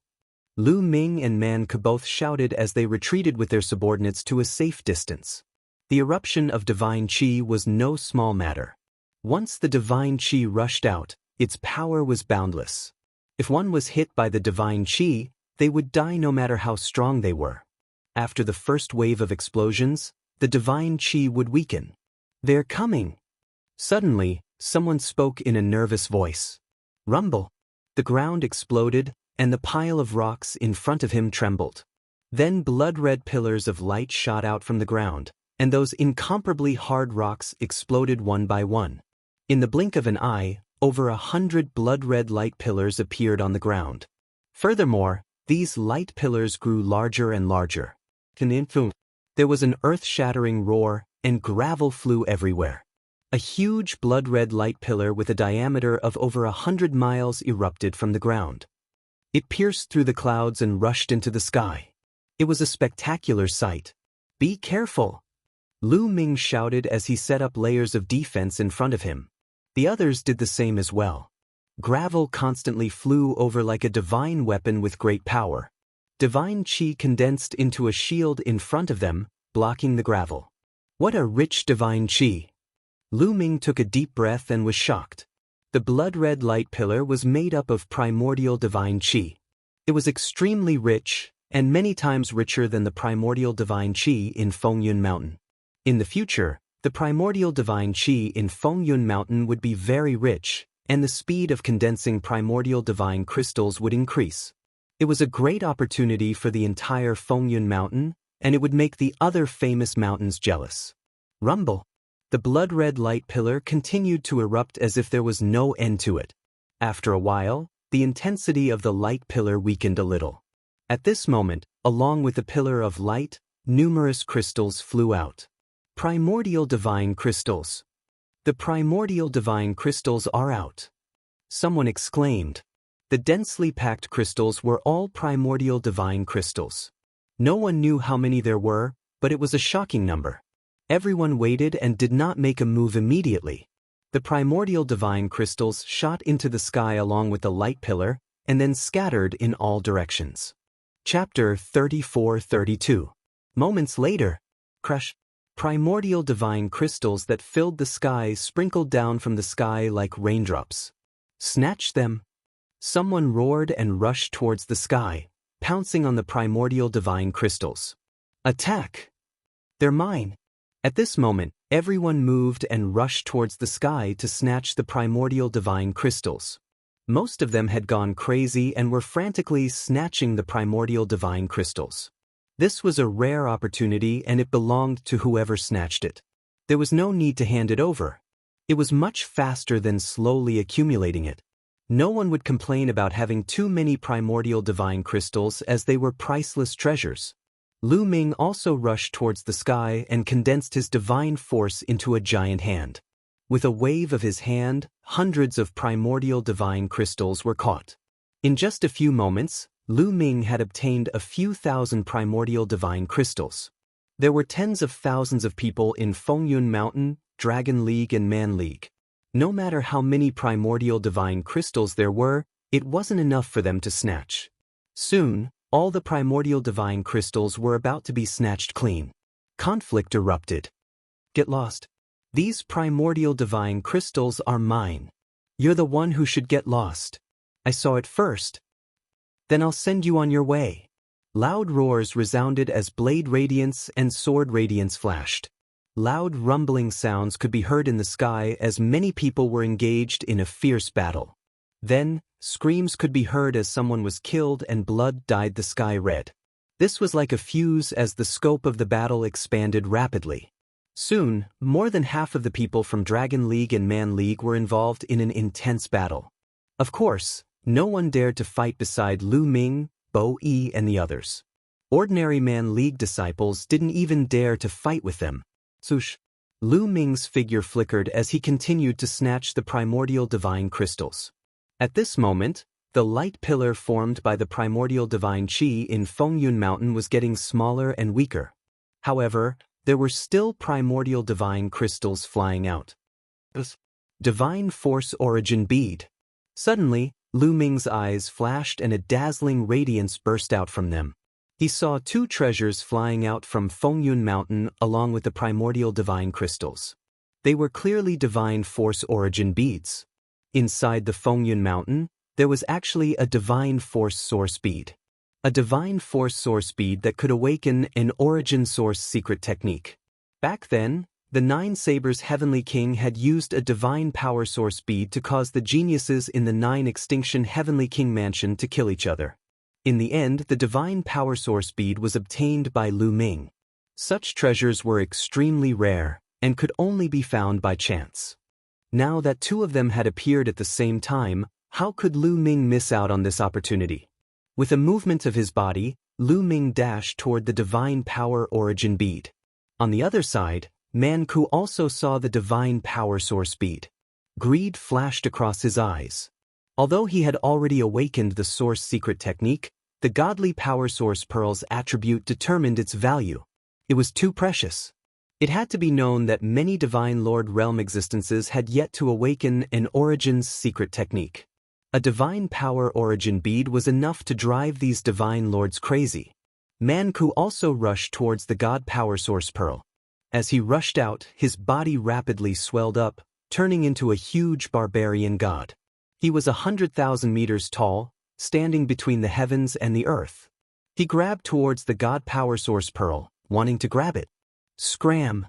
Lu Ming and Man Ku both shouted as they retreated with their subordinates to a safe distance. The eruption of divine qi was no small matter. Once the divine qi rushed out, its power was boundless. If one was hit by the divine qi, they would die no matter how strong they were. After the first wave of explosions, the divine qi would weaken. They're coming. Suddenly, someone spoke in a nervous voice. Rumble. The ground exploded, and the pile of rocks in front of him trembled. Then blood-red pillars of light shot out from the ground, and those incomparably hard rocks exploded one by one. In the blink of an eye, over 100 blood-red light pillars appeared on the ground. Furthermore, these light pillars grew larger and larger. There was an earth-shattering roar, and gravel flew everywhere. A huge blood-red light pillar with a diameter of over 100 miles erupted from the ground. It pierced through the clouds and rushed into the sky. It was a spectacular sight. Be careful! Lu Ming shouted as he set up layers of defense in front of him. The others did the same as well. Gravel constantly flew over like a divine weapon with great power. Divine qi condensed into a shield in front of them, blocking the gravel. What a rich divine qi! Lu Ming took a deep breath and was shocked. The blood-red light pillar was made up of primordial divine qi. It was extremely rich, and many times richer than the primordial divine qi in Fengyun Mountain. In the future, the primordial divine qi in Fengyun Mountain would be very rich, and the speed of condensing primordial divine crystals would increase. It was a great opportunity for the entire Fengyun Mountain, and it would make the other famous mountains jealous. Rumble. The blood-red light pillar continued to erupt as if there was no end to it. After a while, the intensity of the light pillar weakened a little. At this moment, along with the pillar of light, numerous crystals flew out. Primordial divine crystals. The primordial divine crystals are out. Someone exclaimed. The densely packed crystals were all primordial divine crystals. No one knew how many there were, but it was a shocking number. Everyone waited and did not make a move immediately. The primordial divine crystals shot into the sky along with the light pillar, and then scattered in all directions. Chapter 34-32. Moments later, crush. Primordial divine crystals that filled the sky sprinkled down from the sky like raindrops. Snatch them! Someone roared and rushed towards the sky, pouncing on the primordial divine crystals. Attack! They're mine! At this moment, everyone moved and rushed towards the sky to snatch the primordial divine crystals. Most of them had gone crazy and were frantically snatching the primordial divine crystals. This was a rare opportunity and it belonged to whoever snatched it. There was no need to hand it over. It was much faster than slowly accumulating it. No one would complain about having too many primordial divine crystals as they were priceless treasures. Lu Ming also rushed towards the sky and condensed his divine force into a giant hand. With a wave of his hand, hundreds of primordial divine crystals were caught. In just a few moments, Lu Ming had obtained a few thousand primordial divine crystals. There were tens of thousands of people in Fengyun Mountain, Dragon League and Man League. No matter how many primordial divine crystals there were, it wasn't enough for them to snatch. Soon, all the primordial divine crystals were about to be snatched clean. Conflict erupted. Get lost. These primordial divine crystals are mine. You're the one who should get lost. I saw it first. Then I'll send you on your way. Loud roars resounded as blade radiance and sword radiance flashed. Loud rumbling sounds could be heard in the sky as many people were engaged in a fierce battle. Then, screams could be heard as someone was killed and blood dyed the sky red. This was like a fuse as the scope of the battle expanded rapidly. Soon, more than half of the people from Dragon League and Man League were involved in an intense battle. Of course, no one dared to fight beside Lu Ming, Bo Yi and the others. Ordinary Man League disciples didn't even dare to fight with them. Swoosh! Lu Ming's figure flickered as he continued to snatch the primordial divine crystals. At this moment, the light pillar formed by the primordial divine qi in Fengyun Mountain was getting smaller and weaker. However, there were still primordial divine crystals flying out. Divine Force Origin Bead. Suddenly, Lu Ming's eyes flashed and a dazzling radiance burst out from them. He saw two treasures flying out from Fengyun Mountain along with the primordial divine crystals. They were clearly Divine Force Origin Beads. Inside the Fengyun Mountain, there was actually a Divine Force Source Bead. A Divine Force Source Bead that could awaken an Origin Source secret technique. Back then, the Nine Sabers Heavenly King had used a Divine Power Source Bead to cause the geniuses in the Nine Extinction Heavenly King Mansion to kill each other. In the end, the Divine Power Source Bead was obtained by Lu Ming. Such treasures were extremely rare and could only be found by chance. Now that two of them had appeared at the same time, how could Lu Ming miss out on this opportunity? With a movement of his body, Lu Ming dashed toward the Divine Power Origin Bead. On the other side, Man Ku also saw the Divine Power Source Bead. Greed flashed across his eyes. Although he had already awakened the Source secret technique, the Godly Power Source Pearl's attribute determined its value. It was too precious. It had to be known that many Divine Lord Realm existences had yet to awaken an Origin's secret technique. A Divine Power Origin Bead was enough to drive these Divine Lords crazy. Man Ku also rushed towards the God Power Source Pearl. As he rushed out, his body rapidly swelled up, turning into a huge barbarian god. He was 100,000 meters tall, standing between the heavens and the earth. He grabbed towards the God Power Source Pearl, wanting to grab it. Scram!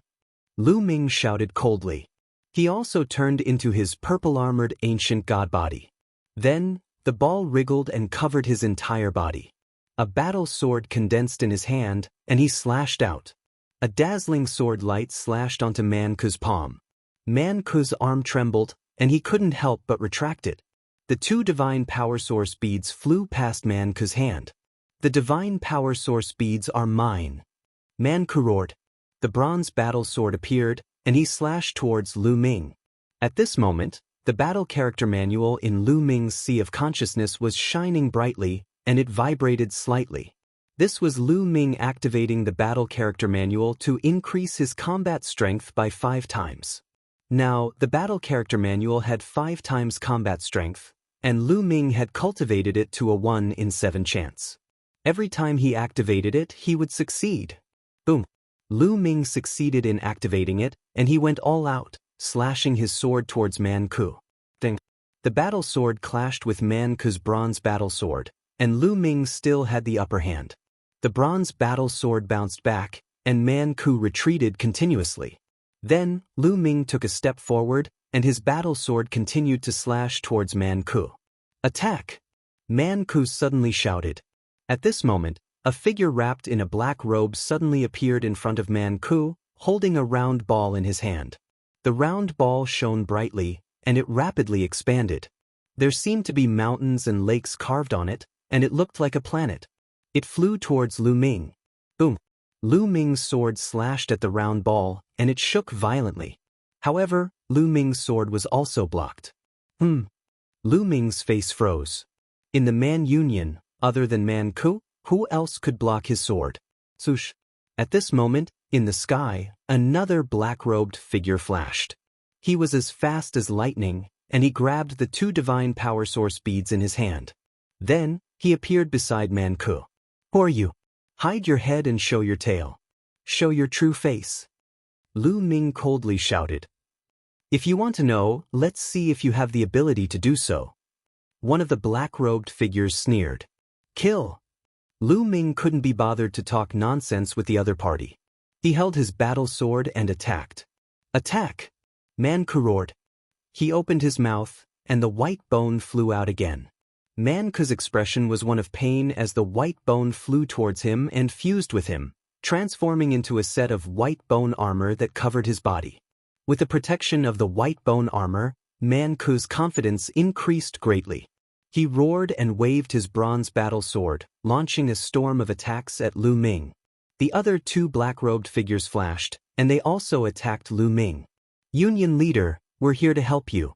Lu Ming shouted coldly. He also turned into his purple-armored ancient god body. Then, the ball wriggled and covered his entire body. A battle sword condensed in his hand, and he slashed out. A dazzling sword light slashed onto Man Ku's palm. Man Ku's arm trembled, and he couldn't help but retract it. The two Divine Power Source Beads flew past Man Ku's hand. The Divine Power Source Beads are mine. Man Ku roared. The bronze battle sword appeared, and he slashed towards Lu Ming. At this moment, the battle character manual in Lu Ming's Sea of Consciousness was shining brightly, and it vibrated slightly. This was Lu Ming activating the battle character manual to increase his combat strength by 5 times. Now, the battle character manual had 5 times combat strength, and Lu Ming had cultivated it to a 1 in 7 chance. Every time he activated it, he would succeed. Boom! Lu Ming succeeded in activating it, and he went all out, slashing his sword towards Man Ku. Ding! The battle sword clashed with Man Ku's bronze battle sword, and Lu Ming still had the upper hand. The bronze battle sword bounced back, and Man Ku retreated continuously. Then, Lu Ming took a step forward, and his battle sword continued to slash towards Man Ku. Attack! Man Ku suddenly shouted. At this moment, a figure wrapped in a black robe suddenly appeared in front of Man Ku, holding a round ball in his hand. The round ball shone brightly, and it rapidly expanded. There seemed to be mountains and lakes carved on it, and it looked like a planet. It flew towards Lu Ming. Boom! Lu Ming's sword slashed at the round ball, and it shook violently. However, Lu Ming's sword was also blocked. Lu Ming's face froze. In the Man Union, other than Man Ku, who else could block his sword? Swoosh! At this moment, in the sky, another black-robed figure flashed. He was as fast as lightning, and he grabbed the 2 Divine Power Source Beads in his hand. Then, he appeared beside Man Ku. Who are you? Hide your head and show your tail. Show your true face. Lu Ming coldly shouted. If you want to know, let's see if you have the ability to do so. One of the black-robed figures sneered. Kill! Lu Ming couldn't be bothered to talk nonsense with the other party. He held his battle sword and attacked. Attack! Man Ku roared. He opened his mouth, and the white bone flew out again. Man Ku's expression was one of pain as the white bone flew towards him and fused with him, transforming into a set of white bone armor that covered his body. With the protection of the white bone armor, Man Ku's confidence increased greatly. He roared and waved his bronze battle sword, launching a storm of attacks at Lu Ming. The other two black-robed figures flashed, and they also attacked Lu Ming. Union leader, we're here to help you.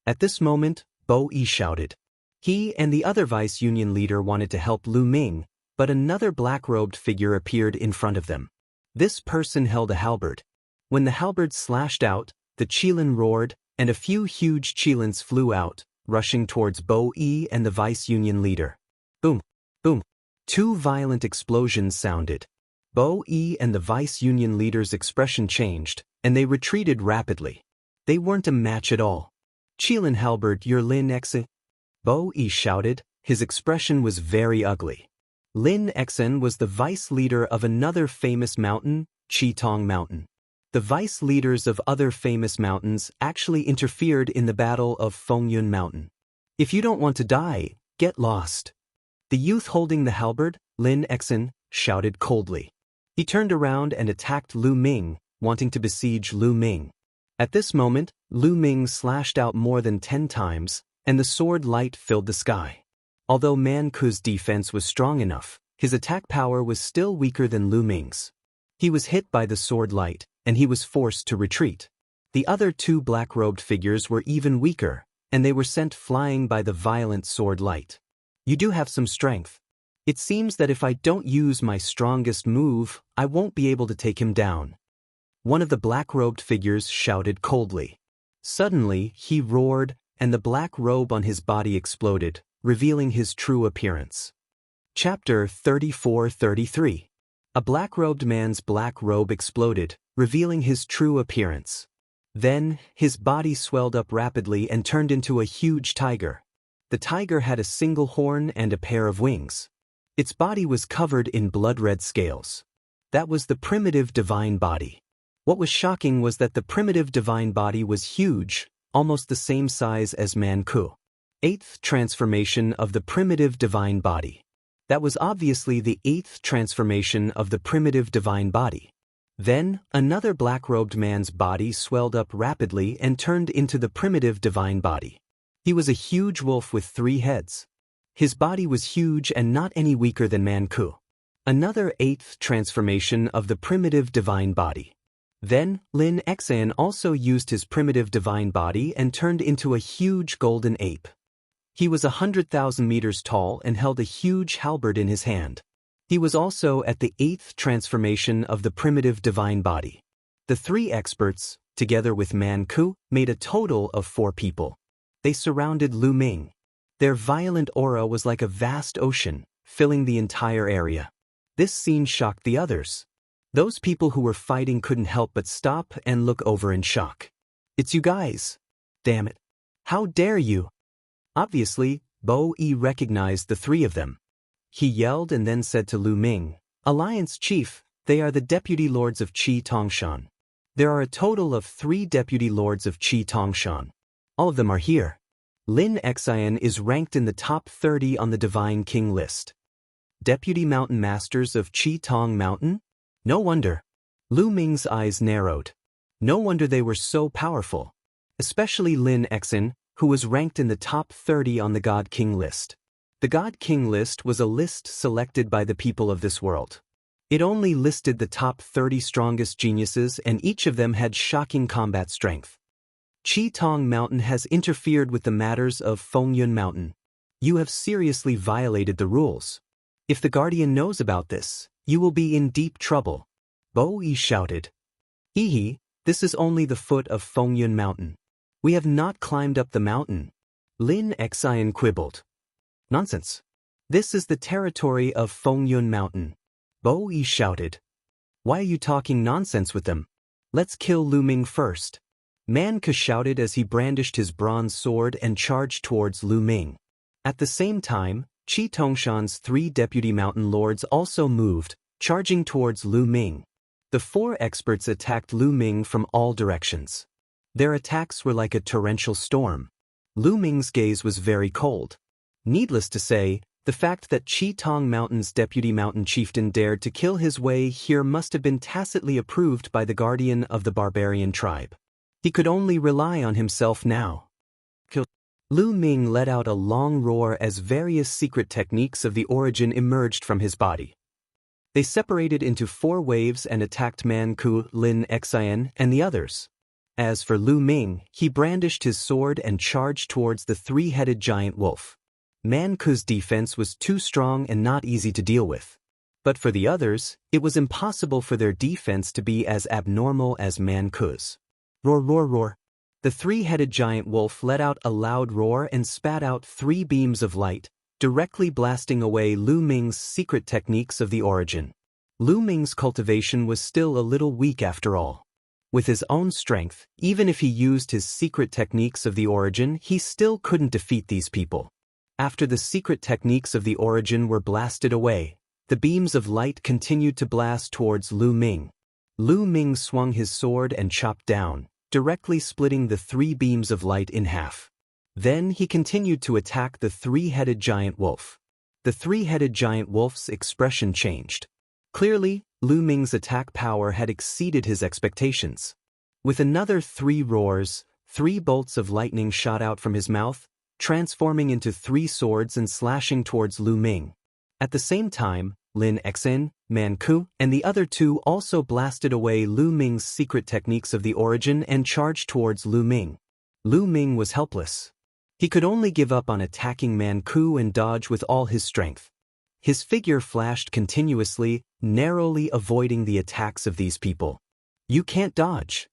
At this moment, Bo Yi shouted. He and the other vice-union leader wanted to help Lu Ming, but another black-robed figure appeared in front of them. This person held a halberd. When the halberd slashed out, the Qilin roared, and a few huge Qilins flew out, rushing towards Bo Yi and the vice-union leader. Boom! Boom! Two violent explosions sounded. Bo Yi and the vice-union leader's expression changed, and they retreated rapidly. They weren't a match at all. Qilin halberd, your Lin Xe? Bo Yi shouted. His expression was very ugly. Lin Xe was the vice leader of another famous mountain, Qitong Mountain. The vice leaders of other famous mountains actually interfered in the battle of Fengyun Mountain. If you don't want to die, get lost. The youth holding the halberd, Lin Xe, shouted coldly. He turned around and attacked Lu Ming, wanting to besiege Lu Ming. At this moment, Lu Ming slashed out more than 10 times, and the sword light filled the sky. Although Man Ku's defense was strong enough, his attack power was still weaker than Lu Ming's. He was hit by the sword light, and he was forced to retreat. The other two black-robed figures were even weaker, and they were sent flying by the violent sword light. You do have some strength. It seems that if I don't use my strongest move, I won't be able to take him down. One of the black-robed figures shouted coldly. Suddenly, he roared, and the black robe on his body exploded, revealing his true appearance. Chapter 34-33. A black-robed man's black robe exploded, revealing his true appearance. Then, his body swelled up rapidly and turned into a huge tiger. The tiger had a single horn and a pair of wings. Its body was covered in blood-red scales. That was the primitive divine body. What was shocking was that the primitive divine body was huge, almost the same size as Man Ku. 8th transformation of the primitive divine body. That was obviously the 8th transformation of the primitive divine body. Then, another black-robed man's body swelled up rapidly and turned into the primitive divine body. He was a huge wolf with 3 heads. His body was huge and not any weaker than Man Ku. Another 8th transformation of the primitive divine body. Then, Lin Xe also used his primitive divine body and turned into a huge golden ape. He was 100,000 meters tall and held a huge halberd in his hand. He was also at the 8th transformation of the primitive divine body. The 3 experts, together with Man Ku, made a total of 4 people. They surrounded Lu Ming. Their violent aura was like a vast ocean, filling the entire area. This scene shocked the others. Those people who were fighting couldn't help but stop and look over in shock. It's you guys. Damn it. How dare you? Obviously, Bo Yi recognized the 3 of them. He yelled and then said to Lu Ming, Alliance Chief, they are the Deputy Lords of Qi Tongshan. There are a total of 3 Deputy Lords of Qi Tongshan. All of them are here. Lin Xian is ranked in the top 30 on the Divine King list. Deputy Mountain Masters of Qi Tong Mountain? No wonder. Lu Ming's eyes narrowed. No wonder they were so powerful. Especially Lin Xian, who was ranked in the top 30 on the God King list. The God King list was a list selected by the people of this world. It only listed the top 30 strongest geniuses, and each of them had shocking combat strength. Qi Tong Mountain has interfered with the matters of Fengyun Mountain. You have seriously violated the rules. If the Guardian knows about this, you will be in deep trouble. Bo Yi shouted. Hee, this is only the foot of Fengyun Mountain. We have not climbed up the mountain. Lin Xian quibbled. Nonsense. This is the territory of Fengyun Mountain. Bo Yi shouted. Why are you talking nonsense with them? Let's kill Lu Ming first. Man Ku shouted as he brandished his bronze sword and charged towards Lu Ming. At the same time, Qi Tongshan's 3 deputy mountain lords also moved, charging towards Lu Ming. The four experts attacked Lu Ming from all directions. Their attacks were like a torrential storm. Lu Ming's gaze was very cold. Needless to say, the fact that Qitong Mountain's deputy mountain chieftain dared to kill his way here must have been tacitly approved by the guardian of the barbarian tribe. He could only rely on himself now. Lu Ming let out a long roar as various secret techniques of the origin emerged from his body. They separated into four waves and attacked Man Ku, Lin Xian, and the others. As for Lu Ming, he brandished his sword and charged towards the three-headed giant wolf. Man Ku's defense was too strong and not easy to deal with. But for the others, it was impossible for their defense to be as abnormal as Man Ku's. Roar, roar, roar. The three-headed giant wolf let out a loud roar and spat out 3 beams of light, directly blasting away Lu Ming's secret techniques of the origin. Lu Ming's cultivation was still a little weak after all. With his own strength, even if he used his secret techniques of the origin, he still couldn't defeat these people. After the secret techniques of the origin were blasted away, the beams of light continued to blast towards Lu Ming. Lu Ming swung his sword and chopped down, directly splitting the 3 beams of light in half. Then he continued to attack the three-headed giant wolf. The three-headed giant wolf's expression changed. Clearly, Lu Ming's attack power had exceeded his expectations. With another 3 roars, 3 bolts of lightning shot out from his mouth, transforming into 3 swords and slashing towards Lu Ming. At the same time, Lin Xian, Man Ku, and the other 2 also blasted away Lu Ming's secret techniques of the origin and charged towards Lu Ming. Lu Ming was helpless. He could only give up on attacking Man Ku and dodge with all his strength. His figure flashed continuously, narrowly avoiding the attacks of these people. "You can't dodge."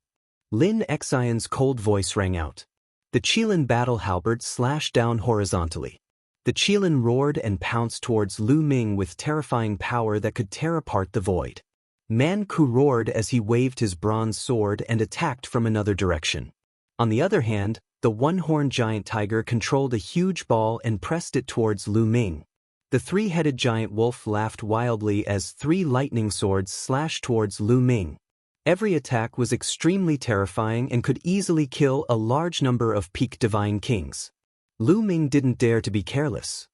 Lin Xian's cold voice rang out. The Qilin battle halberd slashed down horizontally. The Qilin roared and pounced towards Lu Ming with terrifying power that could tear apart the void. Man Ku roared as he waved his bronze sword and attacked from another direction. On the other hand, the one-horned giant tiger controlled a huge ball and pressed it towards Lu Ming. The three-headed giant wolf laughed wildly as 3 lightning swords slashed towards Lu Ming. Every attack was extremely terrifying and could easily kill a large number of peak divine kings. Lu Ming didn't dare to be careless.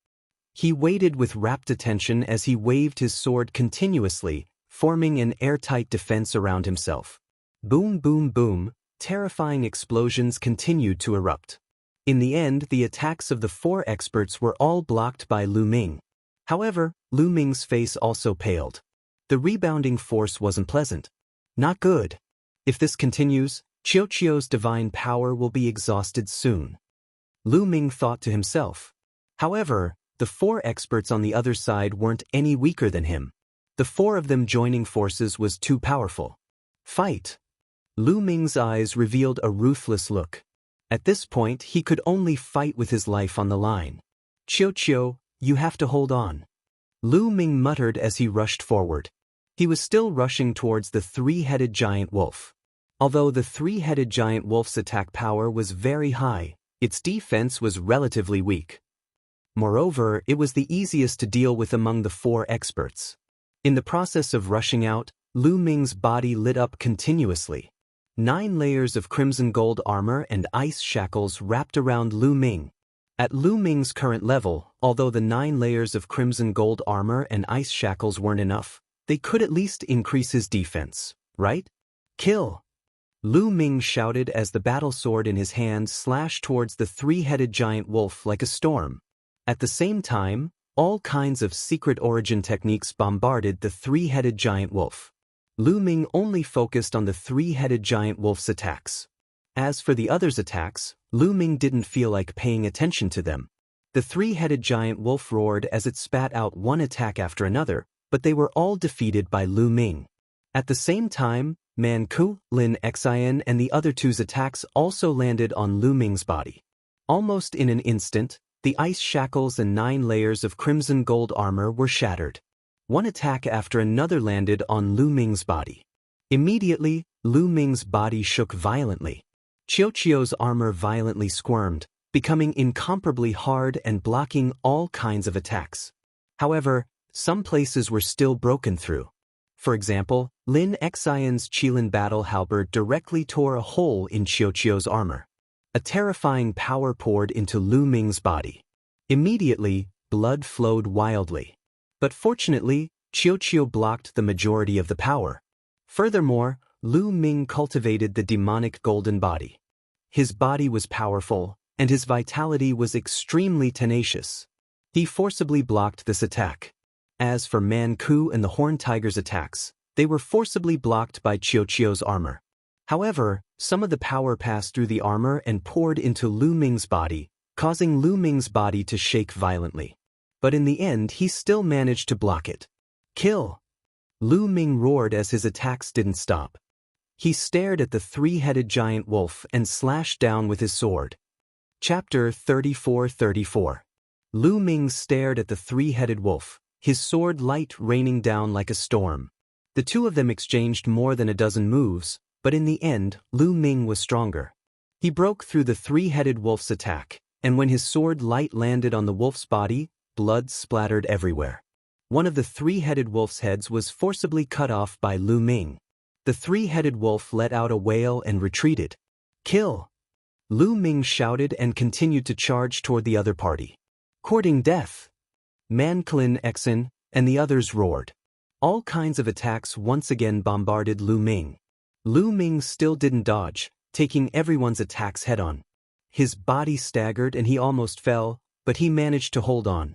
He waited with rapt attention as he waved his sword continuously, forming an airtight defense around himself. Boom, boom, boom, terrifying explosions continued to erupt. In the end, the attacks of the 4 experts were all blocked by Lu Ming. However, Lu Ming's face also paled. The rebounding force wasn't pleasant. Not good. If this continues, Qiuqiu's divine power will be exhausted soon. Lu Ming thought to himself. However, the 4 experts on the other side weren't any weaker than him. The 4 of them joining forces was too powerful. Fight! Lu Ming's eyes revealed a ruthless look. At this point, he could only fight with his life on the line. "Qiuqiu, you have to hold on," Lu Ming muttered as he rushed forward. He was still rushing towards the three-headed giant wolf. Although the three-headed giant wolf's attack power was very high, its defense was relatively weak. Moreover, it was the easiest to deal with among the 4 experts. In the process of rushing out, Lu Ming's body lit up continuously. 9 layers of crimson gold armor and ice shackles wrapped around Lu Ming. At Lu Ming's current level, although the 9 layers of crimson gold armor and ice shackles weren't enough, they could at least increase his defense, right? "Kill!" Lu Ming shouted as the battle sword in his hand slashed towards the three-headed giant wolf like a storm. At the same time, all kinds of secret origin techniques bombarded the three-headed giant wolf. Lu Ming only focused on the three-headed giant wolf's attacks. As for the others' attacks, Lu Ming didn't feel like paying attention to them. The three-headed giant wolf roared as it spat out one attack after another, but they were all defeated by Lu Ming. At the same time, Man Ku, Lin Xian, and the other 2's attacks also landed on Lu Ming's body. Almost in an instant, the ice shackles and 9 layers of crimson gold armor were shattered. One attack after another landed on Lu Ming's body. Immediately, Lu Ming's body shook violently. Qiuqiu's armor violently squirmed, becoming incomparably hard and blocking all kinds of attacks. However, some places were still broken through. For example, Lin Xian's Qilin battle halberd directly tore a hole in Qiuqiu's armor. A terrifying power poured into Lu Ming's body. Immediately, blood flowed wildly. But fortunately, Qiuqiu blocked the majority of the power. Furthermore, Lu Ming cultivated the demonic golden body. His body was powerful, and his vitality was extremely tenacious. He forcibly blocked this attack. As for Man Ku and the Horned Tiger's attacks, they were forcibly blocked by Qiuqiu's armor. However, some of the power passed through the armor and poured into Lu Ming's body, causing Lu Ming's body to shake violently. But in the end, he still managed to block it. Kill! Lu Ming roared as his attacks didn't stop. He stared at the three-headed giant wolf and slashed down with his sword. Chapter 34:34. Lu Ming stared at the three-headed wolf, his sword light raining down like a storm. The two of them exchanged more than a dozen moves, but in the end, Lu Ming was stronger. He broke through the three-headed wolf's attack, and when his sword light landed on the wolf's body, blood splattered everywhere. One of the three-headed wolf's heads was forcibly cut off by Lu Ming. The three-headed wolf let out a wail and retreated. Kill! Lu Ming shouted and continued to charge toward the other party. Courting death! Man Lin Xen and the others roared. All kinds of attacks once again bombarded Lu Ming. Lu Ming still didn't dodge, taking everyone's attacks head-on. His body staggered and he almost fell, but he managed to hold on.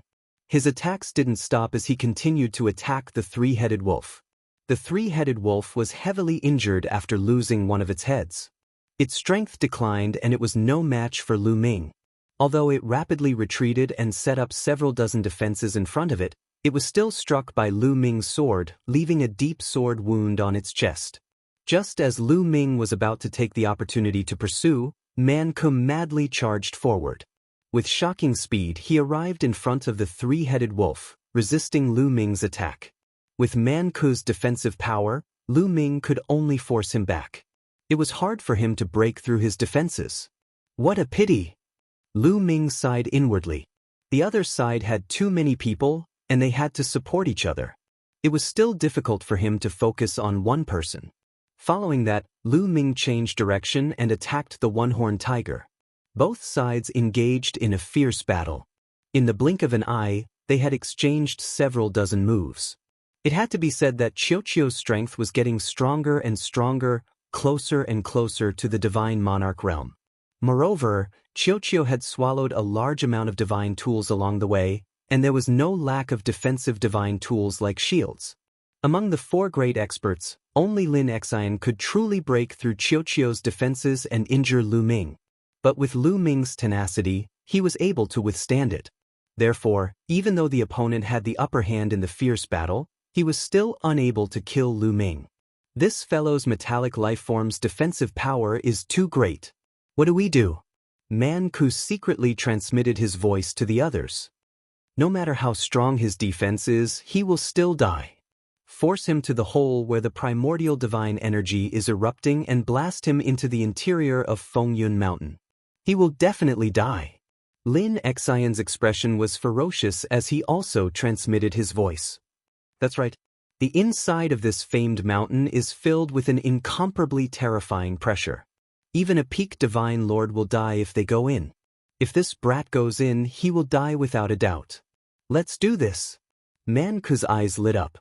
His attacks didn't stop as he continued to attack the three-headed wolf. The three-headed wolf was heavily injured after losing one of its heads. Its strength declined and it was no match for Lu Ming. Although it rapidly retreated and set up several dozen defenses in front of it, it was still struck by Lu Ming's sword, leaving a deep sword wound on its chest. Just as Lu Ming was about to take the opportunity to pursue, Man Ku madly charged forward. With shocking speed, he arrived in front of the three-headed wolf, resisting Lu Ming's attack. With Man Ku's defensive power, Lu Ming could only force him back. It was hard for him to break through his defenses. What a pity! Lu Ming sighed inwardly. The other side had too many people, and they had to support each other. It was still difficult for him to focus on one person. Following that, Lu Ming changed direction and attacked the one-horned tiger. Both sides engaged in a fierce battle. In the blink of an eye, they had exchanged several dozen moves. It had to be said that Qiuqiu's strength was getting stronger and stronger, closer and closer to the divine monarch realm. Moreover, Qiuqiu had swallowed a large amount of divine tools along the way, and there was no lack of defensive divine tools like shields. Among the four great experts, only Lin Xian could truly break through Qiuqiu's defenses and injure Lu Ming. But with Lu Ming's tenacity, he was able to withstand it. Therefore, even though the opponent had the upper hand in the fierce battle, he was still unable to kill Lu Ming. This fellow's metallic lifeform's defensive power is too great. What do we do? Man Ku secretly transmitted his voice to the others. No matter how strong his defense is, he will still die. Force him to the hole where the primordial divine energy is erupting and blast him into the interior of Fengyun Mountain. He will definitely die. Lin Xian's expression was ferocious as he also transmitted his voice. That's right. The inside of this famed mountain is filled with an incomparably terrifying pressure. Even a peak divine lord will die if they go in. If this brat goes in, he will die without a doubt. Let's do this. Man Ku's eyes lit up.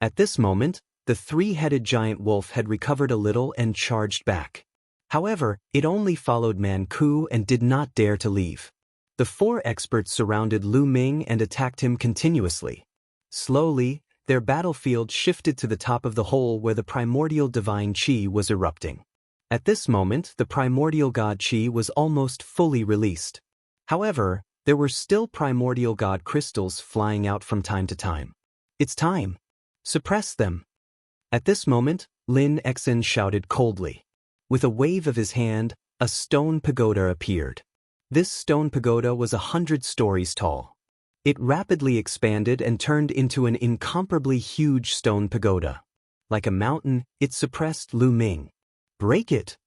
At this moment, the three-headed giant wolf had recovered a little and charged back. However, it only followed Man Ku and did not dare to leave. The four experts surrounded Lu Ming and attacked him continuously. Slowly, their battlefield shifted to the top of the hole where the primordial divine qi was erupting. At this moment, the primordial god qi was almost fully released. However, there were still primordial god crystals flying out from time to time. It's time. Suppress them. At this moment, Lin Xian shouted coldly. With a wave of his hand, a stone pagoda appeared. This stone pagoda was 100 stories tall. It rapidly expanded and turned into an incomparably huge stone pagoda. Like a mountain, it suppressed Lu Ming. Break it!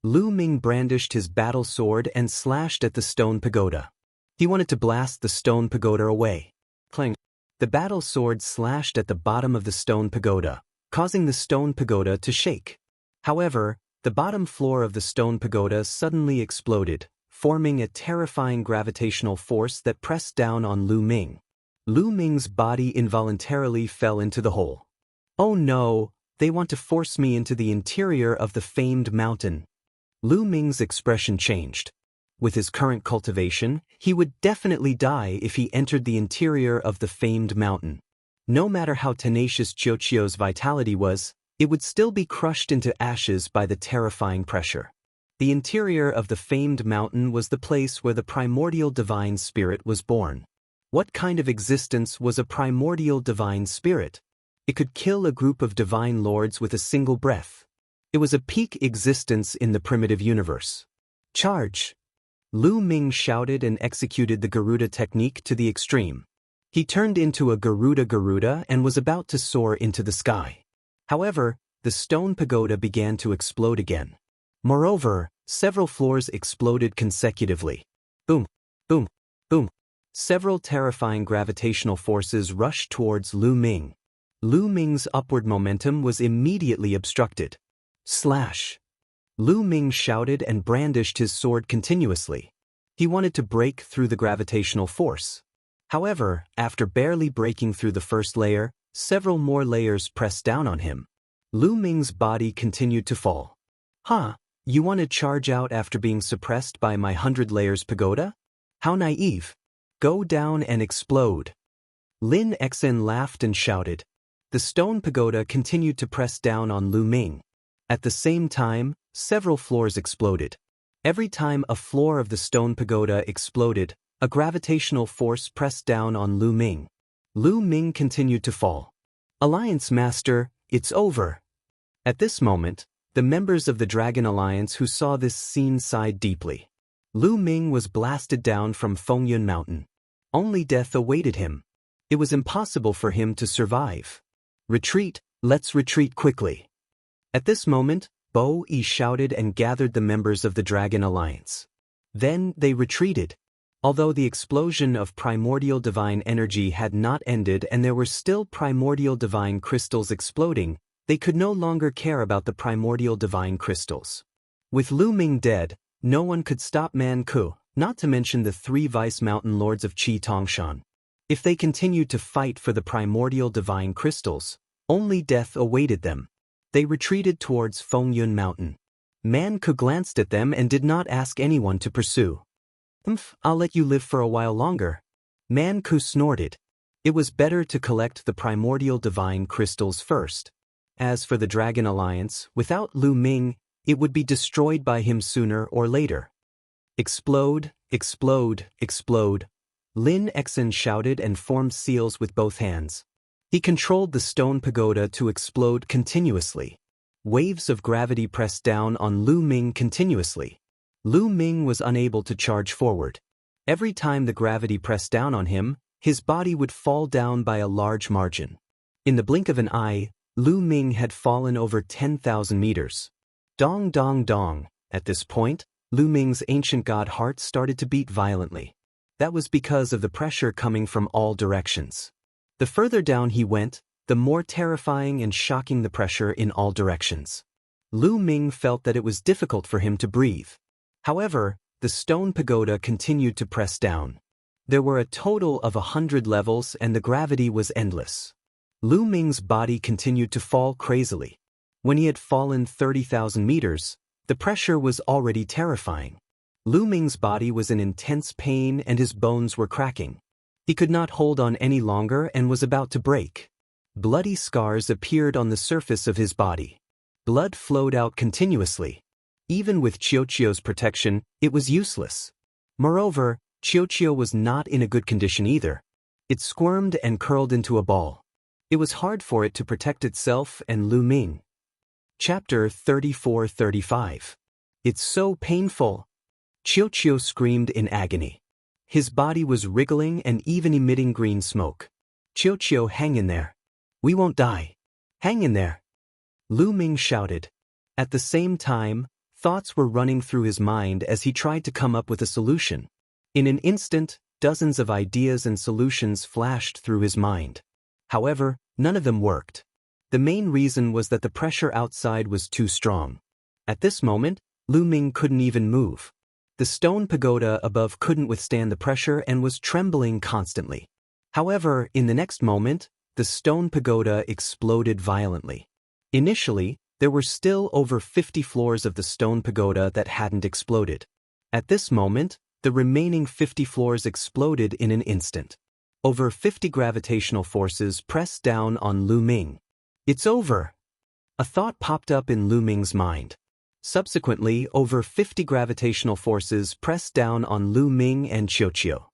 Lu Ming brandished his battle sword and slashed at the stone pagoda. He wanted to blast the stone pagoda away. Clang! The battle sword slashed at the bottom of the stone pagoda, causing the stone pagoda to shake. However, the bottom floor of the stone pagoda suddenly exploded, forming a terrifying gravitational force that pressed down on Lu Ming. Lu Ming's body involuntarily fell into the hole. Oh no, they want to force me into the interior of the famed mountain. Lu Ming's expression changed. With his current cultivation, he would definitely die if he entered the interior of the famed mountain. No matter how tenacious Qiuqiu's vitality was, it would still be crushed into ashes by the terrifying pressure. The interior of the famed mountain was the place where the primordial divine spirit was born. What kind of existence was a primordial divine spirit? It could kill a group of divine lords with a single breath. It was a peak existence in the primitive universe. Charge! Lu Ming shouted and executed the Garuda technique to the extreme. He turned into a Garuda and was about to soar into the sky. However, the stone pagoda began to explode again. Moreover, several floors exploded consecutively. Boom, boom, boom. Several terrifying gravitational forces rushed towards Lu Ming. Lu Ming's upward momentum was immediately obstructed. Slash! Lu Ming shouted and brandished his sword continuously. He wanted to break through the gravitational force. However, after barely breaking through the first layer, several more layers pressed down on him. Lu Ming's body continued to fall. Huh, you want to charge out after being suppressed by my 100 layers pagoda? How naive. Go down and explode. Lin Xen laughed and shouted. The stone pagoda continued to press down on Lu Ming. At the same time, several floors exploded. Every time a floor of the stone pagoda exploded, a gravitational force pressed down on Lu Ming. Lu Ming continued to fall. Alliance Master, it's over. At this moment, the members of the Dragon Alliance who saw this scene sighed deeply. Lu Ming was blasted down from Fengyun Mountain. Only death awaited him. It was impossible for him to survive. Retreat, let's retreat quickly. At this moment, Bo Yi shouted and gathered the members of the Dragon Alliance. Then they retreated. Although the explosion of primordial divine energy had not ended and there were still primordial divine crystals exploding, they could no longer care about the primordial divine crystals. With Lu Ming dead, no one could stop Man Ku, not to mention the 3 vice mountain lords of Qi Tongshan. If they continued to fight for the primordial divine crystals, only death awaited them. They retreated towards Fengyun Mountain. Man Ku glanced at them and did not ask anyone to pursue. I'll let you live for a while longer. Man Ku snorted. It was better to collect the primordial divine crystals first. As for the Dragon Alliance, without Lu Ming, it would be destroyed by him sooner or later. Explode, explode, explode. Lin Xen shouted and formed seals with both hands. He controlled the stone pagoda to explode continuously. Waves of gravity pressed down on Lu Ming continuously. Lu Ming was unable to charge forward. Every time the gravity pressed down on him, his body would fall down by a large margin. In the blink of an eye, Lu Ming had fallen over 10,000 meters. Dong dong dong. At this point, Lu Ming's ancient god heart started to beat violently. That was because of the pressure coming from all directions. The further down he went, the more terrifying and shocking the pressure in all directions. Lu Ming felt that it was difficult for him to breathe. However, the stone pagoda continued to press down. There were a total of 100 levels and the gravity was endless. Lu Ming's body continued to fall crazily. When he had fallen 30,000 meters, the pressure was already terrifying. Lu Ming's body was in intense pain and his bones were cracking. He could not hold on any longer and was about to break. Bloody scars appeared on the surface of his body. Blood flowed out continuously. Even with Qiuqiu's protection, it was useless. Moreover, Qiuqiu was not in a good condition either. It squirmed and curled into a ball. It was hard for it to protect itself and Lu Ming. Chapter 34-35. It's so painful. Qiuqiu screamed in agony. His body was wriggling and even emitting green smoke. Qiuqiu, hang in there. We won't die. Hang in there. Lu Ming shouted. At the same time, thoughts were running through his mind as he tried to come up with a solution. In an instant, dozens of ideas and solutions flashed through his mind. However, none of them worked. The main reason was that the pressure outside was too strong. At this moment, Lu Ming couldn't even move. The stone pagoda above couldn't withstand the pressure and was trembling constantly. However, in the next moment, the stone pagoda exploded violently. Initially, there were still over 50 floors of the stone pagoda that hadn't exploded. At this moment, the remaining 50 floors exploded in an instant. Over 50 gravitational forces pressed down on Lu Ming. It's over. A thought popped up in Lu Ming's mind. Subsequently, over 50 gravitational forces pressed down on Lu Ming and Xianxia.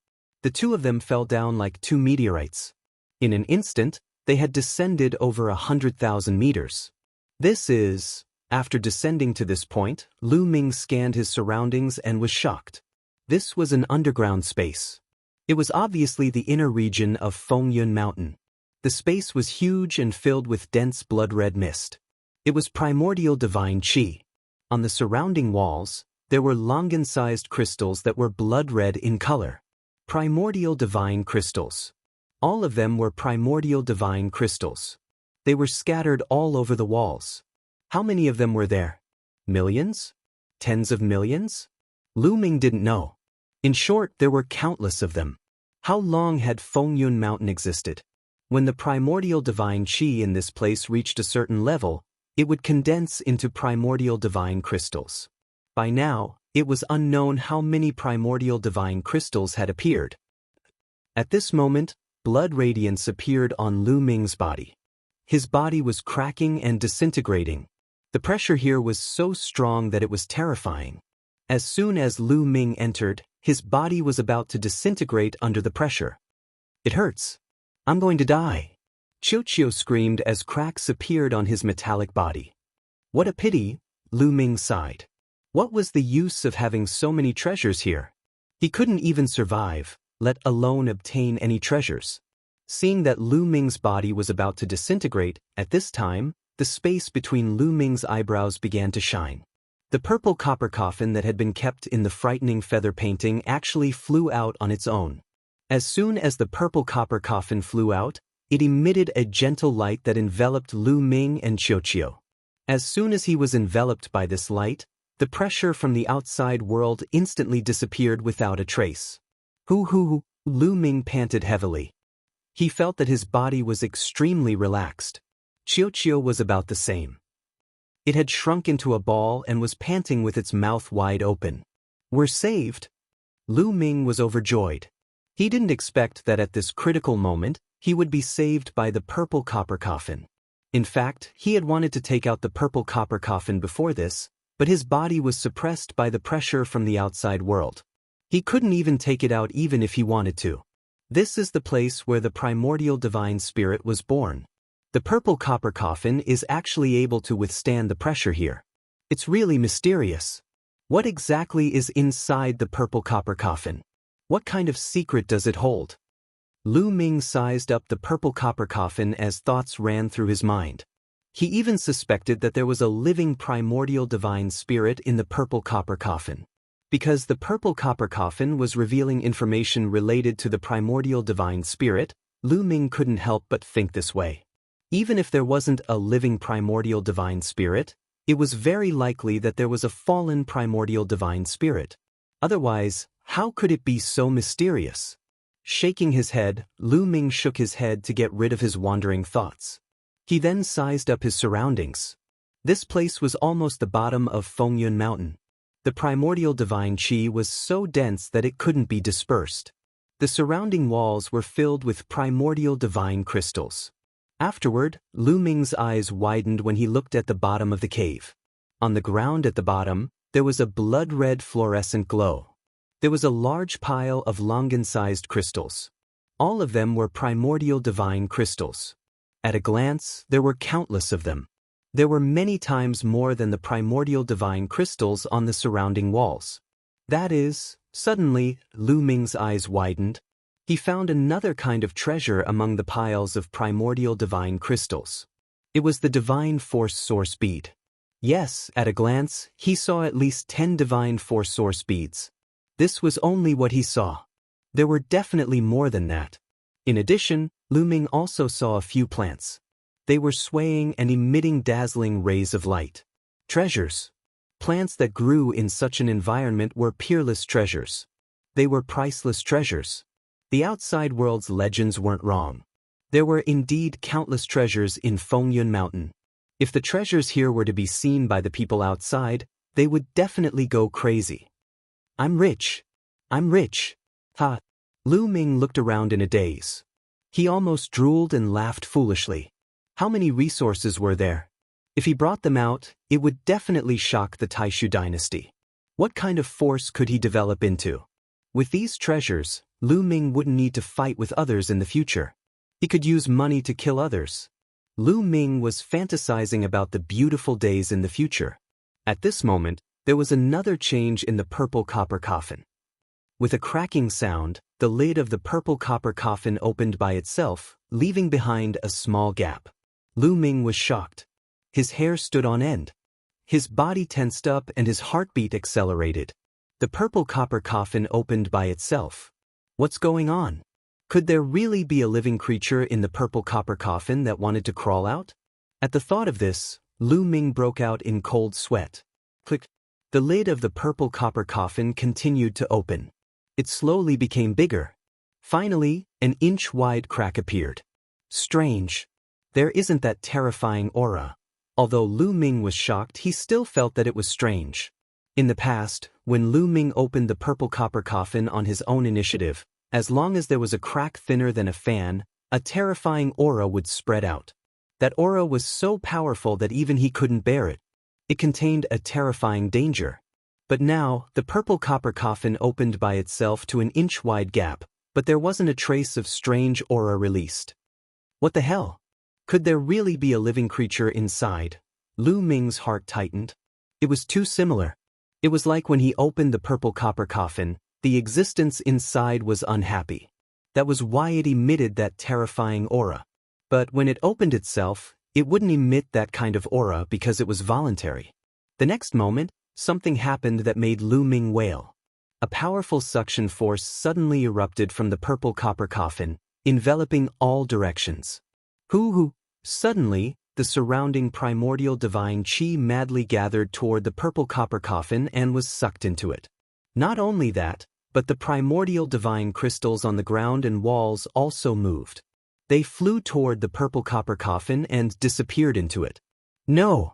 The two of them fell down like two meteorites. In an instant, they had descended over 100,000 meters. After descending to this point, Lu Ming scanned his surroundings and was shocked. This was an underground space. It was obviously the inner region of Fengyun Mountain. The space was huge and filled with dense blood-red mist. It was primordial divine qi. On the surrounding walls, there were longan-sized crystals that were blood-red in color. Primordial divine crystals. All of them were primordial divine crystals. They were scattered all over the walls. How many of them were there? Millions? Tens of millions? Lu Ming didn't know. In short, there were countless of them. How long had Fengyun Mountain existed? When the primordial divine qi in this place reached a certain level, it would condense into primordial divine crystals. By now, it was unknown how many primordial divine crystals had appeared. At this moment, blood radiance appeared on Lu Ming's body. His body was cracking and disintegrating. The pressure here was so strong that it was terrifying. As soon as Lu Ming entered, his body was about to disintegrate under the pressure. It hurts. I'm going to die. Xianxia screamed as cracks appeared on his metallic body. What a pity, Lu Ming sighed. What was the use of having so many treasures here? He couldn't even survive, let alone obtain any treasures. Seeing that Lu Ming's body was about to disintegrate, at this time, the space between Lu Ming's eyebrows began to shine. The purple copper coffin that had been kept in the frightening feather painting actually flew out on its own. As soon as the purple copper coffin flew out, it emitted a gentle light that enveloped Lu Ming and Xianxia. As soon as he was enveloped by this light, the pressure from the outside world instantly disappeared without a trace. Lu Ming panted heavily. He felt that his body was extremely relaxed. Xianxia was about the same. It had shrunk into a ball and was panting with its mouth wide open. We're saved. Lu Ming was overjoyed. He didn't expect that at this critical moment, he would be saved by the purple copper coffin. In fact, he had wanted to take out the purple copper coffin before this, but his body was suppressed by the pressure from the outside world. He couldn't even take it out even if he wanted to. This is the place where the primordial divine spirit was born. The purple copper coffin is actually able to withstand the pressure here. It's really mysterious. What exactly is inside the purple copper coffin? What kind of secret does it hold? Lu Ming sized up the purple copper coffin as thoughts ran through his mind. He even suspected that there was a living primordial divine spirit in the purple copper coffin. Because the purple copper coffin was revealing information related to the primordial divine spirit, Lu Ming couldn't help but think this way. Even if there wasn't a living primordial divine spirit, it was very likely that there was a fallen primordial divine spirit. Otherwise, how could it be so mysterious? Shaking his head, Lu Ming shook his head to get rid of his wandering thoughts. He then sized up his surroundings. This place was almost the bottom of Fengyun Mountain. The primordial divine qi was so dense that it couldn't be dispersed. The surrounding walls were filled with primordial divine crystals. Afterward, Lu Ming's eyes widened when he looked at the bottom of the cave. On the ground at the bottom, there was a blood-red fluorescent glow. There was a large pile of longan-sized crystals. All of them were primordial divine crystals. At a glance, there were countless of them. There were many times more than the primordial divine crystals on the surrounding walls. Suddenly, Lu Ming's eyes widened. He found another kind of treasure among the piles of primordial divine crystals. It was the divine force source bead. Yes, at a glance, he saw at least 10 divine force source beads. This was only what he saw. There were definitely more than that. In addition, Lu Ming also saw a few plants. They were swaying and emitting dazzling rays of light. Treasures. Plants that grew in such an environment were peerless treasures. They were priceless treasures. The outside world's legends weren't wrong. There were indeed countless treasures in Fengyun Mountain. If the treasures here were to be seen by the people outside, they would definitely go crazy. I'm rich. I'm rich. Ha. Lu Ming looked around in a daze. He almost drooled and laughed foolishly. How many resources were there? If he brought them out, it would definitely shock the Taishu dynasty. What kind of force could he develop into? With these treasures, Lu Ming wouldn't need to fight with others in the future. He could use money to kill others. Lu Ming was fantasizing about the beautiful days in the future. At this moment, there was another change in the purple copper coffin. With a cracking sound, the lid of the purple copper coffin opened by itself, leaving behind a small gap. Lu Ming was shocked. His hair stood on end. His body tensed up and his heartbeat accelerated. The purple copper coffin opened by itself. What's going on? Could there really be a living creature in the purple copper coffin that wanted to crawl out? At the thought of this, Lu Ming broke out in cold sweat. Click. The lid of the purple copper coffin continued to open. It slowly became bigger. Finally, an inch-wide crack appeared. Strange. There isn't that terrifying aura. Although Lu Ming was shocked, he still felt that it was strange. In the past, when Lu Ming opened the purple copper coffin on his own initiative, as long as there was a crack thinner than a fan, a terrifying aura would spread out. That aura was so powerful that even he couldn't bear it. It contained a terrifying danger. But now, the purple copper coffin opened by itself to an inch-wide gap, but there wasn't a trace of strange aura released. What the hell? Could there really be a living creature inside? Lu Ming's heart tightened. It was too similar. It was like when he opened the purple copper coffin, the existence inside was unhappy. That was why it emitted that terrifying aura. But when it opened itself, it wouldn't emit that kind of aura because it was voluntary. The next moment, something happened that made Lu Ming wail. A powerful suction force suddenly erupted from the purple copper coffin, enveloping all directions. Hoo-hoo! Suddenly, the surrounding primordial divine chi madly gathered toward the purple copper coffin and was sucked into it. Not only that, but the primordial divine crystals on the ground and walls also moved. They flew toward the purple copper coffin and disappeared into it. No!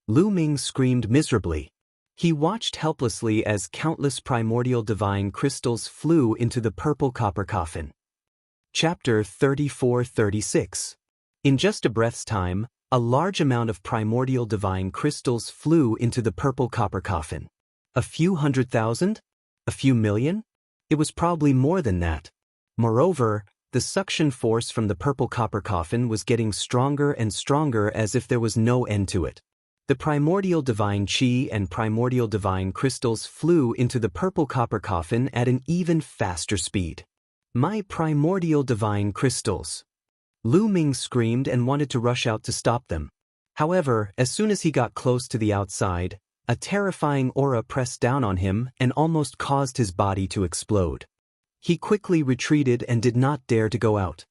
Lu Ming screamed miserably. He watched helplessly as countless primordial divine crystals flew into the purple copper coffin. Chapter 34-36. In just a breath's time, a large amount of primordial divine crystals flew into the purple copper coffin. A few 100,000? A few million? It was probably more than that. Moreover, the suction force from the purple copper coffin was getting stronger and stronger as if there was no end to it. The primordial divine chi and primordial divine crystals flew into the purple copper coffin at an even faster speed. My primordial divine crystals! Lu Ming screamed and wanted to rush out to stop them. However, as soon as he got close to the outside, a terrifying aura pressed down on him and almost caused his body to explode. He quickly retreated and did not dare to go out.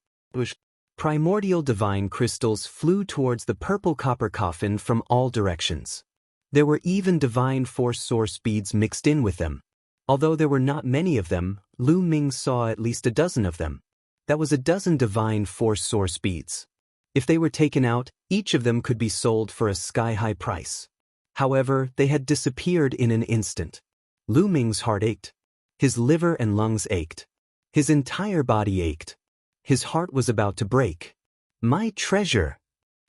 Primordial divine crystals flew towards the purple copper coffin from all directions. There were even divine force source beads mixed in with them. Although there were not many of them, Lu Ming saw at least a dozen of them. That was a dozen divine force source beads. If they were taken out, each of them could be sold for a sky-high price. However, they had disappeared in an instant. Lu Ming's heart ached. His liver and lungs ached. His entire body ached. His heart was about to break. My treasure!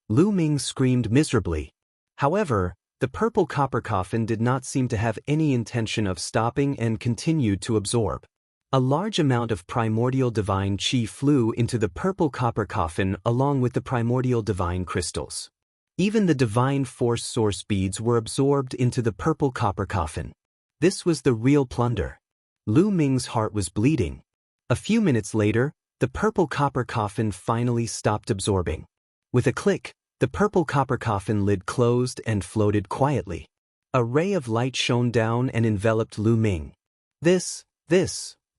Lu Ming screamed miserably. However, the purple copper coffin did not seem to have any intention of stopping and continued to absorb. A large amount of primordial divine chi flew into the purple copper coffin along with the primordial divine crystals. Even the divine force source beads were absorbed into the purple copper coffin. This was the real plunder. Lu Ming's heart was bleeding. A few minutes later, the purple copper coffin finally stopped absorbing. With a click, the purple copper coffin lid closed and floated quietly. A ray of light shone down and enveloped Lu Ming. This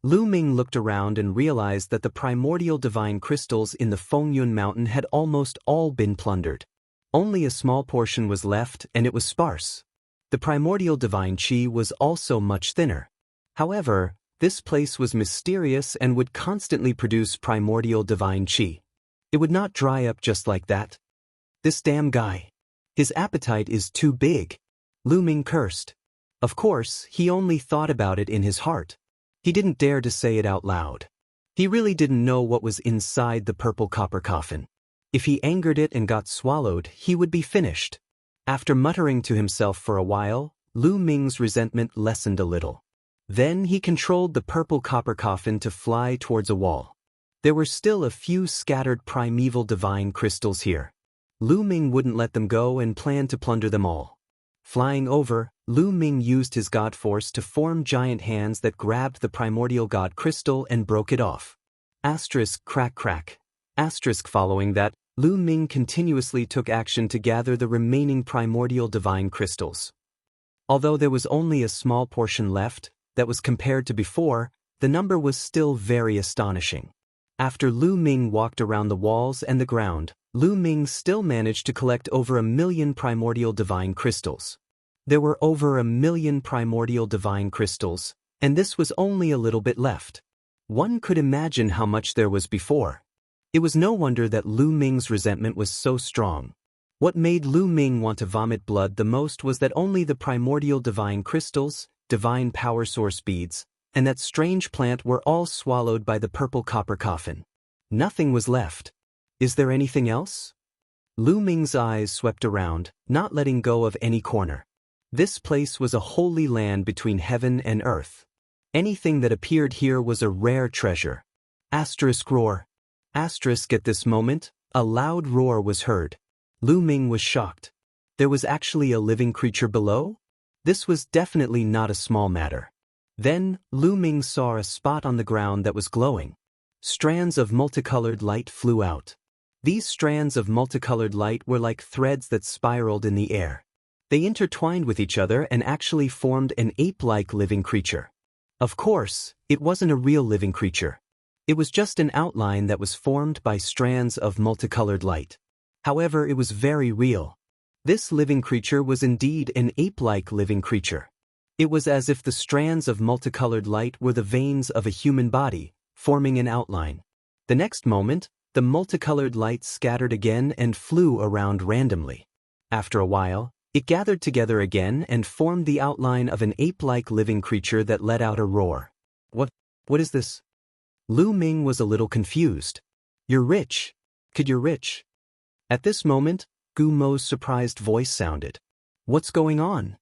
Lu Ming looked around and realized that the primordial divine crystals in the Fengyun mountain had almost all been plundered. Only a small portion was left, and it was sparse. The primordial divine qi was also much thinner. However, this place was mysterious and would constantly produce primordial divine qi. It would not dry up just like that. This damn guy. His appetite is too big. Lu Ming cursed. Of course, he only thought about it in his heart. He didn't dare to say it out loud. He really didn't know what was inside the purple copper coffin. If he angered it and got swallowed, he would be finished. After muttering to himself for a while, Lu Ming's resentment lessened a little. Then he controlled the purple copper coffin to fly towards a wall. There were still a few scattered primeval divine crystals here. Lu Ming wouldn't let them go and planned to plunder them all. Flying over, Lu Ming used his god force to form giant hands that grabbed the primordial god crystal and broke it off. Asterisk crack crack. Asterisk following that, Lu Ming continuously took action to gather the remaining primordial divine crystals. Although there was only a small portion left, that was compared to before, the number was still very astonishing. After Lu Ming walked around the walls and the ground, Lu Ming still managed to collect over 1,000,000 primordial divine crystals. There were over 1,000,000 primordial divine crystals, and this was only a little bit left. One could imagine how much there was before. It was no wonder that Lu Ming's resentment was so strong. What made Lu Ming want to vomit blood the most was that only the primordial divine crystals, divine power source beads, and that strange plant were all swallowed by the purple copper coffin. Nothing was left. Is there anything else? Lu Ming's eyes swept around, not letting go of any corner. This place was a holy land between heaven and earth. Anything that appeared here was a rare treasure. Asterisk roar. Asterisk at this moment, a loud roar was heard. Lu Ming was shocked. There was actually a living creature below? This was definitely not a small matter. Then, Lu Ming saw a spot on the ground that was glowing. Strands of multicolored light flew out. These strands of multicolored light were like threads that spiraled in the air. They intertwined with each other and actually formed an ape-like living creature. Of course, it wasn't a real living creature. It was just an outline that was formed by strands of multicolored light. However, it was very real. This living creature was indeed an ape-like living creature. It was as if the strands of multicolored light were the veins of a human body, forming an outline. The next moment, the multicolored light scattered again and flew around randomly. After a while, it gathered together again and formed the outline of an ape-like living creature that let out a roar. What is this? Lu Ming was a little confused. You're rich. Kid, you're rich. At this moment, Gu Mo's surprised voice sounded. What's going on?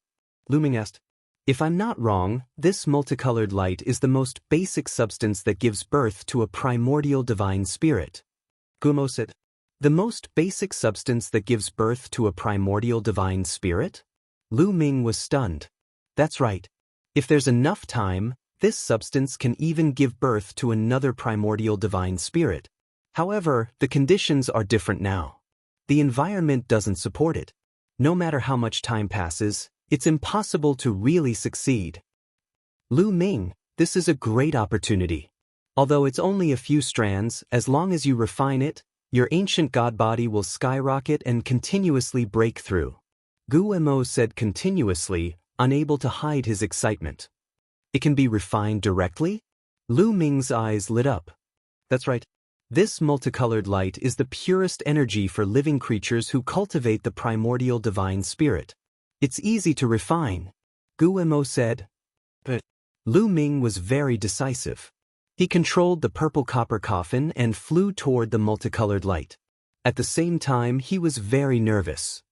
Lu Ming asked. If I'm not wrong, this multicolored light is the most basic substance that gives birth to a primordial divine spirit. Gu Mo said. The most basic substance that gives birth to a primordial divine spirit? Lu Ming was stunned. That's right. If there's enough time, this substance can even give birth to another primordial divine spirit. However, the conditions are different now. The environment doesn't support it. No matter how much time passes, it's impossible to really succeed. Lu Ming, this is a great opportunity. Although it's only a few strands, as long as you refine it, your ancient god body will skyrocket and continuously break through. Gu Mo said continuously, unable to hide his excitement. It can be refined directly? Lu Ming's eyes lit up. That's right. This multicolored light is the purest energy for living creatures who cultivate the primordial divine spirit. It's easy to refine. Gu Mo said. But Lu Ming was very decisive. He controlled the purple copper coffin and flew toward the multicolored light. At the same time, he was very nervous.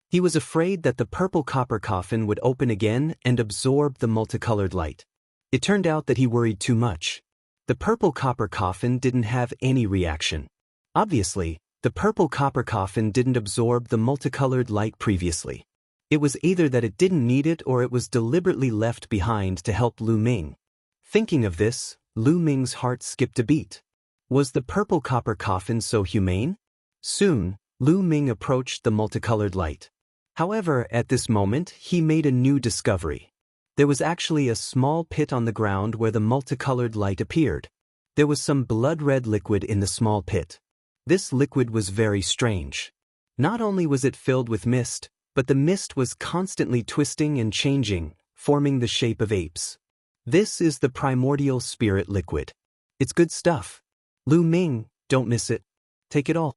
He was afraid that the purple copper coffin would open again and absorb the multicolored light. It turned out that he worried too much. The purple copper coffin didn't have any reaction. Obviously, the purple copper coffin didn't absorb the multicolored light previously. It was either that it didn't need it or it was deliberately left behind to help Lu Ming. Thinking of this, Lu Ming's heart skipped a beat. Was the purple copper coffin so humane? Soon, Lu Ming approached the multicolored light. However, at this moment, he made a new discovery. There was actually a small pit on the ground where the multicolored light appeared. There was some blood-red liquid in the small pit. This liquid was very strange. Not only was it filled with mist, but the mist was constantly twisting and changing, forming the shape of apes. This is the primordial spirit liquid. It's good stuff. Lu Ming, don't miss it. Take it all.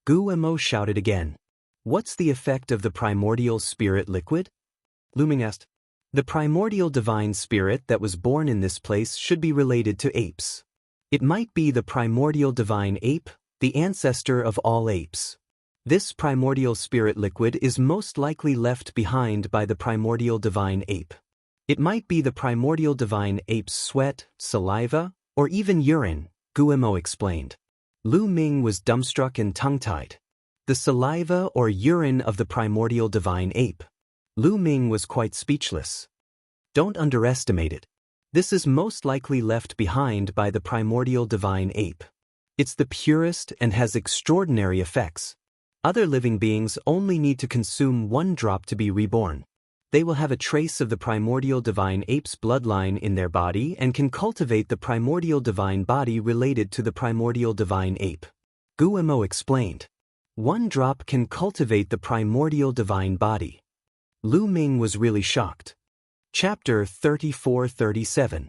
Gu Mo shouted again. What's the effect of the primordial spirit liquid? Lu Ming asked. The primordial divine spirit that was born in this place should be related to apes. It might be the primordial divine ape, the ancestor of all apes. This primordial spirit liquid is most likely left behind by the primordial divine ape. It might be the primordial divine ape's sweat, saliva, or even urine, Gu Mo explained. Lu Ming was dumbstruck and tongue-tied. The saliva or urine of the primordial divine ape. Lu Ming was quite speechless. Don't underestimate it. This is most likely left behind by the primordial divine ape. It's the purest and has extraordinary effects. Other living beings only need to consume one drop to be reborn. They will have a trace of the primordial divine ape's bloodline in their body and can cultivate the primordial divine body related to the primordial divine ape. Gu Mo explained. One drop can cultivate the primordial divine body. Lu Ming was really shocked. Chapter 34-37.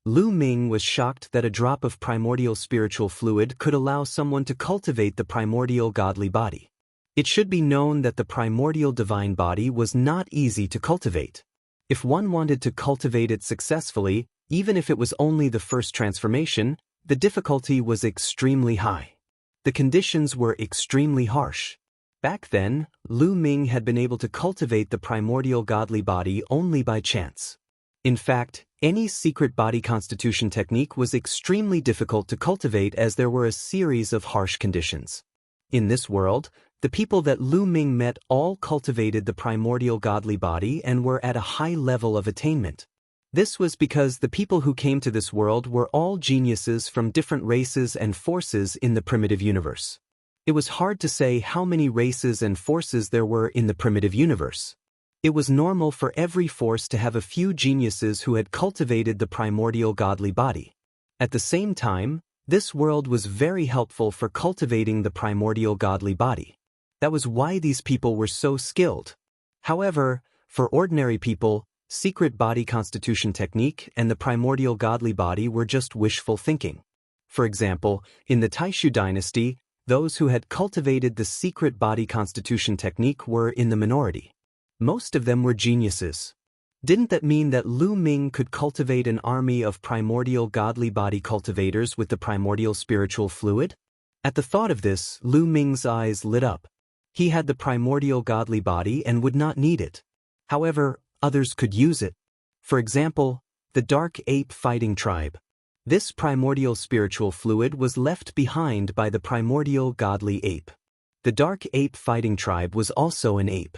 Lu Ming was shocked that a drop of primordial spiritual fluid could allow someone to cultivate the primordial godly body. It should be known that the primordial divine body was not easy to cultivate. If one wanted to cultivate it successfully, even if it was only the first transformation, the difficulty was extremely high. The conditions were extremely harsh. Back then, Lu Ming had been able to cultivate the primordial godly body only by chance. In fact, any secret body constitution technique was extremely difficult to cultivate as there were a series of harsh conditions. In this world, the people that Lu Ming met all cultivated the primordial godly body and were at a high level of attainment. This was because the people who came to this world were all geniuses from different races and forces in the primitive universe. It was hard to say how many races and forces there were in the primitive universe. It was normal for every force to have a few geniuses who had cultivated the primordial godly body. At the same time, this world was very helpful for cultivating the primordial godly body. That was why these people were so skilled. However, for ordinary people, secret body constitution technique and the primordial godly body were just wishful thinking. For example, in the Taishu dynasty, those who had cultivated the secret body constitution technique were in the minority. Most of them were geniuses. Didn't that mean that Lu Ming could cultivate an army of primordial godly body cultivators with the primordial spiritual fluid? At the thought of this, Lu Ming's eyes lit up. He had the primordial godly body and would not need it. However, others could use it. For example, the Dark Ape Fighting Tribe. This primordial spiritual fluid was left behind by the primordial godly ape. The Dark Ape Fighting Tribe was also an ape.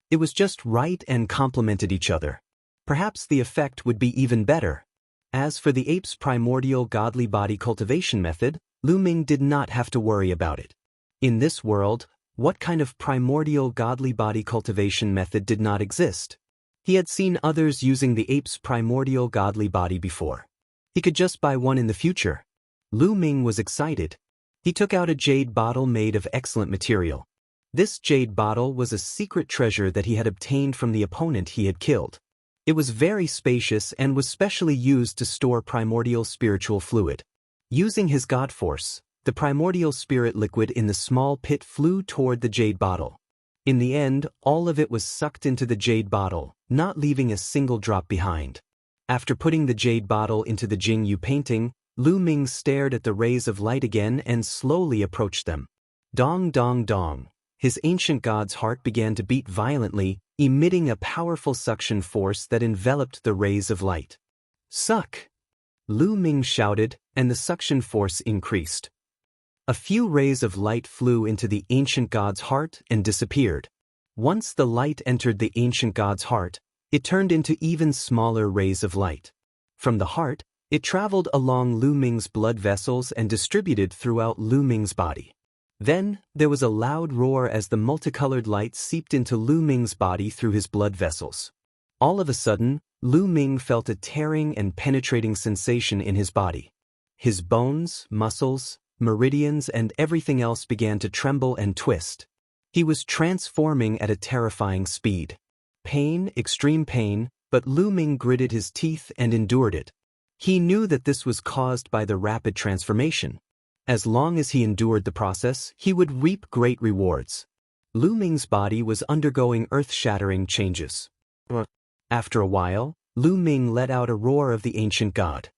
It was just right and complemented each other. Perhaps the effect would be even better. As for the ape's primordial godly body cultivation method, Lu Ming did not have to worry about it. In this world, what kind of primordial godly body cultivation method did not exist? He had seen others using the ape's primordial godly body before. He could just buy one in the future. Lu Ming was excited. He took out a jade bottle made of excellent material. This jade bottle was a secret treasure that he had obtained from the opponent he had killed. It was very spacious and was specially used to store primordial spiritual fluid. Using his god force, the primordial spirit liquid in the small pit flew toward the jade bottle. In the end, all of it was sucked into the jade bottle, not leaving a single drop behind. After putting the jade bottle into the Jingyu painting, Lu Ming stared at the rays of light again and slowly approached them. Dong dong dong. His ancient god's heart began to beat violently, emitting a powerful suction force that enveloped the rays of light. Suck! Lu Ming shouted, and the suction force increased. A few rays of light flew into the ancient god's heart and disappeared. Once the light entered the ancient god's heart, it turned into even smaller rays of light. From the heart, it traveled along Lu Ming's blood vessels and distributed throughout Lu Ming's body. Then, there was a loud roar as the multicolored light seeped into Lu Ming's body through his blood vessels. All of a sudden, Lu Ming felt a tearing and penetrating sensation in his body. His bones, muscles, meridians and everything else began to tremble and twist. He was transforming at a terrifying speed. Pain, extreme pain, but Lu Ming gritted his teeth and endured it. He knew that this was caused by the rapid transformation. As long as he endured the process, he would reap great rewards. Lu Ming's body was undergoing earth-shattering changes. After a while, Lu Ming let out a roar of the ancient god.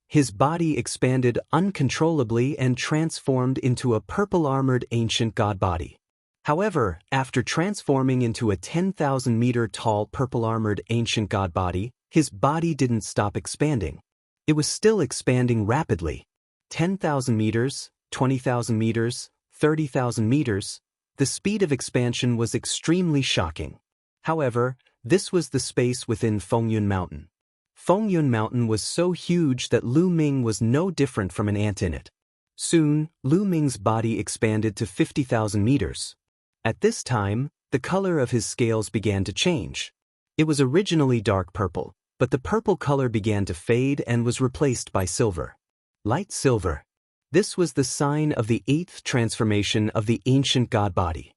His body expanded uncontrollably and transformed into a purple-armored ancient god body. However, after transforming into a 10,000-meter-tall purple-armored ancient god body, his body didn't stop expanding. It was still expanding rapidly. 10,000 meters, 20,000 meters, 30,000 meters. The speed of expansion was extremely shocking. However, this was the space within Fengyun Mountain. Fengyun Mountain was so huge that Lu Ming was no different from an ant in it. Soon, Lu Ming's body expanded to 50,000 meters. At this time, the color of his scales began to change. It was originally dark purple, but the purple color began to fade and was replaced by silver. Light silver. This was the sign of the 8th transformation of the ancient god body.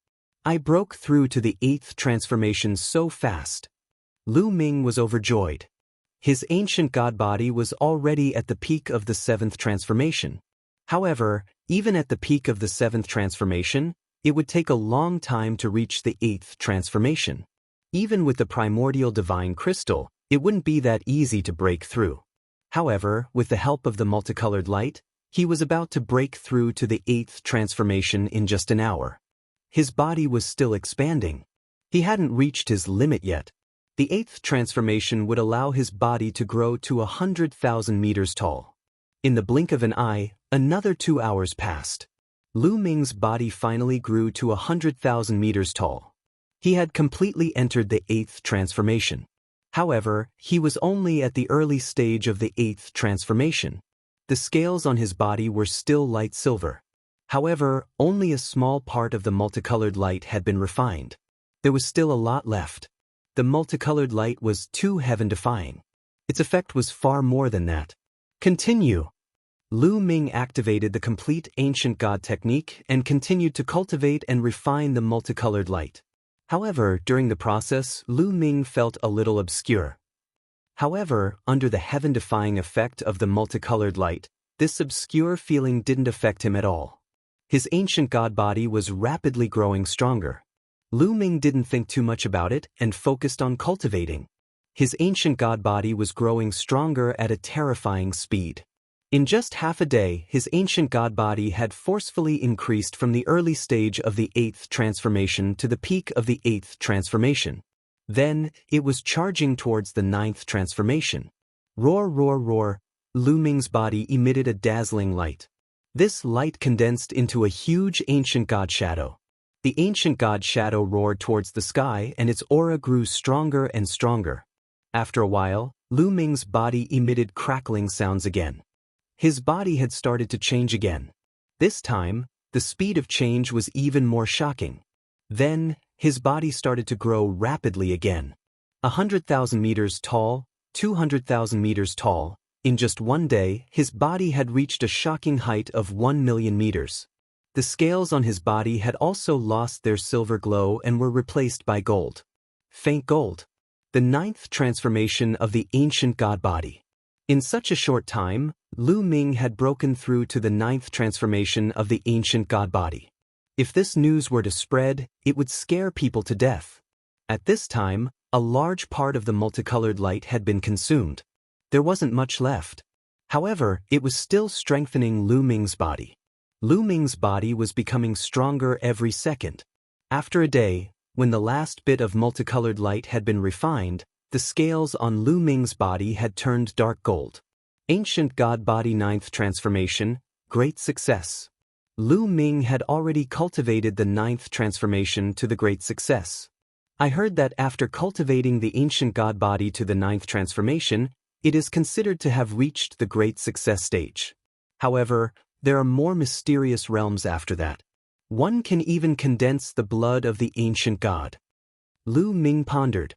I broke through to the 8th transformation so fast. Lu Ming was overjoyed. His ancient god body was already at the peak of the 7th transformation. However, even at the peak of the 7th transformation, it would take a long time to reach the 8th transformation. Even with the primordial divine crystal, it wouldn't be that easy to break through. However, with the help of the multicolored light, he was about to break through to the 8th transformation in just an hour. His body was still expanding. He hadn't reached his limit yet. The 8th transformation would allow his body to grow to 100,000 meters tall. In the blink of an eye, another 2 hours passed. Lu Ming's body finally grew to 100,000 meters tall. He had completely entered the 8th transformation. However, he was only at the early stage of the 8th transformation. The scales on his body were still light silver. However, only a small part of the multicolored light had been refined. There was still a lot left. The multicolored light was too heaven-defying. Its effect was far more than that. Continue. Lu Ming activated the complete ancient god technique and continued to cultivate and refine the multicolored light. However, during the process, Lu Ming felt a little obscure. However, under the heaven-defying effect of the multicolored light, this obscure feeling didn't affect him at all. His ancient god body was rapidly growing stronger. Lu Ming didn't think too much about it and focused on cultivating. His ancient god body was growing stronger at a terrifying speed. In just half a day, his ancient god body had forcefully increased from the early stage of the 8th transformation to the peak of the 8th transformation. Then, it was charging towards the 9th transformation. Roar, roar, roar. Lu Ming's body emitted a dazzling light. This light condensed into a huge ancient god shadow. The ancient god shadow roared towards the sky and its aura grew stronger and stronger. After a while, Lu Ming's body emitted crackling sounds again. His body had started to change again. This time, the speed of change was even more shocking. Then, his body started to grow rapidly again. 100,000 meters tall, 200,000 meters tall. In just one day, his body had reached a shocking height of 1,000,000 meters. The scales on his body had also lost their silver glow and were replaced by gold. Faint gold. The 9th transformation of the ancient god body. In such a short time, Lu Ming had broken through to the 9th transformation of the ancient god body. If this news were to spread, it would scare people to death. At this time, a large part of the multicolored light had been consumed. There wasn't much left. However, it was still strengthening Lu Ming's body. Lu Ming's body was becoming stronger every second. After a day, when the last bit of multicolored light had been refined, the scales on Lu Ming's body had turned dark gold. Ancient God Body 9th Transformation, great success. Lu Ming had already cultivated the 9th transformation to the great success. I heard that after cultivating the ancient God Body to the 9th transformation, it is considered to have reached the great success stage. However, there are more mysterious realms after that. One can even condense the blood of the ancient god. Lu Ming pondered.